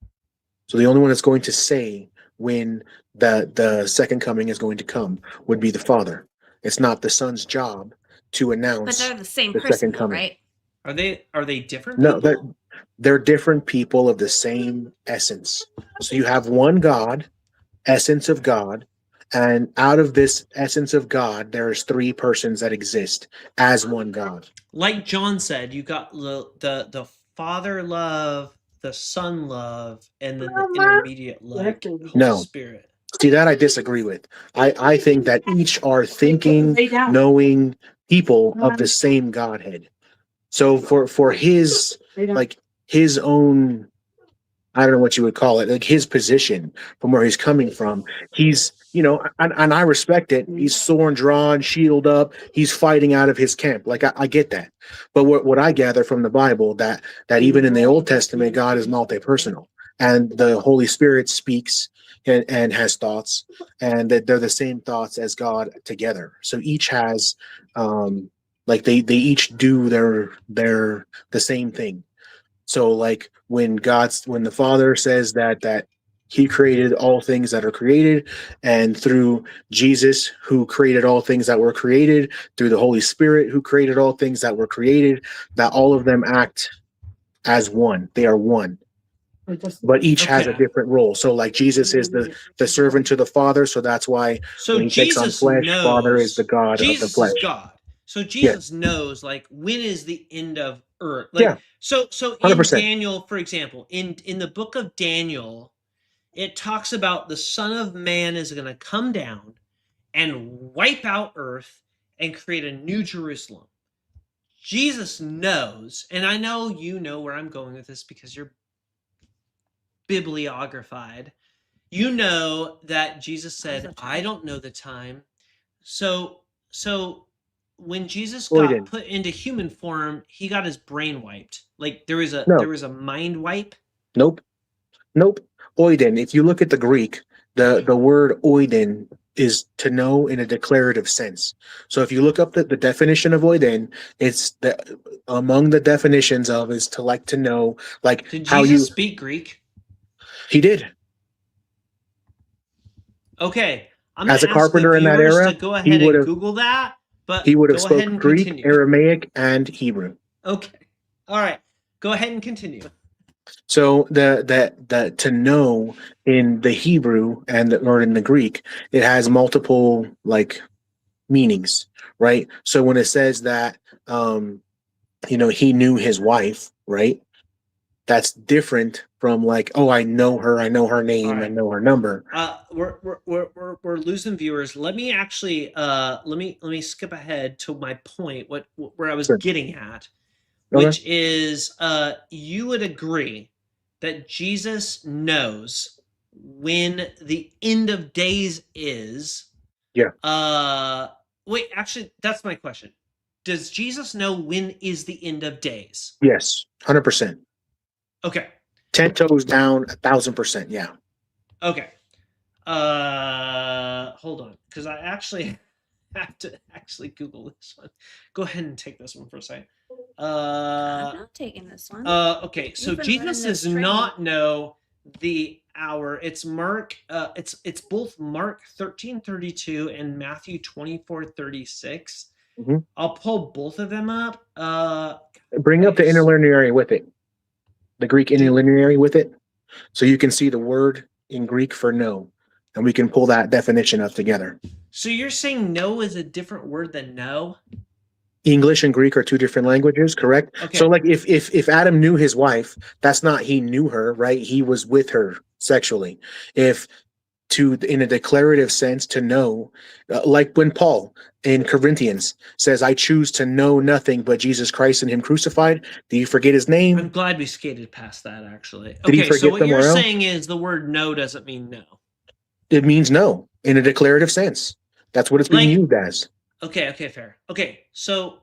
So the only one that's going to say when the second coming is going to come would be the Father. It's not the Son's job to announce. But they're the same person, though, right? Are they different people? No, they're different people of the same essence. So you have one God, essence of God, and out of this essence of God, there's three persons that exist as one God. Like John said, you got the Father love, the Son love, and then the intermediate love, Holy Spirit. See, that I disagree with. I think that each are thinking, knowing people of the same Godhead. So for his, like his own, I don't know what you would call it, like his position from where he's coming from, he's, and I respect it. He's sword drawn, shield up, he's fighting out of his camp. Like I get that. But what I gather from the Bible, that even in the Old Testament, God is multi-personal, and the Holy Spirit speaks and has thoughts, and that they're the same thoughts as God together. So each has, like they each do the same thing. So like when the Father says that he created all things that are created, and through Jesus, who created all things that were created, through the Holy Spirit, who created all things that were created, that all of them act as one. They are one. But each has a different role. So like Jesus is the servant to the Father, so that's why when he takes on flesh, Father is the God of the flesh. God. So Jesus knows, like, when is the end of earth? Like, so in 100%. Daniel, for example, in the book of Daniel, it talks about the Son of Man is going to come down and wipe out earth and create a new Jerusalem. Jesus knows, and I know you know where I'm going with this because you're bibliographied. You know that Jesus said, I don't know the time. So when Jesus got put into human form, he got his brain wiped. Like there was a mind wipe. Nope. Oiden. If you look at the Greek, the word oiden is to know in a declarative sense. So if you look up the definition of oiden, it's among the definitions of is to like to know, like did how Jesus speak Greek? He did. Okay. I'm as a carpenter in that era, to go ahead and Google that. But he would have spoken Greek, continue. Aramaic, and Hebrew. Okay. All right. Go ahead and continue. So the to know in the Hebrew or in the Greek, it has multiple like meanings, right? So when it says that he knew his wife, right? That's different from like, oh, I know her name, right. I know her number. We're losing viewers. Let me actually let me skip ahead to my point, where I was getting at, which is you would agree that Jesus knows when the end of days is, Yeah. Wait, actually, that's my question. Does Jesus know when is the end of days? Yes. 100%. Okay. 10 toes down, 1,000%. Yeah. Okay. Hold on, because I actually have to actually Google this one. Go ahead and take this one for a second. I'm not taking this one. Okay, so Jesus does not know the hour. It's Mark. It's both Mark 13:32 and Matthew 24:36. Mm-hmm. I'll pull both of them up. Bring up the interlineary with it, the Greek interlineary with it, so you can see the word in Greek for no, and we can pull that definition up together. So you're saying no is a different word than no? English and Greek are two different languages, correct? Okay. So like if Adam knew his wife, that's not he knew her, right? He was with her sexually. If to in a declarative sense to know, like when Paul in Corinthians says, I choose to know nothing but Jesus Christ and him crucified. Do you forget his name? I'm glad we skated past that, actually. Did he Okay, forget so what you're somewhere else? saying is the word no doesn't mean no. It means no in a declarative sense. That's what it's being used as. Okay, fair. Okay, so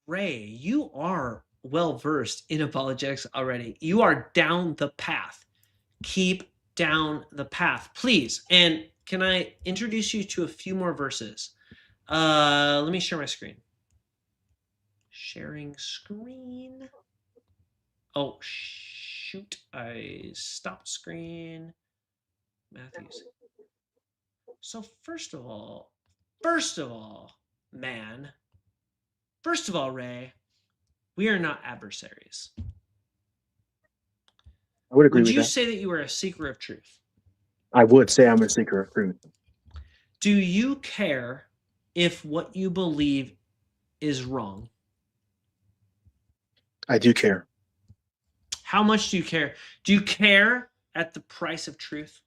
Ray, you are well versed in apologetics already. You are down the path. Keep down the path, please. And can I introduce you to a few more verses? Let me share my screen. Sharing screen. Oh, shoot. I stopped screen. Matthews. So first of all, man, first of all, Ray, we are not adversaries. I would agree with that. Would you say that you are a seeker of truth? I would say I'm a seeker of truth. Do you care if what you believe is wrong? I do care. How much do you care? Do you care at the price of truth?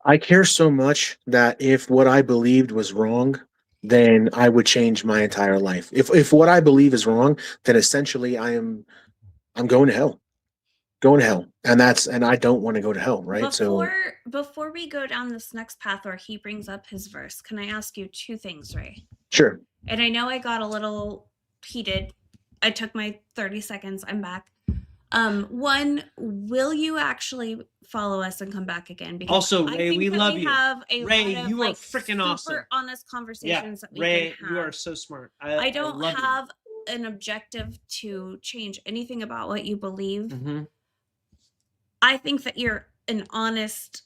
I care so much that if what I believed was wrong, then I would change my entire life. If what I believe is wrong, then essentially I'm going to hell. Going to hell. And I don't want to go to hell, right? Before we go down this next path where he brings up his verse, can I ask you two things, Ray? Sure. And I know I got a little heated. I took my 30 seconds. I'm back. One, will you actually follow us and come back again? Because also, Ray, we love you. Have a Ray, lot of, you are freaking awesome. Super honest conversations that we Ray, can have. you are so smart. I don't have an objective to change anything about what you believe. Mm-hmm. I think that you're an honest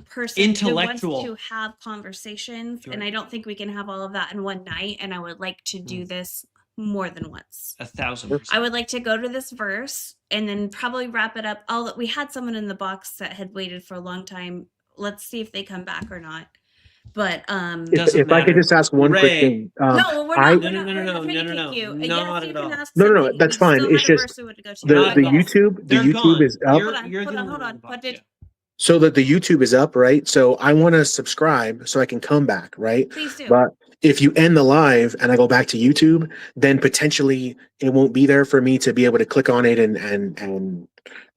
person intellectual who wants to have conversations, and I don't think we can have all of that in one night. And I would like to do this more than once. 1,000%. I would like to go to this verse and then probably wrap it up. We had someone in the box that had waited for a long time. Let's see if they come back or not. But if I could just ask one quick thing. No, we're not. No. Yes, you can ask no, that's fine. It's just the YouTube is up. Hold on. So that the YouTube is up, right? So I want to subscribe so I can come back, right? Please do. But if you end the live and I go back to YouTube, then potentially it won't be there for me to be able to click on it and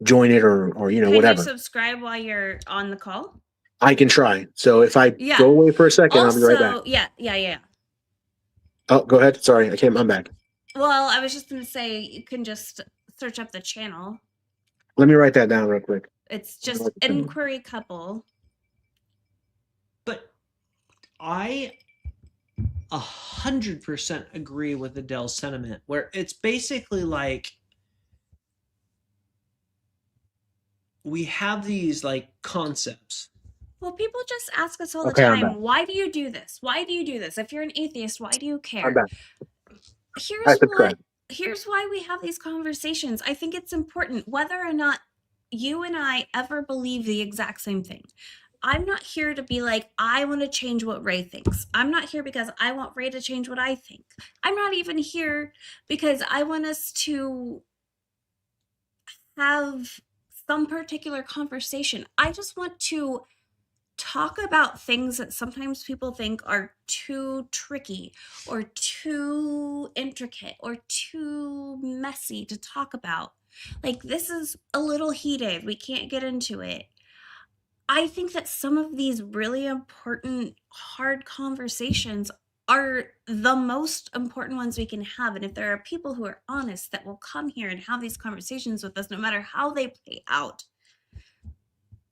join it or whatever. Can you subscribe while you're on the call? I can try. So if I go away for a second, I'll be right back. Yeah. Oh, go ahead. Sorry, I'm back. Well, I was just going to say you can just search up the channel. Let me write that down real quick. It's just Inquiry Couple. But I 100% agree with Adele's sentiment, where it's basically like we have these like concepts. Well, people just ask us all the time, why do you do this? Why do you do this? If you're an atheist, why do you care? I'm back. Here's why we have these conversations. I think it's important, whether or not you and I ever believe the exact same thing. I'm not here to be like, I want to change what Ray thinks. I'm not here because I want Ray to change what I think. I'm not even here because I want us to have some particular conversation. I just want to talk about things that sometimes people think are too tricky or too intricate or too messy to talk about. Like, this is a little heated. We can't get into it. I think that some of these really important, hard conversations are the most important ones we can have. And if there are people who are honest that will come here and have these conversations with us, no matter how they play out,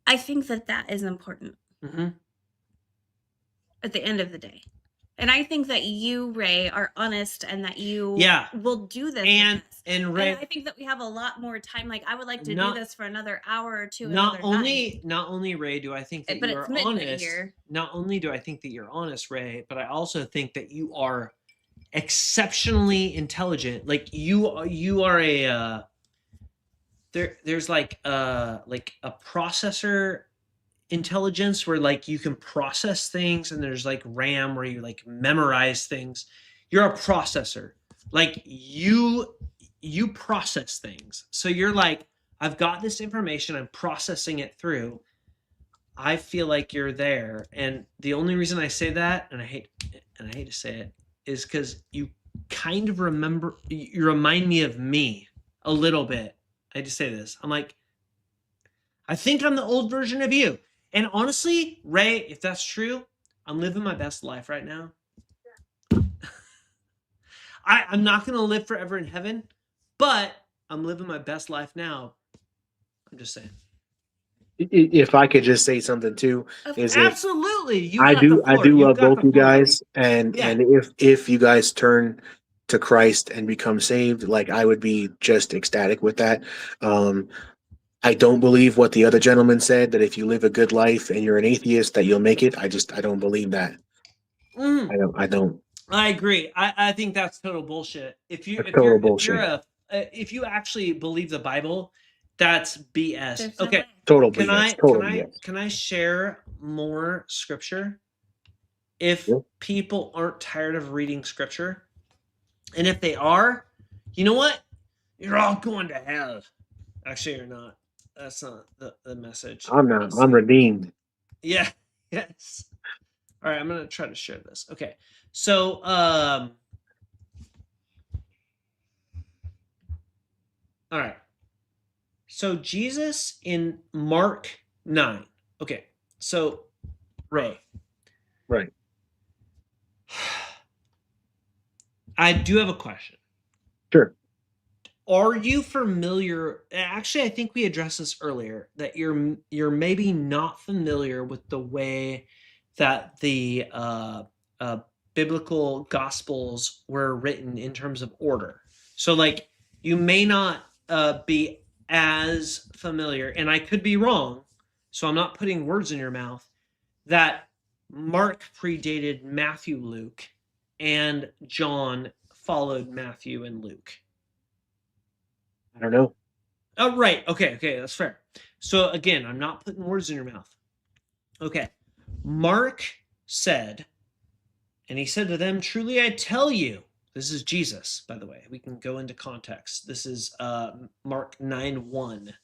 I think that that is important at the end of the day. And I think that you, Ray, are honest and that you will do this. And Ray, and I think that we have a lot more time. Like, I would like to do this for another hour or two. Not only Ray, do I think that you are honest. Here. Not only do I think that you're honest, Ray, but I also think that you are exceptionally intelligent. Like you are a there's like a processor intelligence where like you can process things, and there's like RAM where you like memorize things. You're a processor. Like you process things. So you're like, I've got this information, I'm processing it through. I feel like you're there. And the only reason I say that, and I hate to say it, is because you kind of you remind me of me a little bit. I just say this. I'm like, I think I'm the old version of you. And honestly, Ray, if that's true, I'm living my best life right now. I'm not going to live forever in heaven, but I'm living my best life now. I'm just saying. If I could just say something too, absolutely. I do love both you guys, and if you guys turn to Christ and become saved, like I would be just ecstatic with that. I don't believe what the other gentleman said, that if you live a good life and you're an atheist that you'll make it. I don't believe that. I don't. I agree. I think that's total bullshit. If you actually believe the Bible, that's BS. Okay. Total BS. Can I share more scripture? If people aren't tired of reading scripture, and if they are, you know what? You're all going to hell. Actually, you're not. That's not the message. I'm not. I'm redeemed. Yeah. Yes. All right. I'm going to try to share this. Okay. So, all right. So Jesus in Mark 9. Okay. So Ray. Right. I do have a question. Sure. Are you familiar? Actually, I think we addressed this earlier, that you're maybe not familiar with the way that the biblical gospels were written in terms of order. So like you may not be as familiar, and I could be wrong, so I'm not putting words in your mouth, that Mark predated Matthew, Luke, and John followed Matthew and Luke. I don't know. Oh, right. Okay, that's fair. So again, I'm not putting words in your mouth. Okay. Mark said, and he said to them, "Truly I tell you," this is Jesus, by the way. We can go into context. This is Mark 9:1.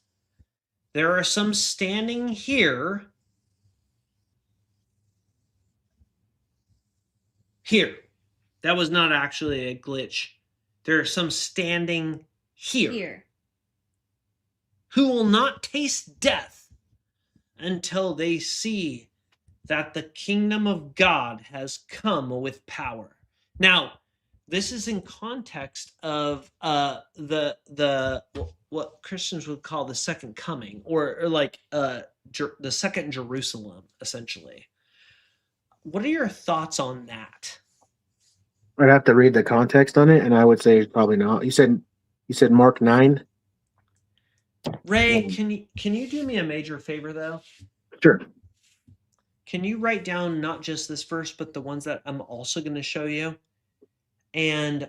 "There are some standing here." Here. That was not actually a glitch. There are some standing here. Who will not taste death until they see that the kingdom of God has come with power. Now, this is in context of the what Christians would call the second coming, or like the second Jerusalem, essentially. What are your thoughts on that? I'd have to read the context on it, and I would say probably not. You said Mark 9. Ray, can you do me a major favor though? Sure. Can you write down not just this verse, but the ones that I'm also going to show you? And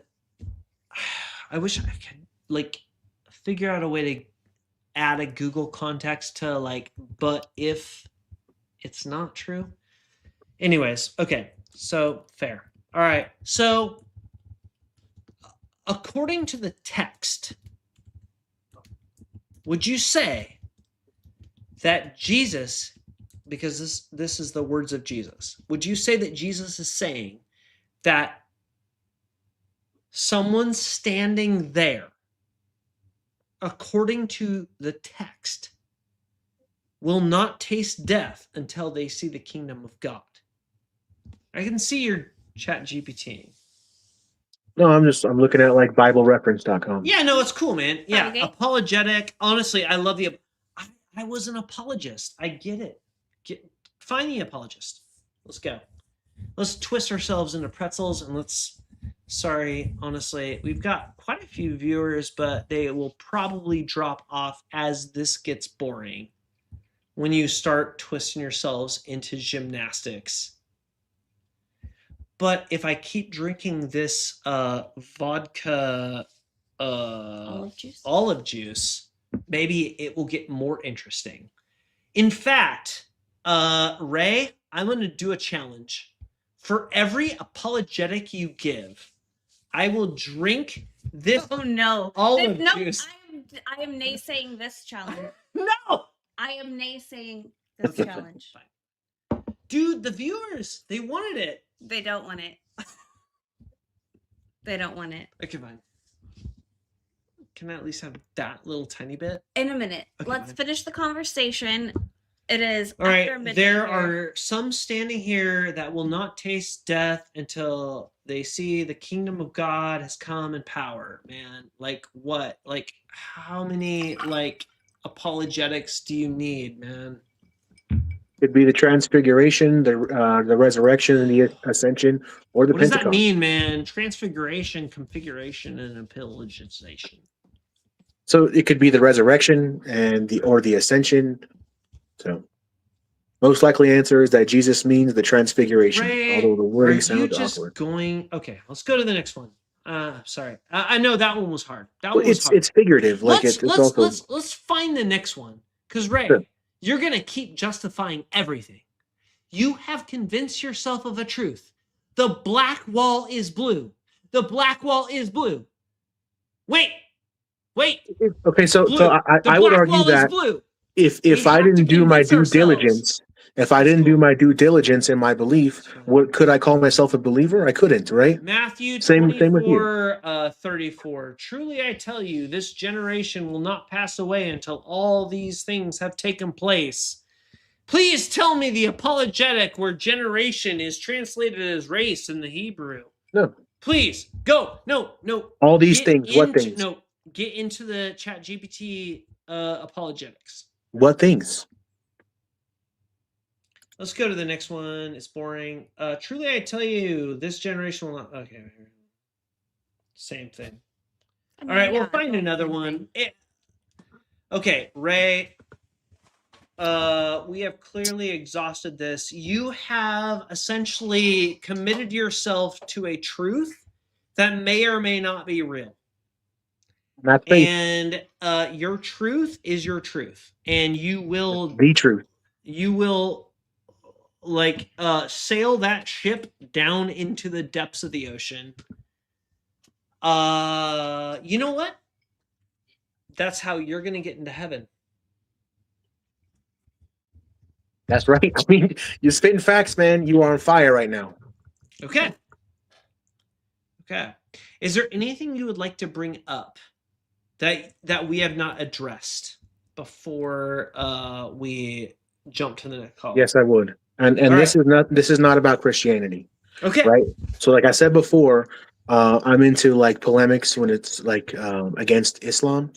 I wish I could like figure out a way to add a Google context to like, but if it's not true. Anyways, okay, so fair. All right, so according to the text, would you say that Jesus, because this is the words of Jesus, would you say that Jesus is saying that someone standing there, according to the text, will not taste death until they see the kingdom of God. I can see your chat GPT. No, I'm looking at like BibleReference.com. Yeah, no, it's cool, man. Yeah, okay. Apologetic. Honestly, I love I was an apologist. I get it. Find the apologist. Let's go. Let's twist ourselves into pretzels and sorry, honestly, we've got quite a few viewers, but they will probably drop off as this gets boring when you start twisting yourselves into gymnastics. But if I keep drinking this vodka olive juice, maybe it will get more interesting. In fact, Ray, I'm going to do a challenge. For every apologetic you give, I will drink this olive juice. I am naysaying this challenge. No! I am naysaying this challenge. Fine. Dude, the viewers, they wanted it. They don't want it. They don't want it. Okay, fine. Can I at least have that little tiny bit? In a minute. Okay, let's finish the conversation. It is all right. There are some standing here that will not taste death until they see the kingdom of God has come in power, man. Like what? Like how many like apologetics do you need, man? It'd be the transfiguration, the resurrection, and the ascension, or the Pentecost. What does that mean, man? Transfiguration, configuration, and apologization. So it could be the resurrection and the ascension. So most likely answer is that Jesus means the transfiguration. Ray, although the wording sounds awkward. Okay, let's go to the next one. Sorry, I know that one was hard. That one was hard. It's figurative. Like let's find the next one, because Ray, sure. You're gonna keep justifying everything. You have convinced yourself of a truth. The black wall is blue. The black wall is blue. Wait. Okay, so I would argue that if I didn't do my due diligence, if I didn't do my due diligence in my belief, could I call myself a believer? I couldn't, right? Matthew 24:34. Truly I tell you, this generation will not pass away until all these things have taken place. Please tell me the apologetic where generation is translated as race in the Hebrew. No. Please, go. No. All these things, what things? No, get into the chat GPT apologetics. What things? Let's go to the next one. It's boring. Truly, I tell you, this generation will not. Okay, same thing. All right, we'll find another one. Okay, Ray. We have clearly exhausted this. You have essentially committed yourself to a truth that may or may not be real. And your truth is your truth, and you will the truth. You will sail that ship down into the depths of the ocean. You know what? That's how you're gonna get into heaven. That's right. I mean, you're spitting facts, man. You are on fire right now. Okay. Is there anything you would like to bring up that we have not addressed before we jump to the next call? Yes, I would. And this is not about Christianity. Okay. Right. So like I said before, I'm into like polemics when it's like against Islam.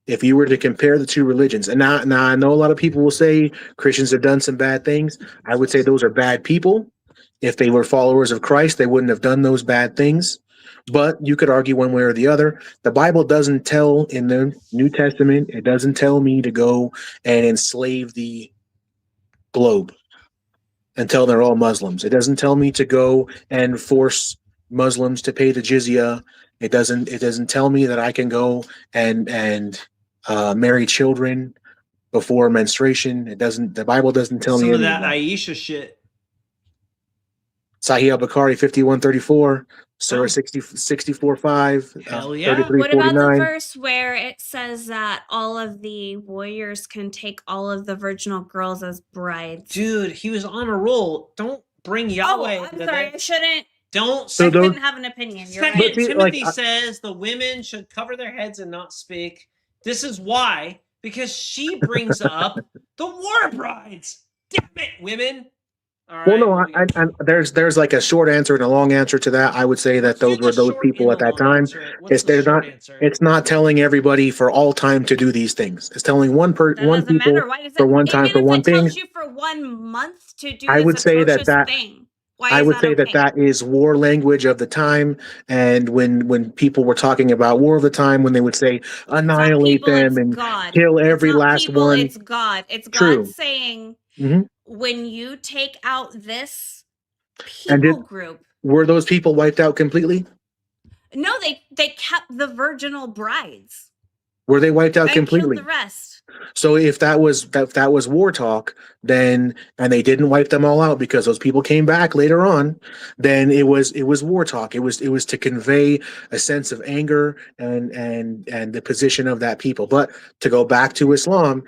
If you were to compare the two religions, and now I know a lot of people will say Christians have done some bad things. I would say those are bad people. If they were followers of Christ, they wouldn't have done those bad things. But you could argue one way or the other. The Bible doesn't tell in the New Testament, it doesn't tell me to go and enslave the globe until they're all Muslims. It doesn't tell me to go and force Muslims to pay the jizya. It doesn't tell me that I can go and marry children before menstruation. The Bible doesn't tell me some of that Aisha shit. Sahih al-Bukhari 5134, Surah 64:5. Hell yeah. What about the verse where it says that all of the warriors can take all of the virginal girls as brides? Dude, he was on a roll. Don't bring Yahweh. Oh, I'm sorry. I shouldn't. I didn't have an opinion. You're right. Timothy says the women should cover their heads and not speak. This is why, because she brings up The war brides. Damn it, women. All right, well, no, there's like a short answer and a long answer to that. I would say that those were those people at that time. It's not telling everybody for all time to do these things. It's telling one people for one time for one thing. Tells you for 1 month to do I would say that thing. I would say that is war language of the time. And when people were talking about war of the time, when they would say annihilate them and kill every last one. It's God. It's God saying, when you take out this people group. Were those people wiped out completely? No, they kept the virginal brides. Were they wiped out completely? Killed the rest. So if that was war talk, then and they didn't wipe them all out because those people came back later on, then it was war talk. It was to convey a sense of anger and the position of that people. But to go back to Islam,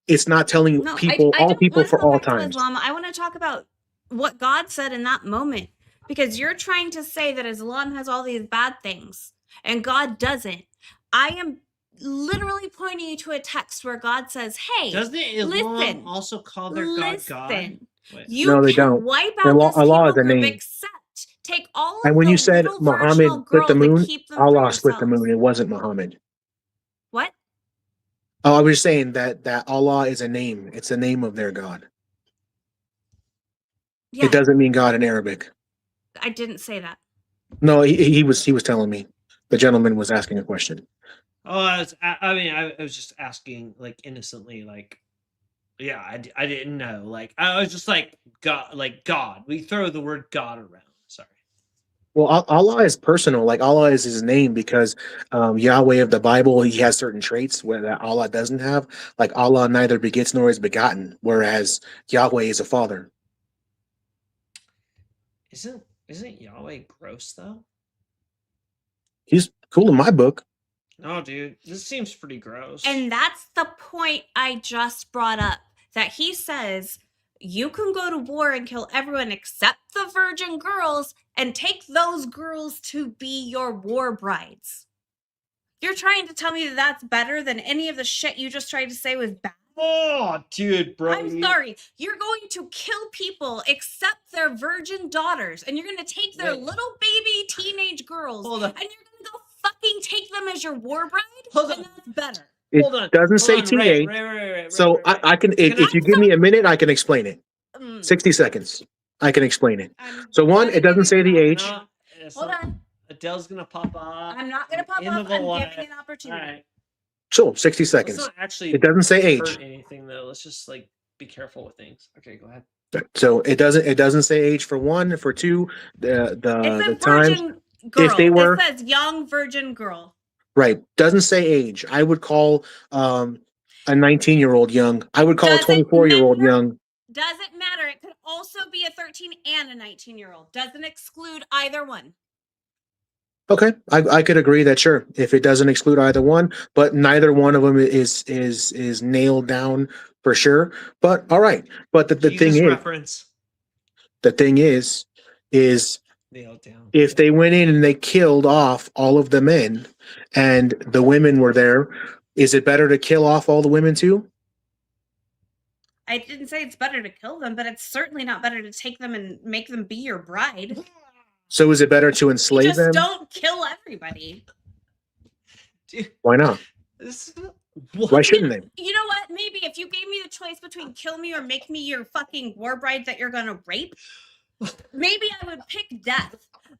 it's not telling all people for all times. Islam. I want to talk about what God said in that moment, because you're trying to say that Islam has all these bad things and God doesn't. I am literally pointing you to a text where God says, "Hey, doesn't Islam also call their God?" No, they don't. Wipe out Allah is a name. Except take all of and when the you said Muhammad split the moon, Allah split the moon. It wasn't Muhammad. What? Oh, I was saying that Allah is a name. It's the name of their God. Yeah. It doesn't mean God in Arabic. I didn't say that. No, he was telling me. The gentleman was asking a question. Oh, I was just asking, like, innocently, like, yeah, I didn't know. Like, I was just like, God. We throw the word God around. Sorry. Well, Allah is personal. Like, Allah is his name because Yahweh of the Bible, he has certain traits that Allah doesn't have. Like, Allah neither begets nor is begotten, whereas Yahweh is a father. Isn't Yahweh gross, though? He's cool in my book. No, dude, this seems pretty gross. And that's the point I just brought up, that he says you can go to war and kill everyone except the virgin girls and take those girls to be your war brides. You're trying to tell me that that's better than any of the shit you just tried to say was bad? Oh, dude, bro. I'm sorry. You're going to kill people except their virgin daughters, and you're going to take their little baby teenage girls, and you're going to go fucking take them as your war bride? And that's better. It doesn't say teenage. So I can, if you give me a minute, I can explain it. 60 seconds. I can explain it. So one, it doesn't say the age. Hold on. Adele's going to pop up. I'm not going to pop up. I'm giving an opportunity. All right. Sure, 60 seconds. Let's not actually it doesn't say age. Anything though. Let's just like be careful with things. Okay, go ahead. So it doesn't say age for one, for two, the times. Girl. If they were, it says young virgin girl. Right. Doesn't say age. I would call a 19-year-old young. I would call a 24-year-old young. Doesn't matter. It could also be a 13 and a 19-year-old. Doesn't exclude either one. Okay, I could agree that sure, if it doesn't exclude either one, but neither one of them is nailed down for sure. But all right, but the thing is nailed down. If they went in and they killed off all of the men and the women were there, is it better to kill off all the women too? I didn't say it's better to kill them, but it's certainly not better to take them and make them be your bride. So is it better to enslave them? Just don't kill everybody. Dude, why not? Why shouldn't they? You know what? Maybe if you gave me the choice between kill me or make me your fucking war bride that you're gonna rape, maybe I would pick death.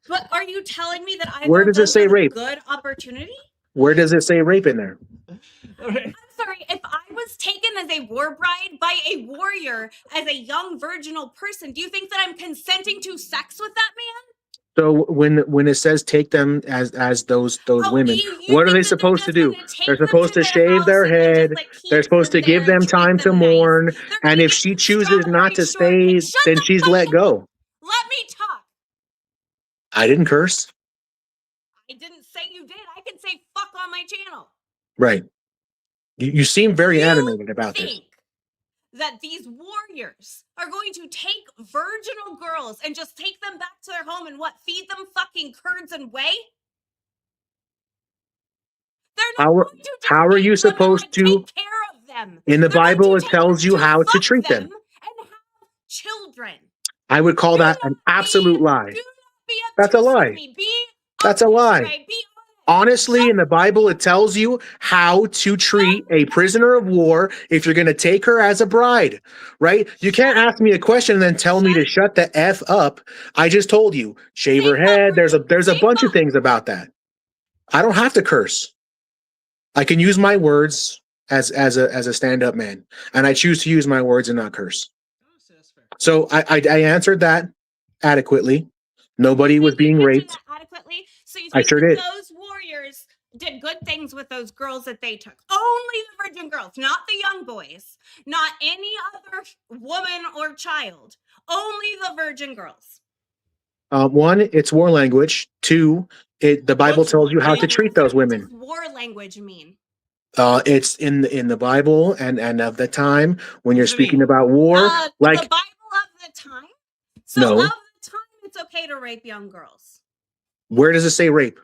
But are you telling me that where does it say rape? Good opportunity? Where does it say rape in there? I'm sorry, if I was taken as a war bride by a warrior as a young virginal person, do you think that I'm consenting to sex with that man? So when it says take them as those women, what are they supposed to do? They're supposed to shave their head. They're supposed to give them time to mourn. And if she chooses not to stay, then she's let go. Let me talk. I didn't curse. I didn't say you did. I can say fuck on my channel. Right. You seem very animated about this. That these warriors are going to take virginal girls and just take them back to their home and feed them fucking curds and whey? They're not going to how are you supposed to take care of them. In the They're going Bible, to it take tells you to how to fuck treat them. and have children. I would call Do that an absolute lie. Do not be That's a obtuse lie. with me. Be That's a lie. straight. Be Honestly, in the Bible, it tells you how to treat a prisoner of war if you're going to take her as a bride, right? You can't ask me a question and then tell me to shut the F up. I just told you, shave her head. There's a bunch of things about that. I don't have to curse. I can use my words as a stand-up man, and I choose to use my words and not curse. So I answered that adequately. Nobody was being raped. Adequately. So you I think sure did. those warriors did good things with those girls that they took? Only the virgin girls, not the young boys, not any other woman or child. Only the virgin girls. One, it's war language. Two, the Bible tells you how to treat those women. What does war language mean? It's in the Bible and of the time when you're speaking about war. Like the Bible of the time. So no. Of the time, it's okay to rape young girls. Where does it say rape?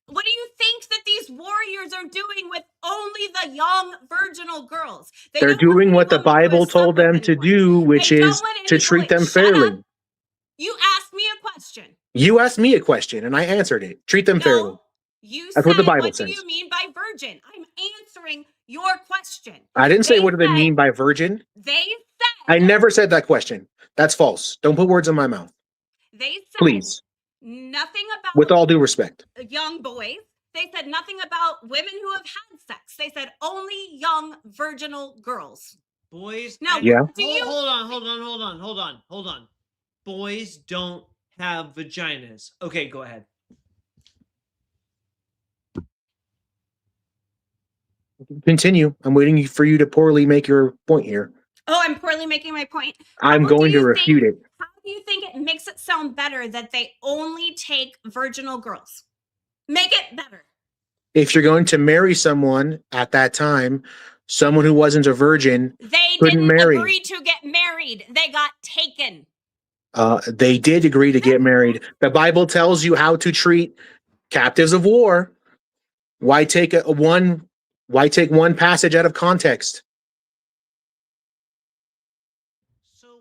What do you think that these warriors are doing with only the young virginal girls? They're doing what the Bible told them to do, which is to treat them fairly. You asked me a question. You asked me a question, and I answered it. Treat them fairly. That's what the Bible says. What do you mean by virgin? I'm answering your question. I didn't say what do they mean by virgin. They said. I never said that question. That's false. Don't put words in my mouth. They said. Please. Nothing about. With all due respect. Young boys. They said nothing about women who have had sex. They said only young virginal girls. Boys. Now, yeah. Hold on. Boys don't have vaginas. Okay, go ahead. Continue. I'm waiting for you to poorly make your point here. Oh, I'm poorly making my point. I'm going to refute it. How do you think it makes it sound better that they only take virginal girls? Make it better. If you're going to marry someone at that time, someone who wasn't a virgin, they didn't agree to get married. They got taken. They did agree to get married. The Bible tells you how to treat captives of war. Why take one passage out of context? So,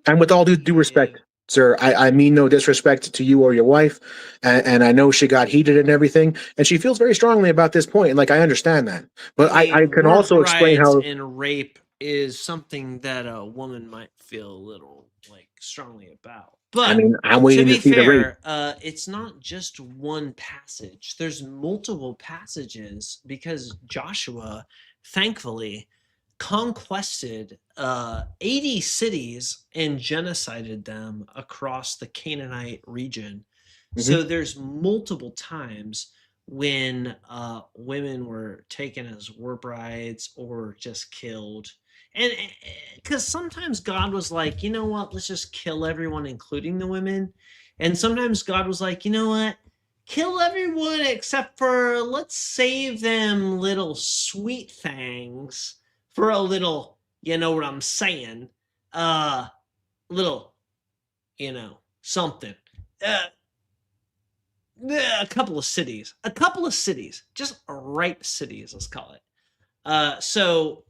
and with all due respect, sir, I mean no disrespect to you or your wife, and I know she got heated and everything, and she feels very strongly about this point, and like I understand that. But I can also explain how and rape is something that a woman might feel a little like strongly about. But I mean, I'm waiting to see the rape. It's not just one passage. There's multiple passages because Joshua, thankfully, conquested 80 cities and genocided them across the Canaanite region. Mm-hmm. So there's multiple times when women were taken as war brides or just killed. And because sometimes God was like, you know what, let's just kill everyone, including the women. And sometimes God was like, you know what, kill everyone except for let's save them little sweet things for a little, you know what I'm saying, little, you know, something. A couple of cities, just right cities, let's call it. So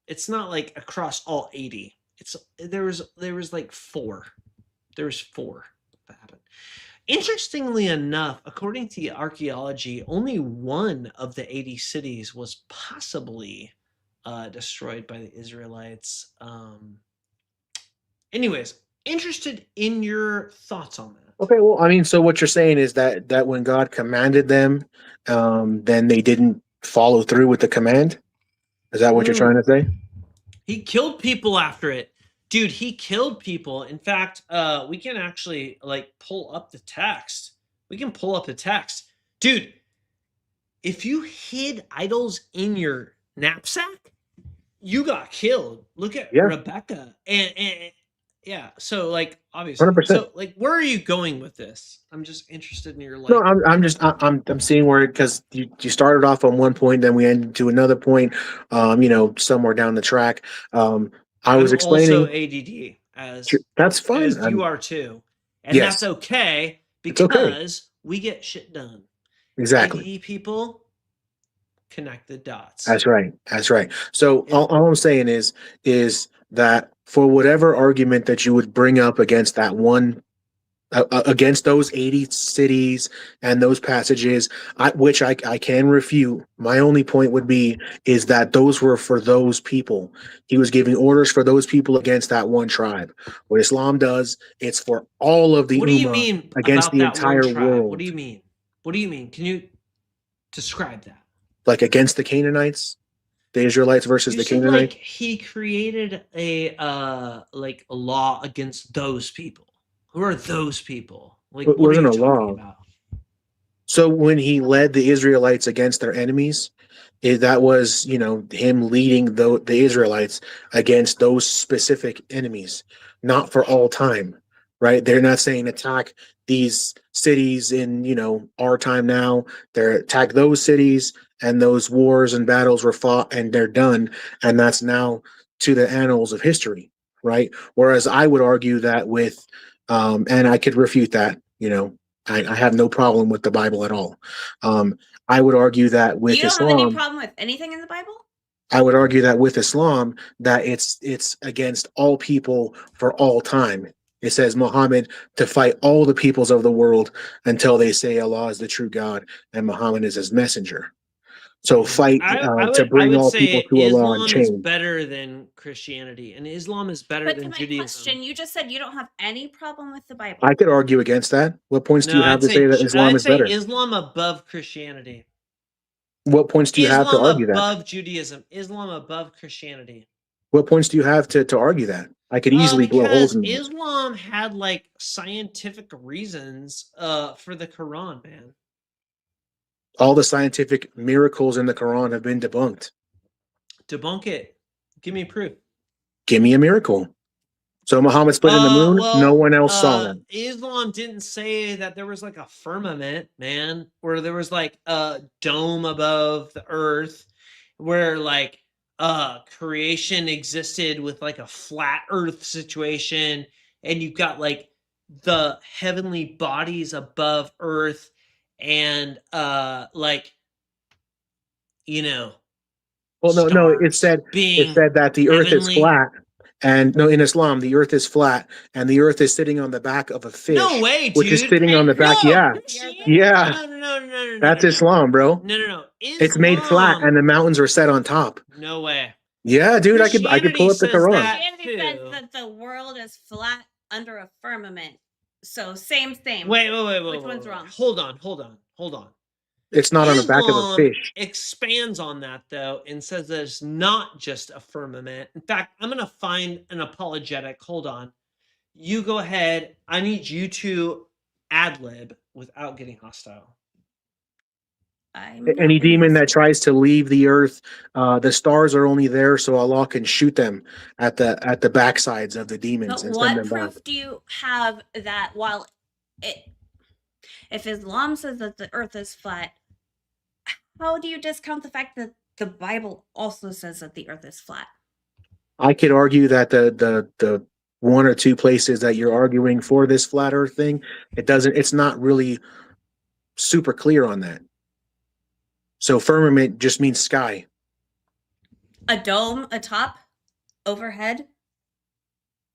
it's not like across all 80. There was like 4. There was 4 that happened. Interestingly enough, according to the archaeology, only one of the 80 cities was possibly destroyed by the Israelites. Anyways, interested in your thoughts on that. Okay, well, I mean, so what you're saying is that when God commanded them, then they didn't follow through with the command? Is that what you're trying to say? He killed people after it. Dude, he killed people. In fact, we can actually like pull up the text. We can pull up the text. Dude, if you hid idols in your knapsack, you got killed. Look at Rebecca. And yeah, so like obviously 100%. So like where are you going with this? I'm just interested in your like. No, I'm seeing where, because you started off on one point, then we ended to another point, you know, somewhere down the track. I was explaining also ADD as that's fine. As you are too. And that's okay because we get shit done. Exactly. ADD people connect the dots. That's right. That's right. So all I'm saying is that for whatever argument that you would bring up against that one, against those 80 cities and those passages, which I can refute, my only point would be is that those were for those people. He was giving orders for those people against that one tribe. What Islam does, it's for all of the What do you ummah mean against about the that entire one tribe? world. What do you mean? What do you mean? Can you describe that? Like against the Canaanites, the Israelites versus the Canaanites. Like he created a like a law against those people. Who are those people? Like, It what are wasn't you a talking law. about? So when he led the Israelites against their enemies, that was, him leading the Israelites against those specific enemies, not for all time, right? They're not saying attack these cities in, our time now. They're attack those cities, and those wars and battles were fought and they're done. And that's now to the annals of history, right? Whereas I would argue that with, and I could refute that, I have no problem with the Bible at all. I would argue that with you don't Islam, have any problem with anything in the Bible? I would argue that with Islam, that it's against all people for all time. It says Muhammad to fight all the peoples of the world until they say Allah is the true God and Muhammad is his messenger. So fight to bring all people to Allah and change. Islam is better than Christianity, and Islam is better than Judaism. Question, you just said you don't have any problem with the Bible. I could argue against that. What points do you have to say that Islam is better? Islam above Christianity. What points do you have to argue that? Islam above Judaism. Islam above Christianity. What points do you have to argue that? I could easily blow holes in because Islam had like scientific reasons for the Quran, man. All the scientific miracles in the Quran have been debunked. Debunk it. Give me proof. Give me a miracle. So Muhammad split in the moon. No one else saw that. Islam didn't say that there was like a firmament, man, where there was like a dome above the earth, where like creation existed with like a flat earth situation, and you've got like the heavenly bodies above earth, and like, well, no, it said that the earth is flat. And no, in Islam, the earth is flat, and the earth is sitting on the back of a fish. No way, dude. Which is sitting on the back. Yeah. No. That's Islam, bro. No. It's made flat, and the mountains are set on top. No way. Yeah, dude. I could pull up the Quran. Christianity says that the world is flat under a firmament. So same. Wait. Which one's wrong? Hold on. It's not on the back of a fish. Expands on that, though, and says that it's not just a firmament. In fact, I'm going to find an apologetic. Hold on. You go ahead. I need you to ad-lib without getting hostile. Any demon that tries to leave the earth, the stars are only there so Allah can shoot them at the backsides of the demons. But what proof do you have that while if Islam says that the earth is flat, how do you discount the fact that the Bible also says that the earth is flat? I could argue that the one or two places that you're arguing for this flat earth thing, it's not really super clear on that. So firmament just means sky. A dome atop, overhead?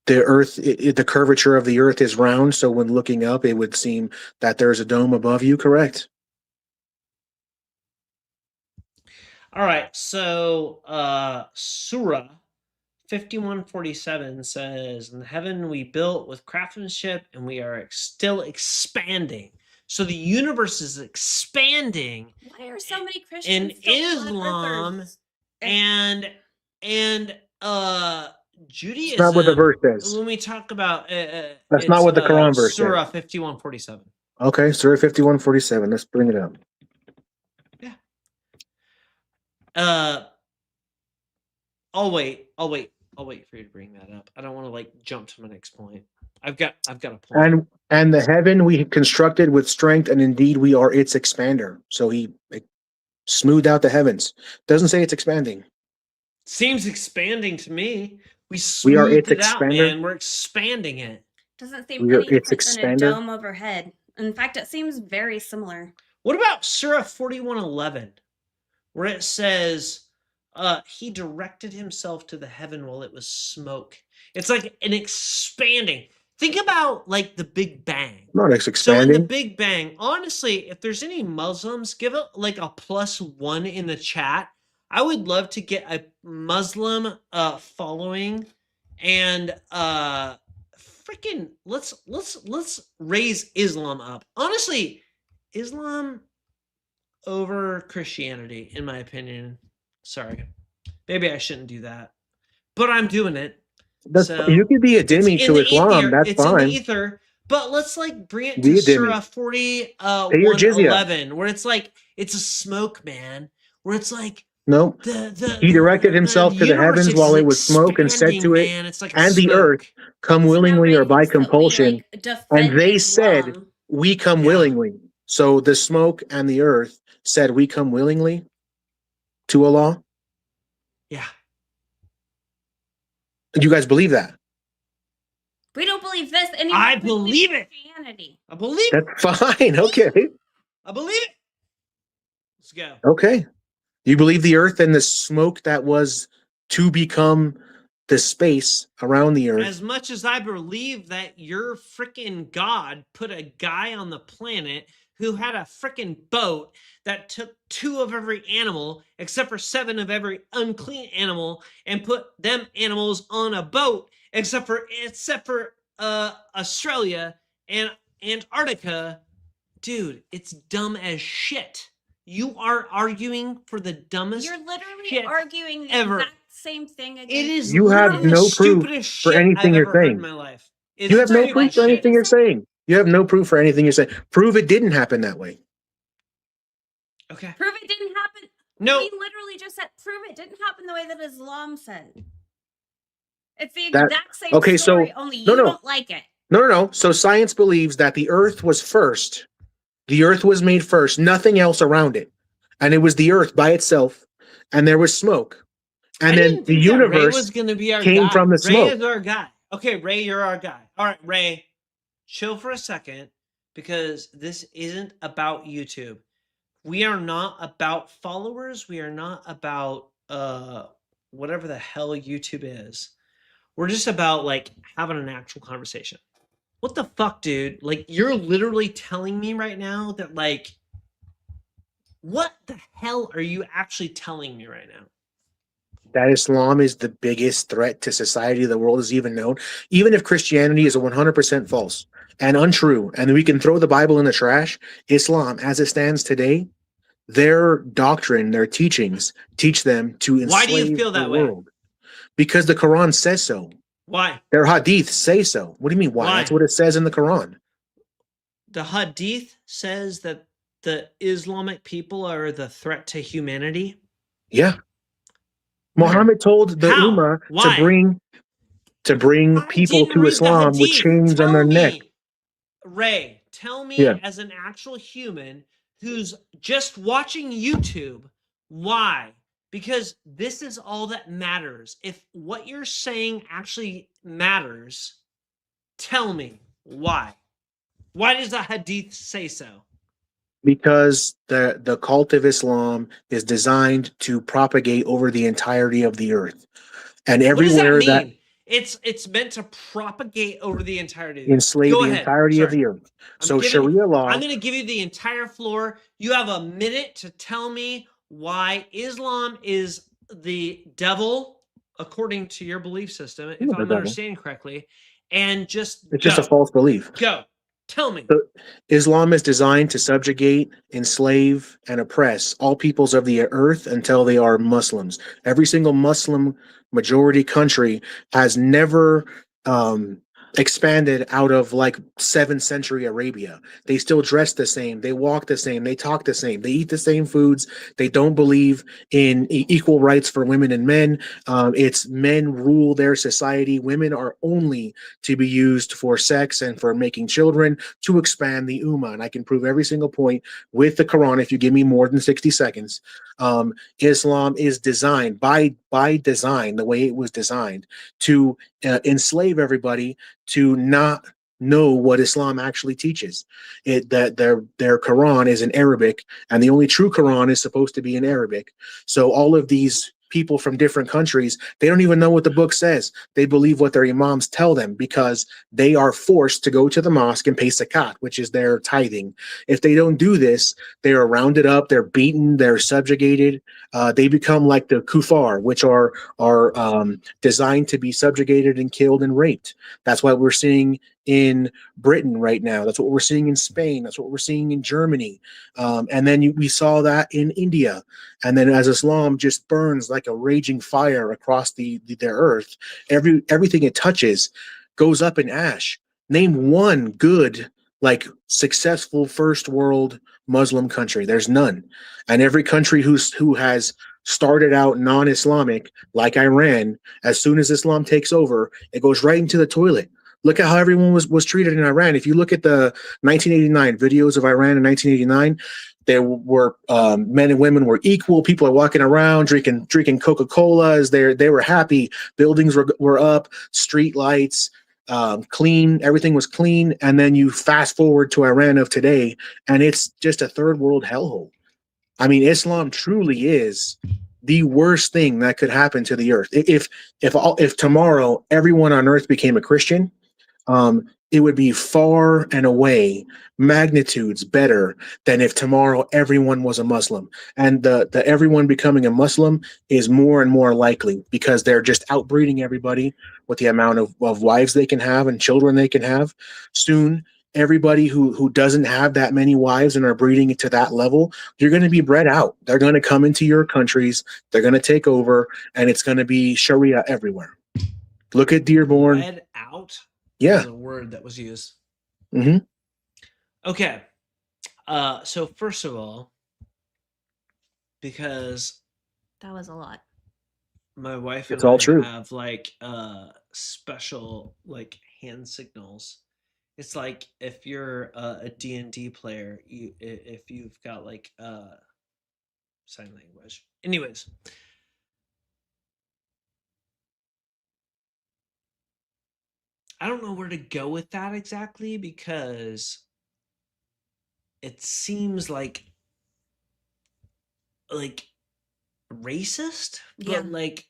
The earth, the curvature of the earth is round, so when looking up, it would seem that there's a dome above you, correct? All right, so Surah 51:47 says, "In heaven we built with craftsmanship, and we are still expanding." So the universe is expanding. Why are so many Christians in Islam and Judaism? That's not what the verse says. When we talk about that's not what the Quran verse says. Surah 51:47. Okay, Surah 51:47. Let's bring it up. I'll wait for you to bring that up. I don't want to like jump to my next point. I've got a point. And the heaven we constructed with strength, and indeed we are its expander. So he smoothed out the heavens. Doesn't say it's expanding. Seems expanding to me. We are its expander. Man. We're expanding it. Doesn't seem any different than a dome overhead. In fact, it seems very similar. What about Surah 41:11? where it says, he directed himself to the heaven while it was smoke. It's like an expanding. Think about like the Big Bang. Not expanding. So in the Big Bang, honestly, if there's any Muslims, give it like a +1 in the chat. I would love to get a Muslim following, and freaking let's raise Islam up. Honestly, Islam over Christianity, in my opinion. Sorry, maybe I shouldn't do that, but I'm doing it. So, you could be a dhimmi to Islam. That's it's fine. In the ether, but let's like bring it to Surah 40:111, where it's like it's a smoke, man. Where it's like no, he directed himself to the heavens while it was smoke and said to it, like and the earth, come willingly or by compulsion. And they said, we come willingly. So the smoke and the earth said, we come willingly to Allah. Yeah. You guys believe that? We don't believe this. I believe it. I believe it. That's fine. Okay. I believe it. Let's go. Okay. You believe the earth and the smoke that was to become the space around the earth. As much as I believe that your freaking God put a guy on the planet who had a freaking boat that took 2 of every animal, except for 7 of every unclean animal, and put them animals on a boat, except for Australia and Antarctica. Dude, it's dumb as shit. You are arguing for the dumbest. You're literally arguing the exact same thing again. It is. You have no proof for anything you're saying. In my life. You have no proof for anything you're saying. You have no proof for anything you're saying. Prove it didn't happen that way. Okay. Prove it didn't happen. No. We literally just said prove it didn't happen the way that Islam said. It's the exact same story, only you don't like it. No. So science believes that the earth was first. The earth was made first, nothing else around it. And it was the earth by itself, and there was smoke. And then the universe was gonna be our came guy. from the smoke. Ray is our guy. Okay, Ray, you're our guy. All right, Ray, chill for a second, because this isn't about YouTube. We are not about followers. We are not about whatever the hell YouTube is. We're just about like having an actual conversation. What the fuck, dude? Like, you're literally telling me right now that, like, what the hell are you actually telling me right now? That Islam is the biggest threat to society the world has even known. Even if Christianity is 100% false and untrue, and we can throw the Bible in the trash, Islam, as it stands today, their doctrine, their teachings, teach them to enslave Why do you feel that way? Because the Quran says so. Why? Their hadith say so. What do you mean why? That's what it says in the Quran. The hadith says that the Islamic people are the threat to humanity? Yeah. Muhammad told the Ummah to bring people to Islam with chains on their neck. Ray, tell me as an actual human who's just watching YouTube, why? Because this is all that matters. If what you're saying actually matters, tell me why. Why does the hadith say so? Because the cult of Islam is designed to propagate over the entirety of the earth. And everywhere that it's meant to propagate over the entirety of the earth. Enslave the entirety of the earth. So Sharia law. I'm going to give you the entire floor. You have a minute to tell me why Islam is the devil, according to your belief system, if I'm understanding correctly, and it's just a false belief. Go. Tell me. So Islam is designed to subjugate, enslave, and oppress all peoples of the earth until they are Muslims. Every single Muslim majority country has never expanded out of like 7th century Arabia. They still dress the same, they walk the same, they talk the same, they eat the same foods. They don't believe in equal rights for women and men. It's men rule their society. Women are only to be used for sex and for making children to expand the Ummah. And I can prove every single point with the Quran if you give me more than 60 seconds. Islam is designed by design, the way it was designed, to enslave everybody, to not know what Islam actually teaches. That their Quran is in Arabic, and the only true Quran is supposed to be in Arabic. So all of these people from different countries, they don't even know what the book says. They believe what their imams tell them because they are forced to go to the mosque and pay zakat, which is their tithing. If they don't do this, they are rounded up, they're beaten, they're subjugated. They become like the kuffar, which are designed to be subjugated and killed and raped. That's why we're seeing in Britain right now. That's what we're seeing in Spain. That's what we're seeing in Germany. And then we saw that in India. And then as Islam just burns like a raging fire across their earth, everything it touches goes up in ash. Name one good, like successful first world Muslim country. There's none. And every country who has started out non-Islamic, like Iran, as soon as Islam takes over, it goes right into the toilet. Look at how everyone was treated in Iran. If you look at the 1989 videos of Iran in 1989, there were men and women were equal. People are walking around drinking Coca-Colas. They were happy. Buildings were up, street lights, clean. Everything was clean. And then you fast forward to Iran of today, and it's just a third world hellhole. I mean, Islam truly is the worst thing that could happen to the earth. If tomorrow everyone on earth became a Christian, it would be far and away magnitudes better than if tomorrow everyone was a Muslim. And the everyone becoming a Muslim is more and more likely because they're just outbreeding everybody with the amount of wives they can have and children they can have. Soon, everybody who doesn't have that many wives and are breeding it to that level, you're going to be bred out. They're going to come into your countries. They're going to take over, and it's going to be Sharia everywhere. Look at Dearborn. Bred out? Yeah. Was a word that was used. Mm-hmm. Okay. So first of all, because that was a lot. My wife and I have like special like hand signals. It's like if you're a D&D player, if you've got like sign language. Anyways. I don't know where to go with that exactly because it seems like racist, yeah. But like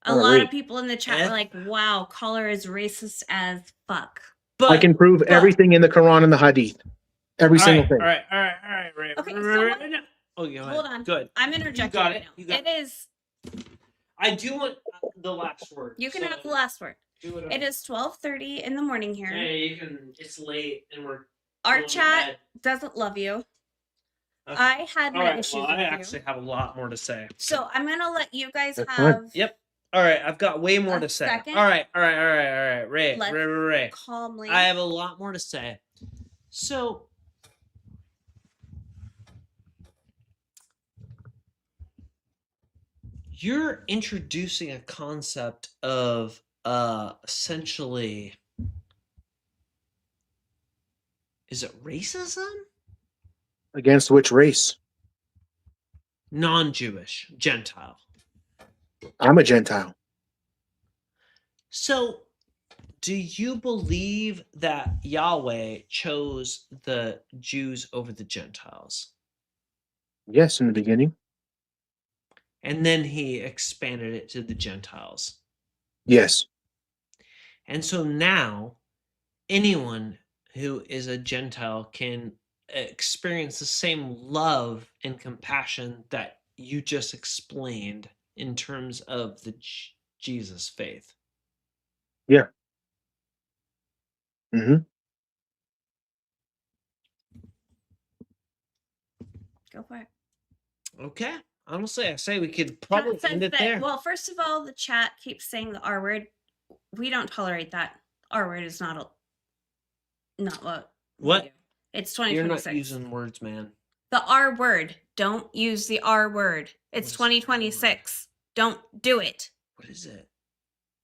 a lot of people in the chat were like, "Wow, caller is racist as fuck." But I can prove everything in the Quran and the Hadith, every single thing. All right. Okay, so hold on. Good. I'm interjecting right now. It is. I do want the last word. You can have the last word. It is 12:30 in the morning here. Hey, you can. It's late, and our chat doesn't love you. Okay. I had my issues with you. I actually have a lot more to say. So I'm gonna let you guys have. Yep. All right, I've got way more to say. Second. All right. Ray. Calmly. I have a lot more to say. So. You're introducing a concept of essentially, is it racism? Against which race? Non-Jewish, Gentile. I'm a Gentile. So, do you believe that Yahweh chose the Jews over the Gentiles? Yes, in the beginning. And then he expanded it to the Gentiles. Yes. And so now, anyone who is a Gentile can experience the same love and compassion that you just explained in terms of the Jesus faith. Yeah. Mm-hmm. Go for it. Okay. Honestly, I say we could probably end it there. Well, first of all, the chat keeps saying the R word. We don't tolerate that. R word is not what. What? It's 2026. You're not using words, man. The R word. Don't use the R word. It's 2026. Don't do it. What is it?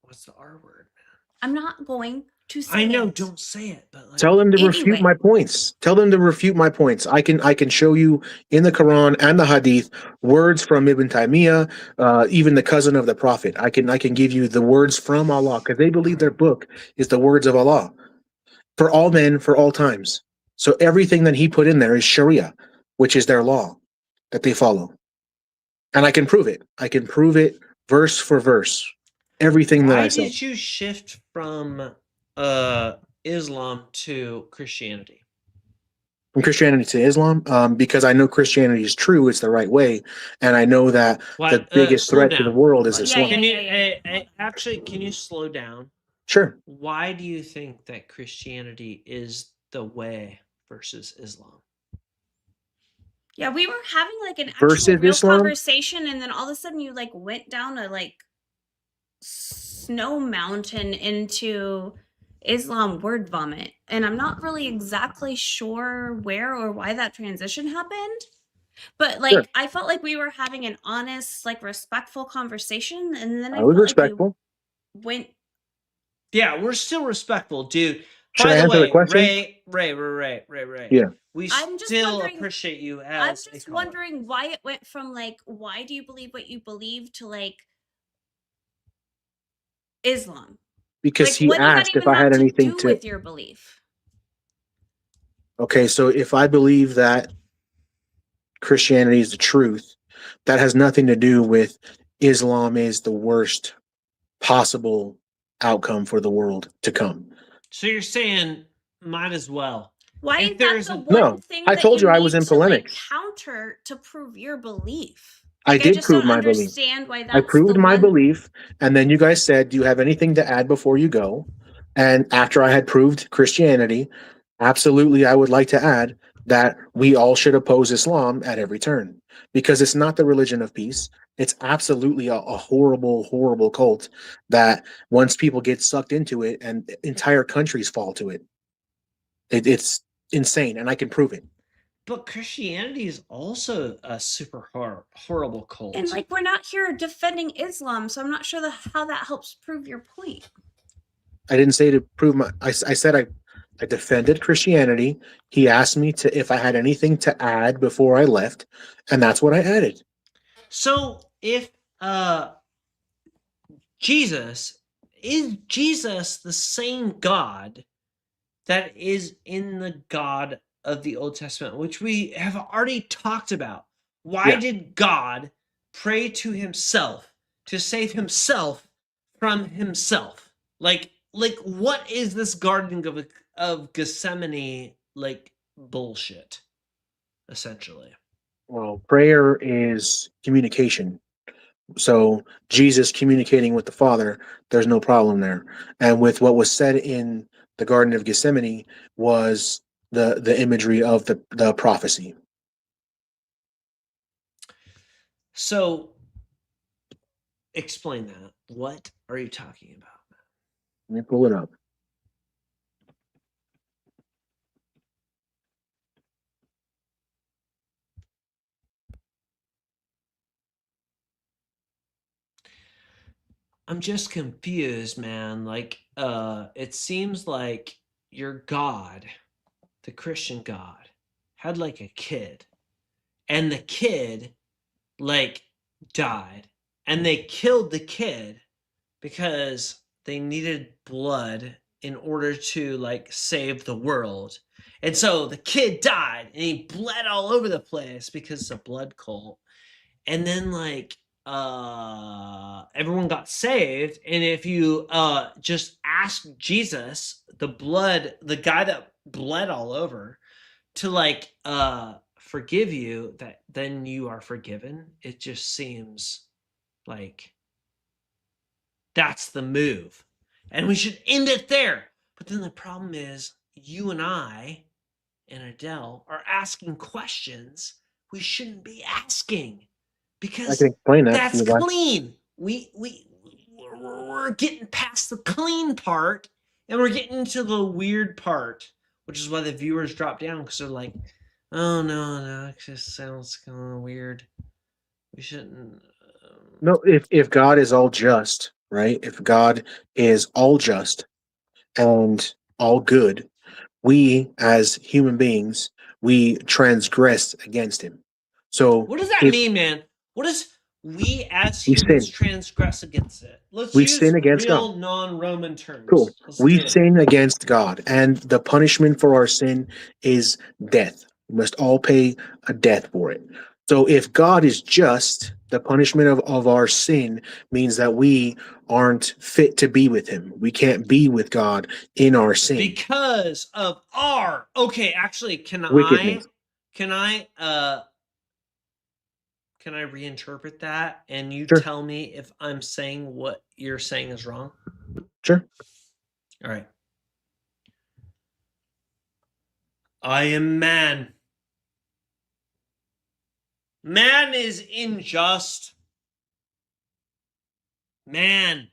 What's the R word, man? I'm not going to say it. I know, don't say it, but like, tell them to refute my points. Tell them to refute my points. I can show you in the Quran and the Hadith words from Ibn Taymiyyah, even the cousin of the Prophet. I can give you the words from Allah because they believe their book is the words of Allah. for all men, for all times. So everything that he put in there is Sharia, which is their law that they follow. And I can prove it. I can prove it verse for verse. Everything that I said. Why did you shift from Islam to Christianity? From Christianity to Islam, because I know Christianity is true, it's the right way, and I know that the biggest threat to the world is Islam. Can you actually can you slow down? Sure. Why do you think that Christianity is the way versus Islam? Yeah, we were having like an actual real conversation, and then all of a sudden you like went down a like snow mountain into Islam word vomit, and I'm not really exactly sure where or why that transition happened, but like I felt like we were having an honest, like respectful conversation, and then I was respectful. Like went. Yeah, we're still respectful, dude. Should I answer the question? Ray. Yeah. We still appreciate you as I'm just wondering why it went from like, why do you believe what you believe to like Islam? Because like, he asked if I had anything to do with your belief. Okay, so if I believe that Christianity is the truth, that has nothing to do with Islam is the worst possible outcome for the world to come. So you're saying might as well. Why is that the one thing I told you I was in polemics. Like, counter to prove your belief. Like, I did prove my belief. Why that's I proved my belief, and then you guys said, "Do you have anything to add before you go?" And after I had proved Christianity, absolutely, I would like to add that we all should oppose Islam at every turn, because it's not the religion of peace. It's absolutely a horrible, horrible cult that once people get sucked into it, and entire countries fall to it. It's insane, and I can prove it. But Christianity is also a super horrible cult. And like, we're not here defending Islam, so I'm not sure how that helps prove your point. I didn't say to prove my. I said I defended Christianity. He asked me if I had anything to add before I left, and that's what I added. So if Jesus the same God that is in the God of the Old Testament, which we have already talked about? Why did God pray to himself to save himself from himself? Like what is this Garden of Gethsemane like bullshit, essentially? Well, prayer is communication. So Jesus communicating with the Father, there's no problem there. And with what was said in the Garden of Gethsemane was the imagery of the prophecy. So explain that. What are you talking about? Let me pull it up. I'm just confused, man. Like, it seems like your God, the Christian God, had like a kid, and the kid like died, and they killed the kid because they needed blood in order to like save the world. And so the kid died, and he bled all over the place because it's a blood cult. And then like everyone got saved, and if you just ask Jesus, the guy that bled all over, to like forgive you, that then you are forgiven. It just seems like that's the move, and we should end it there. But then the problem is, you and I and Adele are asking questions we shouldn't be asking, because I can explain that's clean. We're getting past the clean part, and we're getting into the weird part, which is why the viewers drop down, because they're like, "Oh no, it just sounds kind of weird. We shouldn't." No, if God is all just, right? If God is all just and all good, we as human beings, we transgress against him. So what does that mean, man? What We as We humans sin. transgress against it. Let's We use sin against real God. non-Roman terms. Cool. Let's We do it. sin against God, and the punishment for our sin is death. We must all pay a death for it. So if God is just, the punishment of our sin means that we aren't fit to be with him. We can't be with God in our sin. Because of our actually Wickedness. can I reinterpret that and you Sure. tell me if I'm saying what you're saying is wrong? Sure. All right. I am man. Man is unjust. Man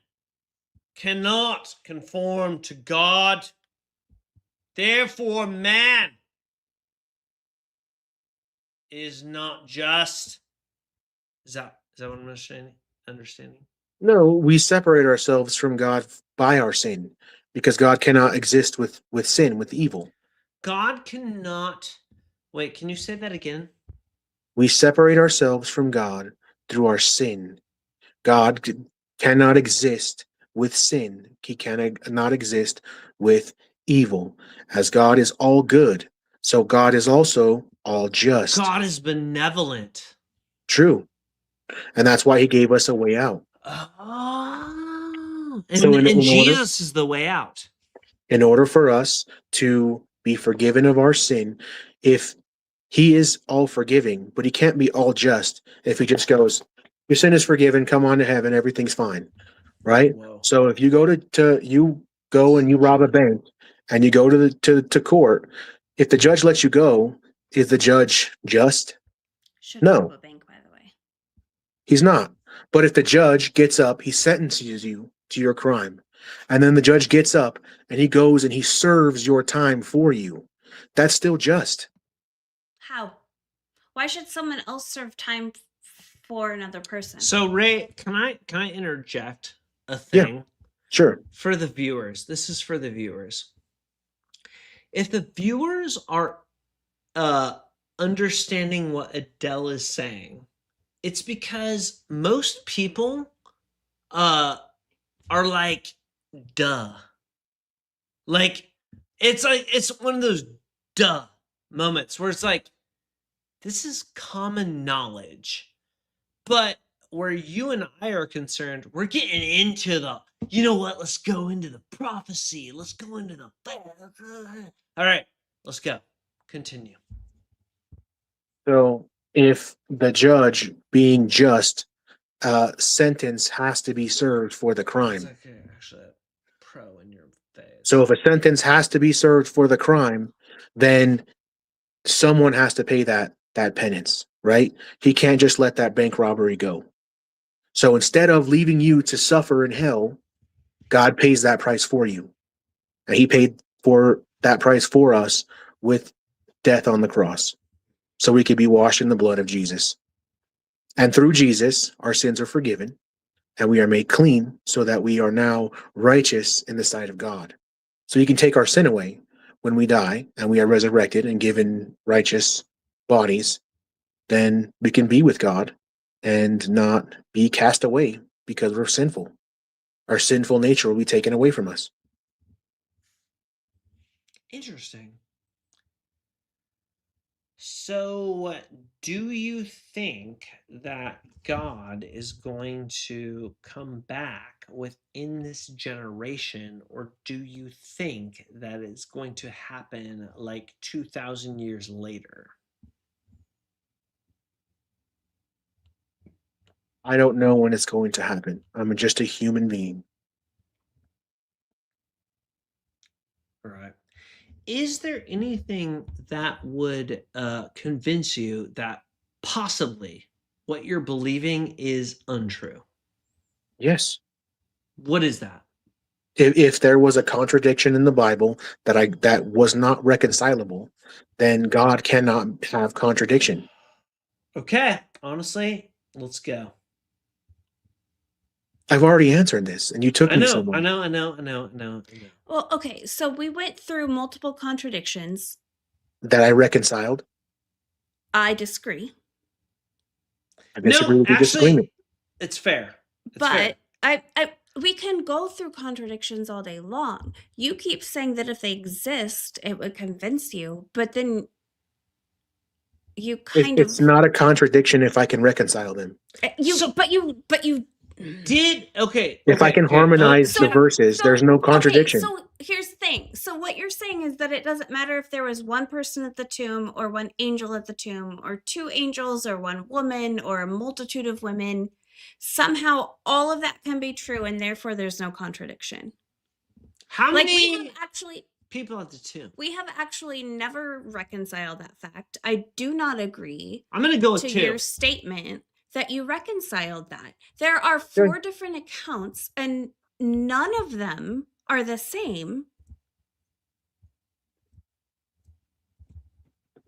cannot conform to God. Therefore, man is not just. Is that what I'm understanding? No, we separate ourselves from God by our sin, because God cannot exist with sin, with evil. God cannot. Wait, can you say that again? We separate ourselves from God through our sin. God cannot exist with sin. He cannot exist with evil, as God is all good. So God is also all just. God is benevolent. True. And that's why he gave us a way out. Oh. So And Jesus is the way out. In order for us to be forgiven of our sin, if he is all forgiving, but he can't be all just if he just goes, your sin is forgiven, come on to heaven, everything's fine. Right? Whoa. So if you go you go and you rob a bank and you go to court, if the judge lets you go, is the judge just? Shouldn't rob a bank, by the way. He's not. But if the judge gets up, he sentences you to your crime. And then the judge gets up and he goes and he serves your time for you. That's still just. How? Why should someone else serve time for another person? So Ray, can I interject a thing? Yeah, sure. For the viewers. This is for the viewers. If the viewers are understanding what Adele is saying, it's because most people are like, duh. Like it's one of those duh moments where it's like, this is common knowledge. But where you and I are concerned, we're getting into the, you know what, let's go into the prophecy. Let's go into the. All right, let's go. Continue. So if the judge, being just, sentence has to be served for the crime. It's like actually a pro in your face. So if a sentence has to be served for the crime, then someone has to pay that penance, right? He can't just let that bank robbery go. So instead of leaving you to suffer in hell, God pays that price for you. And he paid for that price for us with death on the cross, so we could be washed in the blood of Jesus. And through Jesus, our sins are forgiven and we are made clean so that we are now righteous in the sight of God. So he can take our sin away when we die and we are resurrected and given righteous bodies. Then we can be with God and not be cast away because we're sinful. Our sinful nature will be taken away from us. Interesting. So, do you think that God is going to come back within this generation, or do you think that it's going to happen like 2,000 years later? I don't know when it's going to happen. I'm just a human being. All right. Is there anything that would convince you that possibly what you're believing is untrue? Yes. What is that? If there was a contradiction in the Bible that was not reconcilable, then God cannot have contradiction. Okay, honestly, let's go. I've already answered this, and you took me somewhere. I know. Well, okay, so we went through multiple contradictions. That I reconciled? I disagree. I disagree with your disagreement. It's fair. But we can go through contradictions all day long. You keep saying that if they exist, it would convince you, but then you It's not a contradiction if I can reconcile them. But you did okay. If I can harmonize the verses, there's no contradiction. Okay, so here's the thing. So what you're saying is that it doesn't matter if there was one person at the tomb or one angel at the tomb or two angels or one woman or a multitude of women. Somehow all of that can be true and therefore there's no contradiction. How many people at the tomb? We have actually never reconciled that fact. I do not agree. I'm going to go with to 2. Your statement that you reconciled that. There are 4 different accounts and none of them are the same.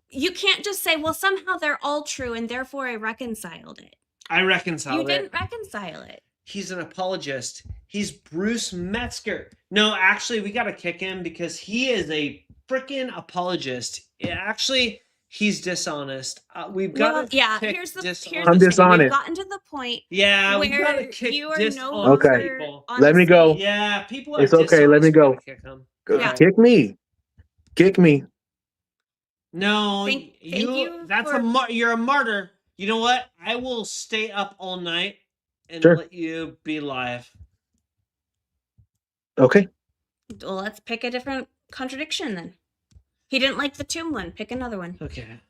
You can't just say, well, somehow they're all true and therefore I reconciled it. I reconciled it. You didn't reconcile it. He's an apologist. He's Bruce Metzger. No, actually, we got to kick him because he is a freaking apologist. Actually, he's dishonest. We've got to here's the I'm dishonest. We've gotten to the point where we got to kick you are dishonest no longer people. Let me go. Yeah, people are It's okay. Let me go. Kick him. Kick me. Kick me. No, thank you that's you're a martyr. You know what? I will stay up all night and let you be live. Okay. Well, let's pick a different contradiction then. He didn't like the tomb one. Pick another one. Okay.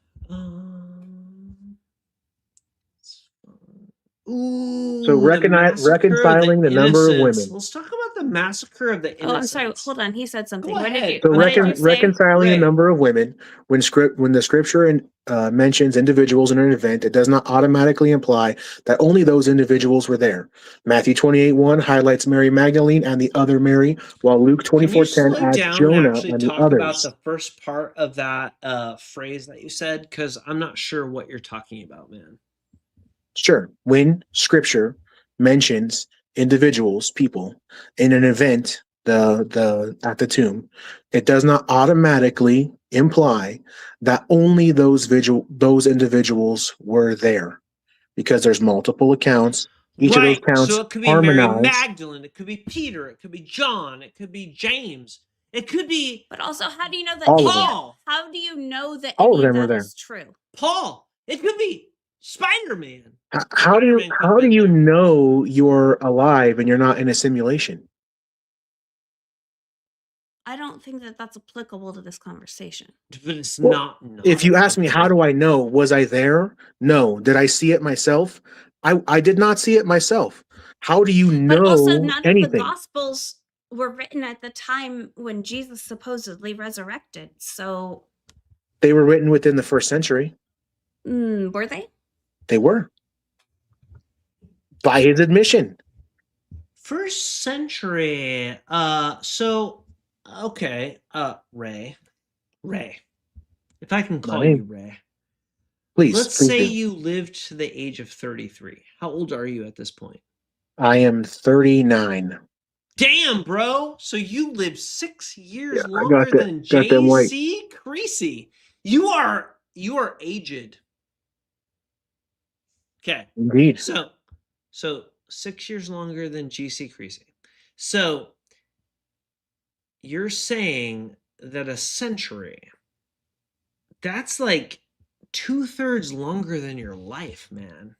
Ooh, so reconciling the number of women. Let's talk about the massacre of the innocents. Oh, I'm sorry. Hold on. He said something. What did you, so reconciling the number of women. When the scripture mentions individuals in an event, it does not automatically imply that only those individuals were there. Matthew 28:1 highlights Mary Magdalene and the other Mary, while Luke 24:10 adds Jonah and the others. About the first part of that phrase that you said, because I'm not sure what you're talking about, man. Sure. When scripture mentions individuals, people, in an event, the at the tomb, it does not automatically imply that only those individuals were there, because there's multiple accounts. Each of those accounts so it could be Mary Magdalene, it could be Peter, it could be John, it could be James, it could be. But also, how do you know that Paul? How do you know that all of them are there? Is true? Paul. It could be Spider-Man. How do you know you're alive and you're not in a simulation? I don't think that that's applicable to this conversation. But it's not. If you ask me, how do I know? Was I there? No. Did I see it myself? I did not see it myself. How do you know but also, none anything? of the Gospels were written at the time when Jesus supposedly resurrected. So they were written within the first century. Were they? They were. By his admission. First century. Okay. Ray. If I can call you Ray. Please. Let's say you lived to the age of 33. How old are you at this point? I am 39. Damn, bro. So you lived 6 years longer than J.C. Creasy. You are aged. Okay. Indeed. So 6 years longer than G.C. Creasy. So you're saying that a century, that's like 2/3 longer than your life, man.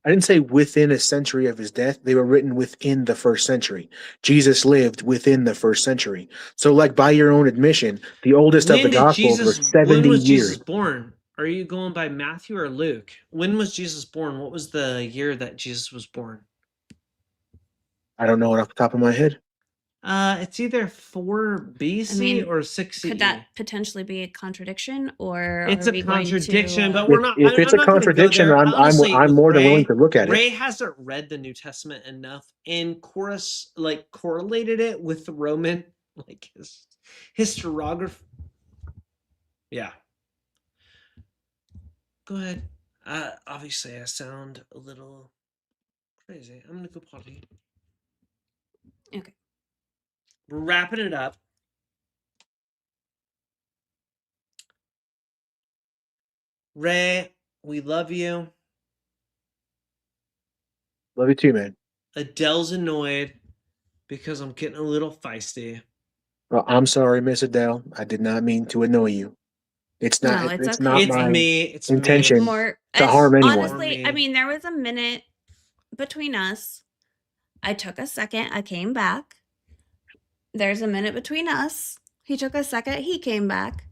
I didn't say within a century of his death. They were written within the first century. Jesus lived within the first century. So, like, by your own admission, the oldest of the Gospels were 70 when was years. Jesus born? Are you going by Matthew or Luke? When was Jesus born? What was the year that Jesus was born? I don't know it off the top of my head. It's either 4 BC or 6 CE. Could that potentially be a contradiction, or it's a contradiction? But we're not. If it's a contradiction, I'm more than willing to look at it. Ray hasn't read the New Testament enough and correlated it with the Roman historiography. Yeah. Go ahead. Obviously, I sound a little crazy. I'm gonna go potty. Okay. We're wrapping it up. Ray, we love you. Love you too, man. Adele's annoyed because I'm getting a little feisty. Well, I'm sorry, Miss Adele. I did not mean to annoy you. It's not. No, it's It's okay. not It's my me. It's intention me. It's more to harm anyone. honestly, I mean, there was a minute between us. I took a second. I came back. There's a minute between us. He took a second. He came back.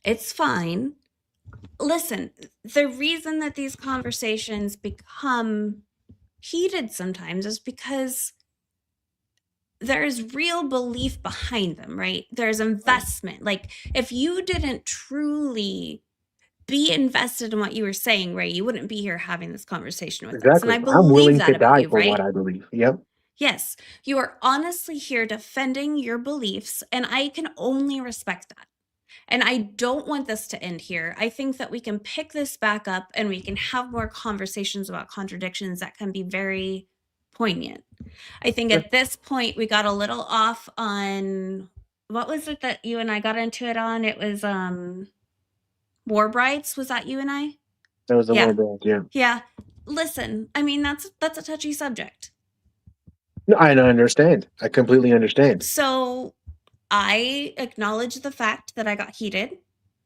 It's fine. Listen, the reason that these conversations become heated sometimes is because there's real belief behind them, right? There's investment. Like, if you didn't truly be invested in what you were saying, Ray, you wouldn't be here having this conversation with us. And I believe I'm willing that to about die you, for right? what I believe. Yep. Yes, you are honestly here defending your beliefs, and I can only respect that. And I don't want this to end here. I think that we can pick this back up and we can have more conversations about contradictions that can be very poignant. I think at this point we got a little off on, what was it that you and I got into it on? It was War Brides. Was that you and I? That was the War Brides, yeah. Yeah. Listen, I mean, that's a touchy subject. No, I understand. I completely understand. So I acknowledge the fact that I got heated.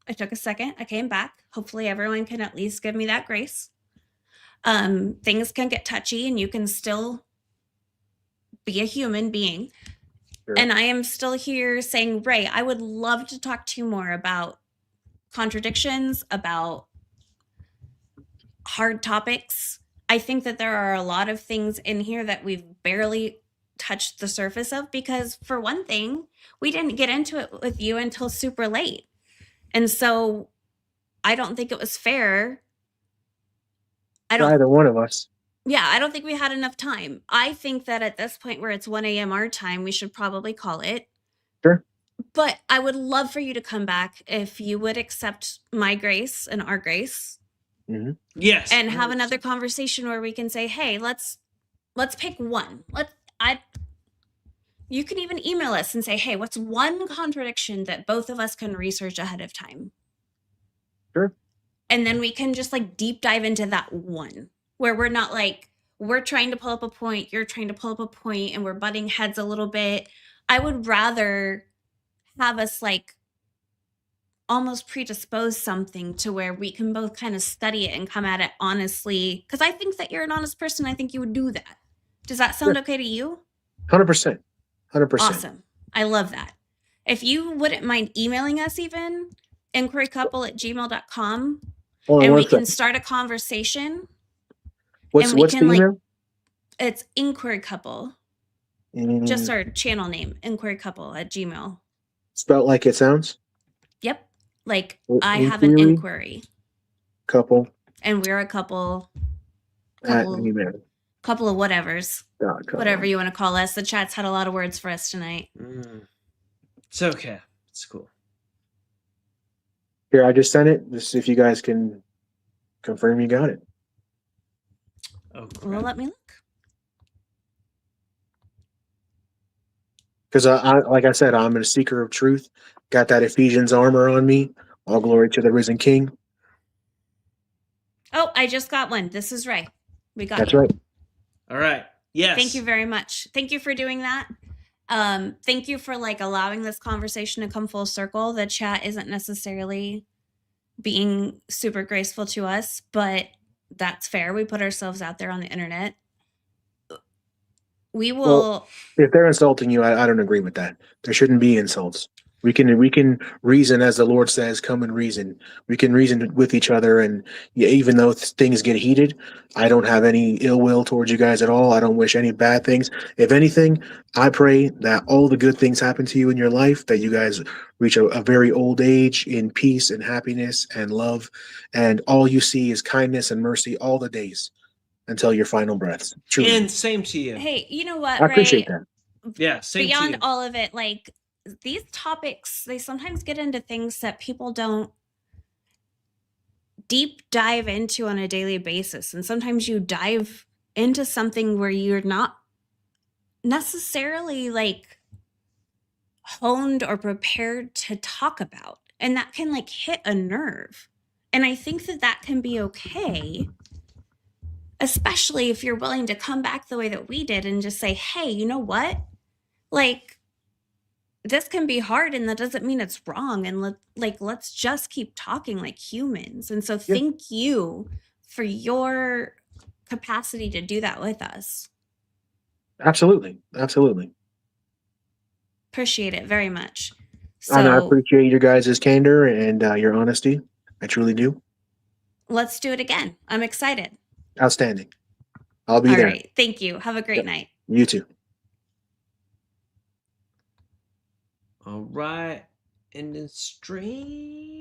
I took a second. I came back. Hopefully everyone can at least give me that grace. Things can get touchy and you can still be a human being. Sure. And I am still here saying, Ray, I would love to talk to you more about contradictions, about hard topics. I think that there are a lot of things in here that we've barely touched the surface of, because for one thing, we didn't get into it with you until super late. And so I don't think it was fair. Either one of us. Yeah, I don't think we had enough time. I think that at this point where it's 1 a.m. our time, we should probably call it. Sure. But I would love for you to come back if you would accept my grace and our grace. Mm-hmm. Yes. And have another conversation where we can say, hey, let's pick one. You can even email us and say, hey, what's one contradiction that both of us can research ahead of time? Sure. And then we can just like deep dive into that one, where we're not like, we're trying to pull up a point, you're trying to pull up a point, and we're butting heads a little bit. I would rather have us like almost predispose something to where we can both kind of study it and come at it honestly. Because I think that you're an honest person. I think you would do that. Does that sound okay to you? 100%. 100%. Awesome. I love that. If you wouldn't mind emailing us even, inquirycouple@gmail.com, and we can start a conversation. What's the email? It's Inquiry Couple. Just our channel name, inquirycouple@gmail. Spelled like it sounds? Yep. Like I have an inquiry. Couple. And we're a couple. At email. Couple of whatevers. Whatever you want to call us. The chat's had a lot of words for us tonight. It's okay. It's cool. Here, I just sent it. Just see if you guys can confirm you got it. Oh, well, let me look. Because like I said, I'm a seeker of truth. Got that Ephesians armor on me. All glory to the risen King. Oh, I just got one. This is Ray. We got That's you. right. All right. Yes. Thank you very much. Thank you for doing that. Thank you for like allowing this conversation to come full circle. The chat isn't necessarily being super graceful to us, but that's fair. We put ourselves out there on the internet. We will. Well, if they're insulting you, I don't agree with that. There shouldn't be insults. We can reason, as the Lord says, come and reason. We can reason with each other, and even though things get heated, I don't have any ill will towards you guys at all. I don't wish any bad things. If anything, I pray that all the good things happen to you in your life, that you guys reach a very old age in peace and happiness and love, and all you see is kindness and mercy all the days until your final breaths. Truly. And same to you. Hey, you know what, I appreciate that. Yeah, same beyond to you. all of it, like these topics, they sometimes get into things that people don't deep dive into on a daily basis. And sometimes you dive into something where you're not necessarily like honed or prepared to talk about. And that can like hit a nerve. And I think that can be okay. especially if you're willing to come back the way that we did and just say, hey, you know what? Like, this can be hard and that doesn't mean it's wrong. And let's just keep talking like humans. And so thank you for your capacity to do that with us. Absolutely. Absolutely. Appreciate it very much. So, and I appreciate your guys' candor and your honesty. I truly do. Let's do it again. I'm excited. Outstanding. I'll be there. All right. Thank you. Have a great night. You too. All right. And then stream.